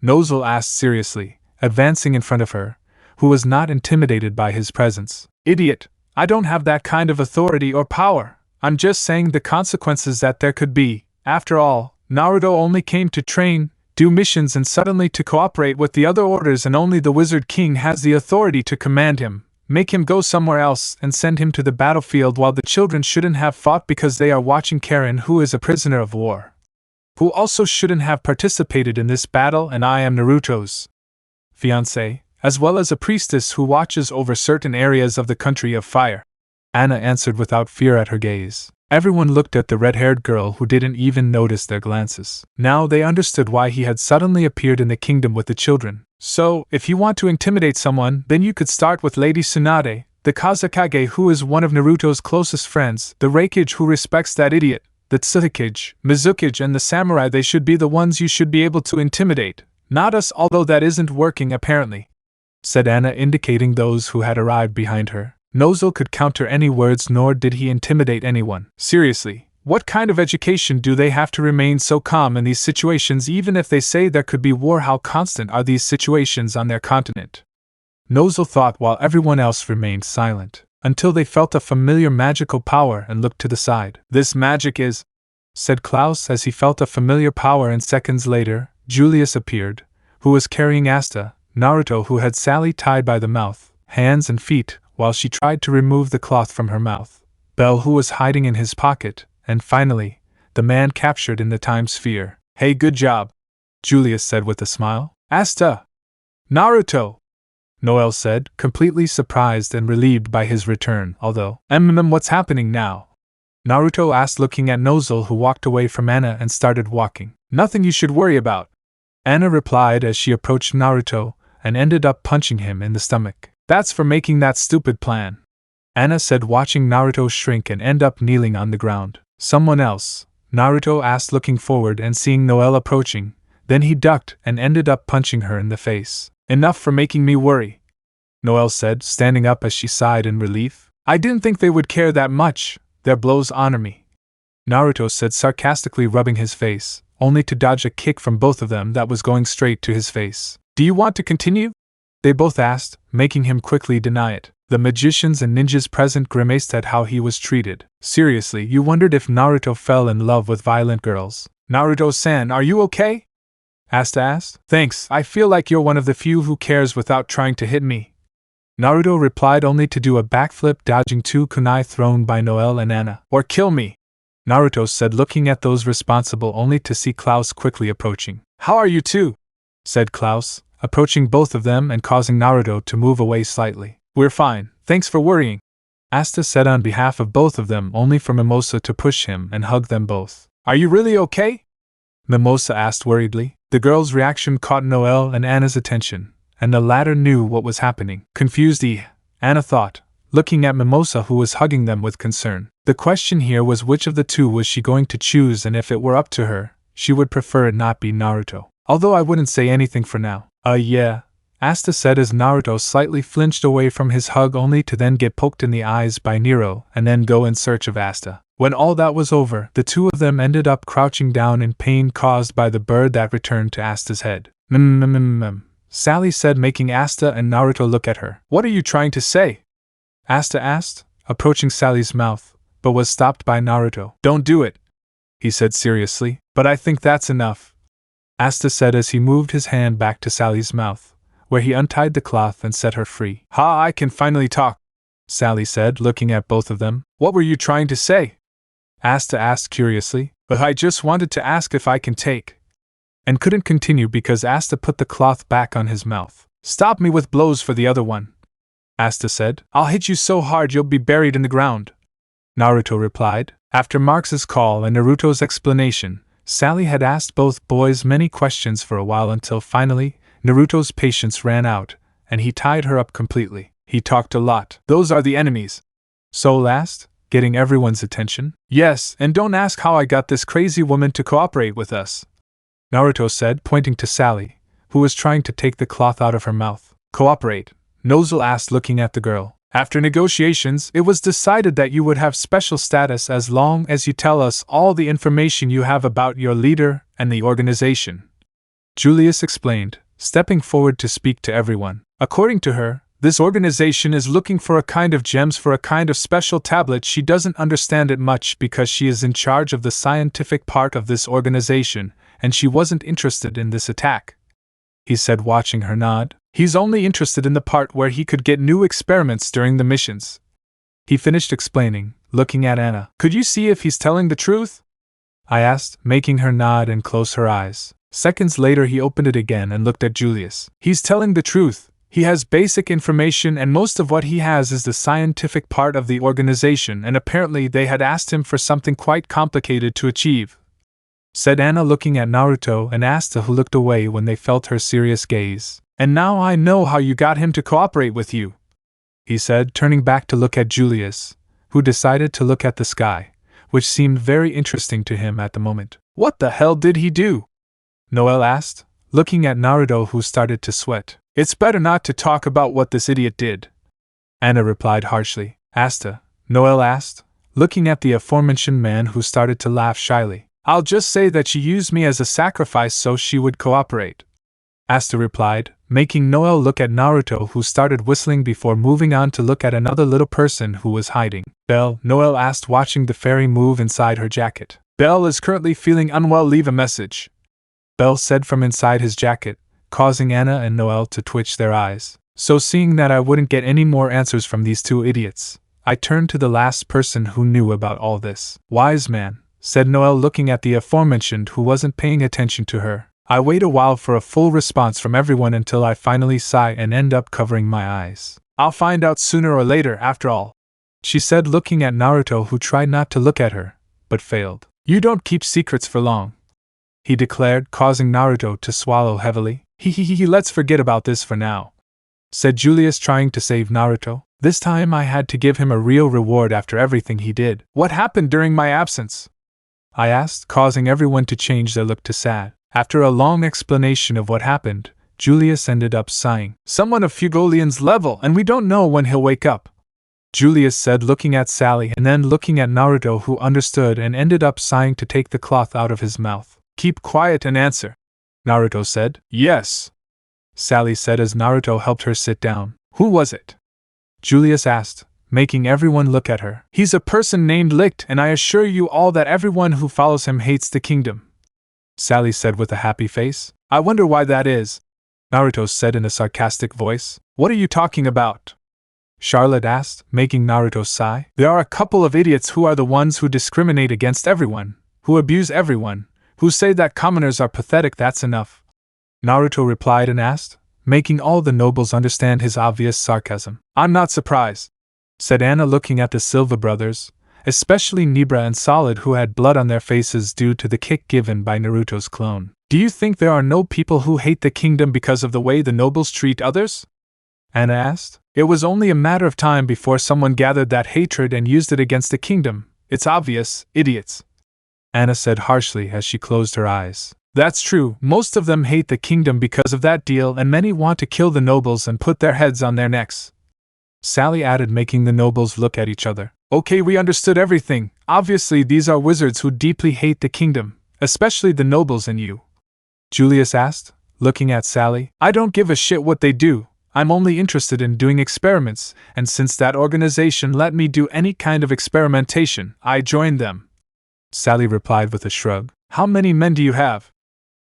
Speaker 1: Nozel asked seriously, advancing in front of her, who was not intimidated by his presence. Idiot, I don't have that kind of authority or power. I'm just saying the consequences that there could be. After all, Naruto only came to train, do missions, and suddenly to cooperate with the other orders, and only the Wizard King has the authority to command him, make him go somewhere else, and send him to the battlefield, while the children shouldn't have fought because they are watching Karen, who is a prisoner of war, who also shouldn't have participated in this battle, and I am Naruto's fiancé, as well as a priestess who watches over certain areas of the country of fire, Anna answered without fear at her gaze. Everyone looked at the red-haired girl, who didn't even notice their glances. Now they understood why he had suddenly appeared in the kingdom with the children. So, if you want to intimidate someone, then you could start with Lady Tsunade, the Kazekage, who is one of Naruto's closest friends, the Raikage, who respects that idiot, the Tsukage, Mizukage, and the samurai. They should be the ones you should be able to intimidate, not us, although that isn't working apparently, said Anna, indicating those who had arrived behind her. Nozel could counter any words, nor did he intimidate anyone. Seriously, what kind of education do they have to remain so calm in these situations? Even if they say there could be war, how constant are these situations on their continent? Nozel thought, while everyone else remained silent. until they felt a familiar magical power and looked to the side. "This magic is," said Klaus as he felt a familiar power, and seconds later, Julius appeared, who was carrying Asta, Naruto, who had Sally tied by the mouth, hands and feet, while she tried to remove the cloth from her mouth, Bell, who was hiding in his pocket, and finally, the man captured in the time sphere. "Hey, good job," Julius said with a smile. "Asta! Naruto!" Noel said, completely surprised and relieved by his return, although, what's happening now?" Naruto asked, looking at Nozel, who walked away from Anna and started walking. "Nothing you should worry about," Anna replied as she approached Naruto and ended up punching him in the stomach. "That's for making that stupid plan," Anna said, watching Naruto shrink and end up kneeling on the ground. "Someone else?" Naruto asked, looking forward and seeing Noel approaching. Then he ducked and ended up punching her in the face. "Enough for making me worry," Noel said, standing up as she sighed in relief. "I didn't think they would care that much. Their blows honor me," Naruto said, sarcastically rubbing his face, only to dodge a kick from both of them that was going straight to his face. "Do you want to continue?" they both asked, making him quickly deny it. The magicians and ninjas present grimaced at how he was treated. Seriously, you wondered if Naruto fell in love with violent girls. "Naruto-san, are you okay?" Asta asked. "Thanks, I feel like you're one of the few who cares without trying to hit me," Naruto replied, only to do a backflip, dodging two kunai thrown by Noel and Anna. "Or kill me," Naruto said, looking at those responsible, only to see Klaus quickly approaching. "How are you two?" said Klaus, approaching both of them and causing Naruto to move away slightly. "We're fine, thanks for worrying," Asta said on behalf of both of them, only for Mimosa to push him and hug them both. "Are you really okay?" Mimosa asked worriedly. The girl's reaction caught Noel and Anna's attention, and the latter knew what was happening. Confused, Anna thought, looking at Mimosa, who was hugging them with concern. The question here was which of the two was she going to choose, and if it were up to her, she would prefer it not be Naruto. "Although I wouldn't say anything for now." Yeah," Asta said as Naruto slightly flinched away from his hug, only to then get poked in the eyes by Nero and then go in search of Asta. When all that was over, the two of them ended up crouching down in pain caused by the bird that returned to Asta's head. Sally said, making Asta and Naruto look at her. "What are you trying to say?" Asta asked, approaching Sally's mouth, but was stopped by Naruto. "Don't do it," he said seriously. "But I think that's enough," Asta said as he moved his hand back to Sally's mouth, where he untied the cloth and set her free. "Ha, I can finally talk," Sally said, looking at both of them. "What were you trying to say?" Asta asked curiously. "But I just wanted to ask if I can take," and couldn't continue because Asta put the cloth back on his mouth. "Stop me with blows for the other one," Asta said. "I'll hit you so hard you'll be buried in the ground," Naruto replied. After Marx's call and Naruto's explanation, Sally had asked both boys many questions for a while until finally, Naruto's patience ran out, and he tied her up completely. He talked a lot. "Those are the enemies," Soul asked, getting everyone's attention. "Yes, and don't ask how I got this crazy woman to cooperate with us," Naruto said, pointing to Sally, who was trying to take the cloth out of her mouth. "Cooperate?" Nozel asked, looking at the girl. "After negotiations, it was decided that you would have special status as long as you tell us all the information you have about your leader and the organization," Julius explained, stepping forward to speak to everyone. "According to her, this organization is looking for a kind of gems for a kind of special tablet. She doesn't understand it much because she is in charge of the scientific part of this organization, and she wasn't interested in this attack," he said, watching her nod. "He's only interested in the part where he could get new experiments during the missions," he finished explaining, looking at Anna. "Could you see if he's telling the truth?" I asked, making her nod and close her eyes. Seconds later he opened it again and looked at Julius. "He's telling the truth. He has basic information, and most of what he has is the scientific part of the organization, and apparently they had asked him for something quite complicated to achieve," said Anna, looking at Naruto and Asta, who looked away when they felt her serious gaze. "And now I know how you got him to cooperate with you," he said, turning back to look at Julius, who decided to look at the sky, which seemed very interesting to him at the moment. "What the hell did he do?" Noel asked, looking at Naruto, who started to sweat. "It's better not to talk about what this idiot did," Anna replied harshly. "Asta?" Noel asked, looking at the aforementioned man, who started to laugh shyly. "I'll just say that she used me as a sacrifice so she would cooperate," Asta replied, making Noel look at Naruto, who started whistling before moving on to look at another little person who was hiding. Belle, Noel asked, watching the fairy move inside her jacket. Belle is currently feeling unwell, leave a message. Belle said from inside his jacket, causing Anna and Noel to twitch their eyes. So seeing that I wouldn't get any more answers from these two idiots, I turned to the last person who knew about all this. Wise man, said Noel, looking at the aforementioned who wasn't paying attention to her. I wait a while for a full response from everyone until I finally sigh and end up covering my eyes. I'll find out sooner or later, after all, she said, looking at Naruto, who tried not to look at her, but failed. You don't keep secrets for long, he declared, causing Naruto to swallow heavily. Let's forget about this for now, said Julius, trying to save Naruto. This time I had to give him a real reward after everything he did. What happened during my absence? I asked, causing everyone to change their look to sad. After a long explanation of what happened, Julius ended up sighing. Someone of Fugolian's level, and we don't know when he'll wake up, Julius said, looking at Sally and then looking at Naruto, who understood and ended up sighing to take the cloth out of his mouth. Keep quiet and answer, Naruto said. Yes, Sally said as Naruto helped her sit down. Who was it? Julius asked, making everyone look at her. He's a person named Licht, and I assure you all that everyone who follows him hates the kingdom, Sally said with a happy face. I wonder why that is, Naruto said in a sarcastic voice. What are you talking about? Charlotte asked, making Naruto sigh. There are a couple of idiots who are the ones who discriminate against everyone, who abuse everyone, who say that commoners are pathetic, that's enough, Naruto replied and asked, making all the nobles understand his obvious sarcasm. I'm not surprised, said Anna, looking at the Silva brothers, especially Nibra and Solid, who had blood on their faces due to the kick given by Naruto's clone. Do you think there are no people who hate the kingdom because of the way the nobles treat others? Anna asked. It was only a matter of time before someone gathered that hatred and used it against the kingdom. It's obvious, idiots, Anna said harshly as she closed her eyes. That's true, most of them hate the kingdom because of that deal, and many want to kill the nobles and put their heads on their necks, Sally added, making the nobles look at each other. Okay, we understood everything. Obviously these are wizards who deeply hate the kingdom, especially the nobles and you, Julius asked, looking at Sally. I don't give a shit what they do. I'm only interested in doing experiments, and since that organization let me do any kind of experimentation, I joined them, Sally replied with a shrug. How many men do you have?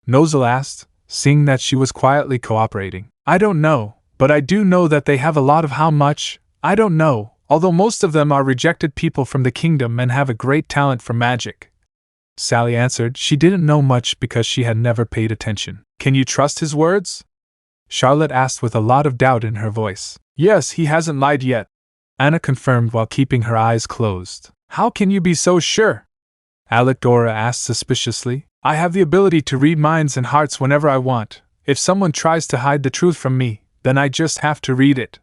Speaker 1: Nozel asked, seeing that she was quietly cooperating. I don't know, but I do know that they have a lot. Of how much? I don't know, although most of them are rejected people from the kingdom and have a great talent for magic, Sally answered. She didn't know much because she had never paid attention. Can you trust his words? Charlotte asked with a lot of doubt in her voice. Yes, he hasn't lied yet, Anna confirmed while keeping her eyes closed. How can you be so sure? Alec-Dora asked suspiciously. I have the ability to read minds and hearts whenever I want. If someone tries to hide the truth from me, then I just have to read it,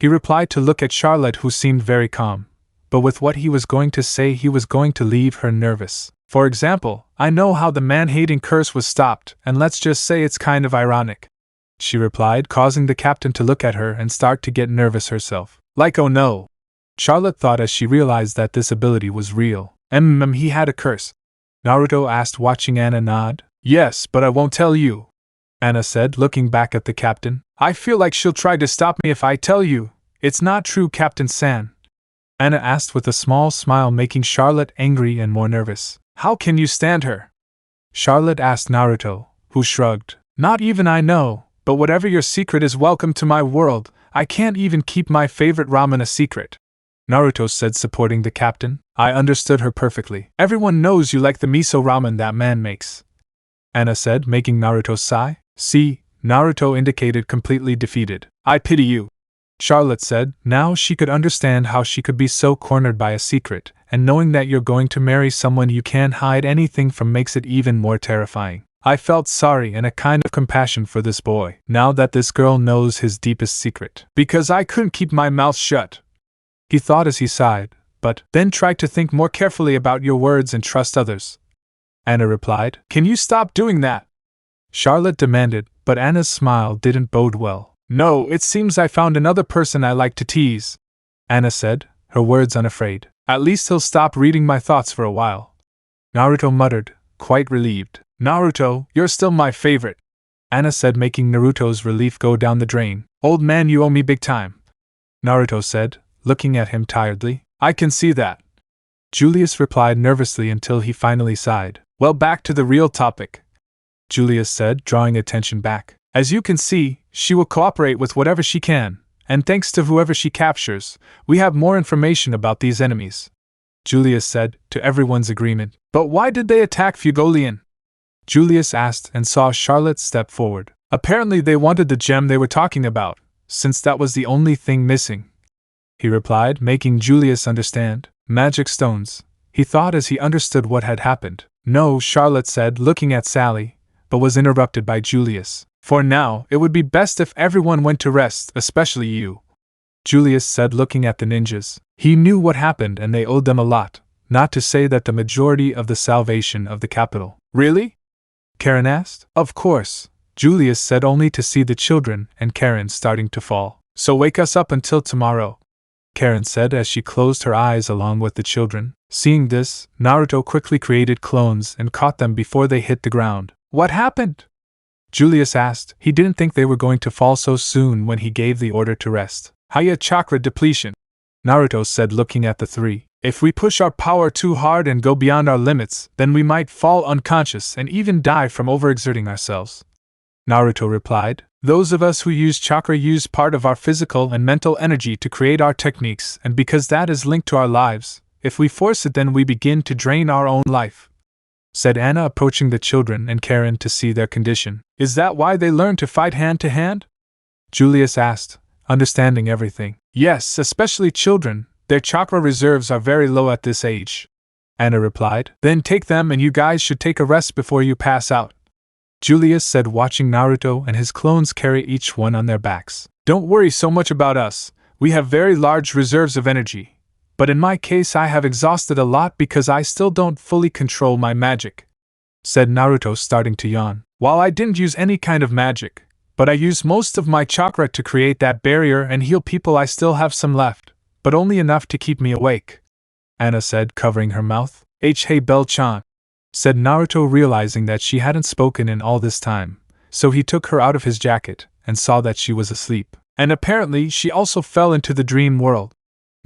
Speaker 1: he replied to look at Charlotte, who seemed very calm. But with what he was going to say, he was going to leave her nervous. For example, I know how the man-hating curse was stopped, and let's just say it's kind of ironic, she replied, causing the captain to look at her and start to get nervous herself. Like, oh no, Charlotte thought as she realized that this ability was real. He had a curse, Naruto asked, watching Anna nod. Yes, but I won't tell you, Anna said, looking back at the captain. I feel like she'll try to stop me if I tell you. It's not true, Captain San, Anna asked with a small smile, making Charlotte angry and more nervous. How can you stand her? Charlotte asked Naruto, who shrugged. Not even I know, but whatever your secret is, welcome to my world. I can't even keep my favorite ramen a secret, Naruto said, supporting the captain. I understood her perfectly. Everyone knows you like the miso ramen that man makes, Anna said, making Naruto sigh. See, Naruto indicated, completely defeated. I pity you, Charlotte said. Now she could understand how she could be so cornered by a secret, and knowing that you're going to marry someone you can't hide anything from makes it even more terrifying. I felt sorry and a kind of compassion for this boy, now that this girl knows his deepest secret. Because I couldn't keep my mouth shut, he thought as he sighed. But then try to think more carefully about your words and trust others, Anna replied. Can you stop doing that? Charlotte demanded, but Anna's smile didn't bode well. No, it seems I found another person I like to tease, Anna said, her words unafraid. At least he'll stop reading my thoughts for a while, Naruto muttered, quite relieved. Naruto, you're still my favorite, Anna said, making Naruto's relief go down the drain. Old man, you owe me big time, Naruto said, looking at him tiredly. I can see that, Julius replied nervously until he finally sighed. Well, back to the real topic, Julius said, drawing attention back. As you can see, she will cooperate with whatever she can, and thanks to whoever she captures, we have more information about these enemies, Julius said, to everyone's agreement. But why did they attack Fugolian? Julius asked and saw Charlotte step forward. Apparently they wanted the gem they were talking about, since that was the only thing missing, he replied, making Julius understand. Magic stones, he thought as he understood what had happened. No, Charlotte said, looking at Sally, but was interrupted by Julius. For now, it would be best if everyone went to rest, especially you, Julius said, looking at the ninjas. He knew what happened and they owed them a lot, not to say that the majority of the salvation of the capital. Really? Karen asked. Of course, Julius said, only to see the children and Karen starting to fall. So wake us up until tomorrow, Karen said as she closed her eyes along with the children. Seeing this, Naruto quickly created clones and caught them before they hit the ground. What happened? Julius asked. He didn't think they were going to fall so soon when he gave the order to rest. Haya chakra depletion, Naruto said, looking at the three. If we push our power too hard and go beyond our limits, then we might fall unconscious and even die from overexerting ourselves, Naruto replied. Those of us who use chakra use part of our physical and mental energy to create our techniques, and because that is linked to our lives, if we force it then we begin to drain our own life, said Anna, approaching the children and Karen to see their condition. Is that why they learn to fight hand to hand? Julius asked, understanding everything. Yes, especially children, their chakra reserves are very low at this age, Anna replied. Then take them and you guys should take a rest before you pass out, Julius said, watching Naruto and his clones carry each one on their backs. Don't worry so much about us, we have very large reserves of energy, but in my case I have exhausted a lot because I still don't fully control my magic, said Naruto, starting to yawn. While I didn't use any kind of magic, but I used most of my chakra to create that barrier and heal people, I still have some left, but only enough to keep me awake, Anna said, covering her mouth. Hey Bell-chan, said Naruto, realizing that she hadn't spoken in all this time, so he took her out of his jacket and saw that she was asleep. And apparently she also fell into the dream world,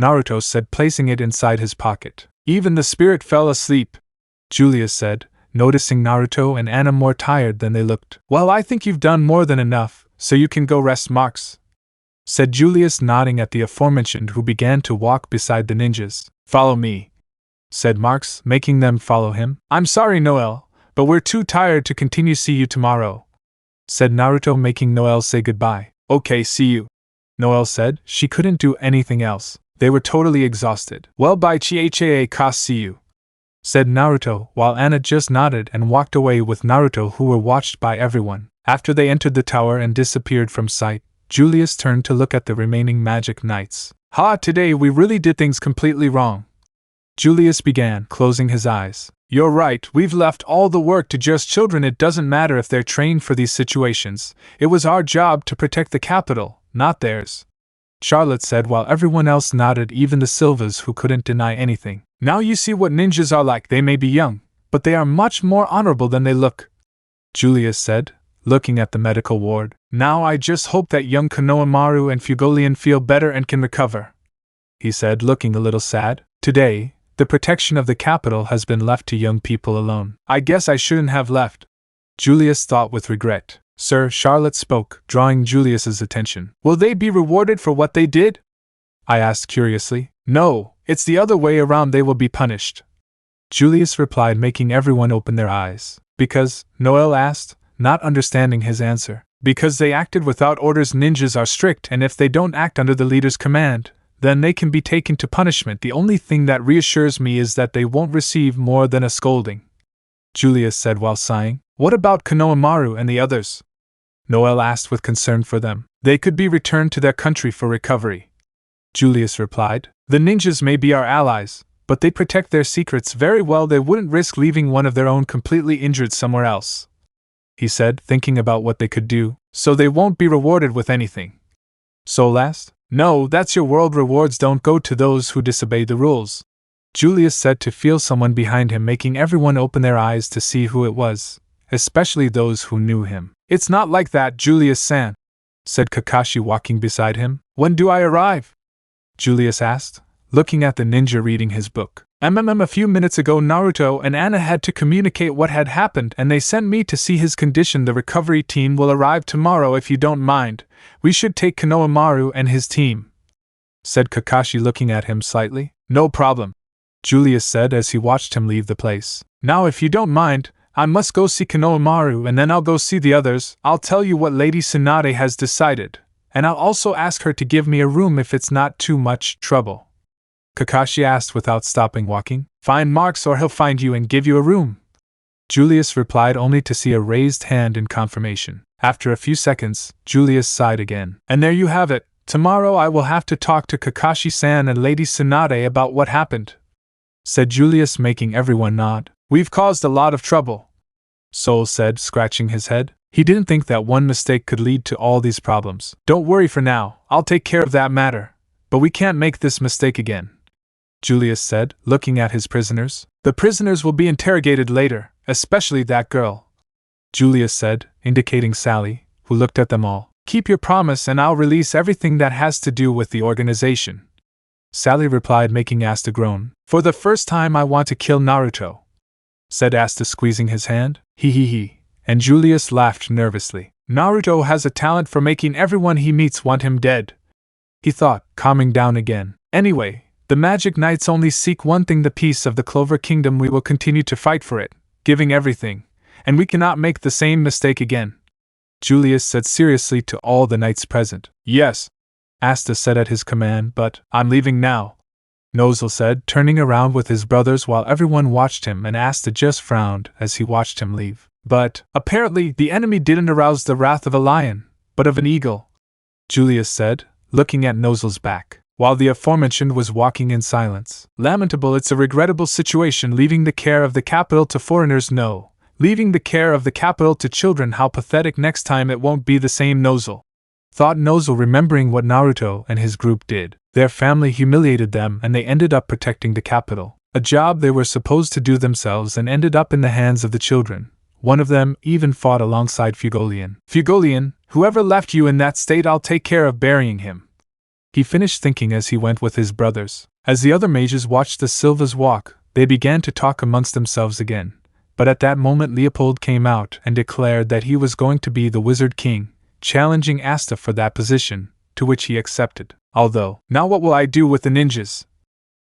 Speaker 1: Naruto said, placing it inside his pocket. Even the spirit fell asleep, Julius said, noticing Naruto and Anna more tired than they looked. Well, I think you've done more than enough, so you can go rest, Marks, said Julius, nodding at the aforementioned who began to walk beside the ninjas. Follow me, said Marks, making them follow him. I'm sorry, Noel, but we're too tired to continue. See you tomorrow, said Naruto, making Noel say goodbye. Okay, see you, Noel said. She couldn't do anything else. They were totally exhausted. Well, bye, Chiha, see you, said Naruto, while Anna just nodded and walked away with Naruto, who were watched by everyone. After they entered the tower and disappeared from sight, Julius turned to look at the remaining magic knights. Today we really did things completely wrong, Julius began, closing his eyes. You're right, we've left all the work to just children. It doesn't matter if they're trained for these situations. It was our job to protect the capital, not theirs, Charlotte said, while everyone else nodded, even the Silvas, who couldn't deny anything. Now you see what ninjas are like. They may be young, but they are much more honorable than they look, Julius said, looking at the medical ward. Now I just hope that young Konohamaru and Fugolian feel better and can recover, he said, looking a little sad. Today, the protection of the capital has been left to young people alone. I guess I shouldn't have left, Julius thought with regret. Sir, Charlotte spoke, drawing Julius's attention. Will they be rewarded for what they did? I asked curiously. No, it's the other way around. They will be punished, Julius replied, making everyone open their eyes. Because? Noel asked, not understanding his answer. Because they acted without orders. Ninjas are strict, and if they don't act under the leader's command, then they can be taken to punishment. The only thing that reassures me is that they won't receive more than a scolding, Julius said while sighing. What about Konohamaru and the others? Noel asked with concern for them. They could be returned to their country for recovery, Julius replied. The ninjas may be our allies, but they protect their secrets very well. They wouldn't risk leaving one of their own completely injured somewhere else, he said, thinking about what they could do. So they won't be rewarded with anything. So last? No, that's your world. Rewards don't go to those who disobey the rules, Julius said, to feel someone behind him, making everyone open their eyes to see who it was, especially those who knew him. It's not like that, Julius-san, said Kakashi walking beside him. When do I arrive? Julius asked, looking at the ninja reading his book. A few minutes ago Naruto and Anna had to communicate what had happened and they sent me to see his condition. The recovery team will arrive tomorrow if you don't mind. We should take Konohamaru and his team, said Kakashi looking at him slightly. No problem, Julius said as he watched him leave the place. Now if you don't mind, I must go see Konohamaru and then I'll go see the others. I'll tell you what Lady Tsunade has decided, and I'll also ask her to give me a room if it's not too much trouble. Kakashi asked without stopping walking. Find Marks or he'll find you and give you a room, Julius replied only to see a raised hand in confirmation. After a few seconds, Julius sighed again. And there you have it. Tomorrow I will have to talk to Kakashi-san and Lady Tsunade about what happened, said Julius, making everyone nod. We've caused a lot of trouble, Soul said, scratching his head. He didn't think that one mistake could lead to all these problems. Don't worry for now, I'll take care of that matter. But we can't make this mistake again, Julius said, looking at his prisoners. The prisoners will be interrogated later, especially that girl, Julius said, indicating Sally, who looked at them all. Keep your promise and I'll release everything that has to do with the organization, Sally replied, making Asta groan. For the first time I want to kill Naruto, said Asta, squeezing his hand. He, and Julius laughed nervously. Naruto has a talent for making everyone he meets want him dead, he thought, calming down again. Anyway, the Magic Knights only seek one thing, the peace of the Clover Kingdom. We will continue to fight for it, giving everything, and we cannot make the same mistake again, Julius said seriously to all the knights present. Yes, Asta said at his command, but I'm leaving now, Nozel said, turning around with his brothers while everyone watched him, and Asta just frowned as he watched him leave. But, apparently, the enemy didn't arouse the wrath of a lion, but of an eagle, Julius said, looking at Nozel's back, while the aforementioned was walking in silence. Lamentable, it's a regrettable situation, leaving the care of the capital to foreigners. No, leaving the care of the capital to children. How pathetic. Next time it won't be the same, Nozel, thought Nozel, remembering what Naruto and his group did. Their family humiliated them and they ended up protecting the capital, a job they were supposed to do themselves, and ended up in the hands of the children. One of them even fought alongside Fugolian. Fugolian, whoever left you in that state, I'll take care of burying him, he finished thinking as he went with his brothers. As the other mages watched the Silvas walk, they began to talk amongst themselves again. But at that moment Leopold came out and declared that he was going to be the Wizard King, challenging Asta for that position, to which he accepted. Although, now what will I do with the ninjas?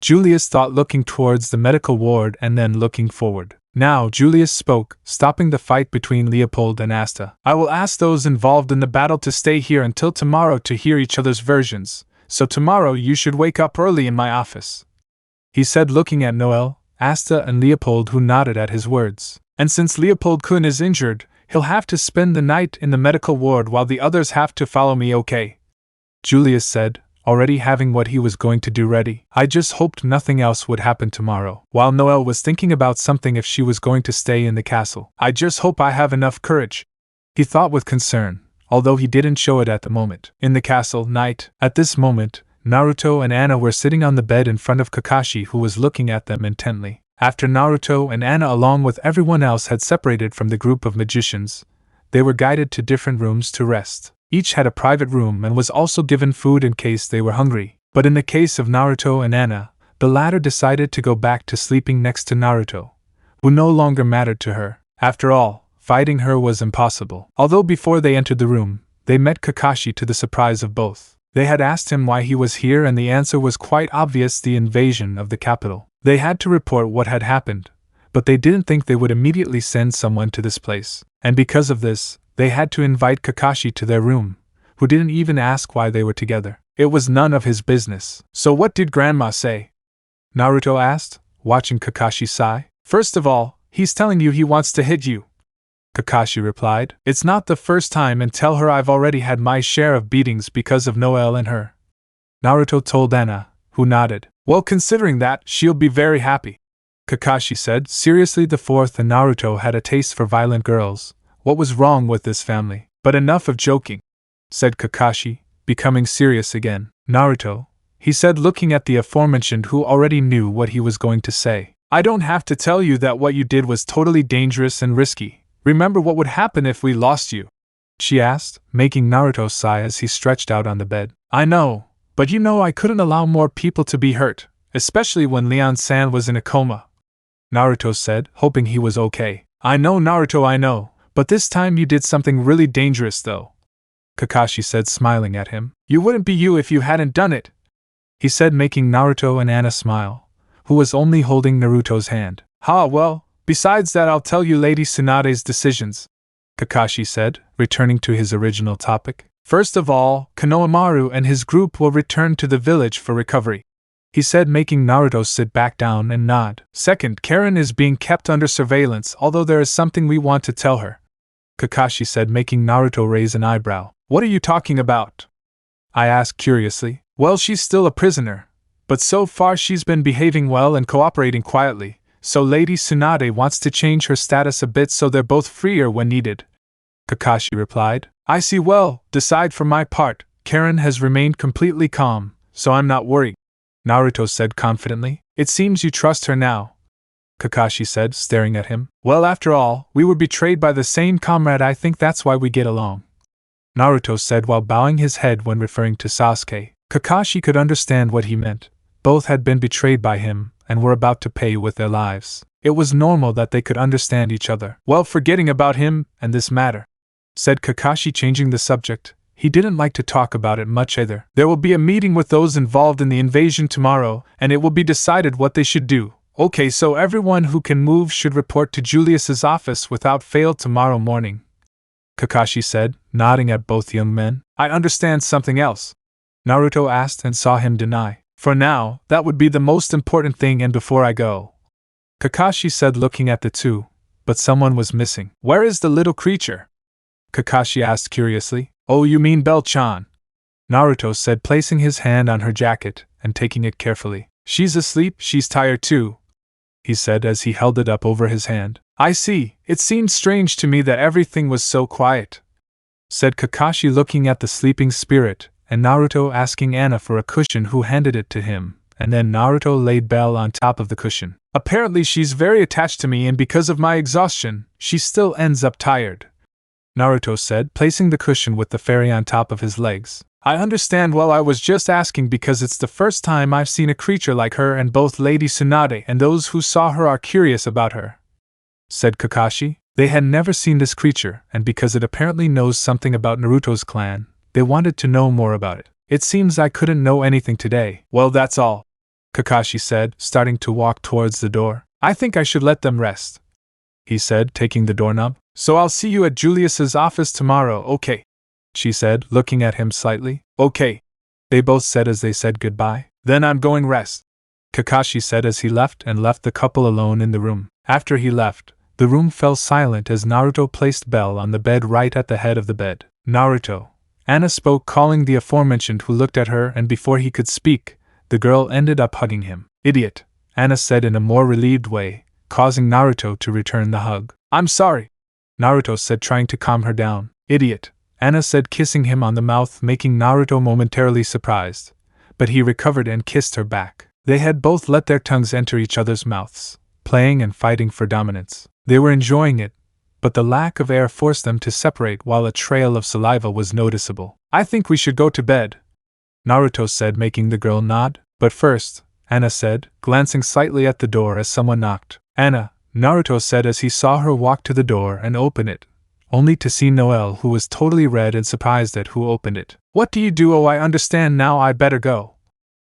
Speaker 1: Julius thought, looking towards the medical ward and then looking forward. Now Julius spoke, stopping the fight between Leopold and Asta. I will ask those involved in the battle to stay here until tomorrow to hear each other's versions, so tomorrow you should wake up early in my office, he said, looking at Noel, Asta and Leopold, who nodded at his words. And since Leopold-kun is injured, he'll have to spend the night in the medical ward while the others have to follow me, okay? Julius said, already having what he was going to do ready. I just hoped nothing else would happen tomorrow. While Noel was thinking about something if she was going to stay in the castle. I just hope I have enough courage, he thought with concern, although he didn't show it at the moment. In the castle, night. At this moment, Naruto and Anna were sitting on the bed in front of Kakashi, who was looking at them intently. After Naruto and Anna along with everyone else had separated from the group of magicians, they were guided to different rooms to rest. Each had a private room and was also given food in case they were hungry. But in the case of Naruto and Anna, the latter decided to go back to sleeping next to Naruto, who no longer mattered to her. After all, fighting her was impossible. Although before they entered the room, they met Kakashi to the surprise of both. They had asked him why he was here and the answer was quite obvious: the invasion of the capital. They had to report what had happened, but they didn't think they would immediately send someone to this place. And because of this, they had to invite Kakashi to their room, who didn't even ask why they were together. It was none of his business. So what did Grandma say? Naruto asked, watching Kakashi sigh. First of all, he's telling you he wants to hit you, Kakashi replied. It's not the first time, and tell her I've already had my share of beatings because of Noel and her, Naruto told Anna, who nodded. Well, considering that, she'll be very happy, Kakashi said seriously. The fourth and Naruto had a taste for violent girls. What was wrong with this family? But enough of joking, said Kakashi, becoming serious again. Naruto, he said, looking at the aforementioned, who already knew what he was going to say. I don't have to tell you that what you did was totally dangerous and risky. Remember what would happen if we lost you. she asked, making Naruto sigh as he stretched out on the bed. I know, but you know I couldn't allow more people to be hurt, especially when Leon-san was in a coma. Naruto said, hoping he was okay. I know, Naruto, I know, but this time you did something really dangerous though. Kakashi said, smiling at him. You wouldn't be you if you hadn't done it, he said, making Naruto and Anna smile, who was only holding Naruto's hand. Well, besides that I'll tell you Lady Tsunade's decisions, Kakashi said, returning to his original topic. First of all, Konohamaru and his group will return to the village for recovery, he said, making Naruto sit back down and nod. Second, Karen is being kept under surveillance, although there is something we want to tell her, Kakashi said, making Naruto raise an eyebrow. What are you talking about? I asked curiously. Well, she's still a prisoner, but so far she's been behaving well and cooperating quietly, so Lady Tsunade wants to change her status a bit so they're both freer when needed, Kakashi replied. I see. Well, decide for my part, Karen has remained completely calm, so I'm not worried, Naruto said confidently. It seems you trust her now, Kakashi said, staring at him. Well, after all, we were betrayed by the same comrade. I think that's why we get along, Naruto said while bowing his head when referring to Sasuke. Kakashi could understand what he meant. Both had been betrayed by him and were about to pay with their lives. It was normal that they could understand each other. Well, forgetting about him and this matter, said Kakashi, changing the subject. He didn't like to talk about it much either. There will be a meeting with those involved in the invasion tomorrow, and it will be decided what they should do. Okay, so everyone who can move should report to Julius's office without fail tomorrow morning, Kakashi said, nodding at both young men. I understand something else, Naruto asked and saw him deny. For now, that would be the most important thing, and before I go, Kakashi said, looking at the two, but someone was missing. Where is the little creature? Kakashi asked curiously. Oh, you mean Bell-chan, Naruto said, placing his hand on her jacket and taking it carefully. She's asleep, she's tired too, he said as he held it up over his hand. I see, it seemed strange to me that everything was so quiet, said Kakashi, looking at the sleeping spirit, and Naruto asking Anna for a cushion, who handed it to him, and then Naruto laid Bell on top of the cushion. Apparently she's very attached to me, and because of my exhaustion, she still ends up tired, Naruto said, placing the cushion with the fairy on top of his legs. I understand. Well, I was just asking because it's the first time I've seen a creature like her, and both Lady Tsunade and those who saw her are curious about her, said Kakashi. They had never seen this creature, and because it apparently knows something about Naruto's clan, they wanted to know more about it. It seems I couldn't know anything today. Well, that's all, Kakashi said, starting to walk towards the door. I think I should let them rest, he said, taking the doorknob. So I'll see you at Julius's office tomorrow, okay? She said, looking at him slightly. Okay, they both said as they said goodbye. Then I'm going rest, Kakashi said as he left the couple alone in the room. After he left, the room fell silent as Naruto placed Bell on the bed right at the head of the bed. Naruto, Anna spoke, calling the aforementioned, who looked at her, and before he could speak, the girl ended up hugging him. Idiot, Anna said in a more relieved way, causing Naruto to return the hug. I'm sorry, Naruto said, trying to calm her down. Idiot, Anna said, kissing him on the mouth, making Naruto momentarily surprised, but he recovered and kissed her back. They had both let their tongues enter each other's mouths, playing and fighting for dominance. They were enjoying it, but the lack of air forced them to separate while a trail of saliva was noticeable. I think we should go to bed, Naruto said, making the girl nod. But first, Anna said, glancing slightly at the door as someone knocked. Anna, Naruto said as he saw her walk to the door and open it, only to see Noelle, who was totally red and surprised at who opened it. What do you do? Oh, I understand now, I better go,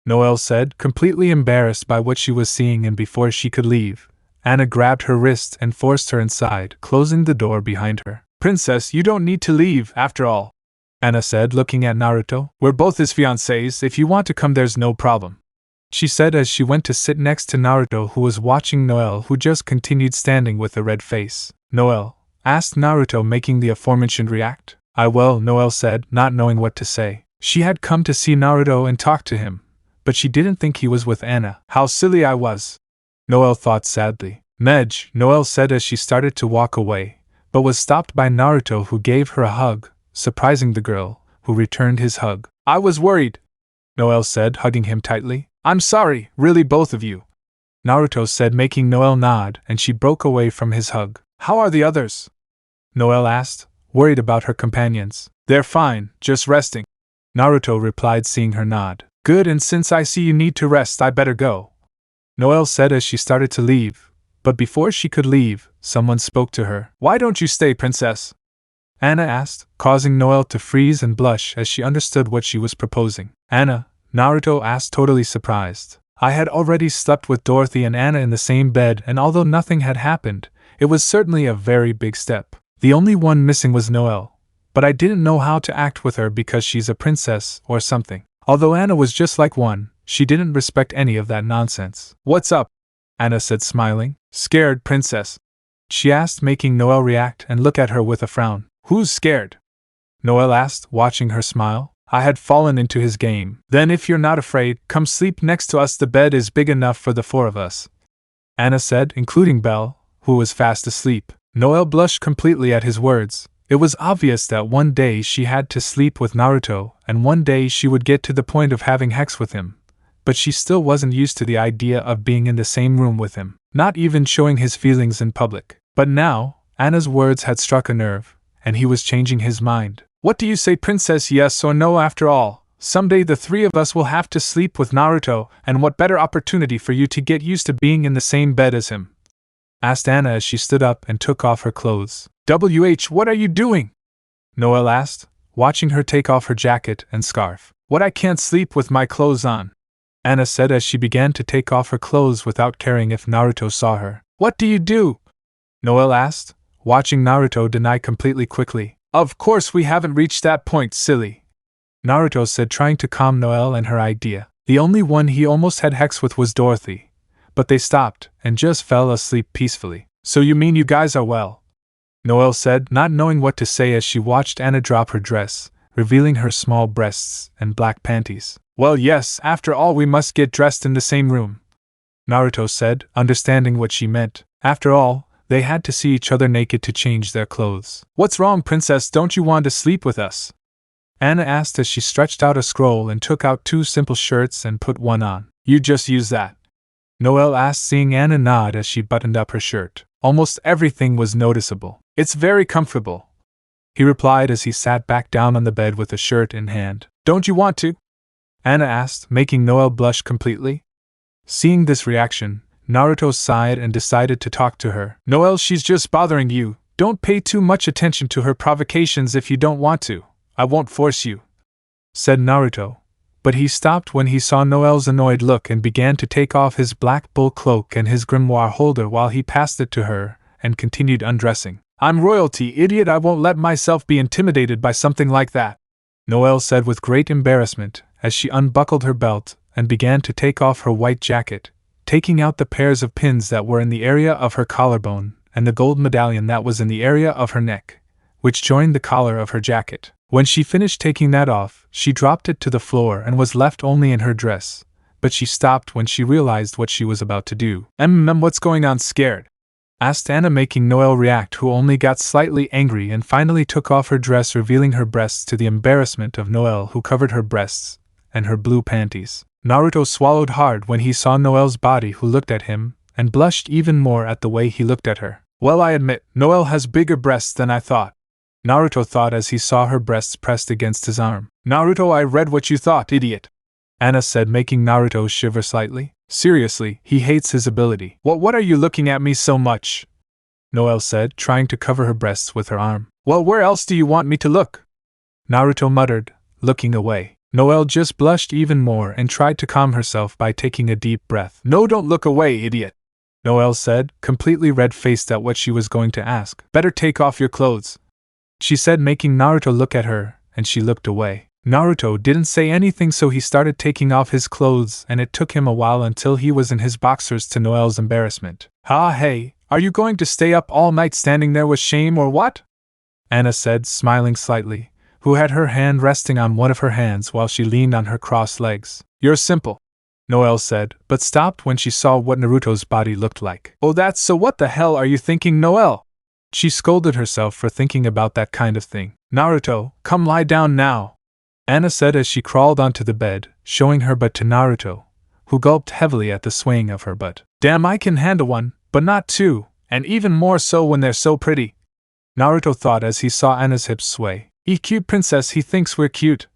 Speaker 1: Noelle said, completely embarrassed by what she was seeing, and before she could leave, Anna grabbed her wrist and forced her inside, closing the door behind her. Princess, you don't need to leave, after all, Anna said, looking at Naruto. We're both his fiancés. If you want to come, there's no problem, she said as she went to sit next to Naruto, who was watching Noelle, who just continued standing with a red face. Noelle, asked Naruto, making the aforementioned react. Noelle said, not knowing what to say. She had come to see Naruto and talk to him, but she didn't think he was with Anna. How silly I was, Noelle thought sadly. Noelle said as she started to walk away, but was stopped by Naruto, who gave her a hug, surprising the girl, who returned his hug. I was worried, Noelle said, hugging him tightly. I'm sorry, really, both of you, Naruto said, making Noelle nod, and she broke away from his hug. How are the others? Noelle asked, worried about her companions. They're fine, just resting, Naruto replied, seeing her nod. Good, and since I see you need to rest, I better go, Noelle said as she started to leave. But before she could leave, someone spoke to her. Why don't you stay, princess? Anna asked, causing Noelle to freeze and blush as she understood what she was proposing. Anna, Naruto asked, totally surprised. I had already slept with Dorothy and Anna in the same bed, and although nothing had happened, it was certainly a very big step. The only one missing was Noelle, but I didn't know how to act with her because she's a princess or something. Although Anna was just like one, she didn't respect any of that nonsense. What's up? Anna said, smiling. Scared, princess? She asked, making Noelle react and look at her with a frown. Who's scared? Noelle asked, watching her smile. I had fallen into his game. Then if you're not afraid, come sleep next to us, the bed is big enough for the four of us, Anna said, including Belle, who was fast asleep. Noelle blushed completely at his words. It was obvious that one day she had to sleep with Naruto, and one day she would get to the point of having sex with him. But she still wasn't used to the idea of being in the same room with him, not even showing his feelings in public. But now, Anna's words had struck a nerve, and he was changing his mind. What do you say, princess, yes or no? After all, someday the three of us will have to sleep with Naruto, and what better opportunity for you to get used to being in the same bed as him? Asked Anna as she stood up and took off her clothes. What are you doing? Noelle asked, watching her take off her jacket and scarf. What, I can't sleep with my clothes on, Anna said as she began to take off her clothes without caring if Naruto saw her. What do you do? Noelle asked, watching Naruto deny completely quickly. Of course we haven't reached that point, silly, Naruto said, trying to calm Noelle and her idea. The only one he almost had sex with was Dorothy, but they stopped and just fell asleep peacefully. So you mean you guys are well? Noelle said, not knowing what to say as she watched Anna drop her dress, revealing her small breasts and black panties. Well, yes, after all we must get dressed in the same room, Naruto said, understanding what she meant. After all, they had to see each other naked to change their clothes. What's wrong, princess? Don't you want to sleep with us? Anna asked as she stretched out a scroll and took out two simple shirts and put one on. You just use that? Noelle asked, seeing Anna nod as she buttoned up her shirt. Almost everything was noticeable. It's very comfortable, he replied as he sat back down on the bed with the shirt in hand. Don't you want to? Anna asked, making Noelle blush completely. Seeing this reaction, Naruto sighed and decided to talk to her. Noelle, she's just bothering you. Don't pay too much attention to her provocations if you don't want to. I won't force you, said Naruto. But he stopped when he saw Noelle's annoyed look and began to take off his black bull cloak and his grimoire holder while he passed it to her and continued undressing. I'm royalty, idiot, I won't let myself be intimidated by something like that, Noelle said with great embarrassment as she unbuckled her belt and began to take off her white jacket, taking out the pairs of pins that were in the area of her collarbone and the gold medallion that was in the area of her neck, which joined the collar of her jacket. When she finished taking that off, she dropped it to the floor and was left only in her dress, but she stopped when she realized what she was about to do. What's going on, scared? Asked Anna, making Noelle react, who only got slightly angry and finally took off her dress, revealing her breasts to the embarrassment of Noelle, who covered her breasts and her blue panties. Naruto swallowed hard when he saw Noelle's body, who looked at him, and blushed even more at the way he looked at her. Well, I admit, Noelle has bigger breasts than I thought, Naruto thought as he saw her breasts pressed against his arm. Naruto, I read what you thought, idiot, Anna said, making Naruto shiver slightly. Seriously, he hates his ability. What are you looking at me so much? Noelle said, trying to cover her breasts with her arm. Well, where else do you want me to look? Naruto muttered, looking away. Noelle just blushed even more and tried to calm herself by taking a deep breath. No, don't look away, idiot, Noelle said, completely red-faced at what she was going to ask. Better take off your clothes, she said, making Naruto look at her, and she looked away. Naruto didn't say anything, so he started taking off his clothes, and it took him a while until he was in his boxers, to Noelle's embarrassment. Hey, are you going to stay up all night standing there with shame or what? Anna said, smiling slightly, who had her hand resting on one of her hands while she leaned on her crossed legs. You're simple, Noelle said, but stopped when she saw what Naruto's body looked like. Oh, that's so. What the hell are you thinking, Noelle? She scolded herself for thinking about that kind of thing. Naruto, come lie down now, Anna said as she crawled onto the bed, showing her butt to Naruto, who gulped heavily at the swaying of her butt. Damn, I can handle one, but not two, and even more so when they're so pretty, Naruto thought as he saw Anna's hips sway. Cute princess, he thinks we're cute,"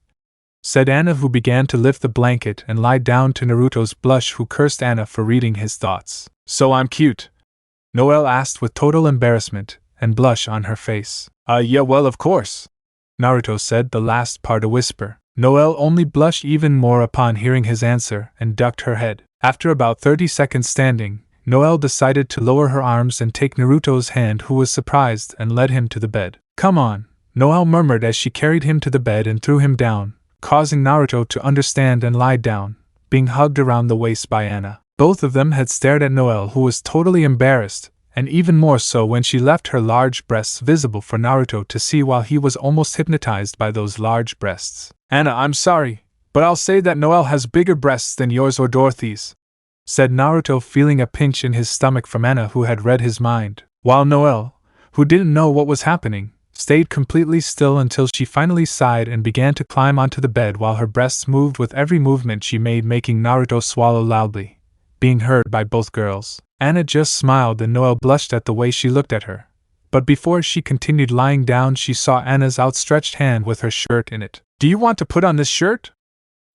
Speaker 1: said Anna, who began to lift the blanket and lie down to Naruto's blush, who cursed Anna for reading his thoughts. "So I'm cute?" Noelle asked with total embarrassment and blush on her face. Yeah, well, of course," Naruto said, the last part a whisper. Noelle only blushed even more upon hearing his answer and ducked her head. After about 30 seconds standing, Noelle decided to lower her arms and take Naruto's hand, who was surprised, and led him to the bed. "Come on," Noelle murmured as she carried him to the bed and threw him down, causing Naruto to understand and lie down, being hugged around the waist by Anna. Both of them had stared at Noelle, who was totally embarrassed, and even more so when she left her large breasts visible for Naruto to see, while he was almost hypnotized by those large breasts. "Anna, I'm sorry, but I'll say that Noelle has bigger breasts than yours or Dorothy's," said Naruto, feeling a pinch in his stomach from Anna, who had read his mind, while Noelle, who didn't know what was happening, stayed completely still until she finally sighed and began to climb onto the bed, while her breasts moved with every movement she made, making Naruto swallow loudly, being heard by both girls. Anna just smiled and Noelle blushed at the way she looked at her. But before she continued lying down, she saw Anna's outstretched hand with her shirt in it. "Do you want to put on this shirt?"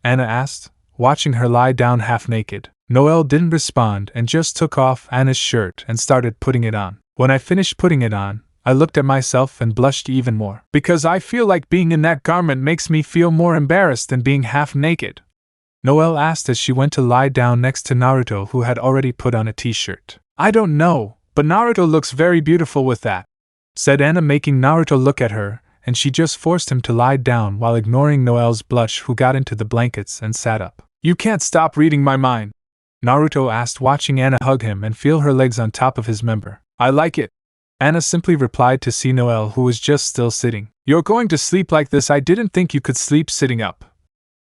Speaker 1: Anna asked, watching her lie down half naked. Noelle didn't respond and just took off Anna's shirt and started putting it on. "When I finished putting it on, I looked at myself and blushed even more. Because I feel like being in that garment makes me feel more embarrassed than being half naked," Noelle asked as she went to lie down next to Naruto, who had already put on a t-shirt. "I don't know, but Naruto looks very beautiful with that," said Anna, making Naruto look at her, and she just forced him to lie down while ignoring Noelle's blush, who got into the blankets and sat up. "You can't stop reading my mind?" Naruto asked, watching Anna hug him and feel her legs on top of his member. "I like it," Anna simply replied to see Noelle, who was just still sitting. "You're going to sleep like this? I didn't think you could sleep sitting up,"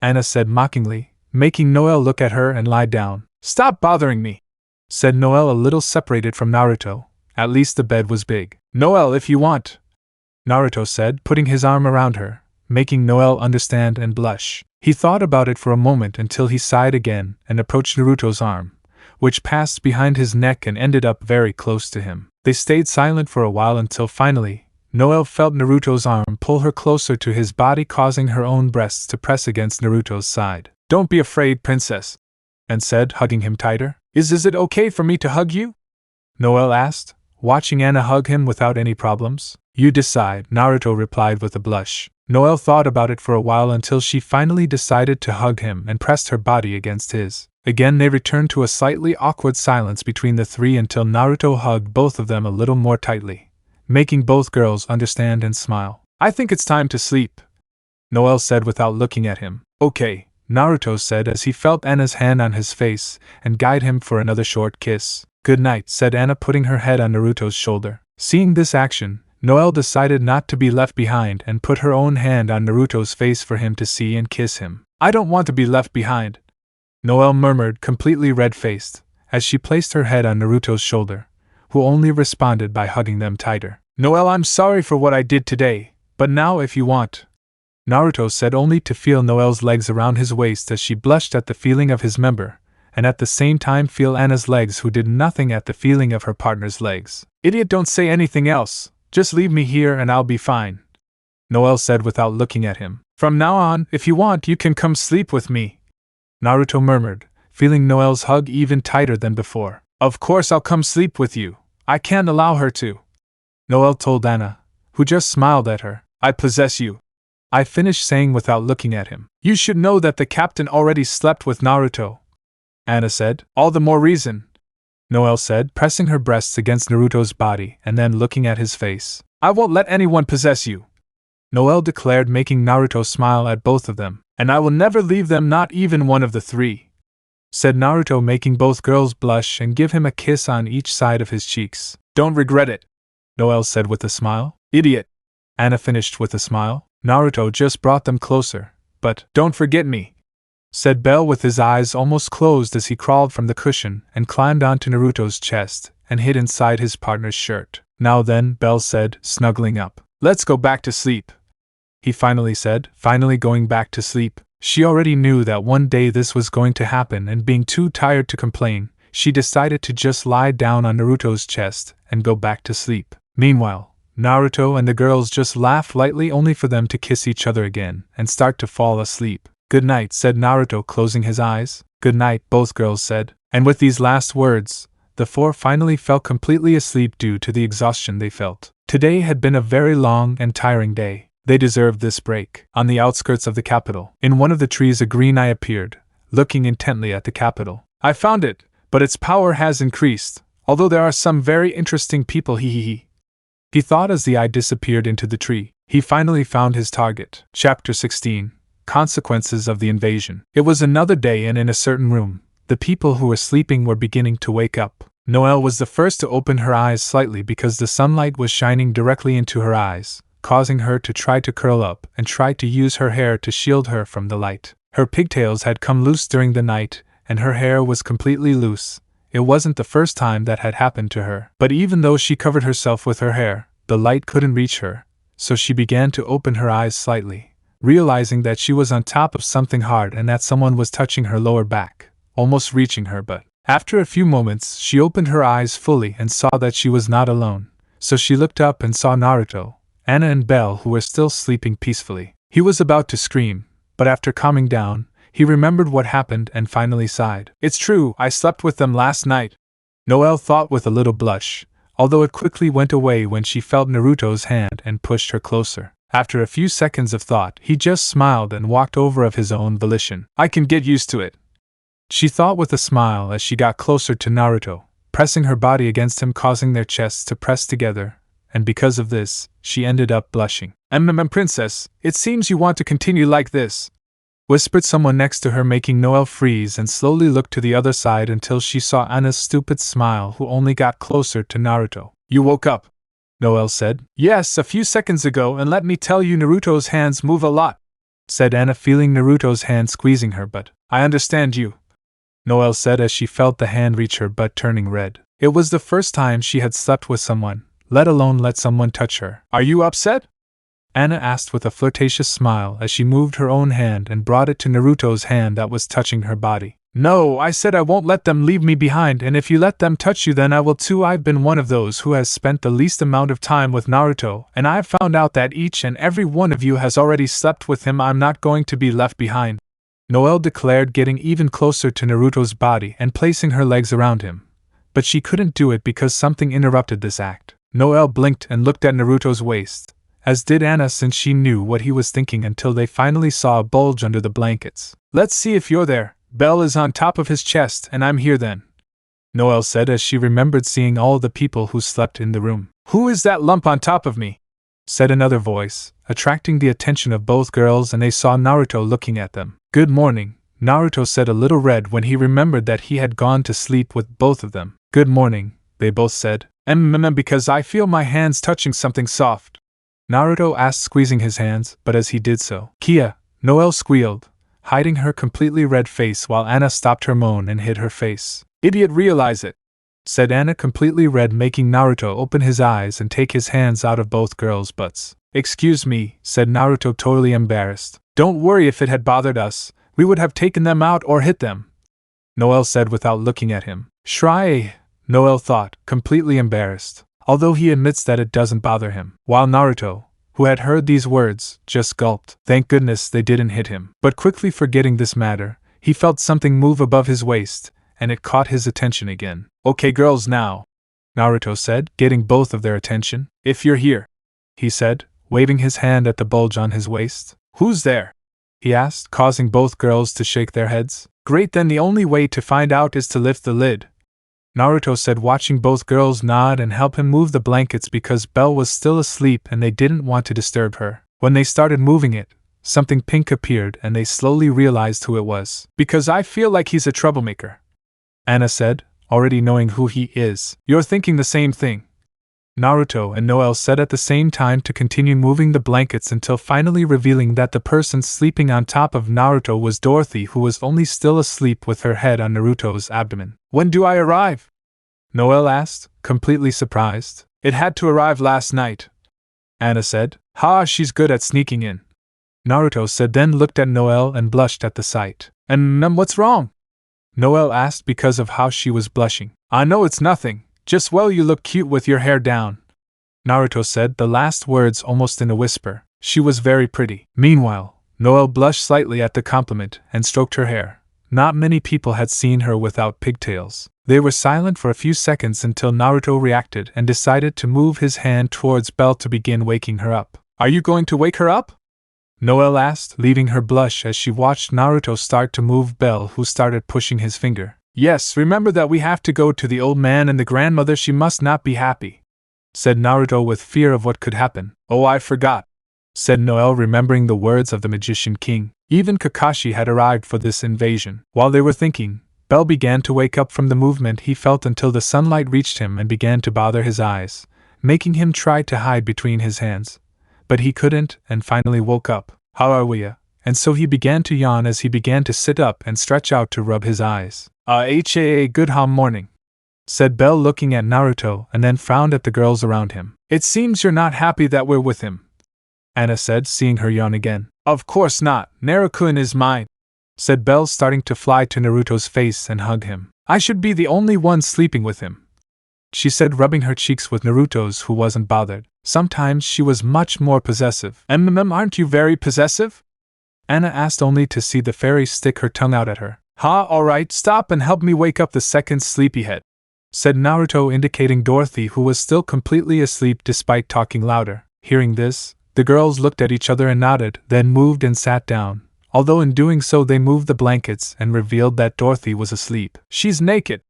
Speaker 1: Anna said mockingly, making Noelle look at her and lie down. "Stop bothering me," said Noelle, a little separated from Naruto. At least the bed was big. "Noelle, if you want," Naruto said, putting his arm around her, making Noelle understand and blush. He thought about it for a moment until he sighed again and approached Naruto's arm, which passed behind his neck and ended up very close to him. They stayed silent for a while until finally, Noelle felt Naruto's arm pull her closer to his body, causing her own breasts to press against Naruto's side. "Don't be afraid, princess," Anna said, hugging him tighter. Is it okay for me to hug you?" Noelle asked, watching Anna hug him without any problems. "You decide," Naruto replied with a blush. Noelle thought about it for a while until she finally decided to hug him and pressed her body against his. Again they returned to a slightly awkward silence between the three until Naruto hugged both of them a little more tightly, making both girls understand and smile. "I think it's time to sleep," Noelle said without looking at him. "Okay," Naruto said as he felt Anna's hand on his face and guided him for another short kiss. "Good night," said Anna, putting her head on Naruto's shoulder. Seeing this action, Noelle decided not to be left behind and put her own hand on Naruto's face for him to see and kiss him. "I don't want to be left behind," Noelle murmured, completely red-faced, as she placed her head on Naruto's shoulder, who only responded by hugging them tighter. "Noelle, I'm sorry for what I did today, but now if you want," Naruto said, only to feel Noelle's legs around his waist as she blushed at the feeling of his member, and at the same time feel Anna's legs, who did nothing at the feeling of her partner's legs. "Idiot, don't say anything else, just leave me here and I'll be fine," Noelle said without looking at him. "From now on, if you want, you can come sleep with me," Naruto murmured, feeling Noelle's hug even tighter than before. "Of course I'll come sleep with you, I can't allow her to," Noelle told Anna, who just smiled at her. "I possess you," I finished saying without looking at him. "You should know that the captain already slept with Naruto," Anna said. "All the more reason," Noelle said, pressing her breasts against Naruto's body and then looking at his face. "I won't let anyone possess you," Noelle declared, making Naruto smile at both of them. "And I will never leave them, not even one of the three," said Naruto, making both girls blush and give him a kiss on each side of his cheeks. "Don't regret it," Noelle said with a smile. "Idiot," Anna finished with a smile. Naruto just brought them closer. "But don't forget me," said Bell with his eyes almost closed as he crawled from the cushion and climbed onto Naruto's chest and hid inside his partner's shirt. "Now then," Bell said, snuggling up. "Let's go back to sleep," he finally said, finally going back to sleep. She already knew that one day this was going to happen, and being too tired to complain, she decided to just lie down on Naruto's chest and go back to sleep. Meanwhile, Naruto and the girls just laughed lightly only for them to kiss each other again and start to fall asleep. "Good night," said Naruto, closing his eyes. "Good night," both girls said, and with these last words, the four finally fell completely asleep due to the exhaustion they felt. Today had been a very long and tiring day. They deserved this break. On the outskirts of the capital, in one of the trees, a green eye appeared, looking intently at the capital. "I found it, but its power has increased, although there are some very interesting people, he thought as the eye disappeared into the tree. He finally found his target. Chapter 16. Consequences of the Invasion. It was another day, and in a certain room, the people who were sleeping were beginning to wake up. Noelle was the first to open her eyes slightly because the sunlight was shining directly into her eyes, causing her to try to curl up and try to use her hair to shield her from the light. Her pigtails had come loose during the night, and her hair was completely loose. It wasn't the first time that had happened to her. But even though she covered herself with her hair, the light couldn't reach her, so she began to open her eyes slightly, realizing that she was on top of something hard and that someone was touching her lower back, almost reaching her. But after a few moments, she opened her eyes fully and saw that she was not alone. So she looked up and saw Naruto, Anna and Belle, who were still sleeping peacefully. He was about to scream, but after calming down, he remembered what happened and finally sighed. "It's true, I slept with them last night," Noelle thought with a little blush, although it quickly went away when she felt Naruto's hand and pushed her closer. After a few seconds of thought, he just smiled and walked over of his own volition. "I can get used to it," she thought with a smile as she got closer to Naruto, pressing her body against him, causing their chests to press together, and because of this, she ended up blushing. Princess, it seems you want to continue like this," whispered someone next to her, making Noelle freeze and slowly look to the other side until she saw Anna's stupid smile, who only got closer to Naruto. "You woke up," Noelle said. "Yes, a few seconds ago, and let me tell you, Naruto's hands move a lot," said Anna, feeling Naruto's hand squeezing her. "But I understand you," Noelle said as she felt the hand reach her butt, turning red. It was the first time she had slept with someone, let alone let someone touch her. "Are you upset?" Anna asked with a flirtatious smile as she moved her own hand and brought it to Naruto's hand that was touching her body. "No, I said I won't let them leave me behind, and if you let them touch you then I will too. I've been one of those who has spent the least amount of time with Naruto, and I've found out that each and every one of you has already slept with him. I'm not going to be left behind," Noelle declared, getting even closer to Naruto's body and placing her legs around him. But she couldn't do it because something interrupted this act. Noelle blinked and looked at Naruto's waist, as did Anna, since she knew what he was thinking, until they finally saw a bulge under the blankets. "Let's see if you're there. Belle is on top of his chest and I'm here then," Noelle said as she remembered seeing all the people who slept in the room. "Who is that lump on top of me?" said another voice, attracting the attention of both girls, and they saw Naruto looking at them. "Good morning," Naruto said, a little red when he remembered that he had gone to sleep with both of them. "Good morning," they both said. Because I feel my hands touching something soft," Naruto asked, squeezing his hands, but as he did so, "Kia," Noelle squealed, hiding her completely red face while Anna stopped her moan and hid her face. "Idiot, realize it," said Anna, completely red, making Naruto open his eyes and take his hands out of both girls' butts. "Excuse me," said Naruto, totally embarrassed. "Don't worry, if it had bothered us, we would have taken them out or hit them," Noelle said without looking at him. "Shry," Noelle thought, completely embarrassed, although he admits that it doesn't bother him. While Naruto, who had heard these words, just gulped. Thank goodness they didn't hit him. But quickly forgetting this matter, he felt something move above his waist, and it caught his attention again. "Okay girls, now," Naruto said, getting both of their attention. "If you're here," he said, waving his hand at the bulge on his waist. "Who's there?" he asked, causing both girls to shake their heads. "Great, then the only way to find out is to lift the lid," Naruto said, watching both girls nod and help him move the blankets because Belle was still asleep and they didn't want to disturb her. When they started moving it, something pink appeared and they slowly realized who it was. "Because I feel like he's a troublemaker," Anna said, already knowing who he is. "You're thinking the same thing," Naruto and Noelle said at the same time, to continue moving the blankets until finally revealing that the person sleeping on top of Naruto was Dorothy, who was only still asleep with her head on Naruto's abdomen. "When do I arrive?" Noelle asked, completely surprised. "It had to arrive last night," Anna said. "Ha, she's good at sneaking in," Naruto said, then looked at Noelle and blushed at the sight. "And what's wrong?" Noelle asked because of how she was blushing. "I know it's nothing. Just, well, you look cute with your hair down," Naruto said the last words almost in a whisper. She was very pretty. Meanwhile, Noelle blushed slightly at the compliment and stroked her hair. Not many people had seen her without pigtails. They were silent for a few seconds until Naruto reacted and decided to move his hand towards Belle to begin waking her up. Are you going to wake her up? Noelle asked, leaving her blush as she watched Naruto start to move Belle, who started pushing his finger. Yes, remember that we have to go to the old man and the grandmother. She must not be happy, said Naruto with fear of what could happen. Oh, I forgot, said Noelle, remembering the words of the Magician King. Even Kakashi had arrived for this invasion. While they were thinking, Belle began to wake up from the movement he felt until the sunlight reached him and began to bother his eyes, making him try to hide between his hands. But he couldn't, and finally woke up. How are we? And so he began to yawn as he began to sit up and stretch out to rub his eyes. Good morning, said Belle, looking at Naruto, and then frowned at the girls around him. It seems you're not happy that we're with him, Anna said, seeing her yawn again. Of course not, Naruto-kun is mine, said Belle, starting to fly to Naruto's face and hug him. I should be the only one sleeping with him, she said, rubbing her cheeks with Naruto's, who wasn't bothered. Sometimes she was much more possessive. Aren't you very possessive? Anna asked, only to see the fairy stick her tongue out at her. Alright, stop and help me wake up the second sleepyhead, said Naruto, indicating Dorothy, who was still completely asleep despite talking louder. Hearing this, the girls looked at each other and nodded, then moved and sat down, although in doing so they moved the blankets and revealed that Dorothy was asleep. She's naked,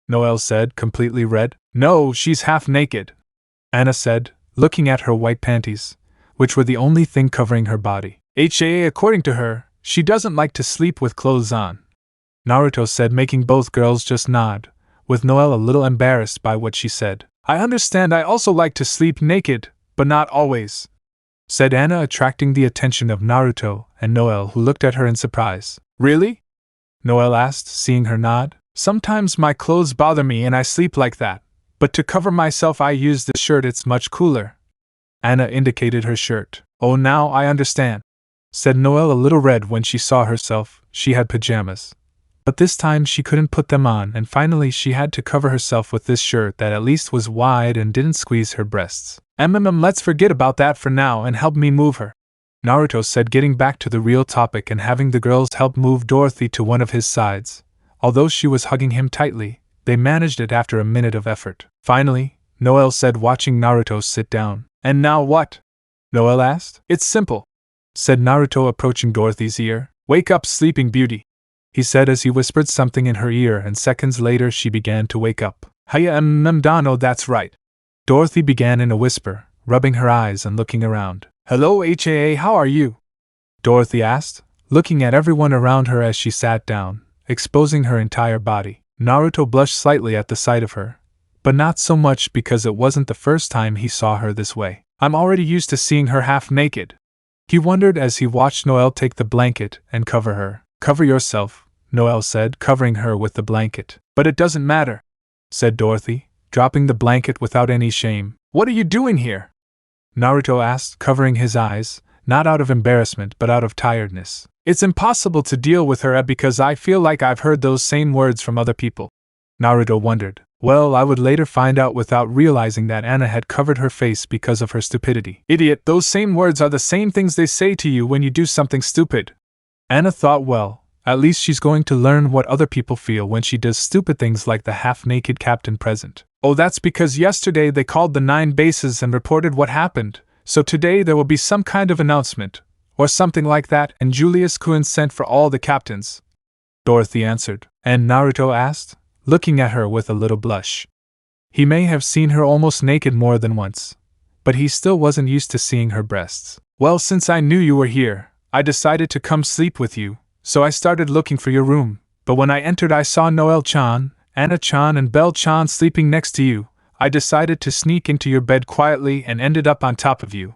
Speaker 1: Noelle said, completely red. No, she's half naked, Anna said, looking at her white panties, which were the only thing covering her body. According to her, she doesn't like to sleep with clothes on, Naruto said, making both girls just nod, with Noelle a little embarrassed by what she said. I understand, I also like to sleep naked, but not always, said Anna, attracting the attention of Naruto and Noelle, who looked at her in surprise. Really? Noelle asked, seeing her nod. Sometimes my clothes bother me and I sleep like that, but to cover myself I use this shirt, it's much cooler. Anna indicated her shirt. Oh, now I understand, said Noelle, a little red when she saw herself. She had pajamas, but this time she couldn't put them on, and finally she had to cover herself with this shirt that at least was wide and didn't squeeze her breasts. Let's forget about that for now and help me move her, Naruto said, getting back to the real topic and having the girls help move Dorothy to one of his sides. Although she was hugging him tightly, they managed it after a minute of effort. Finally, Noelle said, watching Naruto sit down. And now what? Noelle asked. It's simple, said Naruto, approaching Dorothy's ear. Wake up, sleeping beauty, he said as he whispered something in her ear, and seconds later she began to wake up. Dano, that's right, Dorothy began in a whisper, rubbing her eyes and looking around. Hello, how are you? Dorothy asked, looking at everyone around her as she sat down, exposing her entire body. Naruto blushed slightly at the sight of her, but not so much because it wasn't the first time he saw her this way. I'm already used to seeing her half naked, he wondered as he watched Noelle take the blanket and cover her. Cover yourself, Noelle said, covering her with the blanket. But it doesn't matter, said Dorothy, dropping the blanket without any shame. What are you doing here? Naruto asked, covering his eyes, not out of embarrassment but out of tiredness. It's impossible to deal with her because I feel like I've heard those same words from other people, Naruto wondered. Well, I would later find out without realizing that Anna had covered her face because of her stupidity. Idiot, those same words are the same things they say to you when you do something stupid. Anna thought, well, at least she's going to learn what other people feel when she does stupid things like the half-naked captain present. Oh, that's because yesterday they called the 9 bases and reported what happened, so today there will be some kind of announcement, or something like that, and Julius-kun sent for all the captains, Dorothy answered. And Naruto asked, looking at her with a little blush. He may have seen her almost naked more than once, but he still wasn't used to seeing her breasts. Well, since I knew you were here, I decided to come sleep with you, so I started looking for your room, but when I entered I saw Noelle-chan, Anna-chan and Belle-chan sleeping next to you. I decided to sneak into your bed quietly and ended up on top of you,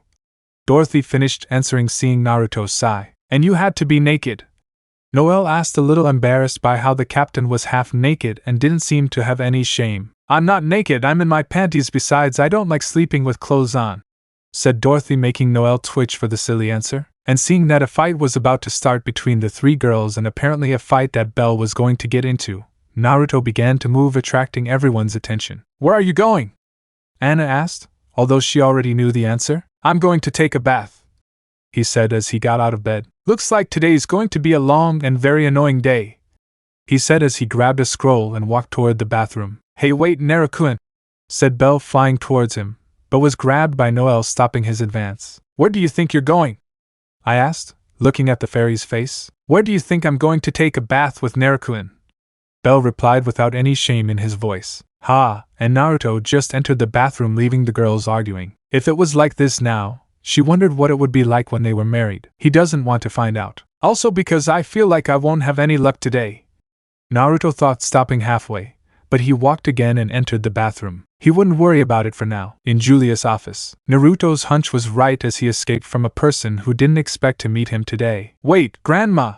Speaker 1: Dorothy finished answering, seeing Naruto sigh. And you had to be naked? Noelle asked, a little embarrassed by how the captain was half naked and didn't seem to have any shame. I'm not naked, I'm in my panties, besides I don't like sleeping with clothes on, said Dorothy, making Noelle twitch for the silly answer. And seeing that a fight was about to start between the 3 girls, and apparently a fight that Belle was going to get into, Naruto began to move, attracting everyone's attention. Where are you going? Anna asked, although she already knew the answer. I'm going to take a bath, he said as he got out of bed. Looks like today's going to be a long and very annoying day, he said as he grabbed a scroll and walked toward the bathroom. Hey, wait, Naruto-kun, said Belle, flying towards him, but was grabbed by Noel, stopping his advance. Where do you think you're going? I asked, looking at the fairy's face. Where do you think I'm going to take a bath with Naruto-kun? Belle replied without any shame in his voice. Ha, and Naruto just entered the bathroom, leaving the girls arguing. If it was like this now, she wondered what it would be like when they were married. He doesn't want to find out. Also because I feel like I won't have any luck today, Naruto thought, stopping halfway, but he walked again and entered the bathroom. He wouldn't worry about it for now. In Julia's office, Naruto's hunch was right as he escaped from a person who didn't expect to meet him today. Wait, Grandma!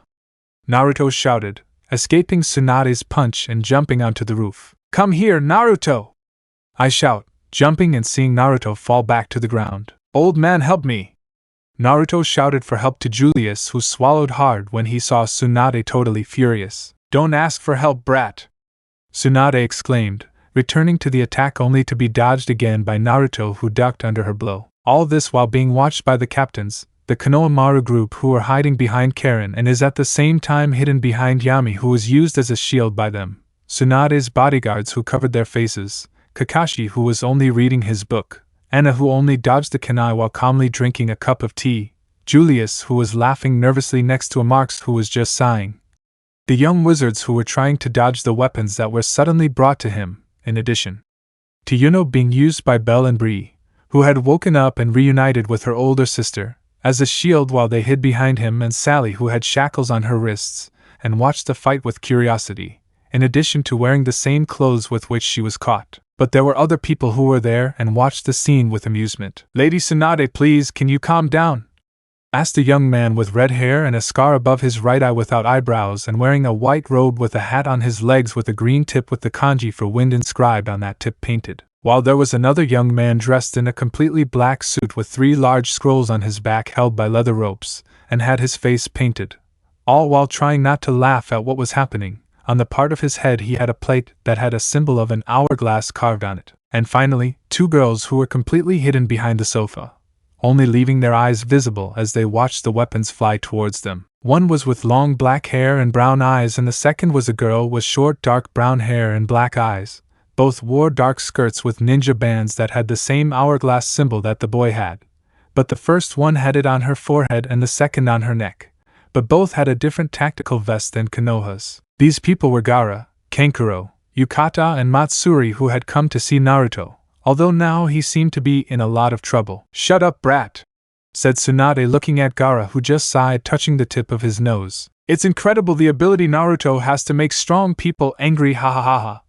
Speaker 1: Naruto shouted, escaping Tsunade's punch and jumping onto the roof. Come here, Naruto! I shout, jumping and seeing Naruto fall back to the ground. Old man, help me! Naruto shouted for help to Julius, who swallowed hard when he saw Tsunade totally furious. Don't ask for help, brat! Tsunade exclaimed, returning to the attack only to be dodged again by Naruto, who ducked under her blow. All this while being watched by the captains, the Konoha Maru group, who were hiding behind Karen and is at the same time hidden behind Yami, who was used as a shield by them, Tsunade's bodyguards who covered their faces, Kakashi, who was only reading his book, Anna, who only dodged the kunai while calmly drinking a cup of tea, Julius, who was laughing nervously next to a Marx, who was just sighing, the young wizards who were trying to dodge the weapons that were suddenly brought to him, in addition to Yuno being used by Belle and Bree, who had woken up and reunited with her older sister, as a shield while they hid behind him, and Sally, who had shackles on her wrists, and watched the fight with curiosity, in addition to wearing the same clothes with which she was caught. But there were other people who were there and watched the scene with amusement. Lady Tsunade, please, can you calm down? Asked a young man with red hair and a scar above his right eye, without eyebrows, and wearing a white robe with a hat on his legs with a green tip with the kanji for wind inscribed on that tip painted. While there was another young man dressed in a completely black suit with 3 large scrolls on his back held by leather ropes, and had his face painted, all while trying not to laugh at what was happening. On the part of his head he had a plate that had a symbol of an hourglass carved on it. And finally, 2 girls who were completely hidden behind the sofa, only leaving their eyes visible as they watched the weapons fly towards them. One was with long black hair and brown eyes, and the second was a girl with short dark brown hair and black eyes. Both wore dark skirts with ninja bands that had the same hourglass symbol that the boy had, but the first one had it on her forehead and the second on her neck. But both had a different tactical vest than Konoha's. These people were Gaara, Kankuro, Yukata, and Matsuri, who had come to see Naruto, although now he seemed to be in a lot of trouble. Shut up, brat, said Tsunade, looking at Gaara, who just sighed, touching the tip of his nose. It's incredible the ability Naruto has to make strong people angry, ha ha ha ha.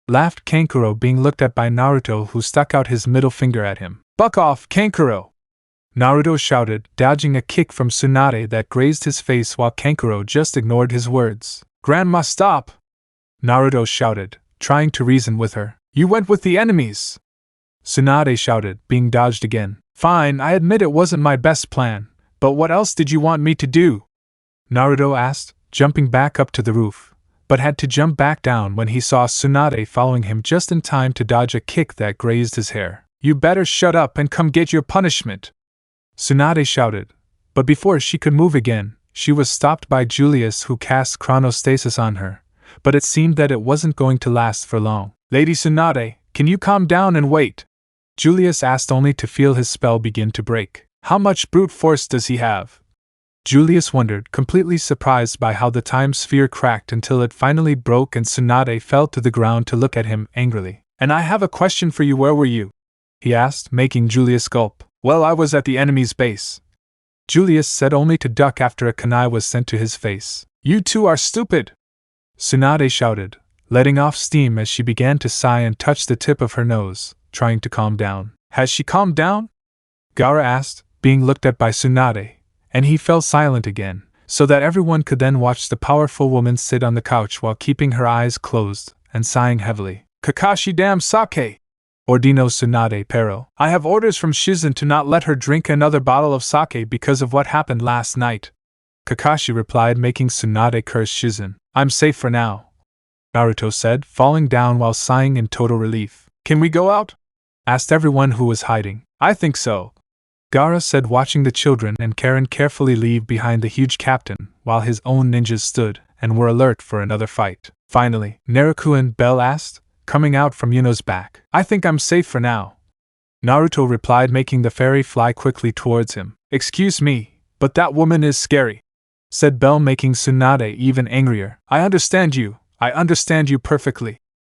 Speaker 1: Laughed Kankuro, being looked at by Naruto, who stuck out his middle finger at him. Buck off, Kankuro! Naruto shouted, dodging a kick from Tsunade that grazed his face, while Kankuro just ignored his words. Grandma, stop! Naruto shouted, trying to reason with her. You went with the enemies! Tsunade shouted, being dodged again. Fine, I admit it wasn't my best plan, but what else did you want me to do? Naruto asked, jumping back up to the roof, but had to jump back down when he saw Tsunade following him just in time to dodge a kick that grazed his hair. You better shut up and come get your punishment! Tsunade shouted, but before she could move again, she was stopped by Julius, who cast chronostasis on her, but it seemed that it wasn't going to last for long. Lady Tsunade, can you calm down and wait? Julius asked, only to feel his spell begin to break. How much brute force does he have? Julius wondered, completely surprised by how the time sphere cracked until it finally broke, and Tsunade fell to the ground to look at him angrily. And I have a question for you, where were you? He asked, making Julius gulp. Well, I was at the enemy's base, Julius said, only to duck after a kunai was sent to his face. You two are stupid! Tsunade shouted, letting off steam as she began to sigh and touch the tip of her nose, trying to calm down. Has she calmed down? Gaara asked, being looked at by Tsunade, and he fell silent again, so that everyone could then watch the powerful woman sit on the couch while keeping her eyes closed and sighing heavily. Kakashi damn sake! Ordino Tsunade pero. I have orders from Shizen to not let her drink another bottle of sake because of what happened last night, Kakashi replied, making Tsunade curse Shizen. I'm safe for now, Naruto said, falling down while sighing in total relief. Can we go out? asked everyone who was hiding. I think so, Gaara said, watching the children and Karen carefully leave behind the huge captain while his own ninjas stood and were alert for another fight. Finally, Naruto, Bell asked, coming out from Yuno's back. I think I'm safe for now, Naruto replied, making the fairy fly quickly towards him. Excuse me, but that woman is scary, said Bell, making Tsunade even angrier. I understand you perfectly,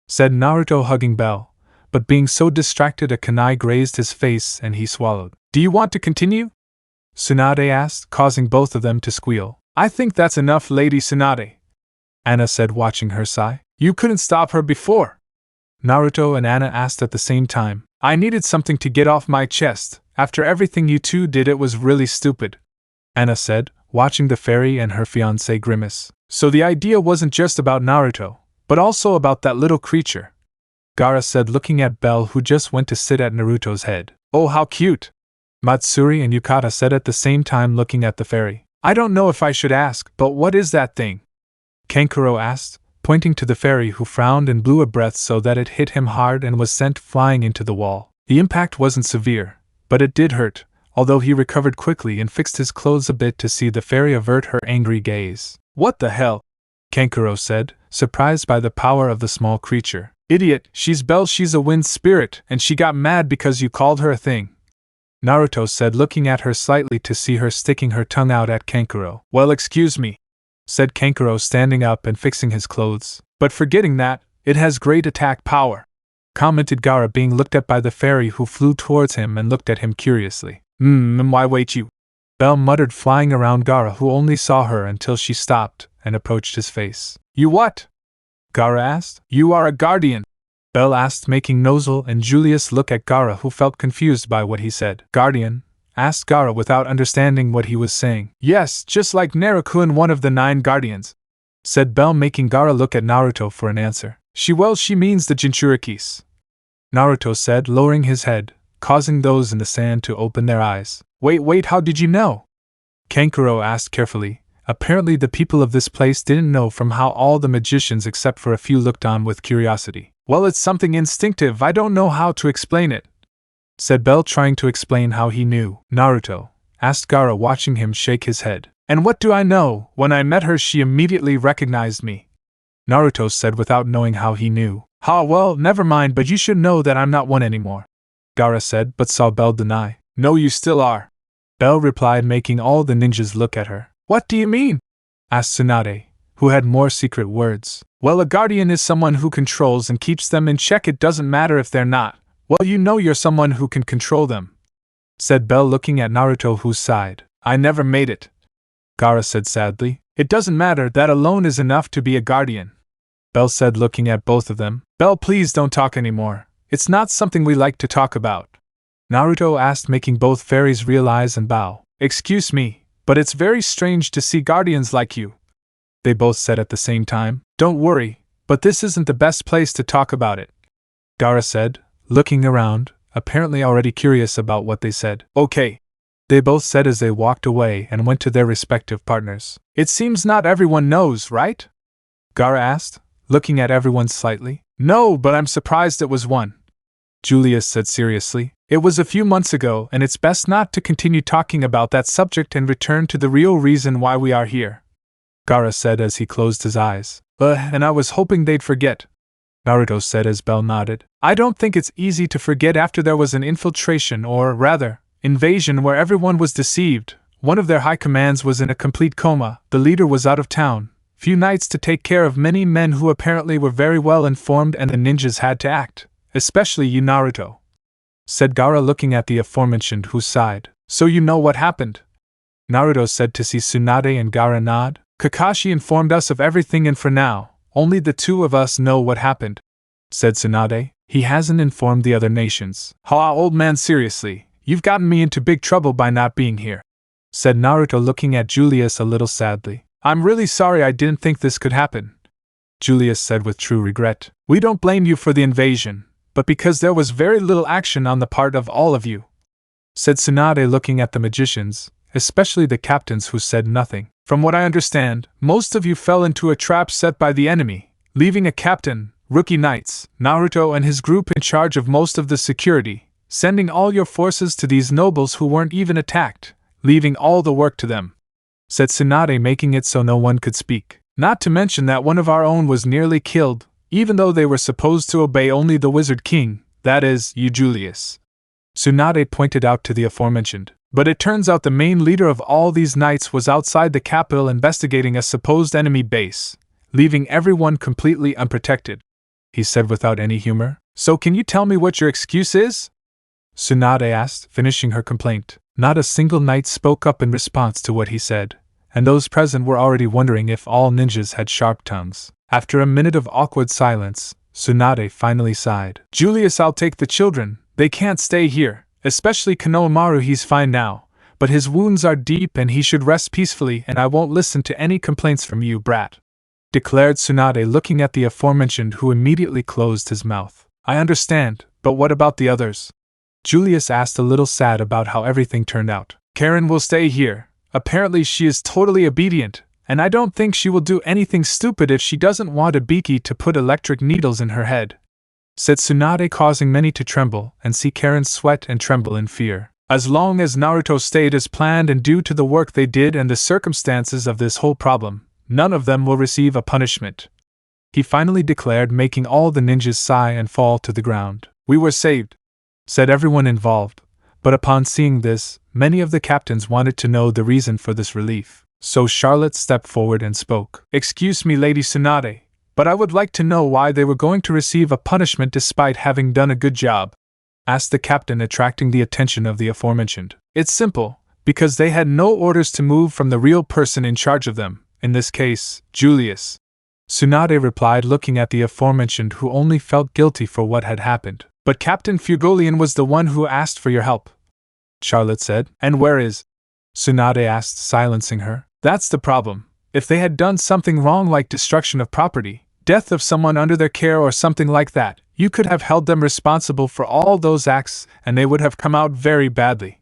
Speaker 1: said Naruto, hugging Bell, but being so distracted a kunai grazed his face and he swallowed. Do you want to continue? Tsunade asked, causing both of them to squeal. I think that's enough, Lady Tsunade, Anna said, watching her sigh. You couldn't stop her before, Naruto and Anna asked at the same time. I needed something to get off my chest. After everything you two did, it was really stupid, Anna said, watching the fairy and her fiancé grimace. So the idea wasn't just about Naruto, but also about that little creature, Gaara said, looking at Bell, who just went to sit at Naruto's head. Oh, how cute, Matsuri and Yukata said at the same time, looking at the fairy. I don't know if I should ask, but what is that thing? Kankuro asked, pointing to the fairy, who frowned and blew a breath so that it hit him hard and was sent flying into the wall. The impact wasn't severe, but it did hurt, although he recovered quickly and fixed his clothes a bit to see the fairy avert her angry gaze. What the hell? Kankuro said, surprised by the power of the small creature. Idiot, she's Bell, she's a wind spirit, and she got mad because you called her a thing, Naruto said, looking at her slightly to see her sticking her tongue out at Kankuro. Well, excuse me, said Kankuro, standing up and fixing his clothes. But forgetting that, it has great attack power, commented Gaara, being looked at by the fairy, who flew towards him and looked at him curiously. Why wait you? Bell muttered, flying around Gaara, who only saw her until she stopped and approached his face. You what? Gaara asked. You are a guardian, Bell asked, making Nozel and Julius look at Gaara, who felt confused by what he said. Guardian? Asked Gaara without understanding what he was saying. Yes, just like Naruto, one of the 9 guardians, said Bell, making Gaara look at Naruto for an answer. She means the Jinchurikis, Naruto said, lowering his head, causing those in the sand to open their eyes. Wait, how did you know? Kankuro asked carefully. Apparently the people of this place didn't know, from how all the magicians except for a few looked on with curiosity. Well, it's something instinctive, I don't know how to explain it, said Bell, trying to explain how he knew. Naruto asked Gaara, watching him shake his head. And what do I know? When I met her, she immediately recognized me, Naruto said, without knowing how he knew. Well, never mind, but you should know that I'm not one anymore, Gaara said, but saw Bell deny. No, you still are, Bell replied, making all the ninjas look at her. What do you mean? Asked Tsunade, who had more secret words. Well, a guardian is someone who controls and keeps them in check. It doesn't matter if they're not. Well, you know you're someone who can control them, said Bell, looking at Naruto, who sighed. I never made it, Gaara said sadly. It doesn't matter, that alone is enough to be a guardian, Bell said, looking at both of them. Bell, please don't talk anymore. It's not something we like to talk about, Naruto asked, making both fairies realize and bow. Excuse me, but it's very strange to see guardians like you, they both said at the same time. Don't worry, but this isn't the best place to talk about it, Gaara said, looking around, apparently already curious about what they said. Okay, they both said as they walked away and went to their respective partners. It seems not everyone knows, right? Gaara asked, looking at everyone slightly. No, but I'm surprised it was one, Julius said seriously. It was a few months ago, and it's best not to continue talking about that subject and return to the real reason why we are here, Gaara said as he closed his eyes. And I was hoping they'd forget, Naruto said as Bell nodded. I don't think it's easy to forget after there was an infiltration, or rather, invasion, where everyone was deceived. One of their high commands was in a complete coma, the leader was out of town, few knights to take care of many men who apparently were very well informed, and the ninjas had to act, especially you, Naruto, said Gaara, looking at the aforementioned, who sighed. So you know what happened? Naruto said to see Tsunade and Gaara nod. Kakashi informed us of everything, and for now, only the 2 of us know what happened, said Tsunade. He hasn't informed the other nations. Old man, seriously, you've gotten me into big trouble by not being here, said Naruto, looking at Julius a little sadly. I'm really sorry, I didn't think this could happen, Julius said with true regret. We don't blame you for the invasion, but because there was very little action on the part of all of you, said Tsunade, looking at the magicians, especially the captains, who said nothing. From what I understand, most of you fell into a trap set by the enemy, leaving a captain, rookie knights, Naruto and his group in charge of most of the security, sending all your forces to these nobles who weren't even attacked, leaving all the work to them," said Tsunade, making it so no one could speak. "Not to mention that one of our own was nearly killed, even though they were supposed to obey only the Wizard King, that is, you Julius." Tsunade pointed out to the aforementioned. "But it turns out the main leader of all these knights was outside the capital investigating a supposed enemy base, leaving everyone completely unprotected," he said without any humor. "So can you tell me what your excuse is?" Tsunade asked, finishing her complaint. Not a single knight spoke up in response to what he said, and those present were already wondering if all ninjas had sharp tongues. After a minute of awkward silence, Tsunade finally sighed. "Julius, I'll take the children. They can't stay here, especially Konohamaru. He's fine now, but his wounds are deep and he should rest peacefully, and I won't listen to any complaints from you, brat," declared Tsunade, looking at the aforementioned, who immediately closed his mouth. "I understand, but what about the others?" Julius asked, a little sad about how everything turned out. "Karen will stay here. Apparently she is totally obedient, and I don't think she will do anything stupid if she doesn't want Ibiki to put electric needles in her head," said Tsunade, causing many to tremble and see Karen sweat and tremble in fear. "As long as Naruto stayed as planned and due to the work they did and the circumstances of this whole problem, none of them will receive a punishment," he finally declared, making all the ninjas sigh and fall to the ground. "We were saved," said everyone involved, but upon seeing this, many of the captains wanted to know the reason for this relief. So Charlotte stepped forward and spoke. "Excuse me, Lady Tsunade, but I would like to know why they were going to receive a punishment despite having done a good job," asked the captain, attracting the attention of the aforementioned. "It's simple, because they had no orders to move from the real person in charge of them, in this case, Julius," Tsunade replied, looking at the aforementioned, who only felt guilty for what had happened. "But Captain Fugolian was the one who asked for your help," Charlotte said. "And where is?" Tsunade asked, silencing her. "That's the problem. If they had done something wrong like destruction of property, death of someone under their care or something like that, you could have held them responsible for all those acts and they would have come out very badly,"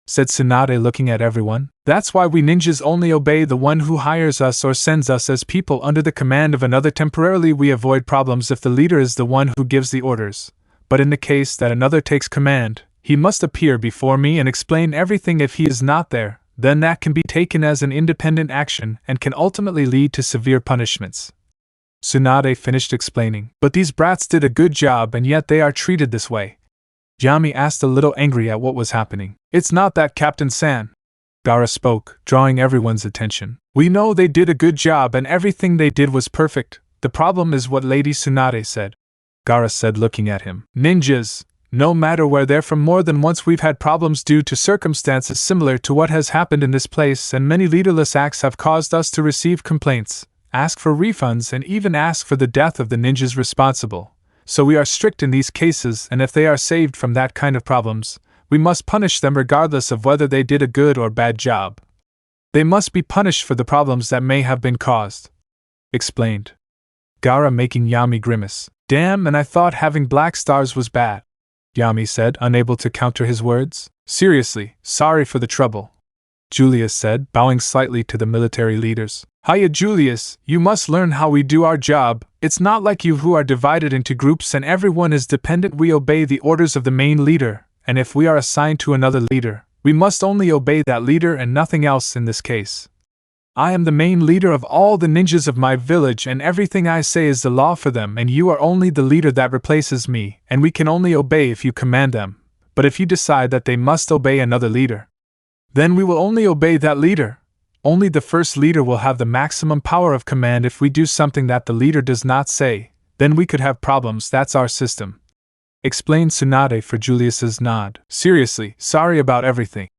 Speaker 1: said Tsunade, looking at everyone. "That's why we ninjas only obey the one who hires us or sends us as people under the command of another. Temporarily we avoid problems if the leader is the one who gives the orders, but in the case that another takes command, he must appear before me and explain everything. If he is not there, then that can be taken as an independent action and can ultimately lead to severe punishments," Tsunade finished explaining. "But these brats did a good job and yet they are treated this way," Yami asked, a little angry at what was happening. "It's not that, Captain San," Gaara spoke, drawing everyone's attention. "We know they did a good job and everything they did was perfect. The problem is what Lady Tsunade said," Gaara said, looking at him. "Ninjas, no matter where they're from, more than once we've had problems due to circumstances similar to what has happened in this place, and many leaderless acts have caused us to receive complaints, ask for refunds, and even ask for the death of the ninjas responsible. So we are strict in these cases, and if they are saved from that kind of problems, we must punish them regardless of whether they did a good or bad job. They must be punished for the problems that may have been caused," explained Gaara, making Yami grimace. "Damn, and I thought having black stars was bad," Yami said, unable to counter his words. "Seriously, sorry for the trouble," Julius said, bowing slightly to the military leaders. "Hiya, Julius, you must learn how we do our job. It's not like you who are divided into groups and everyone is dependent. We obey the orders of the main leader, and if we are assigned to another leader, we must only obey that leader and nothing else. In this case, I am the main leader of all the ninjas of my village and everything I say is the law for them, and you are only the leader that replaces me, and we can only obey if you command them. But if you decide that they must obey another leader, then we will only obey that leader. Only the first leader will have the maximum power of command. If we do something that the leader does not say, then we could have problems. That's our system," explained Tsunade for Julius's nod. "Seriously, sorry about everything,"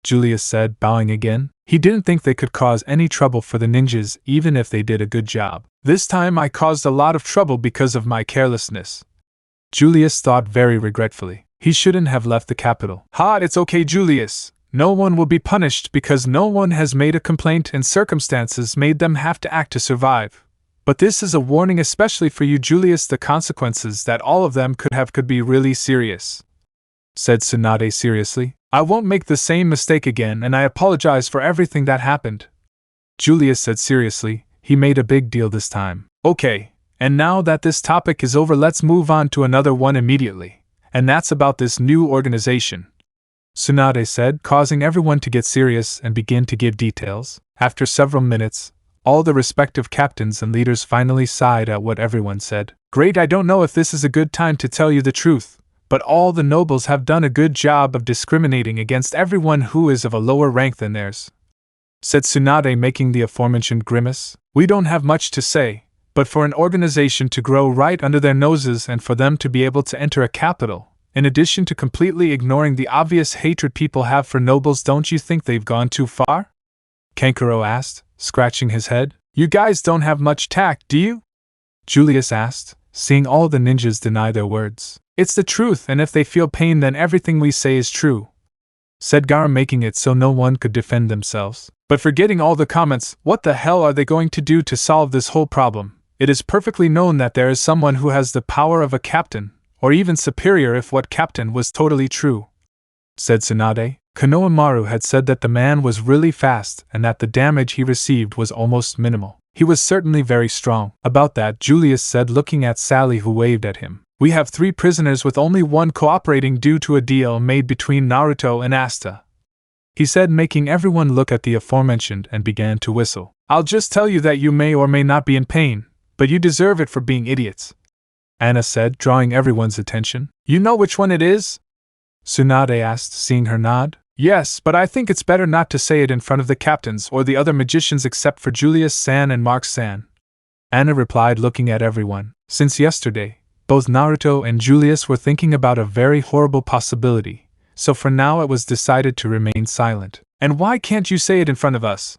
Speaker 1: Julius said, bowing again. He didn't think they could cause any trouble for the ninjas even if they did a good job. "This time I caused a lot of trouble because of my carelessness," Julius thought very regretfully. He shouldn't have left the capital. It's okay, Julius. No one will be punished because no one has made a complaint and circumstances made them have to act to survive. But this is a warning especially for you, Julius. The consequences that all of them could be really serious," said Tsunade seriously. "I won't make the same mistake again, and I apologize for everything that happened," Julius said seriously. He made a big deal this time. "Okay, And now that this topic is over, let's move on to another one immediately. And that's about this new organization," Tsunade said, causing everyone to get serious and begin to give details. After several minutes, all the respective captains and leaders finally sighed at what everyone said. "Great, I don't know if this is a good time to tell you the truth, but all the nobles have done a good job of discriminating against everyone who is of a lower rank than theirs," said Tsunade, making the aforementioned grimace. "We don't have much to say, but for an organization to grow right under their noses and for them to be able to enter a capital, in addition to completely ignoring the obvious hatred people have for nobles, don't you think they've gone too far?" Kankuro asked, scratching his head. "You guys don't have much tact, do you?" Julius asked, seeing all the ninjas deny their words. "It's the truth, and if they feel pain then everything we say is true," said Gaara, making it so no one could defend themselves. "But forgetting all the comments, what the hell are they going to do to solve this whole problem? It is perfectly known that there is someone who has the power of a captain, or even superior if what captain was totally true," said Tsunade. Konoha Maru had said that the man was really fast and that the damage he received was almost minimal. He was certainly very strong. About that, Julius said, looking at Sally, who waved at him. "We have 3 prisoners with only 1 cooperating due to a deal made between Naruto and Asta," he said, making everyone look at the aforementioned, and began to whistle. "I'll just tell you that you may or may not be in pain, but you deserve it for being idiots," Anna said, drawing everyone's attention. "You know which one it is?" Tsunade asked, seeing her nod. "Yes, but I think it's better not to say it in front of the captains or the other magicians except for Julius-san and Mark-san," Anna replied, looking at everyone. Since yesterday, both Naruto and Julius were thinking about a very horrible possibility, so for now it was decided to remain silent. "And why can't you say it in front of us?"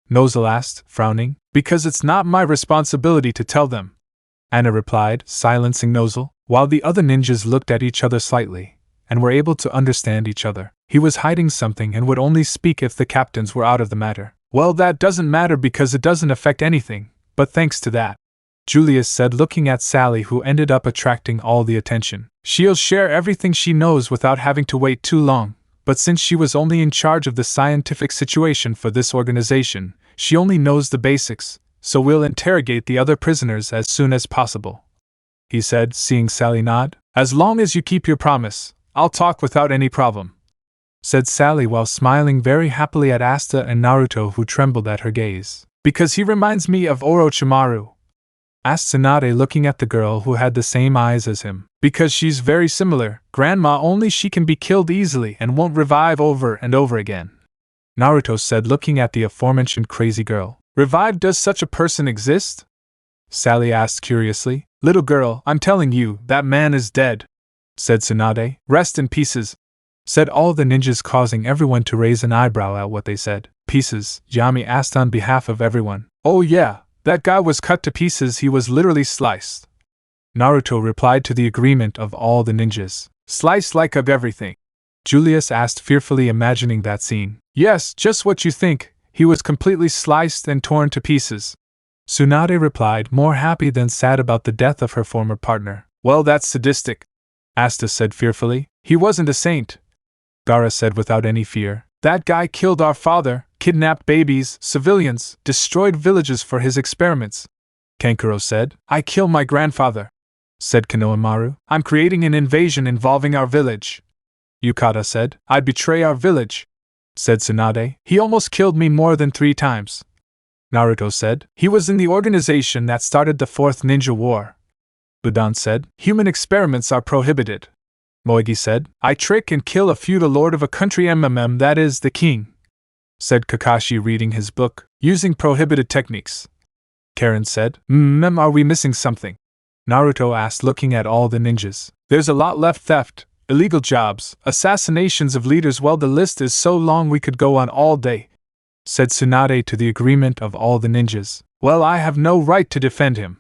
Speaker 1: Nozel asked, frowning. "Because it's not my responsibility to tell them," Anna replied, silencing Nozel, while the other ninjas looked at each other slightly, and were able to understand each other. He was hiding something and would only speak if the captains were out of the matter. "Well, that doesn't matter because it doesn't affect anything, but thanks to that," Julius said, looking at Sally, who ended up attracting all the attention. "She'll share everything she knows without having to wait too long, but since she was only in charge of the scientific situation for this organization, she only knows the basics, so we'll interrogate the other prisoners as soon as possible," he said, seeing Sally nod. "As long as you keep your promise, I'll talk without any problem," said Sally while smiling very happily at Asta and Naruto, who trembled at her gaze. "Because he reminds me of Orochimaru?" asked Tsunade, looking at the girl who had the same eyes as him. "Because she's very similar, Grandma, only she can be killed easily and won't revive over and over again," Naruto said, looking at the aforementioned crazy girl. "Revive? Does such a person exist?" Sally asked curiously. "Little girl, I'm telling you, that man is dead," said Tsunade. "Rest in pieces," said all the ninjas, causing everyone to raise an eyebrow at what they said. "Pieces?" Yami asked on behalf of everyone. "Oh yeah, that guy was cut to pieces, he was literally sliced," Naruto replied, to the agreement of all the ninjas. "Sliced like of everything?" Julius asked, fearfully imagining that scene. "Yes, just what you think, he was completely sliced and torn to pieces," Tsunade replied, more happy than sad about the death of her former partner. "Well, that's sadistic," Asta said fearfully. "He wasn't a saint," Gaara said without any fear. "That guy killed our father, kidnapped babies, civilians, destroyed villages for his experiments," Kankuro said. "I kill my grandfather," said Konoha Maru. "I'm creating an invasion involving our village," Yukata said. "I'd betray our village," said Tsunade. "He almost killed me more than 3 times," Naruto said. "He was in the organization that started the 4th Ninja War," Budan said. "Human experiments are prohibited," Moegi said. "I trick and kill a feudal lord of a country, that is, the king," said Kakashi, reading his book. "Using prohibited techniques," Karen said. Are we missing something?" Naruto asked, looking at all the ninjas. "There's a lot left: theft, illegal jobs, assassinations of leaders. Well, the list is so long we could go on all day," said Tsunade, to the agreement of all the ninjas. "Well, I have no right to defend him,"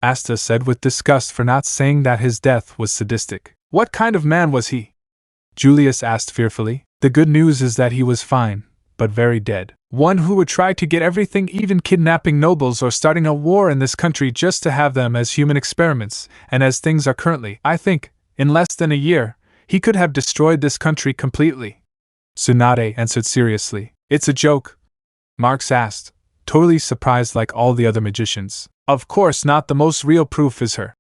Speaker 1: Asta said with disgust for not saying that his death was sadistic. "What kind of man was he?" Julius asked fearfully. "The good news is that he was fine, but very dead. One who would try to get everything, even kidnapping nobles or starting a war in this country just to have them as human experiments, and as things are currently, I think, in less than a year, he could have destroyed this country completely," Tsunade answered seriously. "It's a joke?" Marx asked, totally surprised like all the other magicians. Of course not, the most real proof is her.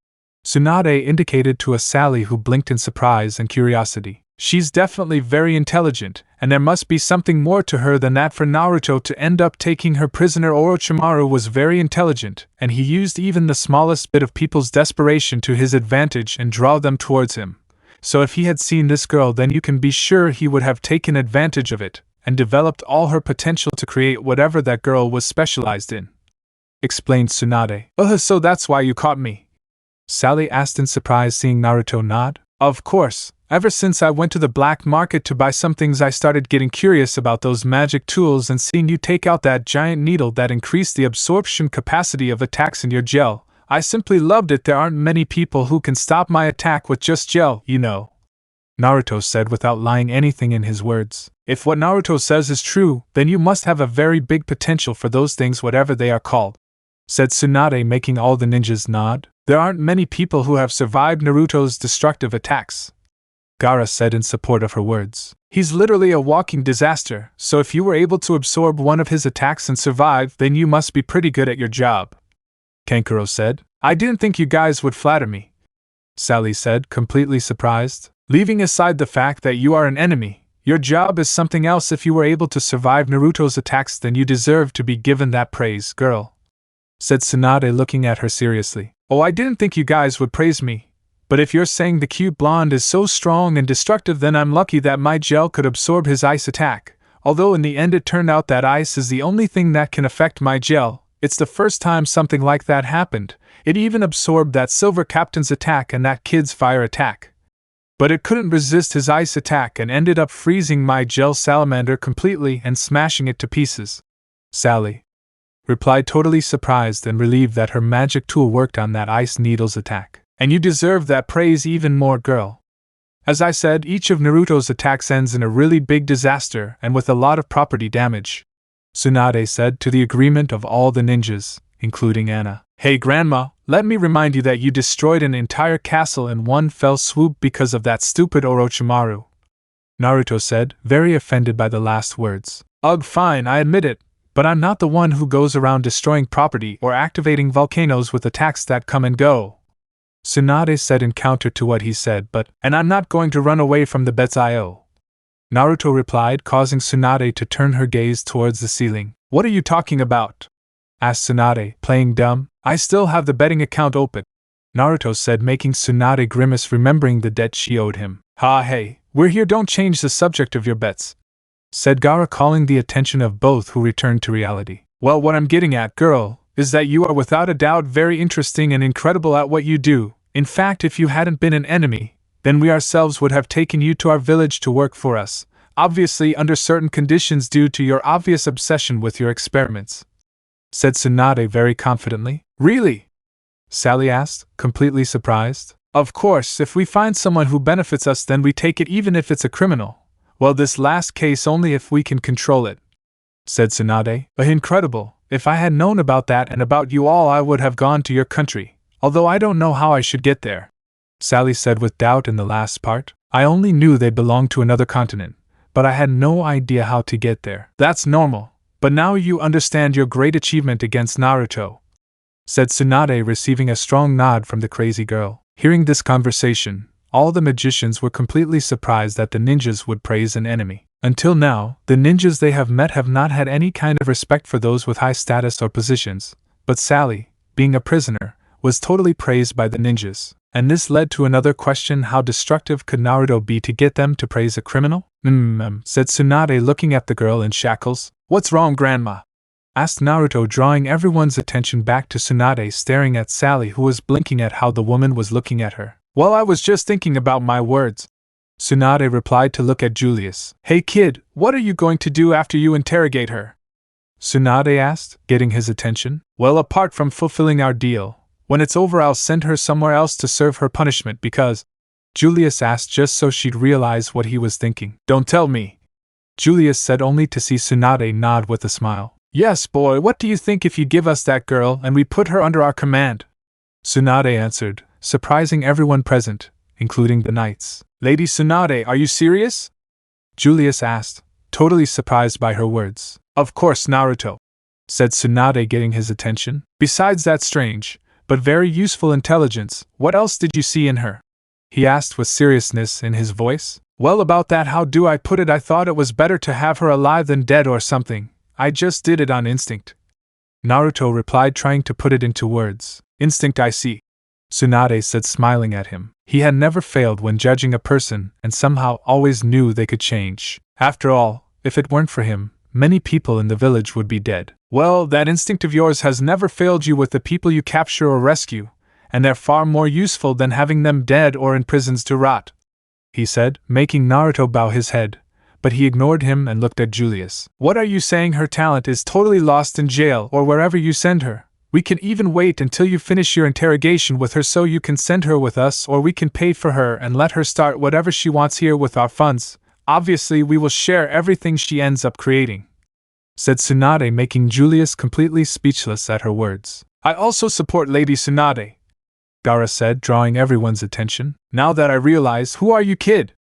Speaker 1: Tsunade indicated to a Sally who blinked in surprise and curiosity. She's definitely very intelligent, and there must be something more to her than that for Naruto to end up taking her prisoner. Orochimaru was very intelligent, and he used even the smallest bit of people's desperation to his advantage and draw them towards him. So if he had seen this girl, then you can be sure he would have taken advantage of it, and developed all her potential to create whatever that girl was specialized in. Explained Tsunade. So that's why you caught me? Sally asked in surprise, seeing Naruto nod. Of course. Ever since I went to the black market to buy some things, I started getting curious about those magic tools, and seeing you take out that giant needle that increased the absorption capacity of attacks in your gel, I simply loved it. There aren't many people who can stop my attack with just gel, you know. Naruto said without lying anything in his words. If what Naruto says is true, then you must have a very big potential for those things, whatever they are called, said Tsunade, making all the ninjas nod. There aren't many people who have survived Naruto's destructive attacks, Gaara said in support of her words. He's literally a walking disaster, so if you were able to absorb one of his attacks and survive, then you must be pretty good at your job, Kankuro said. I didn't think you guys would flatter me, Sally said, completely surprised. Leaving aside the fact that you are an enemy, your job is something else. If you were able to survive Naruto's attacks, then you deserve to be given that praise, girl, said Tsunade, looking at her seriously. I didn't think you guys would praise me. But if you're saying the cute blonde is so strong and destructive, then I'm lucky that my gel could absorb his ice attack. Although in the end it turned out that ice is the only thing that can affect my gel. It's the first time something like that happened. It even absorbed that silver captain's attack and that kid's fire attack. But it couldn't resist his ice attack and ended up freezing my gel salamander completely and smashing it to pieces. Sally replied, totally surprised and relieved that her magic tool worked on that ice needle's attack. And you deserve that praise even more, girl. As I said, each of Naruto's attacks ends in a really big disaster and with a lot of property damage, Tsunade said, to the agreement of all the ninjas, including Anna. Hey grandma, let me remind you that you destroyed an entire castle in one fell swoop because of that stupid Orochimaru, Naruto said, very offended by the last words. Ugh, fine, I admit it, but I'm not the one who goes around destroying property or activating volcanoes with attacks that come and go, Tsunade said in counter to what he said. And I'm not going to run away from the bets I owe, Naruto replied, causing Tsunade to turn her gaze towards the ceiling. What are you talking about? Asked Tsunade, playing dumb. I still have the betting account open, Naruto said, making Tsunade grimace, remembering the debt she owed him. Hey, we're here, don't change the subject of your bets, said Gaara, calling the attention of both, who returned to reality. Well, what I'm getting at, girl, is that you are without a doubt very interesting and incredible at what you do. In fact, if you hadn't been an enemy, then we ourselves would have taken you to our village to work for us, obviously under certain conditions due to your obvious obsession with your experiments, said Tsunade very confidently. Really? Sally asked, completely surprised. Of course, if we find someone who benefits us, then we take it, even if it's a criminal. Well, this last case only if we can control it, said Tsunade. Incredible. If I had known about that and about you all, I would have gone to your country, although I don't know how I should get there, Sally said with doubt in the last part. I only knew they belonged to another continent, but I had no idea how to get there. That's normal, but now you understand your great achievement against Naruto, said Tsunade, receiving a strong nod from the crazy girl. Hearing this conversation, all the magicians were completely surprised that the ninjas would praise an enemy. Until now, the ninjas they have met have not had any kind of respect for those with high status or positions, but Sally, being a prisoner, was totally praised by the ninjas. And this led to another question: how destructive could Naruto be to get them to praise a criminal? Said Tsunade, looking at the girl in shackles. What's wrong, grandma? Asked Naruto, drawing everyone's attention back to Tsunade, staring at Sally, who was blinking at how the woman was looking at her. Well, I was just thinking about my words, Tsunade replied, to look at Julius. Hey kid, what are you going to do after you interrogate her? Tsunade asked, getting his attention. Well, apart from fulfilling our deal, when it's over I'll send her somewhere else to serve her punishment because… Julius asked, just so she'd realize what he was thinking. Don't tell me, Julius said, only to see Tsunade nod with a smile. Yes, boy, what do you think if you give us that girl and we put her under our command? Tsunade answered, surprising everyone present, including the knights. Lady Tsunade, are you serious? Julius asked, totally surprised by her words. Of course, Naruto, said Tsunade, getting his attention. Besides that strange, but very useful intelligence, what else did you see in her? He asked with seriousness in his voice. Well, about that, how do I put it? I thought it was better to have her alive than dead or something. I just did it on instinct. Naruto replied, trying to put it into words. Instinct, I see. Tsunade said, smiling at him. He had never failed when judging a person and somehow always knew they could change. After all, if it weren't for him, many people in the village would be dead. Well, that instinct of yours has never failed you with the people you capture or rescue, and they're far more useful than having them dead or in prisons to rot, he said, making Naruto bow his head, but he ignored him and looked at Julius. What are you saying? Her talent is totally lost in jail or wherever you send her. We can even wait until you finish your interrogation with her so you can send her with us, or we can pay for her and let her start whatever she wants here with our funds. Obviously, we will share everything she ends up creating, said Tsunade, making Julius completely speechless at her words. I also support Lady Tsunade, Gaara said, drawing everyone's attention. Now that I realize, who are you, kid?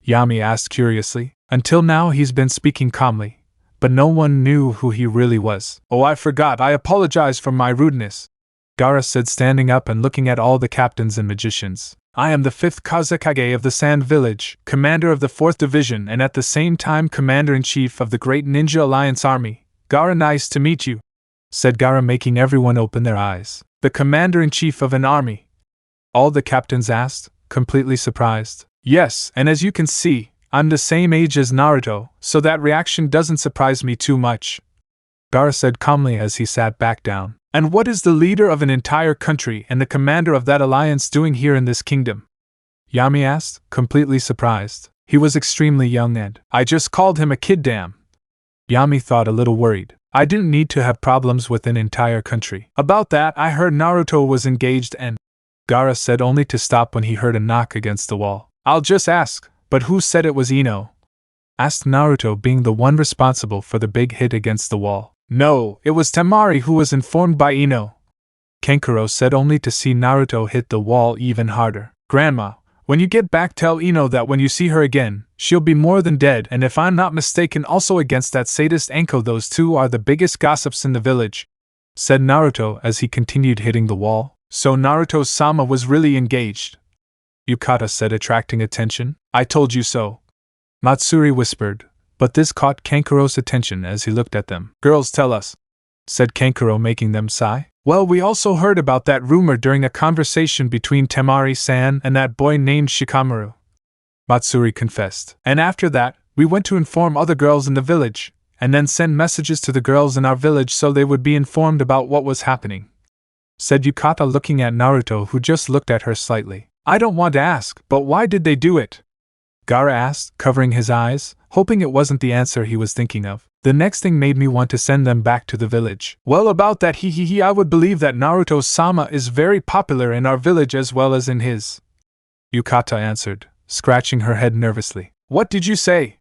Speaker 1: Yami asked curiously. Until now he's been speaking calmly, but no one knew who he really was. Oh, I forgot, I apologize for my rudeness, Gaara said, standing up and looking at all the captains and magicians. I am the 5th Kazekage of the Sand Village, commander of the 4th Division and at the same time commander-in-chief of the Great Ninja Alliance Army. Gaara, nice to meet you, said Gaara, making everyone open their eyes. The commander-in-chief of an army? All the captains asked, completely surprised. Yes, and as you can see, I'm the same age as Naruto, so that reaction doesn't surprise me too much, Gaara said calmly as he sat back down. And what is the leader of an entire country and the commander of that alliance doing here in this kingdom? Yami asked, completely surprised. He was extremely young and I just called him a kid, damn. Yami thought, a little worried. I didn't need to have problems with an entire country. About that, I heard Naruto was engaged and Gaara said, only to stop when he heard a knock against the wall. I'll just ask, but who said it was Ino? Asked Naruto, being the one responsible for the big hit against the wall. No, it was Temari who was informed by Ino, Kankuro said, only to see Naruto hit the wall even harder. Grandma, when you get back, tell Ino that when you see her again, she'll be more than dead, and if I'm not mistaken, also against that sadist Anko. Those two are the biggest gossips in the village, said Naruto as he continued hitting the wall. So Naruto-sama was really engaged, Yukata said, attracting attention. I told you so, Matsuri whispered, but this caught Kankuro's attention as he looked at them. Girls, tell us, said Kankuro, making them sigh. Well, we also heard about that rumor during a conversation between Temari-san and that boy named Shikamaru, Matsuri confessed. And after that, we went to inform other girls in the village, and then send messages to the girls in our village so they would be informed about what was happening, said Yukata, looking at Naruto, who just looked at her slightly. I don't want to ask, but why did they do it? Gaara asked, covering his eyes, hoping it wasn't the answer he was thinking of. The next thing made me want to send them back to the village. Well, about that, I would believe that Naruto-sama is very popular in our village as well as in his, Yukata answered, scratching her head nervously. What did you say?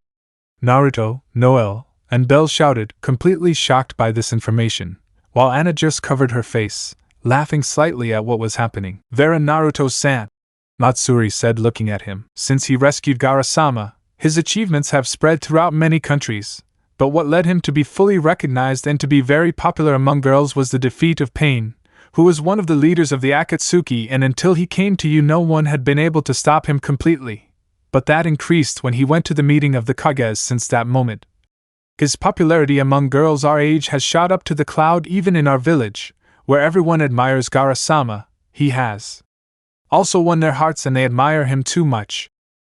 Speaker 1: Naruto, Noel, and Belle shouted, completely shocked by this information, while Anna just covered her face, laughing slightly at what was happening. Vera, Naruto-san, Matsuri said, looking at him. Since he rescued Gaara-sama, his achievements have spread throughout many countries, but what led him to be fully recognized and to be very popular among girls was the defeat of Pain, who was one of the leaders of the Akatsuki, and until he came to you no one had been able to stop him completely. But that increased when he went to the meeting of the Kages. Since that moment, his popularity among girls our age has shot up to the cloud. Even in our village, where everyone admires Gaara-sama, he has also won their hearts and they admire him too much,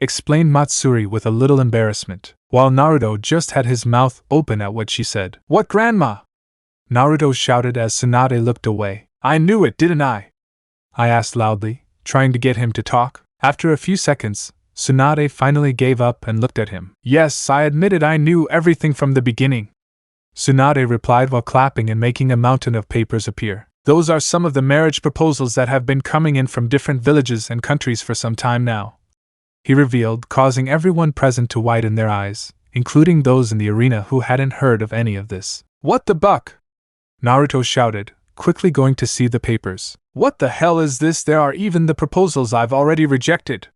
Speaker 1: explained Matsuri with a little embarrassment, while Naruto just had his mouth open at what she said. What, grandma? Naruto shouted as Tsunade looked away. I knew it, didn't I? I asked loudly, trying to get him to talk. After a few seconds, Tsunade finally gave up and looked at him. Yes, I admitted I knew everything from the beginning, Tsunade replied while clapping and making a mountain of papers appear. Those are some of the marriage proposals that have been coming in from different villages and countries for some time now, he revealed, causing everyone present to widen their eyes, including those in the arena who hadn't heard of any of this. What the buck? Naruto shouted, quickly going to see the papers. What the hell is this? There are even the proposals I've already rejected,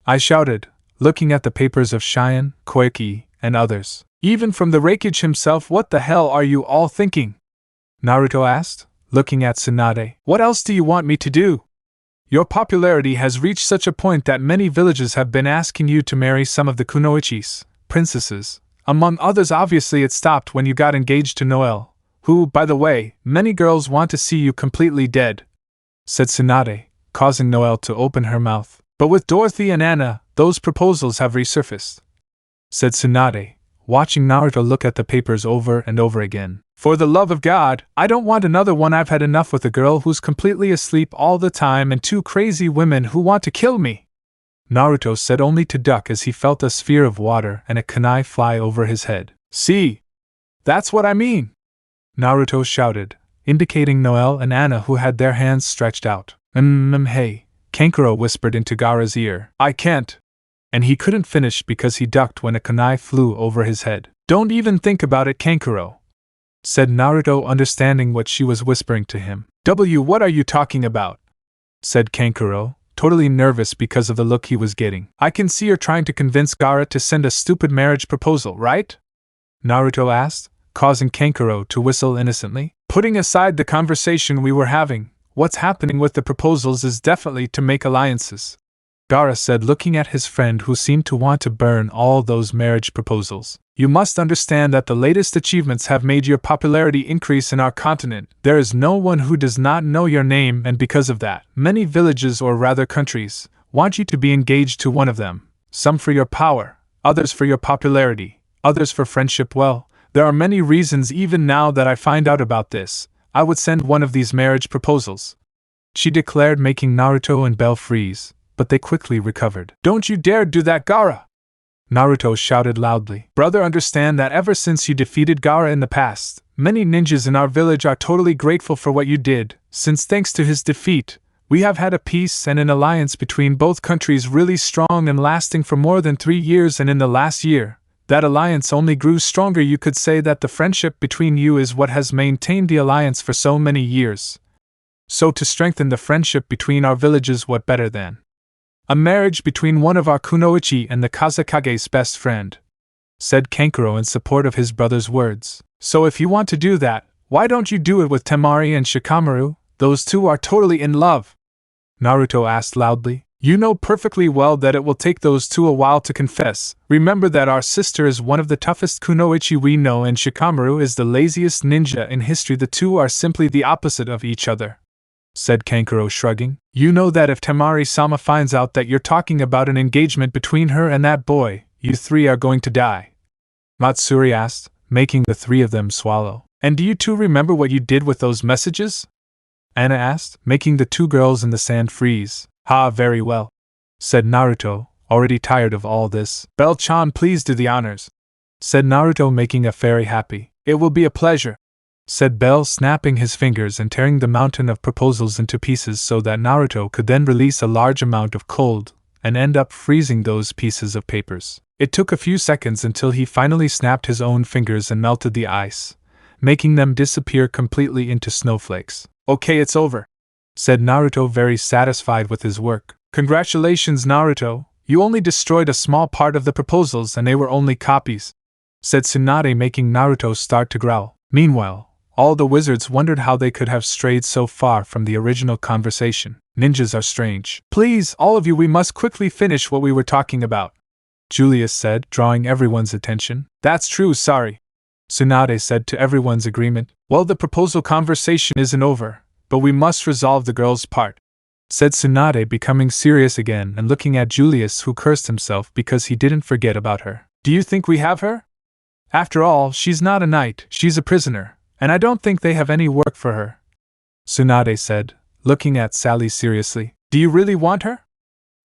Speaker 1: I shouted, looking at the papers of Cheyenne, Koiki, and others. Even from the Reikage himself. What the hell are you all thinking? Naruto asked, looking at Tsunade. What else do you want me to do? Your popularity has reached such a point that many villages have been asking you to marry some of the kunoichis, princesses. Among others, obviously it stopped when you got engaged to Noelle, who, by the way, many girls want to see you completely dead, said Tsunade, causing Noelle to open her mouth. But with Dorothy and Anna, those proposals have resurfaced, said Tsunade, watching Naruto look at the papers over and over again. For the love of God, I don't want another one. I've had enough with a girl who's completely asleep all the time and two crazy women who want to kill me, Naruto said, only to duck as he felt a sphere of water and a kunai fly over his head. See? That's what I mean! Naruto shouted, indicating Noelle and Anna who had their hands stretched out. Hey, Kankuro whispered into Gaara's ear. I can't! And he couldn't finish because he ducked when a kunai flew over his head. Don't even think about it, Kankuro, said Naruto, understanding what she was whispering to him. What are you talking about? Said Kankuro, totally nervous because of the look he was getting. I can see you're trying to convince Gaara to send a stupid marriage proposal, right? Naruto asked, causing Kankuro to whistle innocently. Putting aside the conversation we were having, what's happening with the proposals is definitely to make alliances, Gaara said, looking at his friend who seemed to want to burn all those marriage proposals. You must understand that the latest achievements have made your popularity increase in our continent. There is no one who does not know your name, and because of that, many villages, or rather countries, want you to be engaged to one of them. Some for your power, others for your popularity, others for friendship. Well, there are many reasons. Even now that I find out about this, I would send one of these marriage proposals, she declared, making Naruto and Bell freeze, but they quickly recovered. Don't you dare do that, Gaara! Naruto shouted loudly. Brother, understand that ever since you defeated Gaara in the past, many ninjas in our village are totally grateful for what you did, since thanks to his defeat, we have had a peace and an alliance between both countries really strong and lasting for more than 3 years, and in the last year, that alliance only grew stronger. You could say that the friendship between you is what has maintained the alliance for so many years. So to strengthen the friendship between our villages, what better than a marriage between one of our kunoichi and the Kazekage's best friend, said Kankuro in support of his brother's words. So if you want to do that, why don't you do it with Temari and Shikamaru? Those two are totally in love, Naruto asked loudly. You know perfectly well that it will take those two a while to confess. Remember that our sister is one of the toughest kunoichi we know, and Shikamaru is the laziest ninja in history. The two are simply the opposite of each other, said Kankuro, shrugging. You know that if Temari-sama finds out that you're talking about an engagement between her and that boy, you three are going to die, Matsuri asked, making the three of them swallow. And do you two remember what you did with those messages? Anna asked, making the two girls in the sand freeze. Ha, very well, said Naruto, already tired of all this. Bell-chan, please do the honors, said Naruto, making a fairy happy. It will be a pleasure, said Bell, snapping his fingers and tearing the mountain of proposals into pieces so that Naruto could then release a large amount of cold and end up freezing those pieces of papers. It took a few seconds until he finally snapped his own fingers and melted the ice, making them disappear completely into snowflakes. Okay, it's over, said Naruto, very satisfied with his work. Congratulations, Naruto, you only destroyed a small part of the proposals and they were only copies, said Tsunade, making Naruto start to growl. Meanwhile, all the wizards wondered how they could have strayed so far from the original conversation. Ninjas are strange. Please, all of you, we must quickly finish what we were talking about, Julius said, drawing everyone's attention. That's true, sorry, Tsunade said, to everyone's agreement. Well, the proposal conversation isn't over, but we must resolve the girl's part, said Tsunade, becoming serious again and looking at Julius, who cursed himself because he didn't forget about her. Do you think we have her? After all, she's not a knight, she's a prisoner, and I don't think they have any work for her, Tsunade said, looking at Sally seriously. Do you really want her?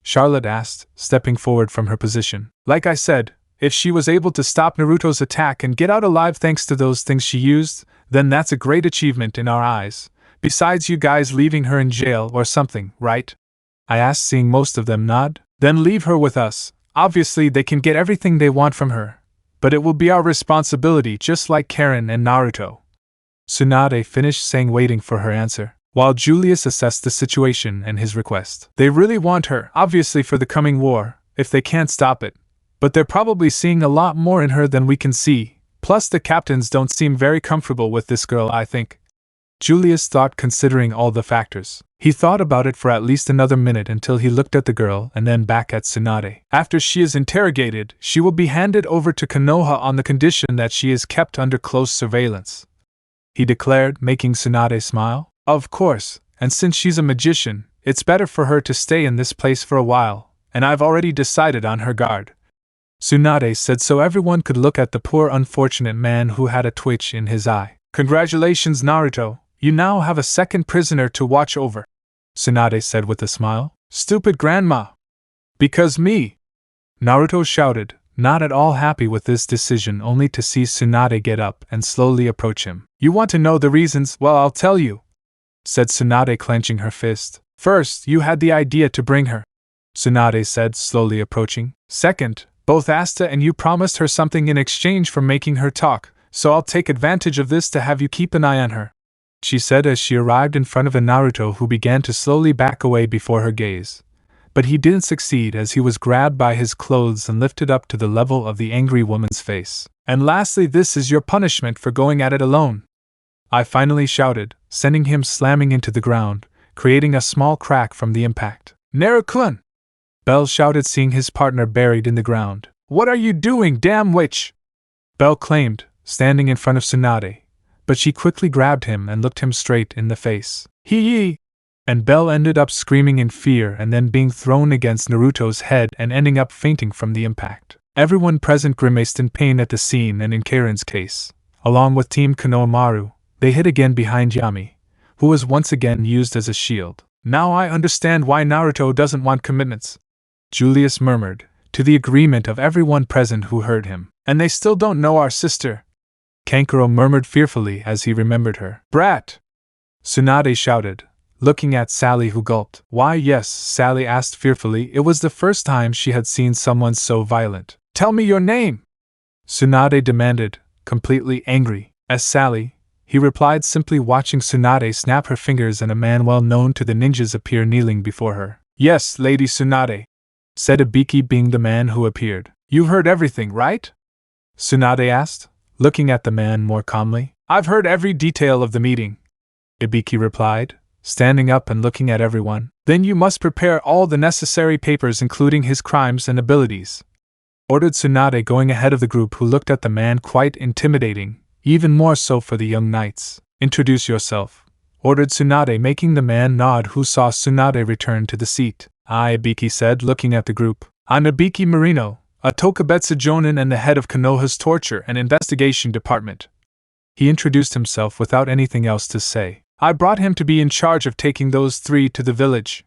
Speaker 1: Charlotte asked, stepping forward from her position. Like I said, if she was able to stop Naruto's attack and get out alive thanks to those things she used, then that's a great achievement in our eyes. Besides you guys leaving her in jail or something, right? I asked, seeing most of them nod. Then leave her with us. Obviously they can get everything they want from her, but it will be our responsibility, just like Karen and Naruto, Tsunade finished saying, waiting for her answer, while Julius assessed the situation and his request. They really want her, obviously, for the coming war, if they can't stop it, but they're probably seeing a lot more in her than we can see. Plus the captains don't seem very comfortable with this girl, I think, Julius thought, considering all the factors. He thought about it for at least another minute until he looked at the girl and then back at Tsunade. After she is interrogated, she will be handed over to Konoha on the condition that she is kept under close surveillance, he declared, making Tsunade smile. Of course, and since she's a magician, it's better for her to stay in this place for a while, and I've already decided on her guard. Tsunade said so everyone could look at the poor unfortunate man who had a twitch in his eye. Congratulations, Naruto, you now have a second prisoner to watch over, Tsunade said with a smile. Stupid grandma! Because me! Naruto shouted, not at all happy with this decision, only to see Tsunade get up and slowly approach him. You want to know the reasons? Well, I'll tell you, said Tsunade, clenching her fist. First, you had the idea to bring her, Tsunade said, slowly approaching. Second, both Asta and you promised her something in exchange for making her talk, so I'll take advantage of this to have you keep an eye on her, she said as she arrived in front of a Naruto who began to slowly back away before her gaze. But he didn't succeed as he was grabbed by his clothes and lifted up to the level of the angry woman's face. And lastly, this is your punishment for going at it alone, I finally shouted, sending him slamming into the ground, creating a small crack from the impact. Naruto-kun! Bell shouted, seeing his partner buried in the ground. What are you doing, damn witch? Bell claimed, standing in front of Tsunade, but she quickly grabbed him and looked him straight in the face. Hee! And Bell ended up screaming in fear and then being thrown against Naruto's head and ending up fainting from the impact. Everyone present grimaced in pain at the scene, and in Karen's case, along with Team Konohamaru, they hid again behind Yami, who was once again used as a shield. Now I understand why Naruto doesn't want commitments, Julius murmured, to the agreement of everyone present who heard him. And they still don't know our sister, Kankuro murmured fearfully as he remembered her. Brat! Tsunade shouted, looking at Sally, who gulped. Why yes, Sally asked fearfully. It was the first time she had seen someone so violent. Tell me your name! Tsunade demanded, completely angry. As Sally, he replied, simply watching Tsunade snap her fingers and a man well known to the ninjas appear kneeling before her. Yes, Lady Tsunade, said Ibiki, being the man who appeared. You heard everything, right? Tsunade asked, looking at the man more calmly. I've heard every detail of the meeting, Ibiki replied, standing up and looking at everyone. Then you must prepare all the necessary papers, including his crimes and abilities, ordered Tsunade, going ahead of the group, who looked at the man quite intimidating, even more so for the young knights. Introduce yourself, ordered Tsunade, making the man nod, who saw Tsunade return to the seat. I, Ibiki said, looking at the group. I'm Ibiki Marino, a Tokubetsu Jonin and the head of Konoha's Torture and Investigation Department. He introduced himself without anything else to say. I brought him to be in charge of taking those three to the village,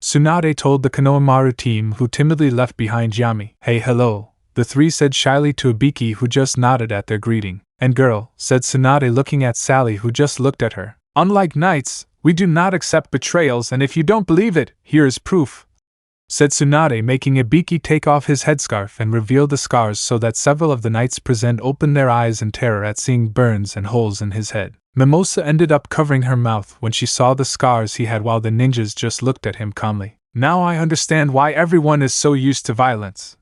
Speaker 1: Tsunade told the Konohamaru team, who timidly left behind Yami. Hey, hello, the three said shyly to Ibiki, who just nodded at their greeting. And girl, said Tsunade, looking at Sally, who just looked at her. Unlike knights, we do not accept betrayals, and if you don't believe it, here is proof, said Tsunade, making Ibiki take off his headscarf and reveal the scars so that several of the knights present opened their eyes in terror at seeing burns and holes in his head. Mimosa ended up covering her mouth when she saw the scars he had, while the ninjas just looked at him calmly. Now I understand why everyone is so used to violence,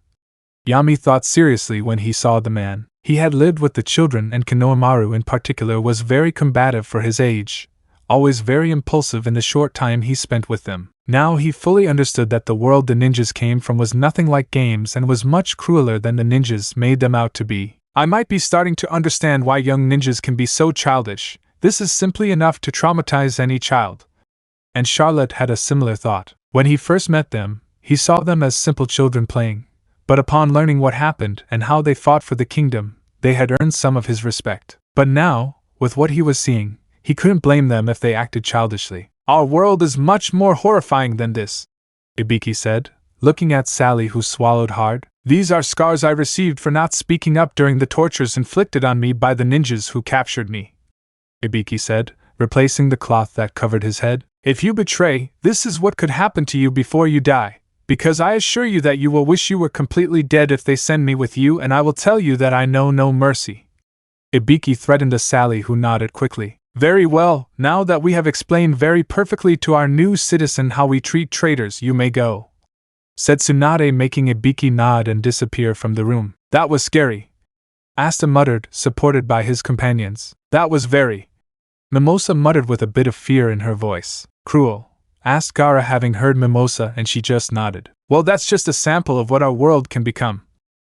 Speaker 1: Yami thought seriously when he saw the man. He had lived with the children, and Konohamaru in particular was very combative for his age, always very impulsive in the short time he spent with them. Now he fully understood that the world the ninjas came from was nothing like games and was much crueler than the ninjas made them out to be. I might be starting to understand why young ninjas can be so childish. This is simply enough to traumatize any child. And Charlotte had a similar thought. When he first met them, he saw them as simple children playing. But upon learning what happened and how they fought for the kingdom, they had earned some of his respect. But now, with what he was seeing, he couldn't blame them if they acted childishly. Our world is much more horrifying than this, Ibiki said, looking at Sally, who swallowed hard. These are scars I received for not speaking up during the tortures inflicted on me by the ninjas who captured me, Ibiki said, replacing the cloth that covered his head. If you betray, this is what could happen to you before you die, because I assure you that you will wish you were completely dead if they send me with you, and I will tell you that I know no mercy, Ibiki threatened to Sally, who nodded quickly. Very well, now that we have explained very perfectly to our new citizen how we treat traitors, you may go, said Tsunade, making Ibiki nod and disappear from the room. That was scary, Asta muttered, supported by his companions. That was very. Mimosa muttered with a bit of fear in her voice. Cruel? Asked Gaara, having heard Mimosa, and she just nodded. Well, that's just a sample of what our world can become,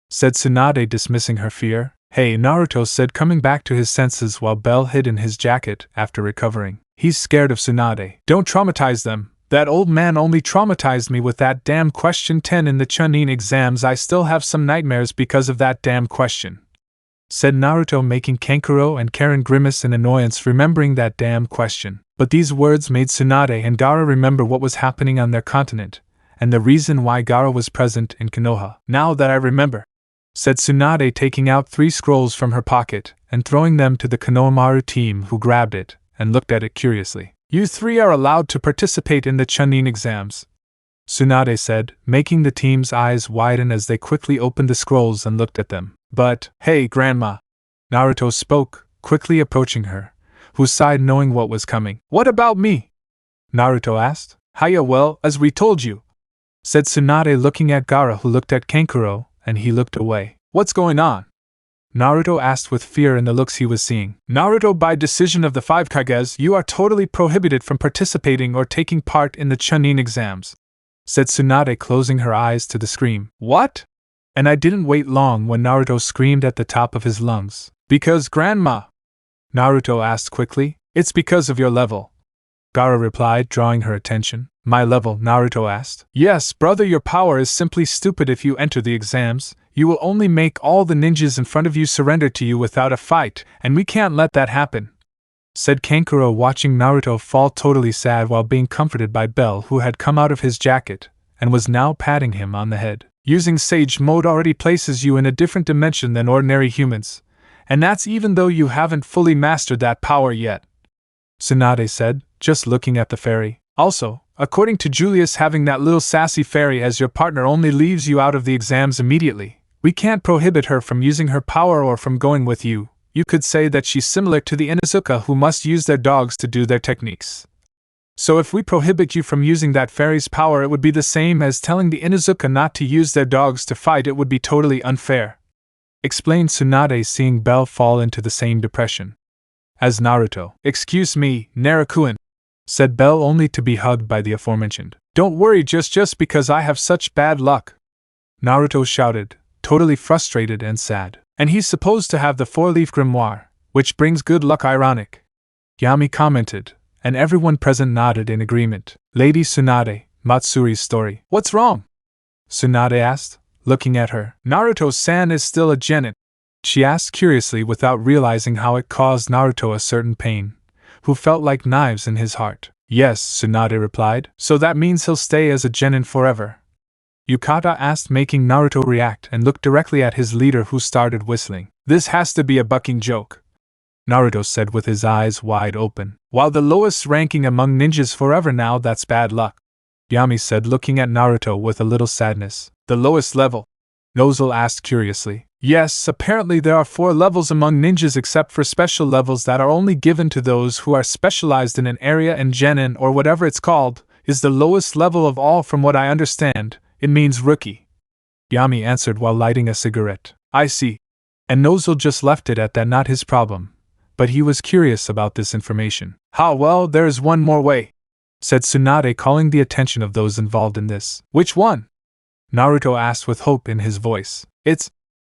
Speaker 1: said Tsunade, dismissing her fear. Hey, Naruto said, coming back to his senses while Bell hid in his jacket after recovering. He's scared of Tsunade. Don't traumatize them. That old man only traumatized me with that damn question 10 in the Chunin exams. I still have some nightmares because of that damn question, said Naruto, making Kankuro and Karen grimace in annoyance remembering that damn question. But these words made Tsunade and Gaara remember what was happening on their continent, and the reason why Gaara was present in Konoha. Now that I remember, said Tsunade, taking out 3 scrolls from her pocket and throwing them to the Konohamaru team, who grabbed it and looked at it curiously. You 3 are allowed to participate in the Chunin exams, Tsunade said, making the team's eyes widen as they quickly opened the scrolls and looked at them. But, hey, Grandma, Naruto spoke, quickly approaching her, who sighed knowing what was coming. What about me? Naruto asked. Hiya, well, as we told you, said Tsunade, looking at Gaara, who looked at Kankuro, and he looked away. What's going on? Naruto asked with fear in the looks he was seeing. Naruto, by decision of the 5 Kages, you are totally prohibited from participating or taking part in the Chunin exams, said Tsunade, closing her eyes to the scream. What? And I didn't wait long when Naruto screamed at the top of his lungs. Because, Grandma? Naruto asked quickly. It's because of your level, Gaara replied, drawing her attention. My level? Naruto asked. Yes, brother, your power is simply stupid. If you enter the exams, you will only make all the ninjas in front of you surrender to you without a fight, and we can't let that happen, said Kankuro, watching Naruto fall totally sad while being comforted by Bell, who had come out of his jacket and was now patting him on the head. Using Sage Mode already places you in a different dimension than ordinary humans, and that's even though you haven't fully mastered that power yet, Tsunade said, just looking at the fairy. Also, according to Julius, having that little sassy fairy as your partner only leaves you out of the exams immediately. We can't prohibit her from using her power or from going with you. You could say that she's similar to the Inuzuka, who must use their dogs to do their techniques. So if we prohibit you from using that fairy's power, it would be the same as telling the Inuzuka not to use their dogs to fight. It would be totally unfair, explained Tsunade, seeing Bell fall into the same depression as Naruto. Excuse me, Narukuin, said Bell, only to be hugged by the aforementioned. Don't worry, just because I have such bad luck, Naruto shouted, totally frustrated and sad. And he's supposed to have the 4-leaf grimoire, which brings good luck. Ironic, Yami commented, and everyone present nodded in agreement. Lady Tsunade, Matsuri's story. What's wrong? Tsunade asked, looking at her. Naruto-san is still a genin, she asked curiously without realizing how it caused Naruto a certain pain, who felt like knives in his heart. Yes, Tsunade replied. So that means he'll stay as a genin forever? Yukata asked, making Naruto react and look directly at his leader, who started whistling. This has to be a bucking joke, Naruto said with his eyes wide open. While the lowest ranking among ninjas forever, now that's bad luck, Yami said, looking at Naruto with a little sadness. The lowest level? Nozel asked curiously. Yes, apparently there are 4 levels among ninjas, except for special levels that are only given to those who are specialized in an area, and genin, or whatever it's called, is the lowest level of all. From what I understand, it means rookie, Yami answered while lighting a cigarette. I see. And Nozel just left it at that. Not his problem. But he was curious about this information. How? Well, there is one more way, said Tsunade, calling the attention of those involved in this. Which one? Naruto asked with hope in his voice. It's,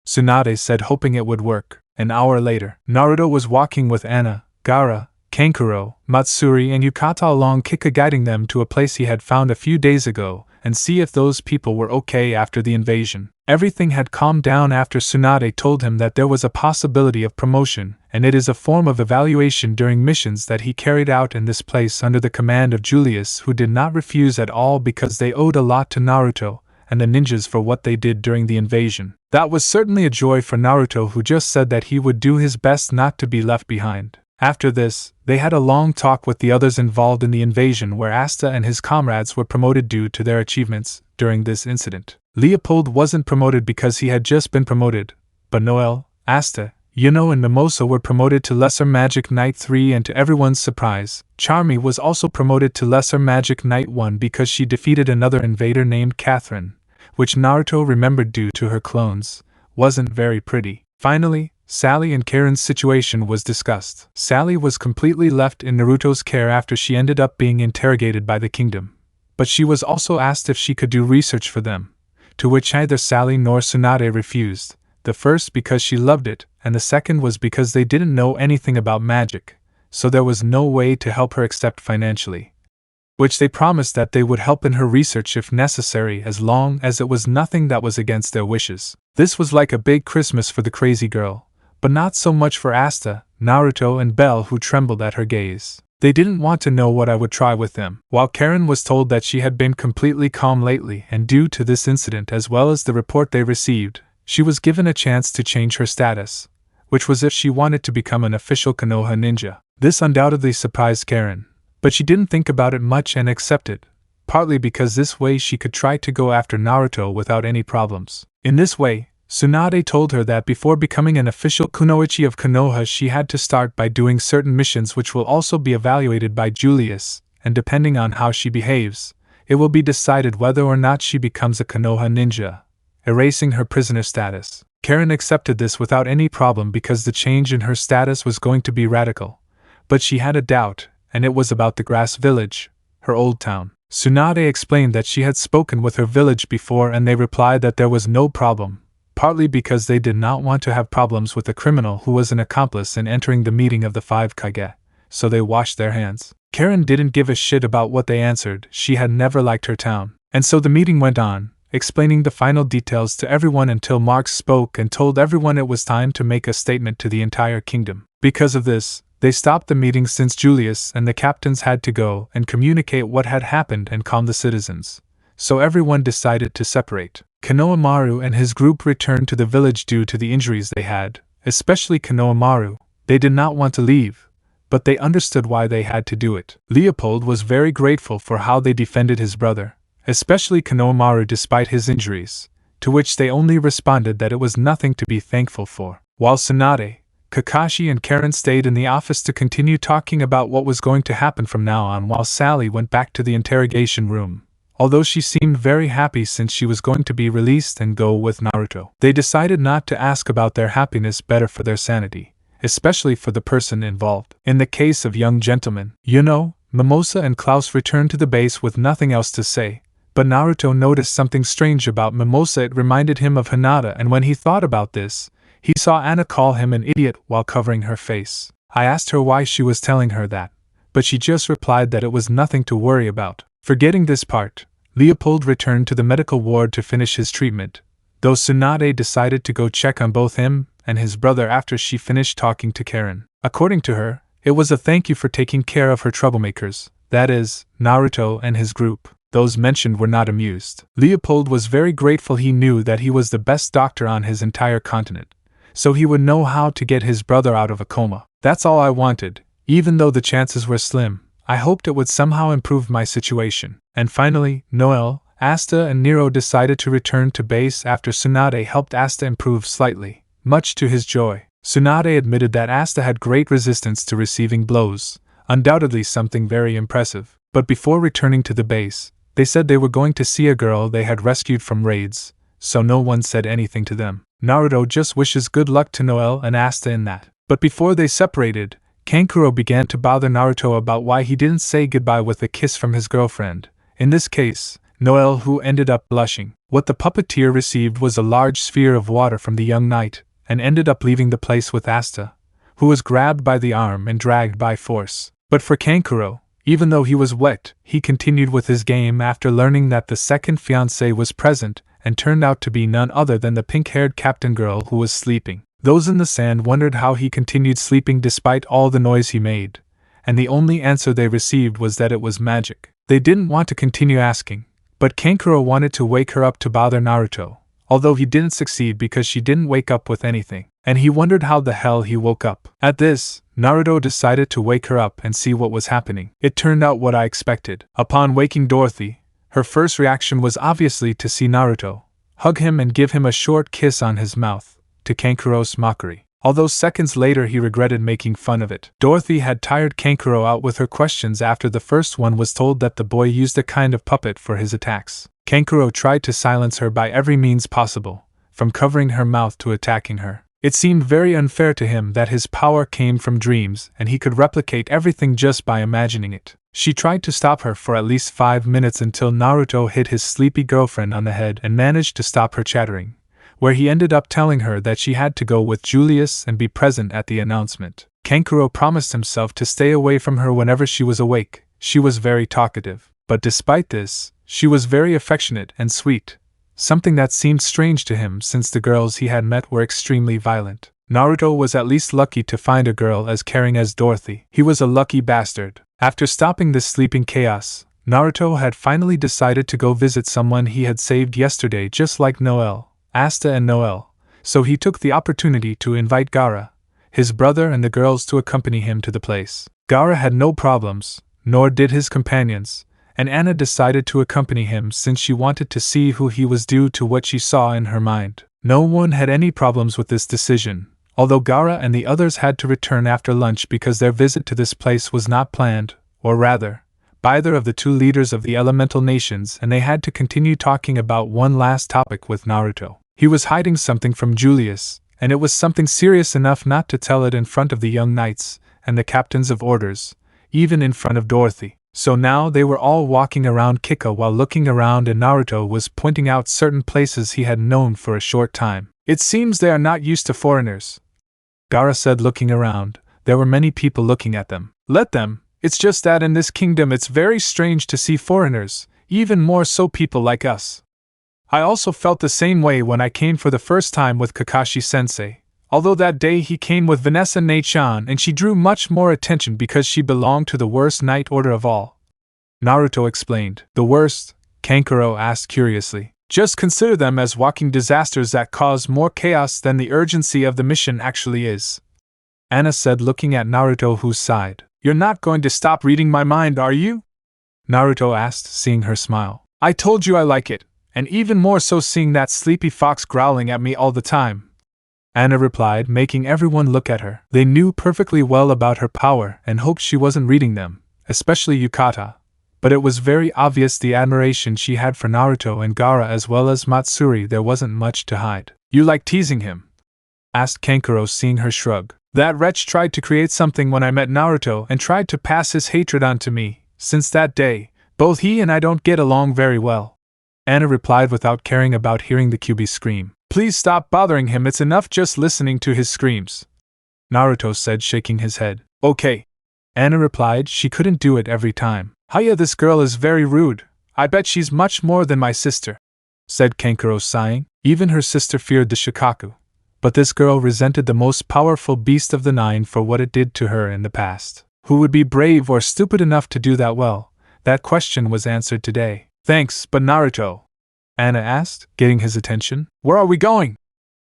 Speaker 1: Tsunade said, hoping it would work. An hour later, Naruto was walking with Anna, Gaara, Kankuro, Matsuri, and Yukata along Kika, guiding them to a place he had found a few days ago, and see if those people were okay after the invasion. Everything had calmed down after Tsunade told him that there was a possibility of promotion, and it is a form of evaluation during missions that he carried out in this place under the command of Julius, who did not refuse at all because they owed a lot to Naruto and the ninjas for what they did during the invasion. That was certainly a joy for Naruto, who just said that he would do his best not to be left behind. After this, they had a long talk with the others involved in the invasion, where Asta and his comrades were promoted due to their achievements during this incident. Leopold wasn't promoted because he had just been promoted, but Noel, Asta, Yuno and Mimosa were promoted to Lesser Magic Knight 3, and to everyone's surprise, Charmy was also promoted to Lesser Magic Knight 1 because she defeated another invader named Catherine, which Naruto remembered due to her clones wasn't very pretty. Finally, Sally and Karen's situation was discussed. Sally was completely left in Naruto's care after she ended up being interrogated by the kingdom. But she was also asked if she could do research for them, to which neither Sally nor Tsunade refused, the first because she loved it, and the second was because they didn't know anything about magic, so there was no way to help her except financially. Which they promised that they would help in her research if necessary as long as it was nothing that was against their wishes. This was like a big Christmas for the crazy girl, but not so much for Asta, Naruto and Belle, who trembled at her gaze. They didn't want to know what I would try with them. While Karen was told that she had been completely calm lately, and due to this incident as well as the report they received, she was given a chance to change her status, which was if she wanted to become an official Konoha ninja. This undoubtedly surprised Karen, but she didn't think about it much and accepted, partly because this way she could try to go after Naruto without any problems. In this way, Tsunade told her that before becoming an official kunoichi of Konoha she had to start by doing certain missions which will also be evaluated by Julius, and depending on how she behaves, it will be decided whether or not she becomes a Konoha ninja, erasing her prisoner status. Karen accepted this without any problem because the change in her status was going to be radical, but she had a doubt, and it was about the Grass Village, her old town. Tsunade explained that she had spoken with her village before and they replied that there was no problem, partly because they did not want to have problems with a criminal who was an accomplice in entering the meeting of the 5 Kage, so they washed their hands. Karen didn't give a shit about what they answered, she had never liked her town. And so the meeting went on, explaining the final details to everyone until Marx spoke and told everyone it was time to make a statement to the entire kingdom. Because of this, they stopped the meeting since Julius and the captains had to go and communicate what had happened and calm the citizens. So everyone decided to separate. Konohamaru and his group returned to the village due to the injuries they had, especially Konohamaru. They did not want to leave, but they understood why they had to do it. Leopold was very grateful for how they defended his brother, especially Konohamaru despite his injuries, to which they only responded that it was nothing to be thankful for. While Tsunade, Kakashi and Karen stayed in the office to continue talking about what was going to happen from now on while Sally went back to the interrogation room. Although she seemed very happy since she was going to be released and go with Naruto. They decided not to ask about their happiness, better for their sanity, especially for the person involved. In the case of young gentlemen, Mimosa and Klaus returned to the base with nothing else to say, but Naruto noticed something strange about Mimosa. It reminded him of Hinata, and when he thought about this, he saw Anna call him an idiot while covering her face. I asked her why she was telling her that, but she just replied that it was nothing to worry about. Forgetting this part, Leopold returned to the medical ward to finish his treatment, though Tsunade decided to go check on both him and his brother after she finished talking to Karen. According to her, it was a thank you for taking care of her troublemakers, that is, Naruto and his group. Those mentioned were not amused. Leopold was very grateful. He knew that he was the best doctor on his entire continent, so he would know how to get his brother out of a coma. That's all I wanted, even though the chances were slim. I hoped it would somehow improve my situation. And finally, Noel, Asta and Nero decided to return to base after Tsunade helped Asta improve slightly, much to his joy. Tsunade admitted that Asta had great resistance to receiving blows, undoubtedly something very impressive. But before returning to the base, they said they were going to see a girl they had rescued from raids, so no one said anything to them. Naruto just wishes good luck to Noel and Asta in that. But before they separated, Kankuro began to bother Naruto about why he didn't say goodbye with a kiss from his girlfriend, in this case, Noel, who ended up blushing. What the puppeteer received was a large sphere of water from the young knight, and ended up leaving the place with Asta, who was grabbed by the arm and dragged by force. But for Kankuro, even though he was wet, he continued with his game after learning that the second fiancé was present and turned out to be none other than the pink-haired captain girl who was sleeping. Those in the sand wondered how he continued sleeping despite all the noise he made, and the only answer they received was that it was magic. They didn't want to continue asking, but Kankuro wanted to wake her up to bother Naruto, although he didn't succeed because she didn't wake up with anything, and he wondered how the hell he woke up. At this, Naruto decided to wake her up and see what was happening. It turned out what I expected. Upon waking Dorothy, her first reaction was obviously to see Naruto, hug him and give him a short kiss on his mouth, to Kankuro's mockery. Although seconds later he regretted making fun of it. Dorothy had tired Kankuro out with her questions after the first one was told that the boy used a kind of puppet for his attacks. Kankuro tried to silence her by every means possible, from covering her mouth to attacking her. It seemed very unfair to him that his power came from dreams and he could replicate everything just by imagining it. She tried to stop her for at least 5 minutes until Naruto hit his sleepy girlfriend on the head and managed to stop her chattering, where he ended up telling her that she had to go with Julius and be present at the announcement. Kankuro promised himself to stay away from her whenever she was awake. She was very talkative, but despite this, she was very affectionate and sweet, something that seemed strange to him since the girls he had met were extremely violent. Naruto was at least lucky to find a girl as caring as Dorothy. He was a lucky bastard. After stopping this sleeping chaos, Naruto had finally decided to go visit someone he had saved yesterday, just like Noel, Asta and Noel, so he took the opportunity to invite Gaara, his brother, and the girls to accompany him to the place. Gaara had no problems, nor did his companions, and Anna decided to accompany him since she wanted to see who he was due to what she saw in her mind. No one had any problems with this decision, although Gaara and the others had to return after lunch because their visit to this place was not planned, or rather, by either of the two leaders of the elemental nations, and they had to continue talking about one last topic with Naruto. He was hiding something from Julius, and it was something serious enough not to tell it in front of the young knights and the captains of orders, even in front of Dorothy. So now they were all walking around Kika while looking around, and Naruto was pointing out certain places he had known for a short time. "It seems they are not used to foreigners," Gaara said, looking around. There were many people looking at them. "Let them. It's just that in this kingdom it's very strange to see foreigners, even more so people like us. I also felt the same way when I came for the first time with Kakashi-sensei, although that day he came with Vanessa Nei-chan and she drew much more attention because she belonged to the worst night order of all," Naruto explained. "The worst?" Kankuro asked curiously. "Just consider them as walking disasters that cause more chaos than the urgency of the mission actually is," Anna said, looking at Naruto, who sighed. "You're not going to stop reading my mind, are you?" Naruto asked, seeing her smile. "I told you I like it, and even more so seeing that sleepy fox growling at me all the time," Anna replied, making everyone look at her. They knew perfectly well about her power and hoped she wasn't reading them, especially Yukata, but it was very obvious the admiration she had for Naruto and Gaara as well as Matsuri. There wasn't much to hide. "You like teasing him?" asked Kankuro, seeing her shrug. "That wretch tried to create something when I met Naruto and tried to pass his hatred on to me. Since that day, both he and I don't get along very well," Anna replied without caring about hearing the Kyuubi scream. "Please stop bothering him, it's enough just listening to his screams," Naruto said, shaking his head. "Okay," Anna replied. She couldn't do it every time. "Hiya, this girl is very rude. I bet she's much more than my sister," said Kankuro, sighing. Even her sister feared the Shikaku, but this girl resented the most powerful beast of the 9 for what it did to her in the past. Who would be brave or stupid enough to do that? Well, that question was answered today. "Thanks, but Naruto," Anna asked, getting his attention. "Where are we going?"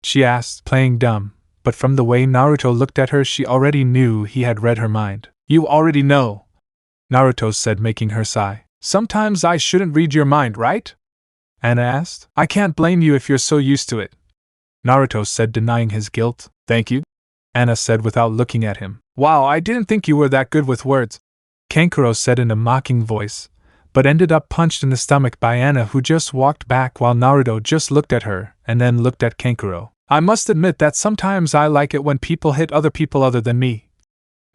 Speaker 1: she asked, playing dumb, but from the way Naruto looked at her she already knew he had read her mind. "You already know," Naruto said, making her sigh. "Sometimes I shouldn't read your mind, right?" Anna asked. "I can't blame you if you're so used to it," Naruto said, denying his guilt. "Thank you," Anna said without looking at him. "Wow, I didn't think you were that good with words," Kankuro said in a mocking voice, but ended up punched in the stomach by Anna, who just walked back while Naruto just looked at her and then looked at Kankuro. "I must admit that sometimes I like it when people hit other people other than me,"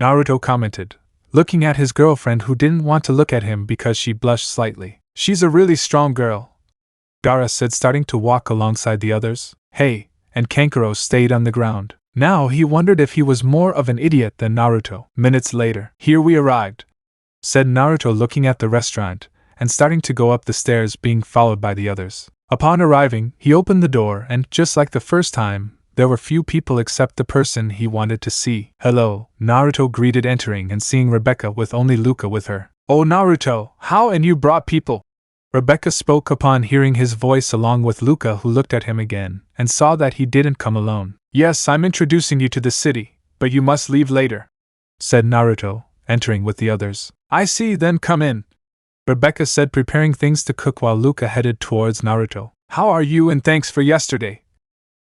Speaker 1: Naruto commented, looking at his girlfriend, who didn't want to look at him because she blushed slightly. "She's a really strong girl," Gaara said, starting to walk alongside the others. "Hey," and Kankuro stayed on the ground. Now he wondered if he was more of an idiot than Naruto. Minutes later, "Here we arrived," said Naruto, looking at the restaurant and starting to go up the stairs, being followed by the others. Upon arriving, he opened the door and, just like the first time, there were few people except the person he wanted to see. "Hello," Naruto greeted, entering and seeing Rebecca with only Luca with her. "Oh Naruto, how and you brought people?" Rebecca spoke upon hearing his voice, along with Luca, who looked at him again and saw that he didn't come alone. "Yes, I'm introducing you to the city, but you must leave later," said Naruto, entering with the others. "I see, then come in," Rebecca said, preparing things to cook while Luca headed towards Naruto. "How are you, and thanks for yesterday,"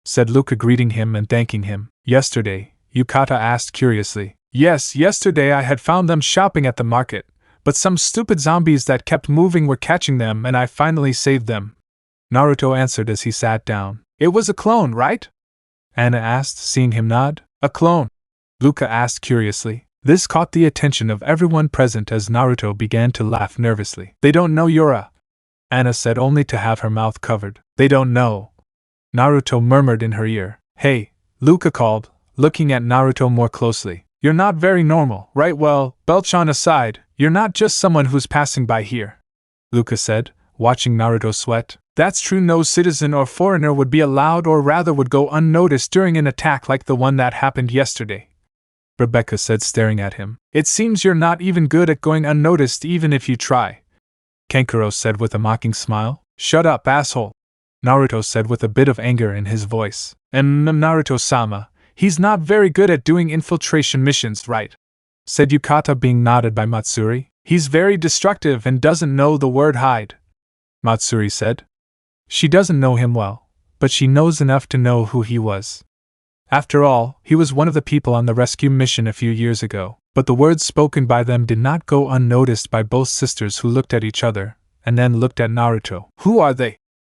Speaker 1: said Luca, greeting him and thanking him. "Yesterday?" Yukata asked curiously. "Yes, yesterday I had found them shopping at the market, but some stupid zombies that kept moving were catching them and I finally saved them," Naruto answered as he sat down. "It was a clone, right?" Anna asked, seeing him nod. A clone? Luca asked curiously. This caught the attention of everyone present as Naruto began to laugh nervously. They don't know you're a... Anna said, only to have her mouth covered. They don't know. Naruto murmured in her ear. Hey, Luca called, looking at Naruto more closely. You're not very normal, right? Well, Belchan aside, you're not just someone who's passing by here. Luca said, watching Naruto sweat. That's true, no citizen or foreigner would be allowed or rather would go unnoticed during an attack like the one that happened yesterday. Rebecca said, staring at him. It seems you're not even good at going unnoticed even if you try. Kankuro said with a mocking smile. Shut up, asshole. Naruto said with a bit of anger in his voice. Naruto-sama, he's not very good at doing infiltration missions, right? Said Yukata, being nodded by Matsuri. He's very destructive and doesn't know the word hide. Matsuri said. She doesn't know him well, but she knows enough to know who he was. After all, he was one of the people on the rescue mission a few years ago, but the words spoken by them did not go unnoticed by both sisters, who looked at each other, and then looked at Naruto. Who are they?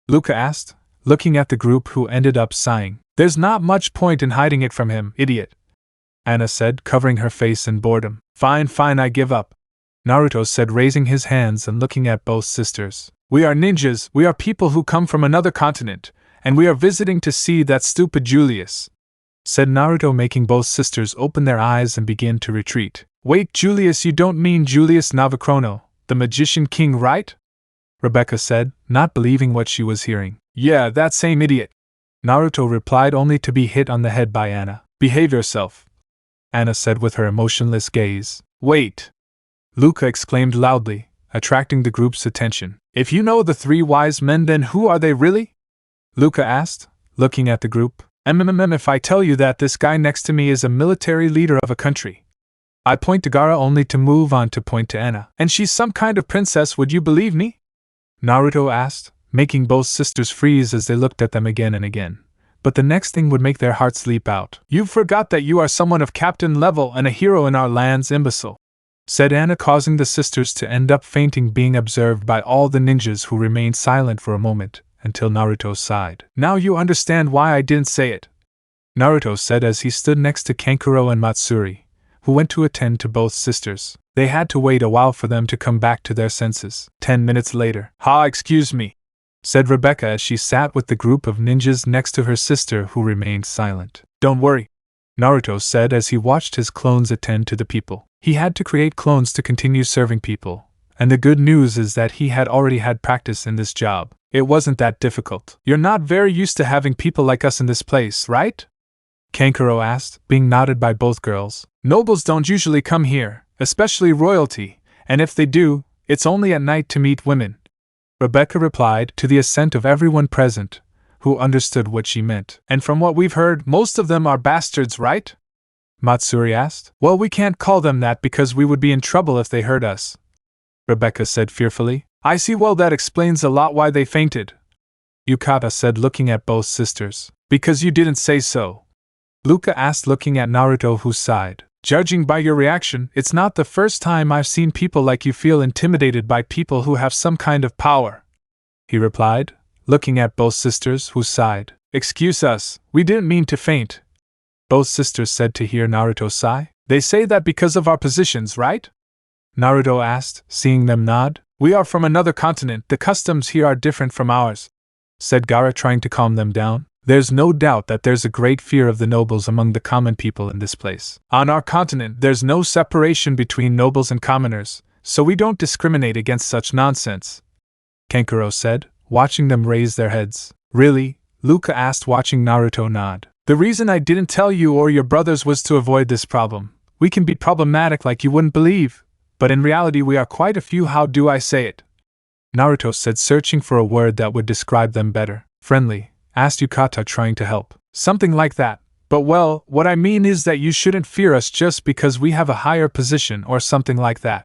Speaker 1: Luca asked, looking at the group, who ended up sighing. There's not much point in hiding it from him, idiot. Anna said, covering her face in boredom. Fine, I give up. Naruto said, raising his hands and looking at both sisters. We are ninjas, we are people who come from another continent, and we are visiting to see that stupid Julius, said Naruto, making both sisters open their eyes and begin to retreat. Wait, Julius, you don't mean Julius Navachrono, the magician king, right? Rebecca said, not believing what she was hearing. Yeah, that same idiot. Naruto replied, only to be hit on the head by Anna. Behave yourself, Anna said with her emotionless gaze. Wait! Luca exclaimed loudly, attracting the group's attention. If you know the three wise men, then who are they really? Luca asked, looking at the group. If I tell you that this guy next to me is a military leader of a country. I point to Gaara only to move on to point to Anna. And she's some kind of princess, would you believe me? Naruto asked, making both sisters freeze as they looked at them again and again. But the next thing would make their hearts leap out. You forgot that you are someone of captain level and a hero in our lands, imbecile, said Anna, causing the sisters to end up fainting, being observed by all the ninjas, who remained silent for a moment, until Naruto sighed. Now you understand why I didn't say it, Naruto said as he stood next to Kankuro and Matsuri, who went to attend to both sisters. They had to wait a while for them to come back to their senses. 10 minutes later. Excuse me, said Rebecca as she sat with the group of ninjas next to her sister, who remained silent. Don't worry, Naruto said as he watched his clones attend to the people. He had to create clones to continue serving people, and the good news is that he had already had practice in this job. It wasn't that difficult. You're not very used to having people like us in this place, right? Kankuro asked, being nodded by both girls. Nobles don't usually come here, especially royalty, and if they do, it's only at night to meet women, Rebecca replied, to the assent of everyone present, who understood what she meant. And from what we've heard, most of them are bastards, right? Matsuri asked. Well, we can't call them that because we would be in trouble if they heard us, Rebecca said fearfully. I see, well, that explains a lot why they fainted, Yukata said, looking at both sisters. Because you didn't say so, Luca asked, looking at Naruto, who sighed. Judging by your reaction, it's not the first time I've seen people like you feel intimidated by people who have some kind of power, he replied, looking at both sisters, who sighed. Excuse us, we didn't mean to faint, both sisters said to hear Naruto sigh. They say that because of our positions, right? Naruto asked, seeing them nod. We are from another continent, the customs here are different from ours, said Gaara, trying to calm them down. There's no doubt that there's a great fear of the nobles among the common people in this place. On our continent, there's no separation between nobles and commoners, so we don't discriminate against such nonsense, Kankuro said, watching them raise their heads. Really? Luca asked, watching Naruto nod. The reason I didn't tell you or your brothers was to avoid this problem. We can be problematic like you wouldn't believe, but in reality we are quite a few. How do I say it? Naruto said, searching for a word that would describe them better. Friendly, asked Yukata, trying to help. Something like that. But well, what I mean is that you shouldn't fear us just because we have a higher position or something like that,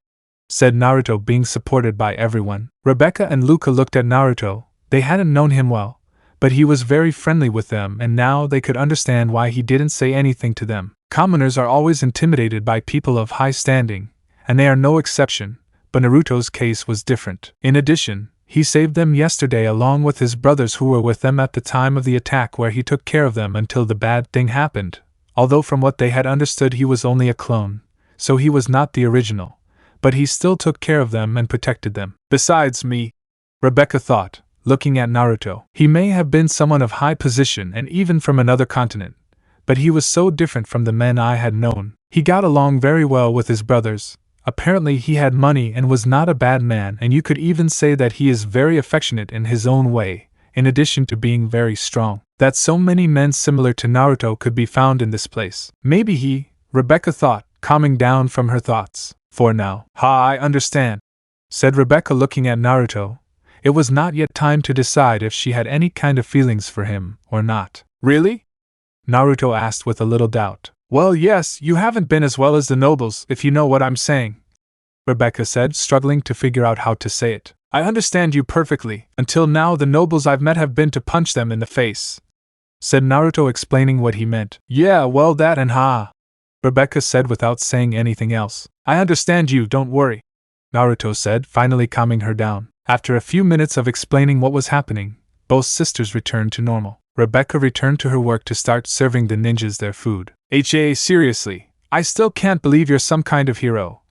Speaker 1: said Naruto, being supported by everyone. Rebecca and Luca looked at Naruto. They hadn't known him well, but he was very friendly with them, and now they could understand why he didn't say anything to them. Commoners are always intimidated by people of high standing, and they are no exception, but Naruto's case was different. In addition, He saved them yesterday along with his brothers who were with them at the time of the attack, where he took care of them until the bad thing happened, although from what they had understood he was only a clone, so he was not the original, but he still took care of them and protected them. Besides me, Rebecca thought, looking at Naruto, he may have been someone of high position and even from another continent, but he was so different from the men I had known. He got along very well with his brothers. Apparently he had money and was not a bad man, and you could even say that he is very affectionate in his own way, in addition to being very strong. That so many men similar to Naruto could be found in this place. Maybe he, Rebecca thought, calming down from her thoughts. For now. I understand, said Rebecca looking at Naruto. It was not yet time to decide if she had any kind of feelings for him or not. Really? Naruto asked with a little doubt. Well, yes, you haven't been as well as the nobles, if you know what I'm saying, Rebecca said, struggling to figure out how to say it. I understand you perfectly. Until now the nobles I've met have been to punch them in the face, said Naruto, explaining what he meant. Yeah, well, that and ha, Rebecca said without saying anything else. I understand you, don't worry, Naruto said, finally calming her down. After a few minutes of explaining what was happening, both sisters returned to normal. Rebecca returned to her work to start serving the ninjas their food. Seriously, I still can't believe you're some kind of hero,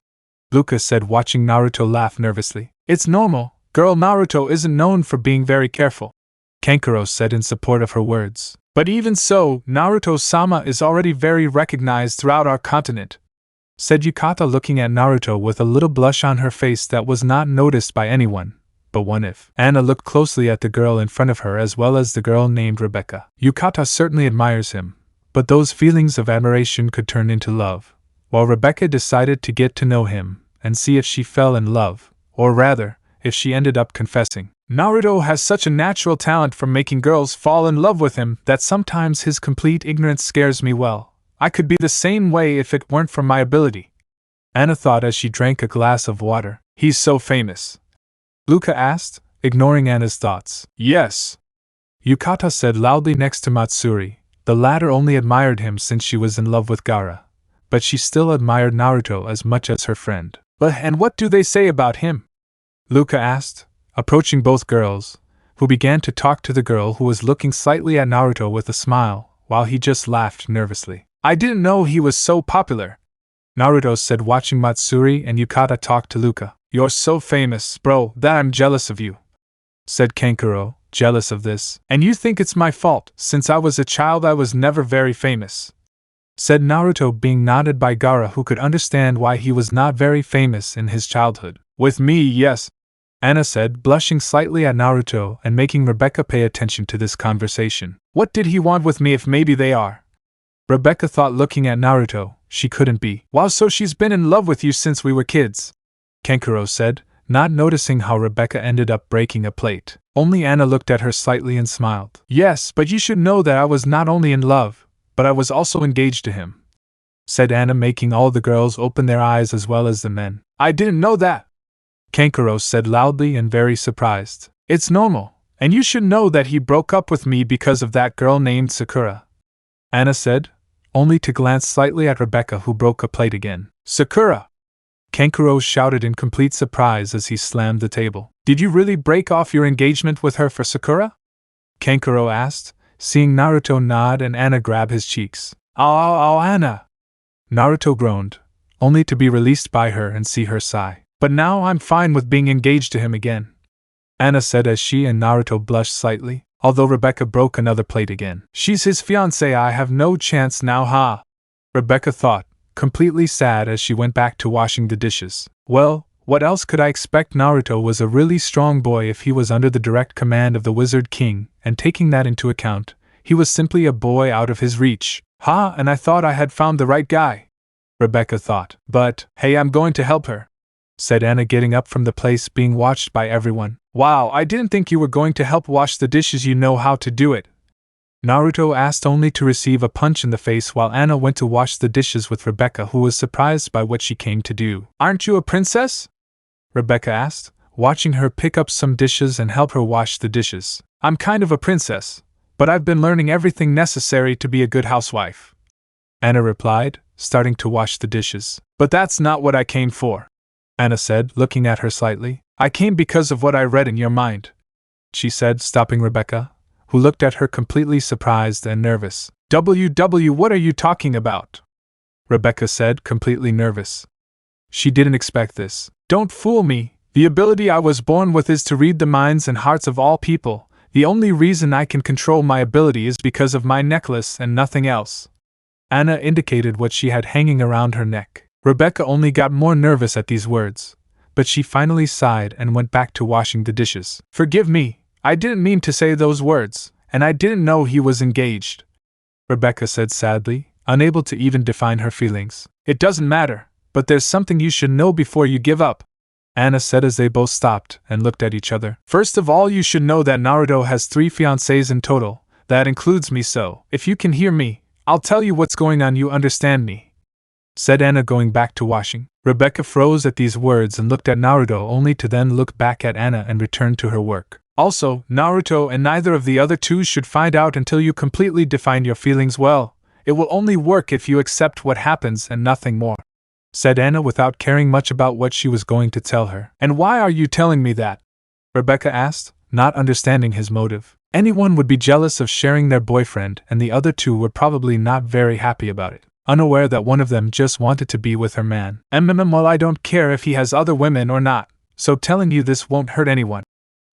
Speaker 1: Luca said, watching Naruto laugh nervously. It's normal, girl, Naruto isn't known for being very careful, Kankuro said in support of her words. But even so, Naruto-sama is already very recognized throughout our continent, said Yukata, looking at Naruto with a little blush on her face that was not noticed by anyone. But what if? Anna looked closely at the girl in front of her as well as the girl named Rebecca. Yukata certainly admires him, but those feelings of admiration could turn into love, while Rebecca decided to get to know him and see if she fell in love, or rather, if she ended up confessing. Naruto has such a natural talent for making girls fall in love with him that sometimes his complete ignorance scares me. Well, I could be the same way if it weren't for my ability, Anna thought as she drank a glass of water. He's so famous, Luca asked, ignoring Anna's thoughts. Yes, Yukata said loudly next to Matsuri. The latter only admired him since she was in love with Gaara, but she still admired Naruto as much as her friend. And what do they say about him? Luca asked, approaching both girls, who began to talk to the girl who was looking slightly at Naruto with a smile, while he just laughed nervously. I didn't know he was so popular, Naruto said, watching Matsuri and Yukata talk to Luca. You're so famous, bro, that I'm jealous of you, said Kankuro, jealous of this. And you think it's my fault? Since I was a child I was never very famous, said Naruto, being nodded by Gaara, who could understand why he was not very famous in his childhood. With me, yes, Anna said, blushing slightly at Naruto and making Rebecca pay attention to this conversation. What did he want with me if maybe they are? Rebecca thought, looking at Naruto. She couldn't be. Wow, so she's been in love with you since we were kids, Kankuro said, not noticing how Rebecca ended up breaking a plate. Only Anna looked at her slightly and smiled. Yes, but you should know that I was not only in love, but I was also engaged to him, said Anna, making all the girls open their eyes as well as the men. I didn't know that, Kankuro said loudly and very surprised. It's normal, and you should know that he broke up with me because of that girl named Sakura, Anna said, only to glance slightly at Rebecca, who broke a plate again. Sakura! Kankuro shouted in complete surprise as he slammed the table. Did you really break off your engagement with her for Sakura? Kankuro asked, seeing Naruto nod and Anna grab his cheeks. Oh, Anna! Naruto groaned, only to be released by her and see her sigh. But now I'm fine with being engaged to him again, Anna said as she and Naruto blushed slightly, although Rebecca broke another plate again. She's his fiancée, I have no chance now, ha! Rebecca thought, completely sad as she went back to washing the dishes. Well, what else could I expect? Naruto was a really strong boy if he was under the direct command of the Wizard King, and taking that into account, he was simply a boy out of his reach. Ha, and I thought I had found the right guy, Rebecca thought. But, hey, I'm going to help her, said Anna, getting up from the place being watched by everyone. Wow, I didn't think you were going to help wash the dishes. You know how to do it, Naruto asked, only to receive a punch in the face while Anna went to wash the dishes with Rebecca, who was surprised by what she came to do. Aren't you a princess? Rebecca asked, watching her pick up some dishes and help her wash the dishes. I'm kind of a princess, but I've been learning everything necessary to be a good housewife, Anna replied, starting to wash the dishes. But that's not what I came for, Anna said, looking at her slightly. I came because of what I read in your mind, she said, stopping Rebecca, who looked at her completely surprised and nervous. What are you talking about? Rebecca said, completely nervous. She didn't expect this. Don't fool me. The ability I was born with is to read the minds and hearts of all people. The only reason I can control my ability is because of my necklace and nothing else. Anna indicated what she had hanging around her neck. Rebecca only got more nervous at these words, but she finally sighed and went back to washing the dishes. Forgive me, I didn't mean to say those words, and I didn't know he was engaged, Rebecca said sadly, unable to even define her feelings. It doesn't matter, but there's something you should know before you give up, Anna said as they both stopped and looked at each other. First of all, you should know that Naruto has 3 fiancés in total. That includes me, so if you can hear me, I'll tell you what's going on, you understand me, said Anna, going back to washing. Rebecca froze at these words and looked at Naruto, only to then look back at Anna and return to her work. Also, Naruto and neither of the other two should find out until you completely define your feelings well. It will only work if you accept what happens and nothing more, said Anna without caring much about what she was going to tell her. And why are you telling me that? Rebecca asked, not understanding his motive. Anyone would be jealous of sharing their boyfriend, and the other two were probably not very happy about it, unaware that one of them just wanted to be with her man. Well, I don't care if he has other women or not, so telling you this won't hurt anyone.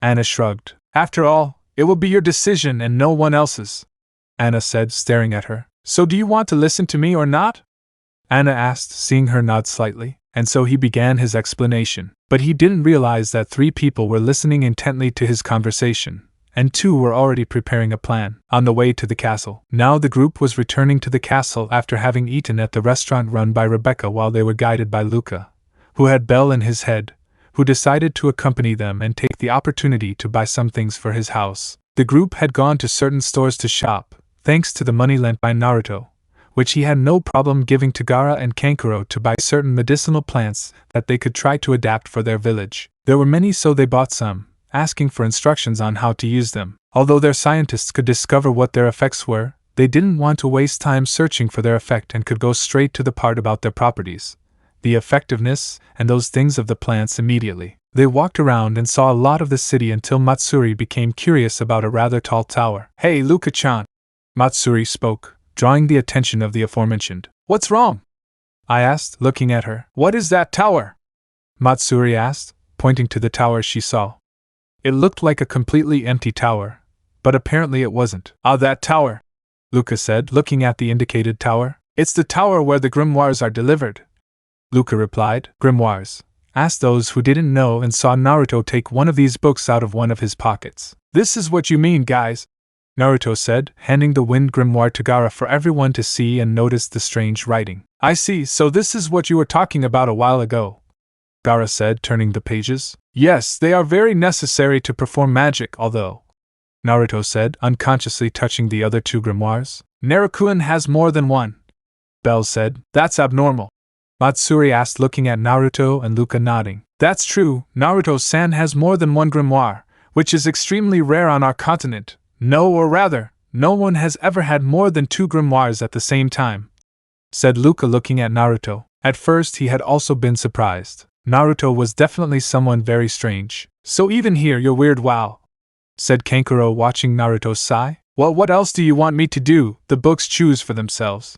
Speaker 1: Anna shrugged. After all, it will be your decision and no one else's, Anna said, staring at her. So do you want to listen to me or not? Anna asked, seeing her nod slightly, and so he began his explanation. But he didn't realize that 3 people were listening intently to his conversation, and 2 were already preparing a plan. On the way to the castle. Now the group was returning to the castle after having eaten at the restaurant run by Rebecca while they were guided by Luca, who had Belle in his head, who decided to accompany them and take the opportunity to buy some things for his house. The group had gone to certain stores to shop, thanks to the money lent by Naruto, which he had no problem giving to Gaara and Kankuro to buy certain medicinal plants that they could try to adapt for their village. There were many, so they bought some, asking for instructions on how to use them. Although their scientists could discover what their effects were, they didn't want to waste time searching for their effect and could go straight to the part about their properties, the effectiveness, and those things of the plants immediately. They walked around and saw a lot of the city until Matsuri became curious about a rather tall tower. Hey, Luka-chan, Matsuri spoke, drawing the attention of the aforementioned. What's wrong? I asked, looking at her. What is that tower? Matsuri asked, pointing to the tower she saw. It looked like a completely empty tower, but apparently it wasn't. Ah, that tower, Luca said, looking at the indicated tower. It's the tower where the grimoires are delivered, Luca replied. Grimoires? Asked those who didn't know and saw Naruto take one of these books out of one of his pockets. This is what you mean, guys, Naruto said, handing the wind grimoire to Gaara for everyone to see and noticed the strange writing. I see, so this is what you were talking about a while ago, Gaara said, turning the pages. Yes, they are very necessary to perform magic, although, Naruto said, unconsciously touching the other 2 grimoires. Naruto has more than one, Belle said. That's abnormal, Matsuri asked, looking at Naruto and Luca nodding. That's true, Naruto-san has more than one grimoire, which is extremely rare on our continent. No, or rather, no one has ever had more than 2 grimoires at the same time, said Luca, looking at Naruto. At first he had also been surprised. Naruto was definitely someone very strange. So even here you're weird, wow, said Kankuro, watching Naruto sigh. Well, what else do you want me to do? The books choose for themselves,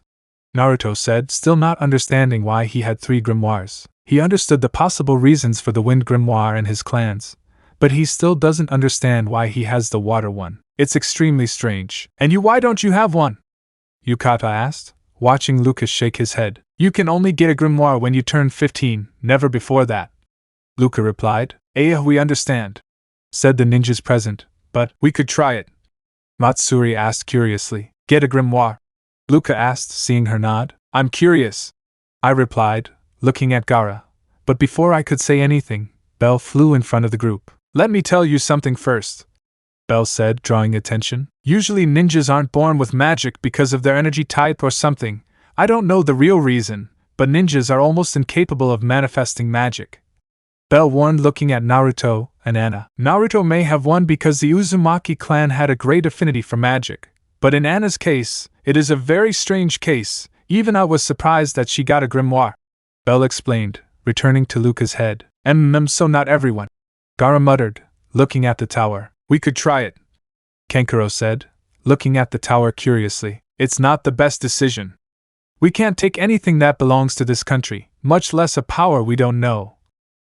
Speaker 1: Naruto said, still not understanding why he had 3 grimoires. He understood the possible reasons for the wind grimoire and his clans, but he still doesn't understand why he has the water one. It's extremely strange. And you, why don't you have one? Yukata asked, watching Lucas shake his head. You can only get a grimoire when you turn 15, never before that, Luca replied. We understand, said the ninjas present, but we could try it, Matsuri asked curiously. Get a grimoire? Luca asked, seeing her nod. I'm curious, I replied, looking at Gaara. But before I could say anything, Belle flew in front of the group. Let me tell you something first, Belle said, drawing attention. Usually ninjas aren't born with magic because of their energy type or something. I don't know the real reason, but ninjas are almost incapable of manifesting magic, Belle warned, looking at Naruto and Anna. Naruto may have won because the Uzumaki clan had a great affinity for magic, but in Anna's case, it is a very strange case. Even I was surprised that she got a grimoire, Belle explained, returning to Luca's head. So not everyone. Gaara muttered, looking at the tower. We could try it, Kankuro said, looking at the tower curiously. It's not the best decision. We can't take anything that belongs to this country, much less a power we don't know,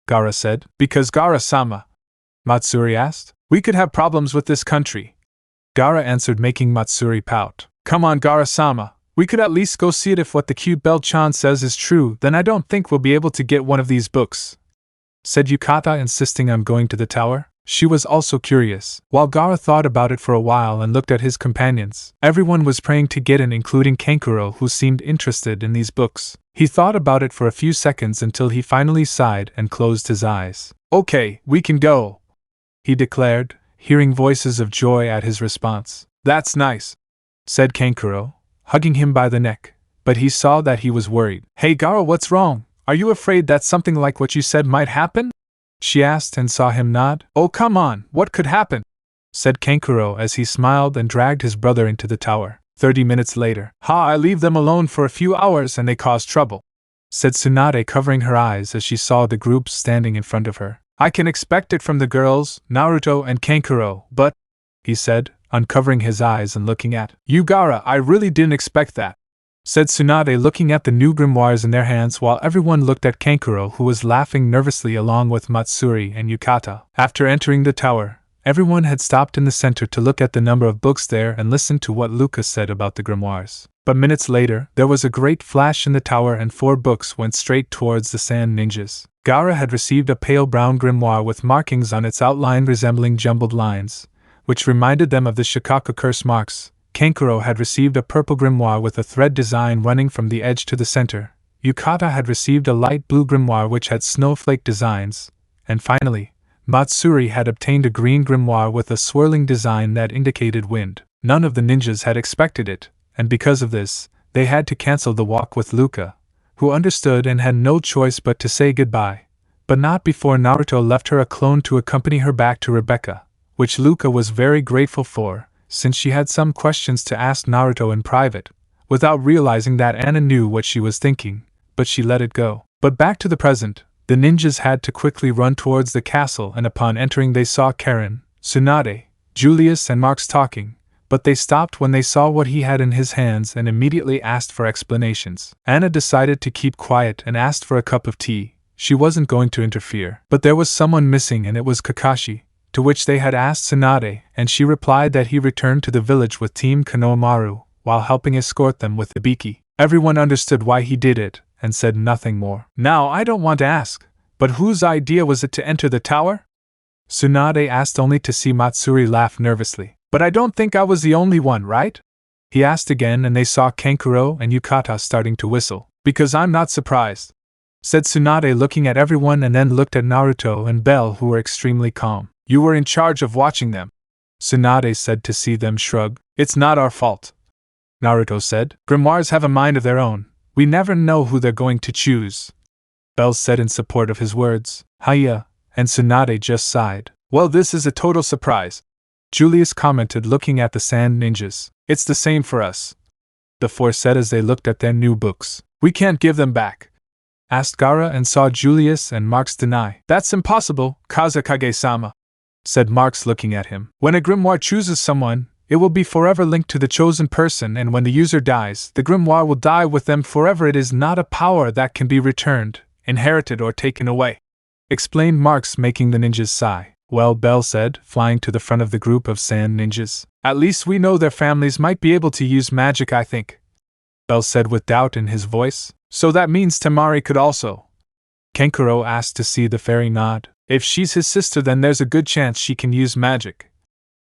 Speaker 1: Gaara said. Because Gaara-sama? Matsuri asked. We could have problems with this country, Gaara answered, making Matsuri pout. Come on, Gaara-sama. We could at least go see it. If what the cute Bell-chan says is true, then I don't think we'll be able to get one of these books, said Yukata, insisting on going to the tower. She was also curious. While Gaara thought about it for a while and looked at his companions, everyone was praying to get in, including Kankuro, who seemed interested in these books. He thought about it for a few seconds until he finally sighed and closed his eyes. Okay, we can go, he declared, hearing voices of joy at his response. That's nice, said Kankuro, hugging him by the neck, but he saw that he was worried. Hey Gaara, what's wrong? Are you afraid that something like what you said might happen? She asked and saw him nod. Oh come on, what could happen? Said Kankuro as he smiled and dragged his brother into the tower. 30 minutes later. I leave them alone for a few hours and they cause trouble, said Tsunade, covering her eyes as she saw the groups standing in front of her. I can expect it from the girls, Naruto and Kankuro, but, he said, uncovering his eyes and looking at you, Gaara, I really didn't expect that, said Tsunade, looking at the new grimoires in their hands while everyone looked at Kankuro, who was laughing nervously along with Matsuri and Yukata. After entering the tower, everyone had stopped in the center to look at the number of books there and listen to what Lucas said about the grimoires. But minutes later, there was a great flash in the tower and 4 books went straight towards the sand ninjas. Gaara had received a pale brown grimoire with markings on its outline resembling jumbled lines, which reminded them of the Shikaku curse marks. Kankuro had received a purple grimoire with a thread design running from the edge to the center. Yukata had received a light blue grimoire which had snowflake designs. And finally, Matsuri had obtained a green grimoire with a swirling design that indicated wind. None of the ninjas had expected it, and because of this, they had to cancel the walk with Luca, who understood and had no choice but to say goodbye. But not before Naruto left her a clone to accompany her back to Rebecca, which Luca was very grateful for, since she had some questions to ask Naruto in private, without realizing that Anna knew what she was thinking, but she let it go. But back to the present, the ninjas had to quickly run towards the castle, and upon entering they saw Karen, Tsunade, Julius and Marx talking, but they stopped when they saw what he had in his hands and immediately asked for explanations. Anna decided to keep quiet and asked for a cup of tea. She wasn't going to interfere. But there was someone missing and it was Kakashi, to which they had asked Tsunade, and she replied that he returned to the village with Team Konohamaru, while helping escort them with the Ibiki. Everyone understood why he did it, and said nothing more. Now I don't want to ask, but whose idea was it to enter the tower? Tsunade asked, only to see Matsuri laugh nervously. But I don't think I was the only one, right? He asked again, and they saw Kankuro and Yukata starting to whistle. Because I'm not surprised, said Tsunade, looking at everyone, and then looked at Naruto and Bell, who were extremely calm. You were in charge of watching them, Tsunade said, to see them shrug. It's not our fault, Naruto said. Grimoires have a mind of their own. We never know who they're going to choose, Bell said in support of his words. Hiya, and Tsunade just sighed. Well, this is a total surprise, Julius commented, looking at the sand ninjas. It's the same for us, the 4 said as they looked at their new books. We can't give them back, asked Gaara, and saw Julius and Marx deny. That's impossible, Kazekage-sama, said Marx, looking at him. When a grimoire chooses someone, it will be forever linked to the chosen person, and when the user dies, the grimoire will die with them forever. It is not a power that can be returned, inherited, or taken away, explained Marx, making the ninjas sigh. Well, Bell said, flying to the front of the group of sand ninjas. At least we know their families might be able to use magic, I think, Bell said with doubt in his voice. So that means Temari could also? Kankuro asked, to see the fairy nod. If she's his sister, then there's a good chance she can use magic,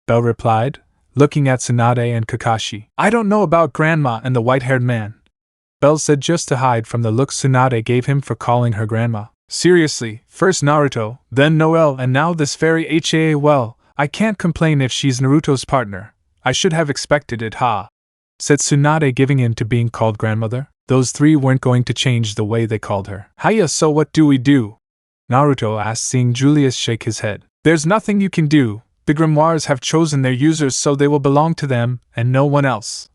Speaker 1: Bell replied, looking at Tsunade and Kakashi. I don't know about Grandma and the white-haired man, Bell said, just to hide from the look Tsunade gave him for calling her grandma. Seriously, first Naruto, then Noel, and now this fairy Haa. Well, I can't complain if she's Naruto's partner. I should have expected it, said Tsunade, giving in to being called grandmother. Those 3 weren't going to change the way they called her. Hiya, so what do we do? Naruto asked, seeing Julius shake his head. There's nothing you can do. The grimoires have chosen their users, so they will belong to them, and no one else,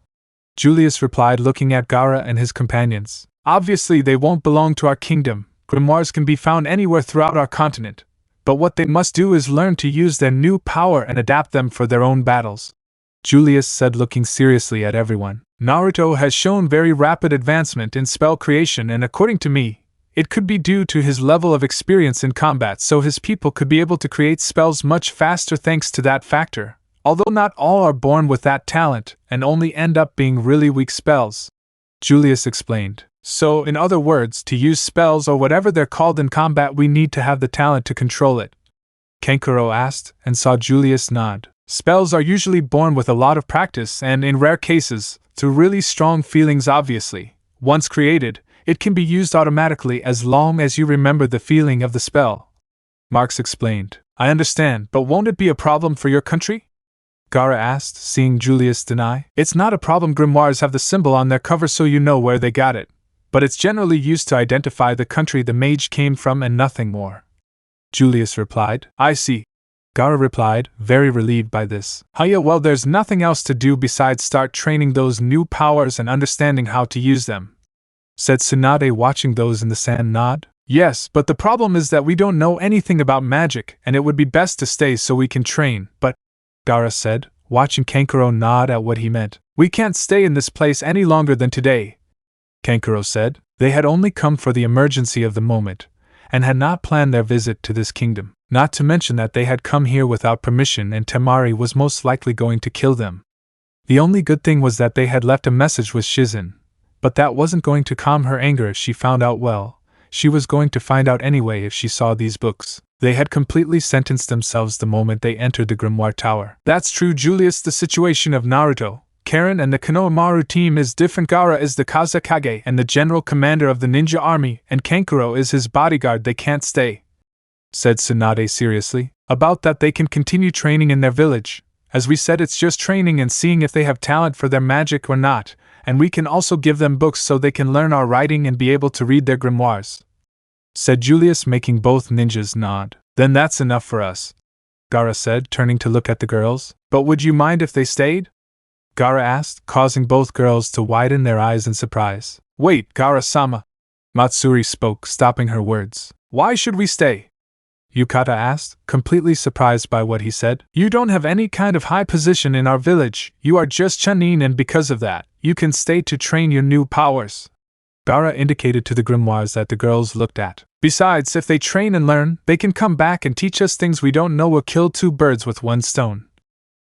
Speaker 1: Julius replied, looking at Gaara and his companions. Obviously they won't belong to our kingdom. Grimoires can be found anywhere throughout our continent, but what they must do is learn to use their new power and adapt them for their own battles. Julius said, looking seriously at everyone. Naruto has shown very rapid advancement in spell creation, and according to me, it could be due to his level of experience in combat, so his people could be able to create spells much faster thanks to that factor, although not all are born with that talent and only end up being really weak spells. Julius explained. So, in other words, to use spells or whatever they're called in combat, we need to have the talent to control it. Kankuro asked, and saw Julius nod. Spells are usually born with a lot of practice and, in rare cases, through really strong feelings obviously. Once created, it can be used automatically as long as you remember the feeling of the spell. Marx explained. I understand, but won't it be a problem for your country? Gaara asked, seeing Julius deny. It's not a problem. Grimoires have the symbol on their cover so you know where they got it, but it's generally used to identify the country the mage came from and nothing more. Julius replied. I see. Gaara replied, very relieved by this. Yeah, well, there's nothing else to do besides start training those new powers and understanding how to use them, said Tsunade, watching those in the sand nod. Yes, but the problem is that we don't know anything about magic, and it would be best to stay so we can train, but, Gaara said, watching Kankuro nod at what he meant. We can't stay in this place any longer than today, Kankuro said. They had only come for the emergency of the moment, and had not planned their visit to this kingdom. Not to mention that they had come here without permission and Temari was most likely going to kill them. The only good thing was that they had left a message with Shizen, but that wasn't going to calm her anger if she found out. Well, she was going to find out anyway if she saw these books. They had completely sentenced themselves the moment they entered the Grimoire Tower. That's true, Julius. The situation of Naruto, Karen and the Konohamaru team is different. Gaara is the Kazekage and the general commander of the ninja army, and Kankuro is his bodyguard. They can't stay, said Tsunade seriously. About that, they can continue training in their village. As we said, it's just training and seeing if they have talent for their magic or not, and we can also give them books so they can learn our writing and be able to read their grimoires, said Julius, making both ninjas nod. Then that's enough for us, Gaara said, turning to look at the girls. But would you mind if they stayed? Gaara asked, causing both girls to widen their eyes in surprise. Wait, Gaara-sama, Matsuri spoke, stopping her words. Why should we stay? Yukata asked, completely surprised by what he said. You don't have any kind of high position in our village, you are just Chunin, and because of that, you can stay to train your new powers. Gaara indicated to the grimoires that the girls looked at. Besides, if they train and learn, they can come back and teach us things we don't know. Will kill two birds with one stone.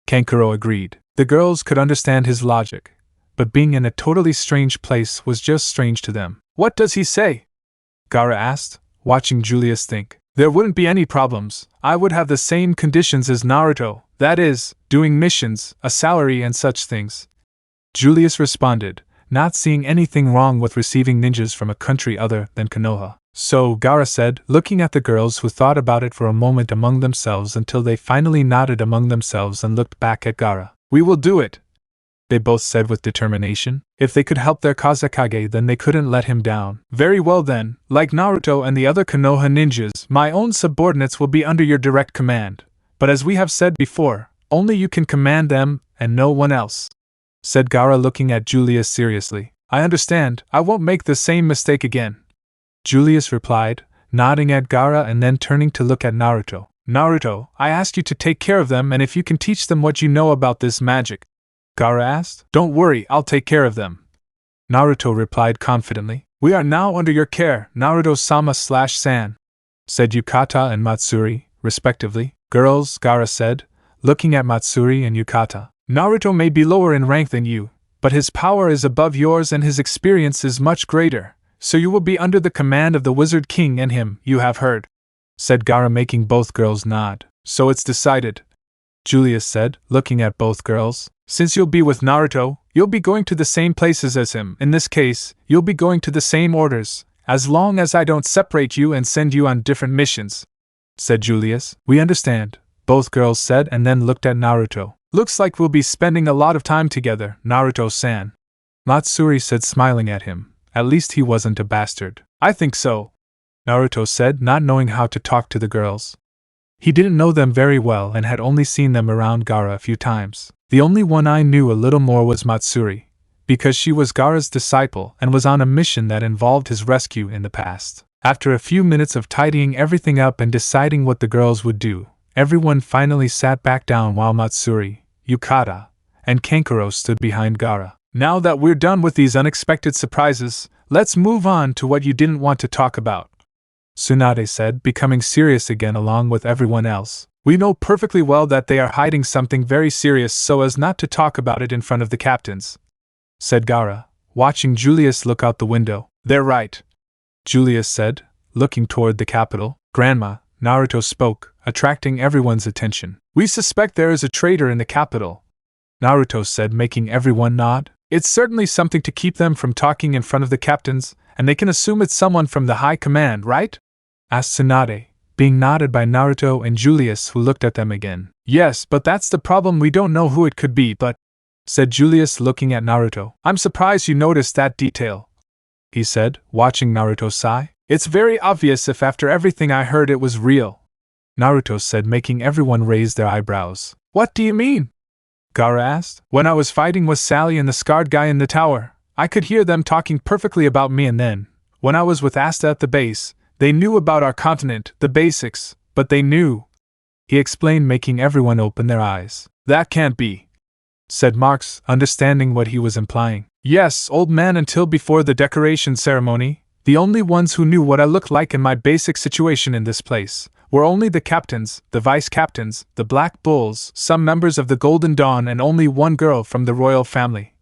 Speaker 1: Kankuro agreed. The girls could understand his logic, but being in a totally strange place was just strange to them. What does he say? Gaara asked, watching Julius think. There wouldn't be any problems. I would have the same conditions as Naruto, that is, doing missions, a salary and such things. Julius responded, not seeing anything wrong with receiving ninjas from a country other than Konoha. So, Gaara said, looking at the girls, who thought about it for a moment among themselves until they finally nodded among themselves and looked back at Gaara. We will do it, they both said with determination. If they could help their Kazekage, then they couldn't let him down. Very well then, like Naruto and the other Konoha ninjas, my own subordinates will be under your direct command. But as we have said before, only you can command them, and no one else, said Gaara, looking at Julius seriously. I understand, I won't make the same mistake again, Julius replied, nodding at Gaara and then turning to look at Naruto. Naruto, I ask you to take care of them, and if you can teach them what you know about this magic, Gaara asked. Don't worry, I'll take care of them, Naruto replied confidently. We are now under your care, Naruto-sama/san, said Yukata and Matsuri, respectively. Girls, Gaara said, looking at Matsuri and Yukata. Naruto may be lower in rank than you, but his power is above yours and his experience is much greater, so you will be under the command of the Wizard King and him, you have heard, said Gaara, making both girls nod. So it's decided, Julius said, looking at both girls. Since you'll be with Naruto, you'll be going to the same places as him. In this case, you'll be going to the same orders, as long as I don't separate you and send you on different missions, said Julius. We understand, both girls said, and then looked at Naruto. Looks like we'll be spending a lot of time together, Naruto-san, Matsuri said, smiling at him. At least he wasn't a bastard. I think so, Naruto said, not knowing how to talk to the girls. He didn't know them very well and had only seen them around Gaara a few times. The only one I knew a little more was Matsuri, because she was Gaara's disciple and was on a mission that involved his rescue in the past. After a few minutes of tidying everything up and deciding what the girls would do, everyone finally sat back down while Matsuri, Yukata, and Kankuro stood behind Gaara. Now that we're done with these unexpected surprises, let's move on to what you didn't want to talk about, Tsunade said, becoming serious again along with everyone else. We know perfectly well that they are hiding something very serious so as not to talk about it in front of the captains, said Gaara, watching Julius look out the window. They're right, Julius said, looking toward the capital. Grandma, Naruto spoke, attracting everyone's attention. We suspect there is a traitor in the capital, Naruto said, making everyone nod. It's certainly something to keep them from talking in front of the captains, and they can assume it's someone from the high command, right? Asked Tsunade, being nodded by Naruto and Julius, who looked at them again. Yes, but that's the problem, we don't know who it could be, but, said Julius looking at Naruto. I'm surprised you noticed that detail, he said, watching Naruto sigh. It's very obvious if after everything I heard it was real, Naruto said, making everyone raise their eyebrows. What do you mean? Gaara asked. When I was fighting with Sally and the scarred guy in the tower, I could hear them talking perfectly about me, and then, when I was with Asta at the base, they knew about our continent, the basics, but they knew, he explained, making everyone open their eyes. That can't be, said Marx, understanding what he was implying. Yes, old man, until before the decoration ceremony, the only ones who knew what I looked like in my basic situation in this place were only the captains, the vice-captains, the Black Bulls, some members of the Golden Dawn, and only one girl from the royal family,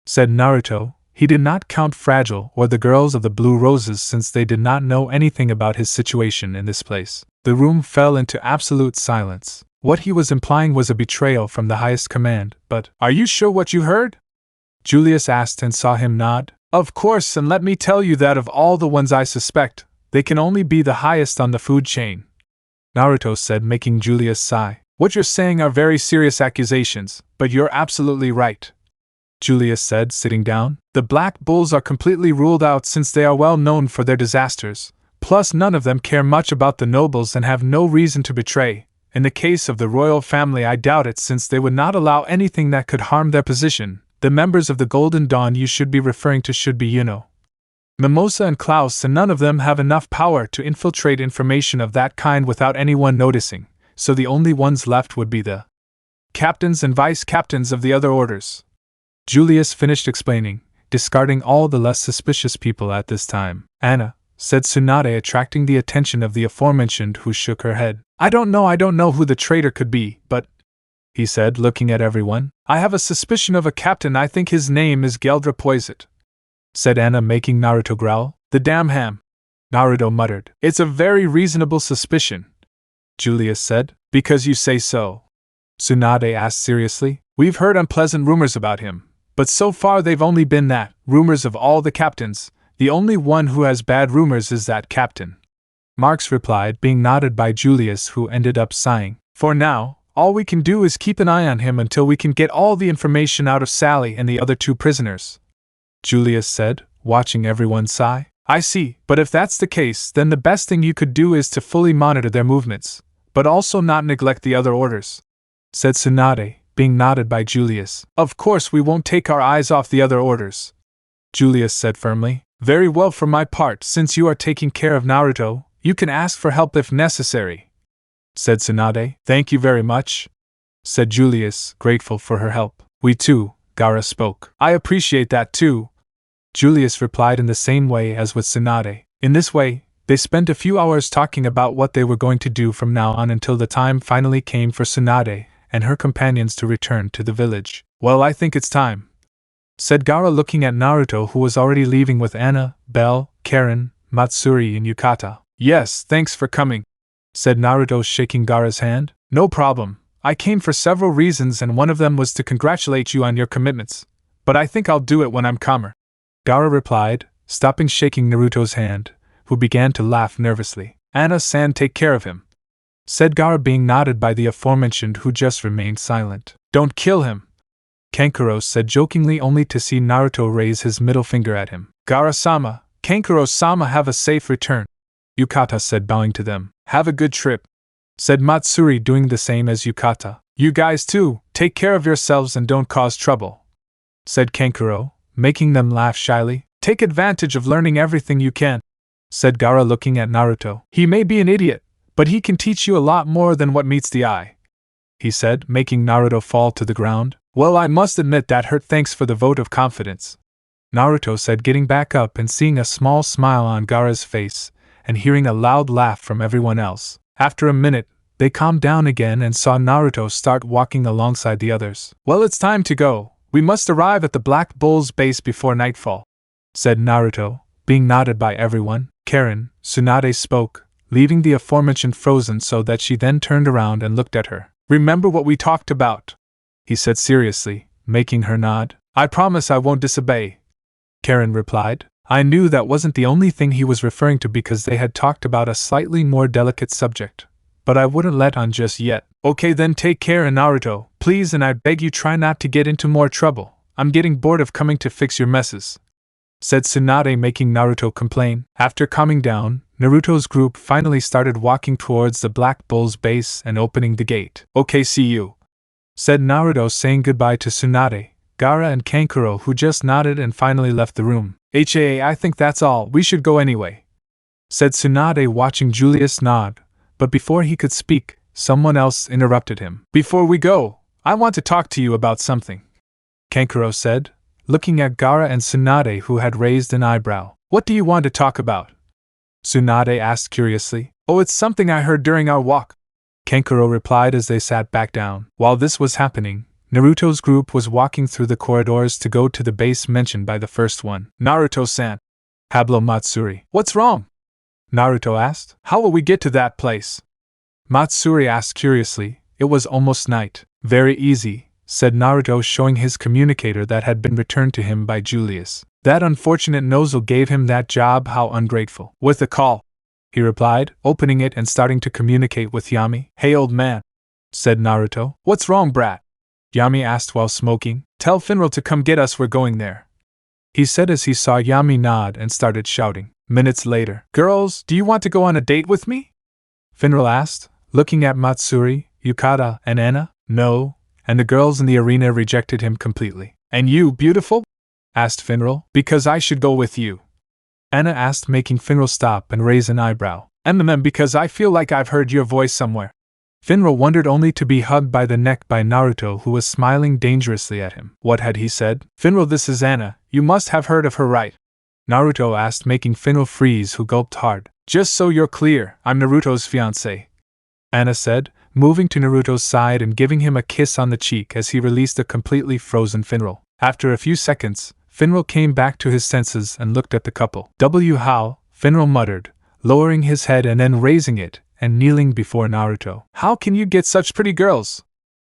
Speaker 1: said Naruto. He did not count Fragile or the girls of the Blue Roses since they did not know anything about his situation in this place. The room fell into absolute silence. What he was implying was a betrayal from the highest command, but, are you sure what you heard? Julius asked and saw him nod. Of course, and let me tell you that of all the ones I suspect, they can only be the highest on the food chain, Naruto said, making Julius sigh. What you're saying are very serious accusations, but you're absolutely right, Julius said, sitting down. The Black Bulls are completely ruled out since they are well known for their disasters, plus none of them care much about the nobles and have no reason to betray. In the case of the royal family, I doubt it, since they would not allow anything that could harm their position. The members of the Golden Dawn you should be referring to should be, Mimosa and Klaus, and none of them have enough power to infiltrate information of that kind without anyone noticing, so the only ones left would be the captains and vice-captains of the other orders. Julius finished explaining, discarding all the less suspicious people at this time. Anna, said Tsunade, attracting the attention of the aforementioned, who shook her head. I don't know who the traitor could be, but, he said, looking at everyone, I have a suspicion of a captain. I think his name is Geldra Poiset, said Anna, making Naruto growl. The damn ham, Naruto muttered. It's a very reasonable suspicion, Julius said. Because you say so? Tsunade asked seriously. We've heard unpleasant rumors about him, but so far they've only been that, rumors of all the captains. The only one who has bad rumors is that captain, Marx replied, being nodded by Julius, who ended up sighing. For now, all we can do is keep an eye on him until we can get all the information out of Sally and the other two prisoners, Julius said, watching everyone sigh. I see, but if that's the case, then the best thing you could do is to fully monitor their movements, but also not neglect the other orders, said Tsunade, being nodded by Julius. Of course we won't take our eyes off the other orders, Julius said firmly. Very well, for my part, since you are taking care of Naruto, you can ask for help if necessary, said Tsunade. Thank you very much, said Julius, grateful for her help. We too, Gaara spoke. I appreciate that too, Julius replied in the same way as with Tsunade. In this way, they spent a few hours talking about what they were going to do from now on until the time finally came for Tsunade and her companions to return to the village. Well, I think it's time, said Gaara, looking at Naruto, who was already leaving with Anna, Belle, Karen, Matsuri and Yukata. Yes, thanks for coming, said Naruto, shaking Gaara's hand. No problem. I came for several reasons, and one of them was to congratulate you on your commitments, but I think I'll do it when I'm calmer, Gaara replied, stopping shaking Naruto's hand, who began to laugh nervously. Anna-san, take care of him, said Gaara, being nodded by the aforementioned, who just remained silent. Don't kill him, Kankuro said jokingly, only to see Naruto raise his middle finger at him. Gaara-sama, Kankuro-sama, have a safe return, Yukata said, bowing to them. Have a good trip, said Matsuri, doing the same as Yukata. You guys too, take care of yourselves and don't cause trouble, said Kankuro, making them laugh shyly. Take advantage of learning everything you can, said Gaara looking at Naruto. He may be an idiot, but he can teach you a lot more than what meets the eye, he said, making Naruto fall to the ground. Well, I must admit that hurt. Thanks for the vote of confidence, Naruto said, getting back up and seeing a small smile on Gaara's face, and hearing a loud laugh from everyone else. After a minute, they calmed down again and saw Naruto start walking alongside the others. Well, it's time to go. We must arrive at the Black Bull's base before nightfall, said Naruto, being nodded by everyone. Karen, Tsunade spoke, leaving the aforementioned frozen so that she then turned around and looked at her. Remember what we talked about, he said seriously, making her nod. I promise I won't disobey, Karen replied. I knew that wasn't the only thing he was referring to because they had talked about a slightly more delicate subject, but I wouldn't let on just yet. Okay then, take care, Naruto, please, and I beg you try not to get into more trouble. I'm getting bored of coming to fix your messes, said Tsunade, making Naruto complain. After calming down, Naruto's group finally started walking towards the Black Bull's base and opening the gate. Okay, see you, said Naruto, saying goodbye to Tsunade, Gaara and Kankuro, who just nodded and finally left the room. I think that's all, we should go anyway, said Tsunade, watching Julius nod, but before he could speak, someone else interrupted him. Before we go, I want to talk to you about something, Kankuro said, looking at Gaara and Tsunade, who had raised an eyebrow. What do you want to talk about? Tsunade asked curiously. Oh, it's something I heard during our walk, Kankuro replied as they sat back down. While this was happening, Naruto's group was walking through the corridors to go to the base mentioned by the first one. Naruto-san, Hablo Matsuri. What's wrong? Naruto asked. How will we get to that place? Matsuri asked curiously. It was almost night. Very easy, said Naruto, showing his communicator that had been returned to him by Julius. That unfortunate nozzle gave him that job, how ungrateful. With a call, he replied, opening it and starting to communicate with Yami. Hey old man, said Naruto. What's wrong, brat? Yami asked while smoking. Tell Finral to come get us, we're going there, he said as he saw Yami nod and started shouting. Minutes later. Girls, do you want to go on a date with me? Finral asked, looking at Matsuri, Yukata, and Anna. No, and the girls in the arena rejected him completely. And you, beautiful? Asked Finral. Because I should go with you, Anna asked, making Finral stop and raise an eyebrow. Because I feel like I've heard your voice somewhere. Finral wondered, only to be hugged by the neck by Naruto, who was smiling dangerously at him. What had he said? Finral, this is Anna. You must have heard of her, right? Naruto asked, making Finral freeze, who gulped hard. Just so you're clear, I'm Naruto's fiancé, Anna said, moving to Naruto's side and giving him a kiss on the cheek as he released a completely frozen Finral. After a few seconds, Finral came back to his senses and looked at the couple. How? Finral muttered, lowering his head and then raising it and kneeling before Naruto. How can you get such pretty girls?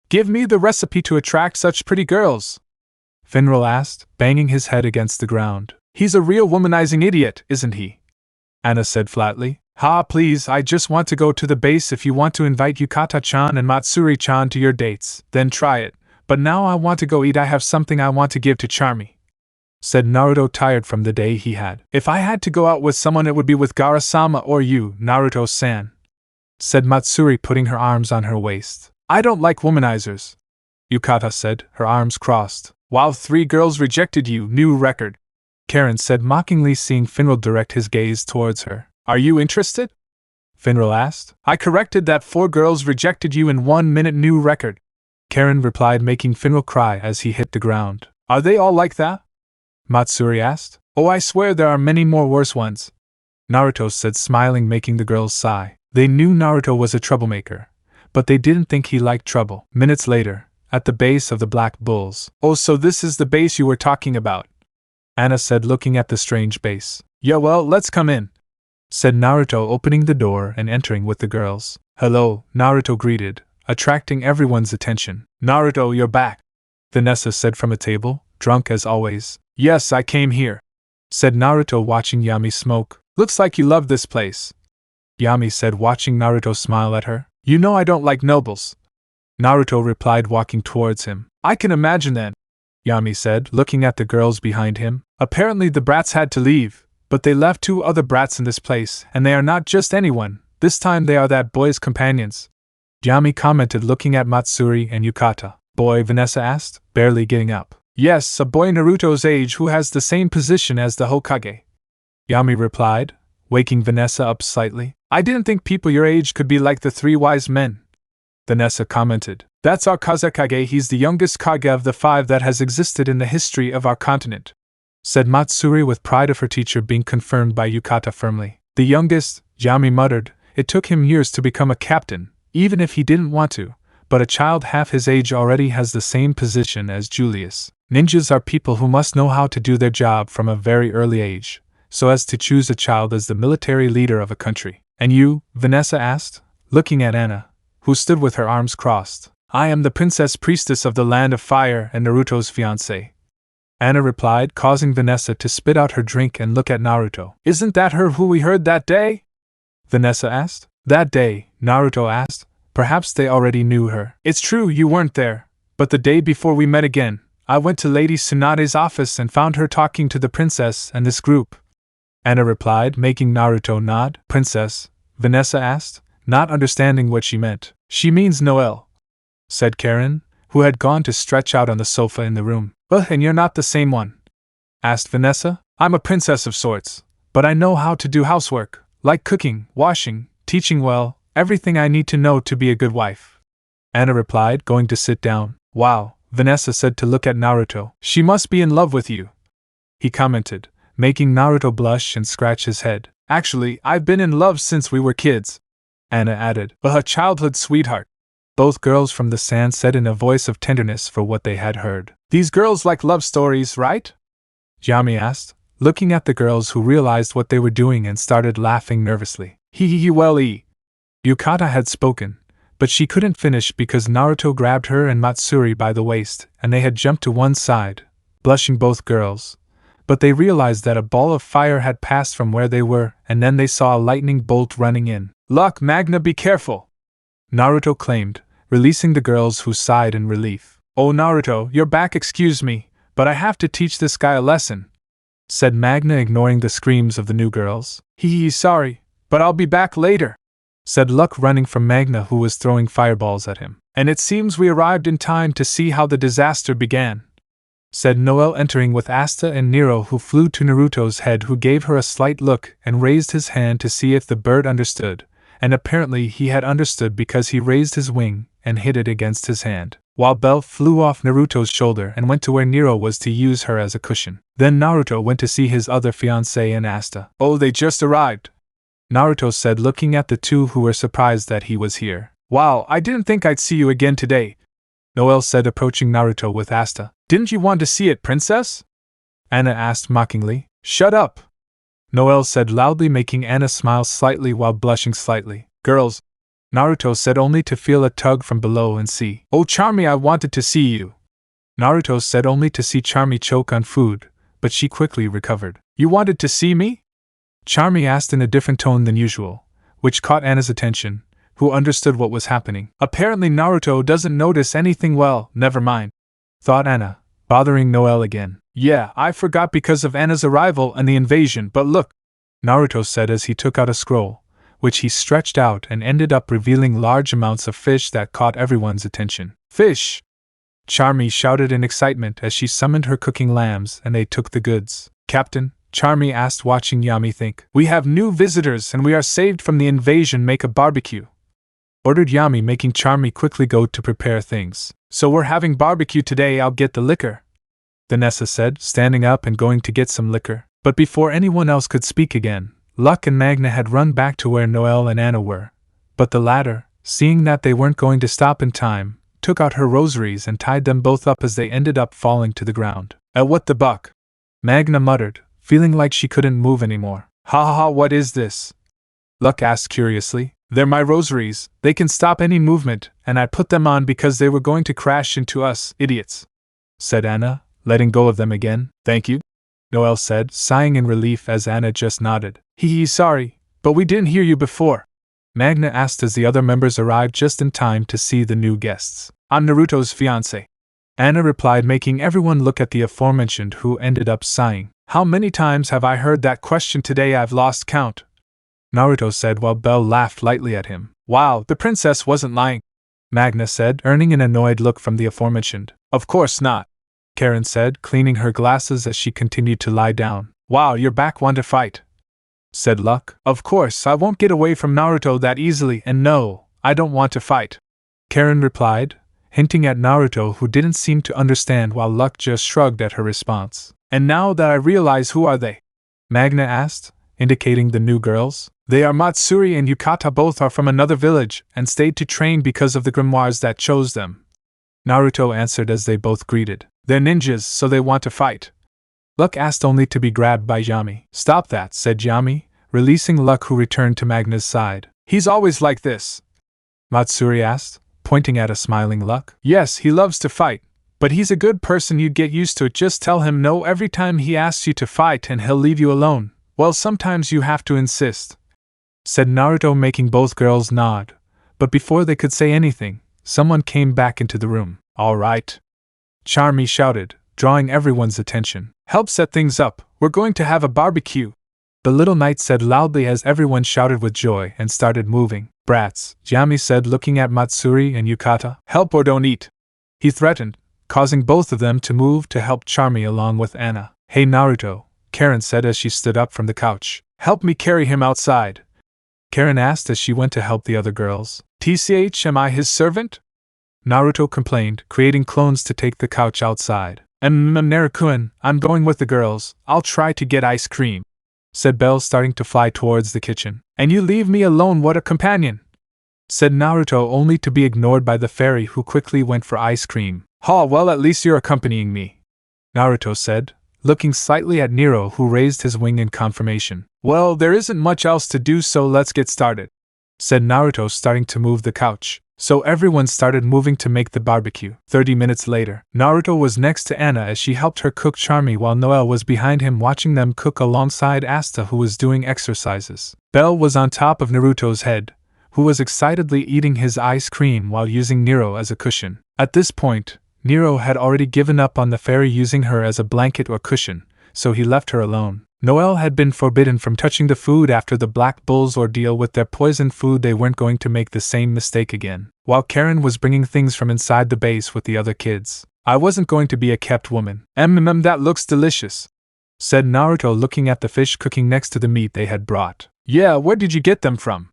Speaker 1: Give me the recipe to attract such pretty girls, Finral asked, banging his head against the ground. He's a real womanizing idiot, isn't he? Anna said flatly. Please, I just want to go to the base. If you want to invite Yukata-chan and Matsuri-chan to your dates, then try it. But now I want to go eat. I have something I want to give to Charmy, said Naruto, tired from the day he had. If I had to go out with someone, it would be with Gaara-sama or you, Naruto-san, said Matsuri, putting her arms on her waist. I don't like womanizers, Yukata said, her arms crossed. Wow, 3 girls rejected you, new record, Karen said mockingly, seeing Finral direct his gaze towards her. Are you interested? Finral asked. I corrected that 4 girls rejected you in 1 minute, new record, Karen replied, making Finral cry as he hit the ground. Are they all like that? Matsuri asked. Oh, I swear there are many more worse ones, Naruto said, smiling, making the girls sigh. They knew Naruto was a troublemaker, but they didn't think he liked trouble. Minutes later, at the base of the Black Bulls. Oh, so this is the base you were talking about, Anna said, looking at the strange base. Yeah, well, let's come in, said Naruto, opening the door and entering with the girls. Hello, Naruto greeted, attracting everyone's attention. Naruto, you're back, Vanessa said from a table, drunk as always. Yes, I came here, said Naruto, watching Yami smoke. Looks like you love this place, Yami said, watching Naruto smile at her. You know I don't like nobles, Naruto replied, walking towards him. I can imagine then, Yami said, looking at the girls behind him. Apparently the brats had to leave, but they left 2 other brats in this place, and they are not just anyone, this time they are that boy's companions, Yami commented, looking at Matsuri and Yukata. Boy? Vanessa asked, barely getting up. Yes, a boy Naruto's age who has the same position as the Hokage, Yami replied, waking Vanessa up slightly. I didn't think people your age could be like the three wise men, Vanessa commented. That's our Kazekage, he's the youngest Kage of the 5 that has existed in the history of our continent, said Matsuri with pride of her teacher being confirmed by Yukata firmly. The youngest, Yami muttered. It took him years to become a captain, even if he didn't want to, but a child half his age already has the same position as Julius. Ninjas are people who must know how to do their job from a very early age, so as to choose a child as the military leader of a country. And you? Vanessa asked, looking at Anna, who stood with her arms crossed. I am the princess priestess of the land of fire and Naruto's fiancé, Anna replied, causing Vanessa to spit out her drink and look at Naruto. Isn't that her who we heard that day? Vanessa asked. That day, Naruto asked. Perhaps they already knew her. It's true you weren't there, but the day before we met again, I went to Lady Tsunade's office and found her talking to the princess and this group, Anna replied, making Naruto nod. Princess? Vanessa asked, not understanding what she meant. She means Noelle, said Karen, who had gone to stretch out on the sofa in the room. And you're not the same one? Asked Vanessa. I'm a princess of sorts, but I know how to do housework, like cooking, washing, teaching well, everything I need to know to be a good wife, Anna replied, going to sit down. Wow, Vanessa said to look at Naruto. She must be in love with you, he commented, making Naruto blush and scratch his head. Actually, I've been in love since we were kids, Anna added. A childhood sweetheart, both girls from the sand said in a voice of tenderness for what they had heard. These girls like love stories, right? Yami asked, looking at the girls who realized what they were doing and started laughing nervously. Well, Yukata had spoken, but she couldn't finish because Naruto grabbed her and Matsuri by the waist, and they had jumped to one side, blushing both girls. But they realized that a ball of fire had passed from where they were, and then they saw a lightning bolt running in. Luck, Magna, be careful, Naruto claimed, releasing the girls who sighed in relief. Oh Naruto, you're back, excuse me, but I have to teach this guy a lesson, said Magna, ignoring the screams of the new girls. Sorry, but I'll be back later, said Luck, running from Magna, who was throwing fireballs at him. And it seems we arrived in time to see how the disaster began, said Noelle, entering with Asta and Nero, who flew to Naruto's head, who gave her a slight look and raised his hand to see if the bird understood, and apparently he had understood because he raised his wing and hit it against his hand, while Belle flew off Naruto's shoulder and went to where Nero was to use her as a cushion. Then Naruto went to see his other fiancée and Asta. Oh, they just arrived, Naruto said, looking at the two who were surprised that he was here. Wow, I didn't think I'd see you again today, Noelle said, approaching Naruto with Asta. Didn't you want to see it, princess? Anna asked mockingly. Shut up, Noelle said loudly, making Anna smile slightly while blushing slightly. Girls, Naruto said, only to feel a tug from below and see. Oh Charmy, I wanted to see you, Naruto said, only to see Charmy choke on food, but she quickly recovered. You wanted to see me? Charmy asked in a different tone than usual, which caught Anna's attention, who understood what was happening. Apparently Naruto doesn't notice anything. Well, never mind, thought Anna, bothering Noelle again. Yeah, I forgot because of Anna's arrival and the invasion, but look, Naruto said as he took out a scroll, which he stretched out and ended up revealing large amounts of fish that caught everyone's attention. Fish! Charmy shouted in excitement as she summoned her cooking lambs and they took the goods. Captain, Charmy asked, watching Yami think. We have new visitors and we are saved from the invasion. Make a barbecue, ordered Yami, making Charmy quickly go to prepare things. So we're having barbecue today. I'll get the liquor, Vanessa said, standing up and going to get some liquor. But before anyone else could speak again, Luck and Magna had run back to where Noelle and Anna were. But the latter, seeing that they weren't going to stop in time, took out her rosaries and tied them both up as they ended up falling to the ground. What the buck? Magna muttered, feeling like she couldn't move anymore. Ha, what is this? Luck asked curiously. They're my rosaries, they can stop any movement, and I put them on because they were going to crash into us, idiots, said Anna, letting go of them again. Thank you, Noelle said, sighing in relief as Anna just nodded. Sorry, but we didn't hear you before, Magna asked as the other members arrived just in time to see the new guests. I'm Naruto's fiancé, Anna replied, making everyone look at the aforementioned, who ended up sighing. How many times have I heard that question today? I've lost count, Naruto said while Belle laughed lightly at him. Wow, the princess wasn't lying, Magna said, earning an annoyed look from the aforementioned. Of course not, Karen said, cleaning her glasses as she continued to lie down. Wow, you're back, want to fight? said Luck. Of course, I won't get away from Naruto that easily, and no, I don't want to fight, Karen replied, hinting at Naruto, who didn't seem to understand, while Luck just shrugged at her response. And now that I realize, who are they? Magna asked, indicating the new girls. They are Matsuri and Yukata. Both are from another village and stayed to train because of the grimoires that chose them, Naruto answered as they both greeted. They're ninjas, so they want to fight. Luck asked, only to be grabbed by Yami. Stop that, said Yami, releasing Luck, who returned to Magna's side. He's always like this, Matsuri asked, pointing at a smiling Luck. Yes, he loves to fight, but he's a good person. You'd get used to it. Just tell him no every time he asks you to fight and he'll leave you alone. Well, sometimes you have to insist, said Naruto, making both girls nod. But before they could say anything, someone came back into the room. All right, Charmy shouted, drawing everyone's attention. Help set things up, we're going to have a barbecue, the little knight said loudly as everyone shouted with joy and started moving. Brats, Yami said, looking at Matsuri and Yukata. Help or don't eat, he threatened, causing both of them to move to help Charmy along with Anna. Hey Naruto, Karen said as she stood up from the couch. Help me carry him outside, Karen asked as she went to help the other girls. TCH, am I his servant? Naruto complained, creating clones to take the couch outside. Naruto-kun, I'm going with the girls. I'll try to get ice cream, said Belle, starting to fly towards the kitchen. And you leave me alone, what a companion, said Naruto, only to be ignored by the fairy, who quickly went for ice cream. Ha, well, at least you're accompanying me, Naruto said, looking slightly at Nero, who raised his wing in confirmation. Well, there isn't much else to do, so let's get started, said Naruto, starting to move the couch. So everyone started moving to make the barbecue. 30 minutes later, Naruto was next to Anna as she helped her cook Charmy, while Noelle was behind him watching them cook alongside Asta, who was doing exercises. Belle was on top of Naruto's head, who was excitedly eating his ice cream while using Nero as a cushion. At this point, Nero had already given up on the fairy using her as a blanket or cushion, so he left her alone. Noelle had been forbidden from touching the food after the Black Bull's ordeal with their poisoned food. They weren't going to make the same mistake again. While Karen was bringing things from inside the base with the other kids. I wasn't going to be a kept woman. That looks delicious, said Naruto, looking at the fish cooking next to the meat they had brought. Yeah, where did you get them from?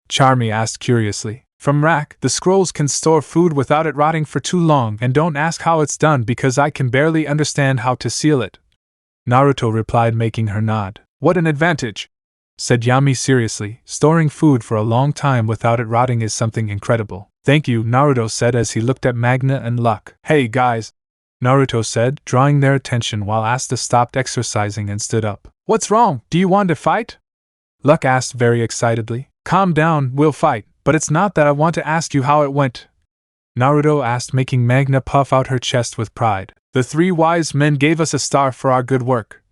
Speaker 1: Charmy asked curiously. From Rack. The scrolls can store food without it rotting for too long, and don't ask how it's done because I can barely understand how to seal it, Naruto replied, making her nod. What an advantage, said Yami seriously. Storing food for a long time without it rotting is something incredible. Thank you, Naruto said as he looked at Magna and Luck. Hey guys, Naruto said, drawing their attention while Asta stopped exercising and stood up. What's wrong? Do you want to fight? Luck asked very excitedly. Calm down, we'll fight, but it's not that. I want to ask you how it went, Naruto asked, making Magna puff out her chest with pride. The 3 wise men gave us a star for our good work,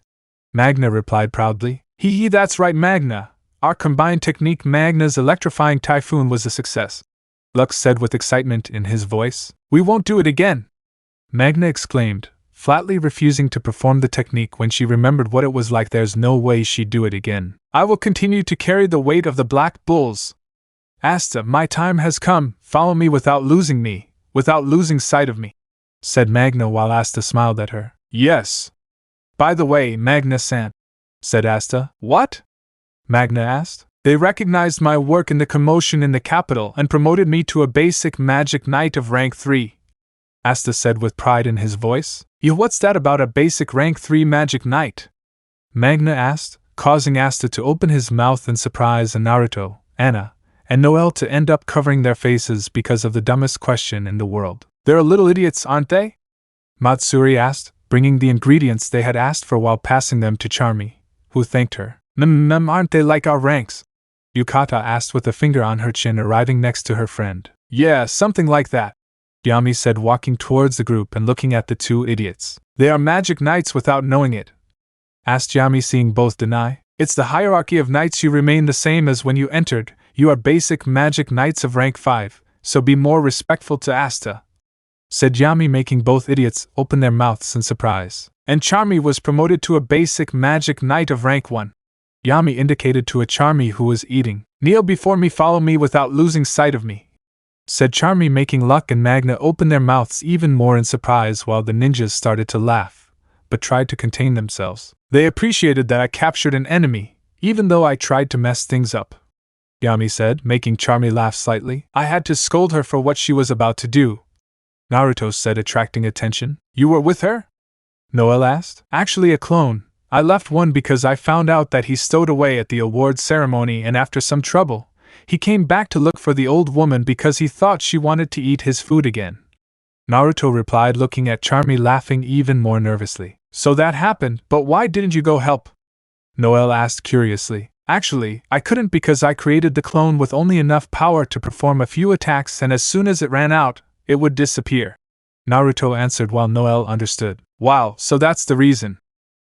Speaker 1: Magna replied proudly. Hee, that's right, Magna. Our combined technique, Magna's electrifying typhoon, was a success, Lux said with excitement in his voice. We won't do it again, Magna exclaimed, flatly refusing to perform the technique when she remembered what it was like. There's no way she'd do it again. I will continue to carry the weight of the Black Bulls. Asta, my time has come. Follow me without losing sight of me, said Magna while Asta smiled at her. Yes. By the way, Magna-san, said Asta. What? Magna asked. They recognized my work in the commotion in the capital and promoted me to a basic magic knight of rank 3, Asta said with pride in his voice. What's that about a basic rank 3 magic knight? Magna asked, causing Asta to open his mouth in surprise and Naruto, Anna, and Noelle to end up covering their faces because of the dumbest question in the world. They're little idiots, aren't they? Matsuri asked, bringing the ingredients they had asked for while passing them to Charmy, who thanked her. Aren't they like our ranks? Yukata asked with a finger on her chin, arriving next to her friend. Yeah, something like that, Yami said, walking towards the group and looking at the 2 idiots. They are magic knights without knowing it, asked Yami, seeing both deny. It's the hierarchy of knights. You remain the same as when you entered. You are basic magic knights of rank 5, so be more respectful to Asta, said Yami, making both idiots open their mouths in surprise. And Charmy was promoted to a basic magic knight of rank 1. Yami indicated to a Charmy who was eating. Kneel before me, follow me without losing sight of me, said Charmy, making Luck and Magna open their mouths even more in surprise, while the ninjas started to laugh, but tried to contain themselves. They appreciated that I captured an enemy, even though I tried to mess things up," Yami said, making Charmy laugh slightly. "I had to scold her for what she was about to do," Naruto said, attracting attention. "You were with her?" Noel asked. "Actually a clone. I left one because I found out that he stowed away at the awards ceremony, and after some trouble, he came back to look for the old woman because he thought she wanted to eat his food again," Naruto replied, looking at Charmy laughing even more nervously. "So that happened, but why didn't you go help?" Noel asked curiously. "Actually, I couldn't because I created the clone with only enough power to perform a few attacks, and as soon as it ran out, it would disappear," Naruto answered while Noel understood. "Wow, so that's the reason,"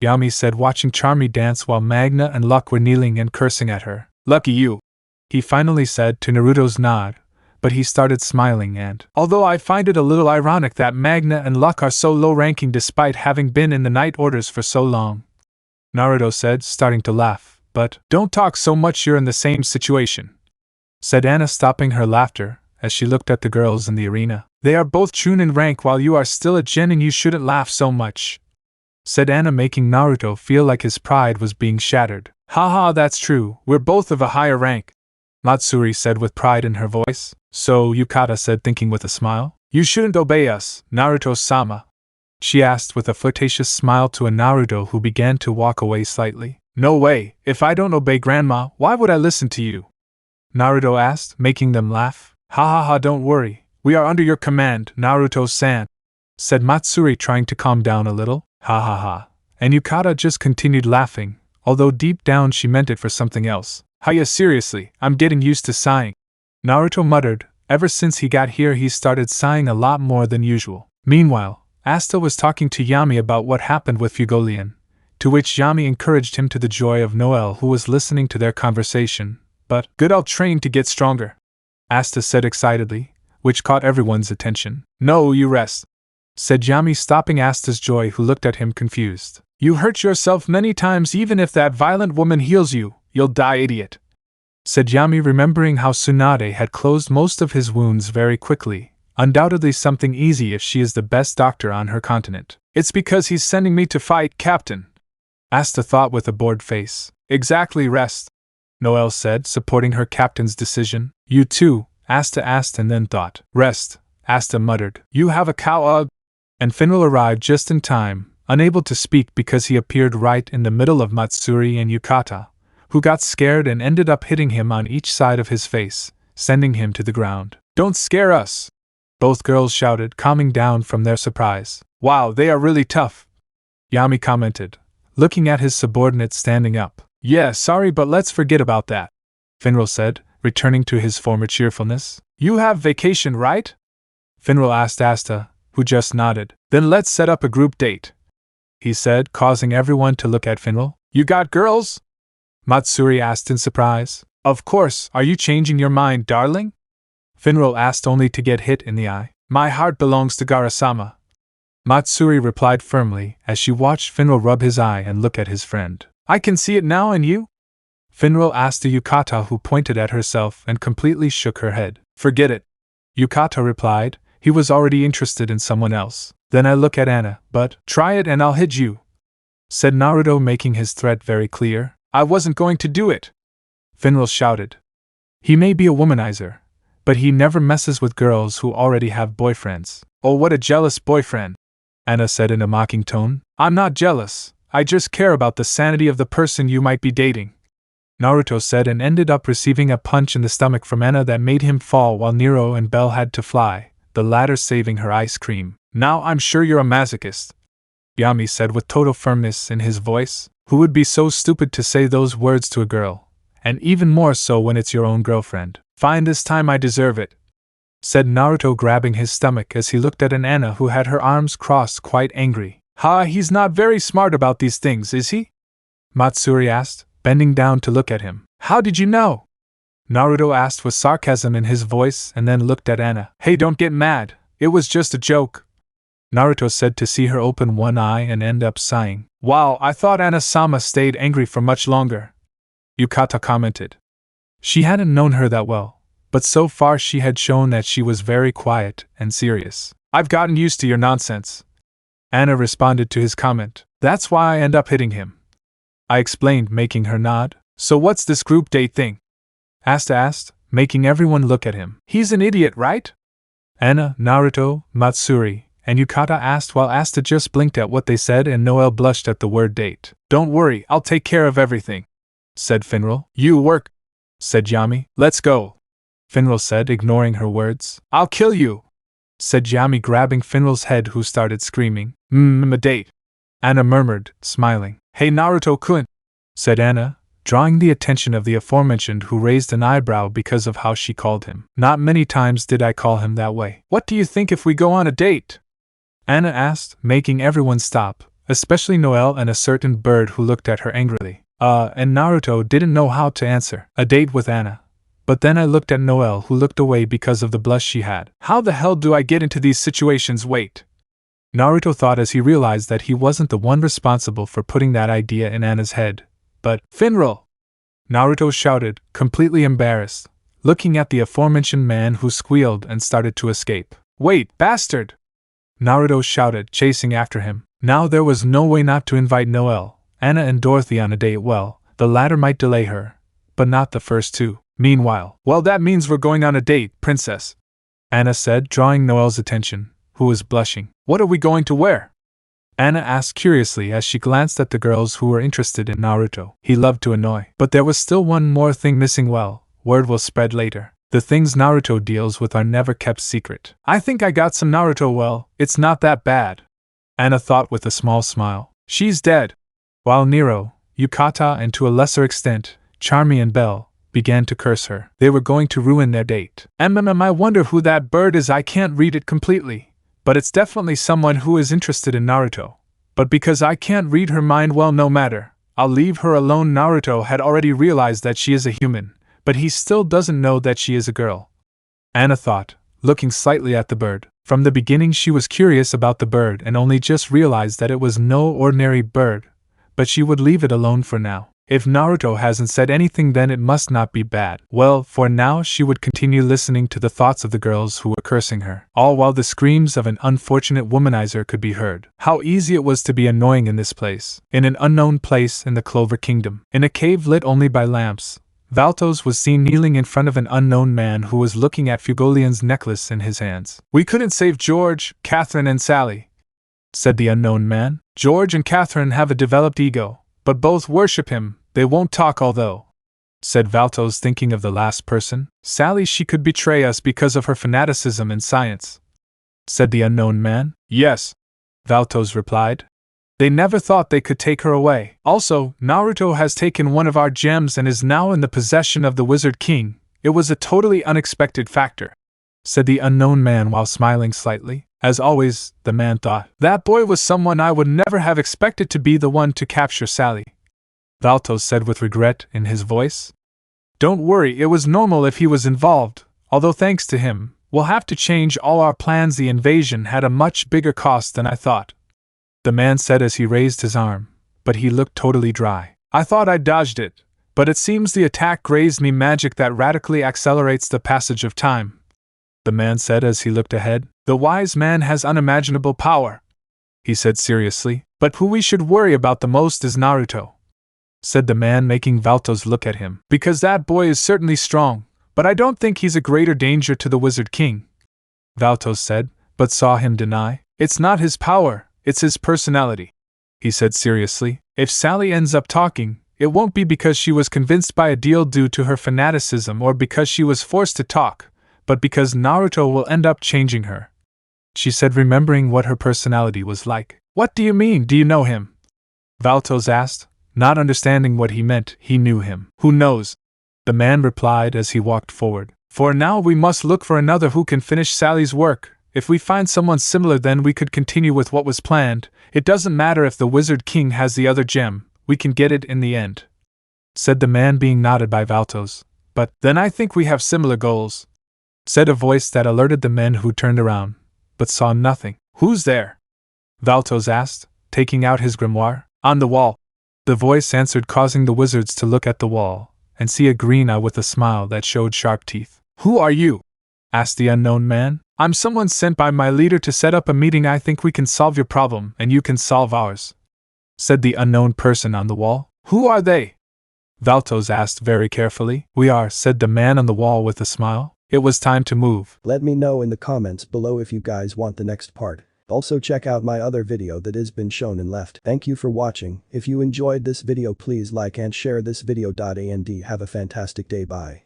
Speaker 1: Yami said, watching Charmy dance while Magna and Luck were kneeling and cursing at her. "Lucky you," he finally said to Naruto's nod, but he started smiling and, "Although I find it a little ironic that Magna and Luck are so low-ranking despite having been in the Night Orders for so long," Naruto said, starting to laugh. "But don't talk so much, you're in the same situation," said Anna, stopping her laughter as she looked at the girls in the arena. "They are both Chunin rank while you are still a Genin, you shouldn't laugh so much," said Anna, making Naruto feel like his pride was being shattered. "Haha, that's true, we're both of a higher rank," Matsuri said with pride in her voice. "So," Yukata said, thinking with a smile, "you shouldn't obey us, Naruto-sama?" she asked with a flirtatious smile to a Naruto who began to walk away slightly. "No way, if I don't obey Grandma, why would I listen to you?" Naruto asked, making them laugh. "Ha ha ha, don't worry, we are under your command, Naruto-san," said Matsuri, trying to calm down a little. "Ha ha ha." And Yukata just continued laughing, although deep down she meant it for something else. "Hiya, seriously, I'm getting used to sighing," Naruto muttered. Ever since he got here he started sighing a lot more than usual. Meanwhile, Asta was talking to Yami about what happened with Fugolian, to which Yami encouraged him to the joy of Noel, who was listening to their conversation. "But, good, I'll train to get stronger," Asta said excitedly, which caught everyone's attention. "No, you rest," said Yami, stopping Asta's joy, who looked at him confused. "You hurt yourself many times, even if that violent woman heals you, you'll die, idiot," said Yami, remembering how Tsunade had closed most of his wounds very quickly, undoubtedly something easy if she is the best doctor on her continent. "It's because he's sending me to fight, Captain," Asta thought with a bored face. "Exactly, rest," Noel said, supporting her captain's decision. "You too," Asta asked and then thought. "Rest," Asta muttered. "You have a cow, And Finral arrived just in time, unable to speak because he appeared right in the middle of Matsuri and Yukata, who got scared and ended up hitting him on each side of his face, sending him to the ground. "Don't scare us!" both girls shouted, calming down from their surprise. "Wow, they are really tough," Yami commented, looking at his subordinate standing up. "Yeah, sorry, but let's forget about that," Finral said, returning to his former cheerfulness. "You have vacation, right?" Finral asked Asta, who just nodded. "Then let's set up a group date," he said, causing everyone to look at Finral. "You got girls?" Matsuri asked in surprise. "Of course, are you changing your mind, darling?" Finral asked, only to get hit in the eye. "My heart belongs to Garasama," Matsuri replied firmly as she watched Finral rub his eye and look at his friend. "I can see it now, and you?" Finral asked the Yukata, who pointed at herself and completely shook her head. "Forget it," Yukata replied. He was already interested in someone else. "Then I look at Anna, but try it and I'll hit you," said Naruto, making his threat very clear. "I wasn't going to do it," Finral shouted. "He may be a womanizer, but he never messes with girls who already have boyfriends." "Oh, what a jealous boyfriend," Anna said in a mocking tone. "I'm not jealous, I just care about the sanity of the person you might be dating," Naruto said, and ended up receiving a punch in the stomach from Anna that made him fall while Nero and Bell had to fly, the latter saving her ice cream. "Now I'm sure you're a masochist," Yami said with total firmness in his voice. "Who would be so stupid to say those words to a girl? And even more so when it's your own girlfriend." "Fine, this time I deserve it," said Naruto, grabbing his stomach as he looked at an Anna who had her arms crossed, quite angry. "Ha, he's not very smart about these things, is he?" Matsuri asked, bending down to look at him. "How did you know?" Naruto asked with sarcasm in his voice and then looked at Anna. "Hey, don't get mad, it was just a joke," Naruto said, to see her open one eye and end up sighing. "Wow, I thought Anna-sama stayed angry for much longer," Yukata commented. She hadn't known her that well, but so far she had shown that she was very quiet and serious. "I've gotten used to your nonsense," Anna responded to his comment. "That's why I end up hitting him," I explained, making her nod. So what's this group date thing? Asta asked, making everyone look at him. He's an idiot, right? Anna, Naruto, Matsuri, and Yukata asked while Asta just blinked at what they said and Noelle blushed at the word date. Don't worry, I'll take care of everything, said Finral. You work, said Yami. Let's go, Finral said, ignoring her words. I'll kill you, said Yami, grabbing Finral's head, who started screaming. A date, Anna murmured, smiling. Hey Naruto-kun, said Anna, drawing the attention of the aforementioned, who raised an eyebrow because of how she called him. Not many times did I call him that way. What do you think if we go on a date? Anna asked, making everyone stop, especially Noelle and a certain bird who looked at her angrily. And Naruto didn't know how to answer. A date with Anna. But then I looked at Noelle, who looked away because of the blush she had. How the hell do I get into these situations? Wait. Naruto thought as he realized that he wasn't the one responsible for putting that idea in Anna's head. But, Finral! Naruto shouted, completely embarrassed, looking at the aforementioned man who squealed and started to escape. Wait, bastard! Naruto shouted, chasing after him. Now there was no way not to invite Noelle, Anna and Dorothy on a date. Well, the latter might delay her, but not the first two. Meanwhile, well, that means we're going on a date, princess, Anna said, drawing Noelle's attention, who was blushing. What are we going to wear? Anna asked curiously as she glanced at the girls who were interested in Naruto. He loved to annoy. But there was still one more thing missing. Well, word will spread later. The things Naruto deals with are never kept secret. I think I got some Naruto. Well, it's not that bad, Anna thought with a small smile. She's dead. While Nero, Yukata, and to a lesser extent, Charmy and Belle began to curse her. They were going to ruin their date. I wonder who that bird is. I can't read it completely. But it's definitely someone who is interested in Naruto. But because I can't read her mind, well, no matter. I'll leave her alone. Naruto had already realized that she is a human, but he still doesn't know that she is a girl, Anna thought, looking slightly at the bird. From the beginning she was curious about the bird and only just realized that it was no ordinary bird, but she would leave it alone for now. If Naruto hasn't said anything, then it must not be bad. Well, for now she would continue listening to the thoughts of the girls who were cursing her, all while the screams of an unfortunate womanizer could be heard. How easy it was to be annoying in this place. In an unknown place in the Clover Kingdom, in a cave lit only by lamps, Valtos was seen kneeling in front of an unknown man who was looking at Fugolian's necklace in his hands. We couldn't save George, Catherine, and Sally, said the unknown man. George and Catherine have a developed ego, but both worship him. They won't talk although, said Valtos, thinking of the last person. Sally, she could betray us because of her fanaticism in science, said the unknown man. Yes, Valtos replied. They never thought they could take her away. Also, Naruto has taken one of our gems and is now in the possession of the Wizard King. It was a totally unexpected factor, said the unknown man while smiling slightly. As always, the man thought, that boy was someone I would never have expected to be the one to capture Sally, Valtos said with regret in his voice. Don't worry, it was normal if he was involved, although thanks to him, we'll have to change all our plans. The invasion had a much bigger cost than I thought, the man said as he raised his arm, but he looked totally dry. I thought I dodged it, but it seems the attack grazed me. Magic that radically accelerates the passage of time, the man said as he looked ahead. The wise man has unimaginable power, he said seriously, but who we should worry about the most is Naruto, said the man, making Valtos look at him. Because that boy is certainly strong, but I don't think he's a greater danger to the Wizard King, Valtos said, but saw him deny. It's not his power, it's his personality, he said seriously. If Sally ends up talking, it won't be because she was convinced by a deal due to her fanaticism or because she was forced to talk, but because Naruto will end up changing her, she said, remembering what her personality was like. What do you mean? Do you know him? Valtos asked, not understanding what he meant. He knew him. Who knows? The man replied as he walked forward. For now we must look for another who can finish Sally's work. If we find someone similar, then we could continue with what was planned. It doesn't matter if the Wizard King has the other gem, we can get it in the end, said the man, being nodded by Valtos. But then I think we have similar goals, said a voice that alerted the men, who turned around, but saw nothing. Who's there? Valtos asked, taking out his grimoire. On the wall, the voice answered, causing the wizards to look at the wall and see a green eye with a smile that showed sharp teeth. Who are you? Asked the unknown man. I'm someone sent by my leader to set up a meeting. I think we can solve your problem and you can solve ours, said the unknown person on the wall. Who are they? Valtos asked very carefully. We are, said the man on the wall with a smile. It was time to move.
Speaker 2: Let me know in the comments below if you guys want the next part. Also check out my other video that has been shown and left. Thank you for watching. If you enjoyed this video please like and share this video. And have a fantastic day. Bye.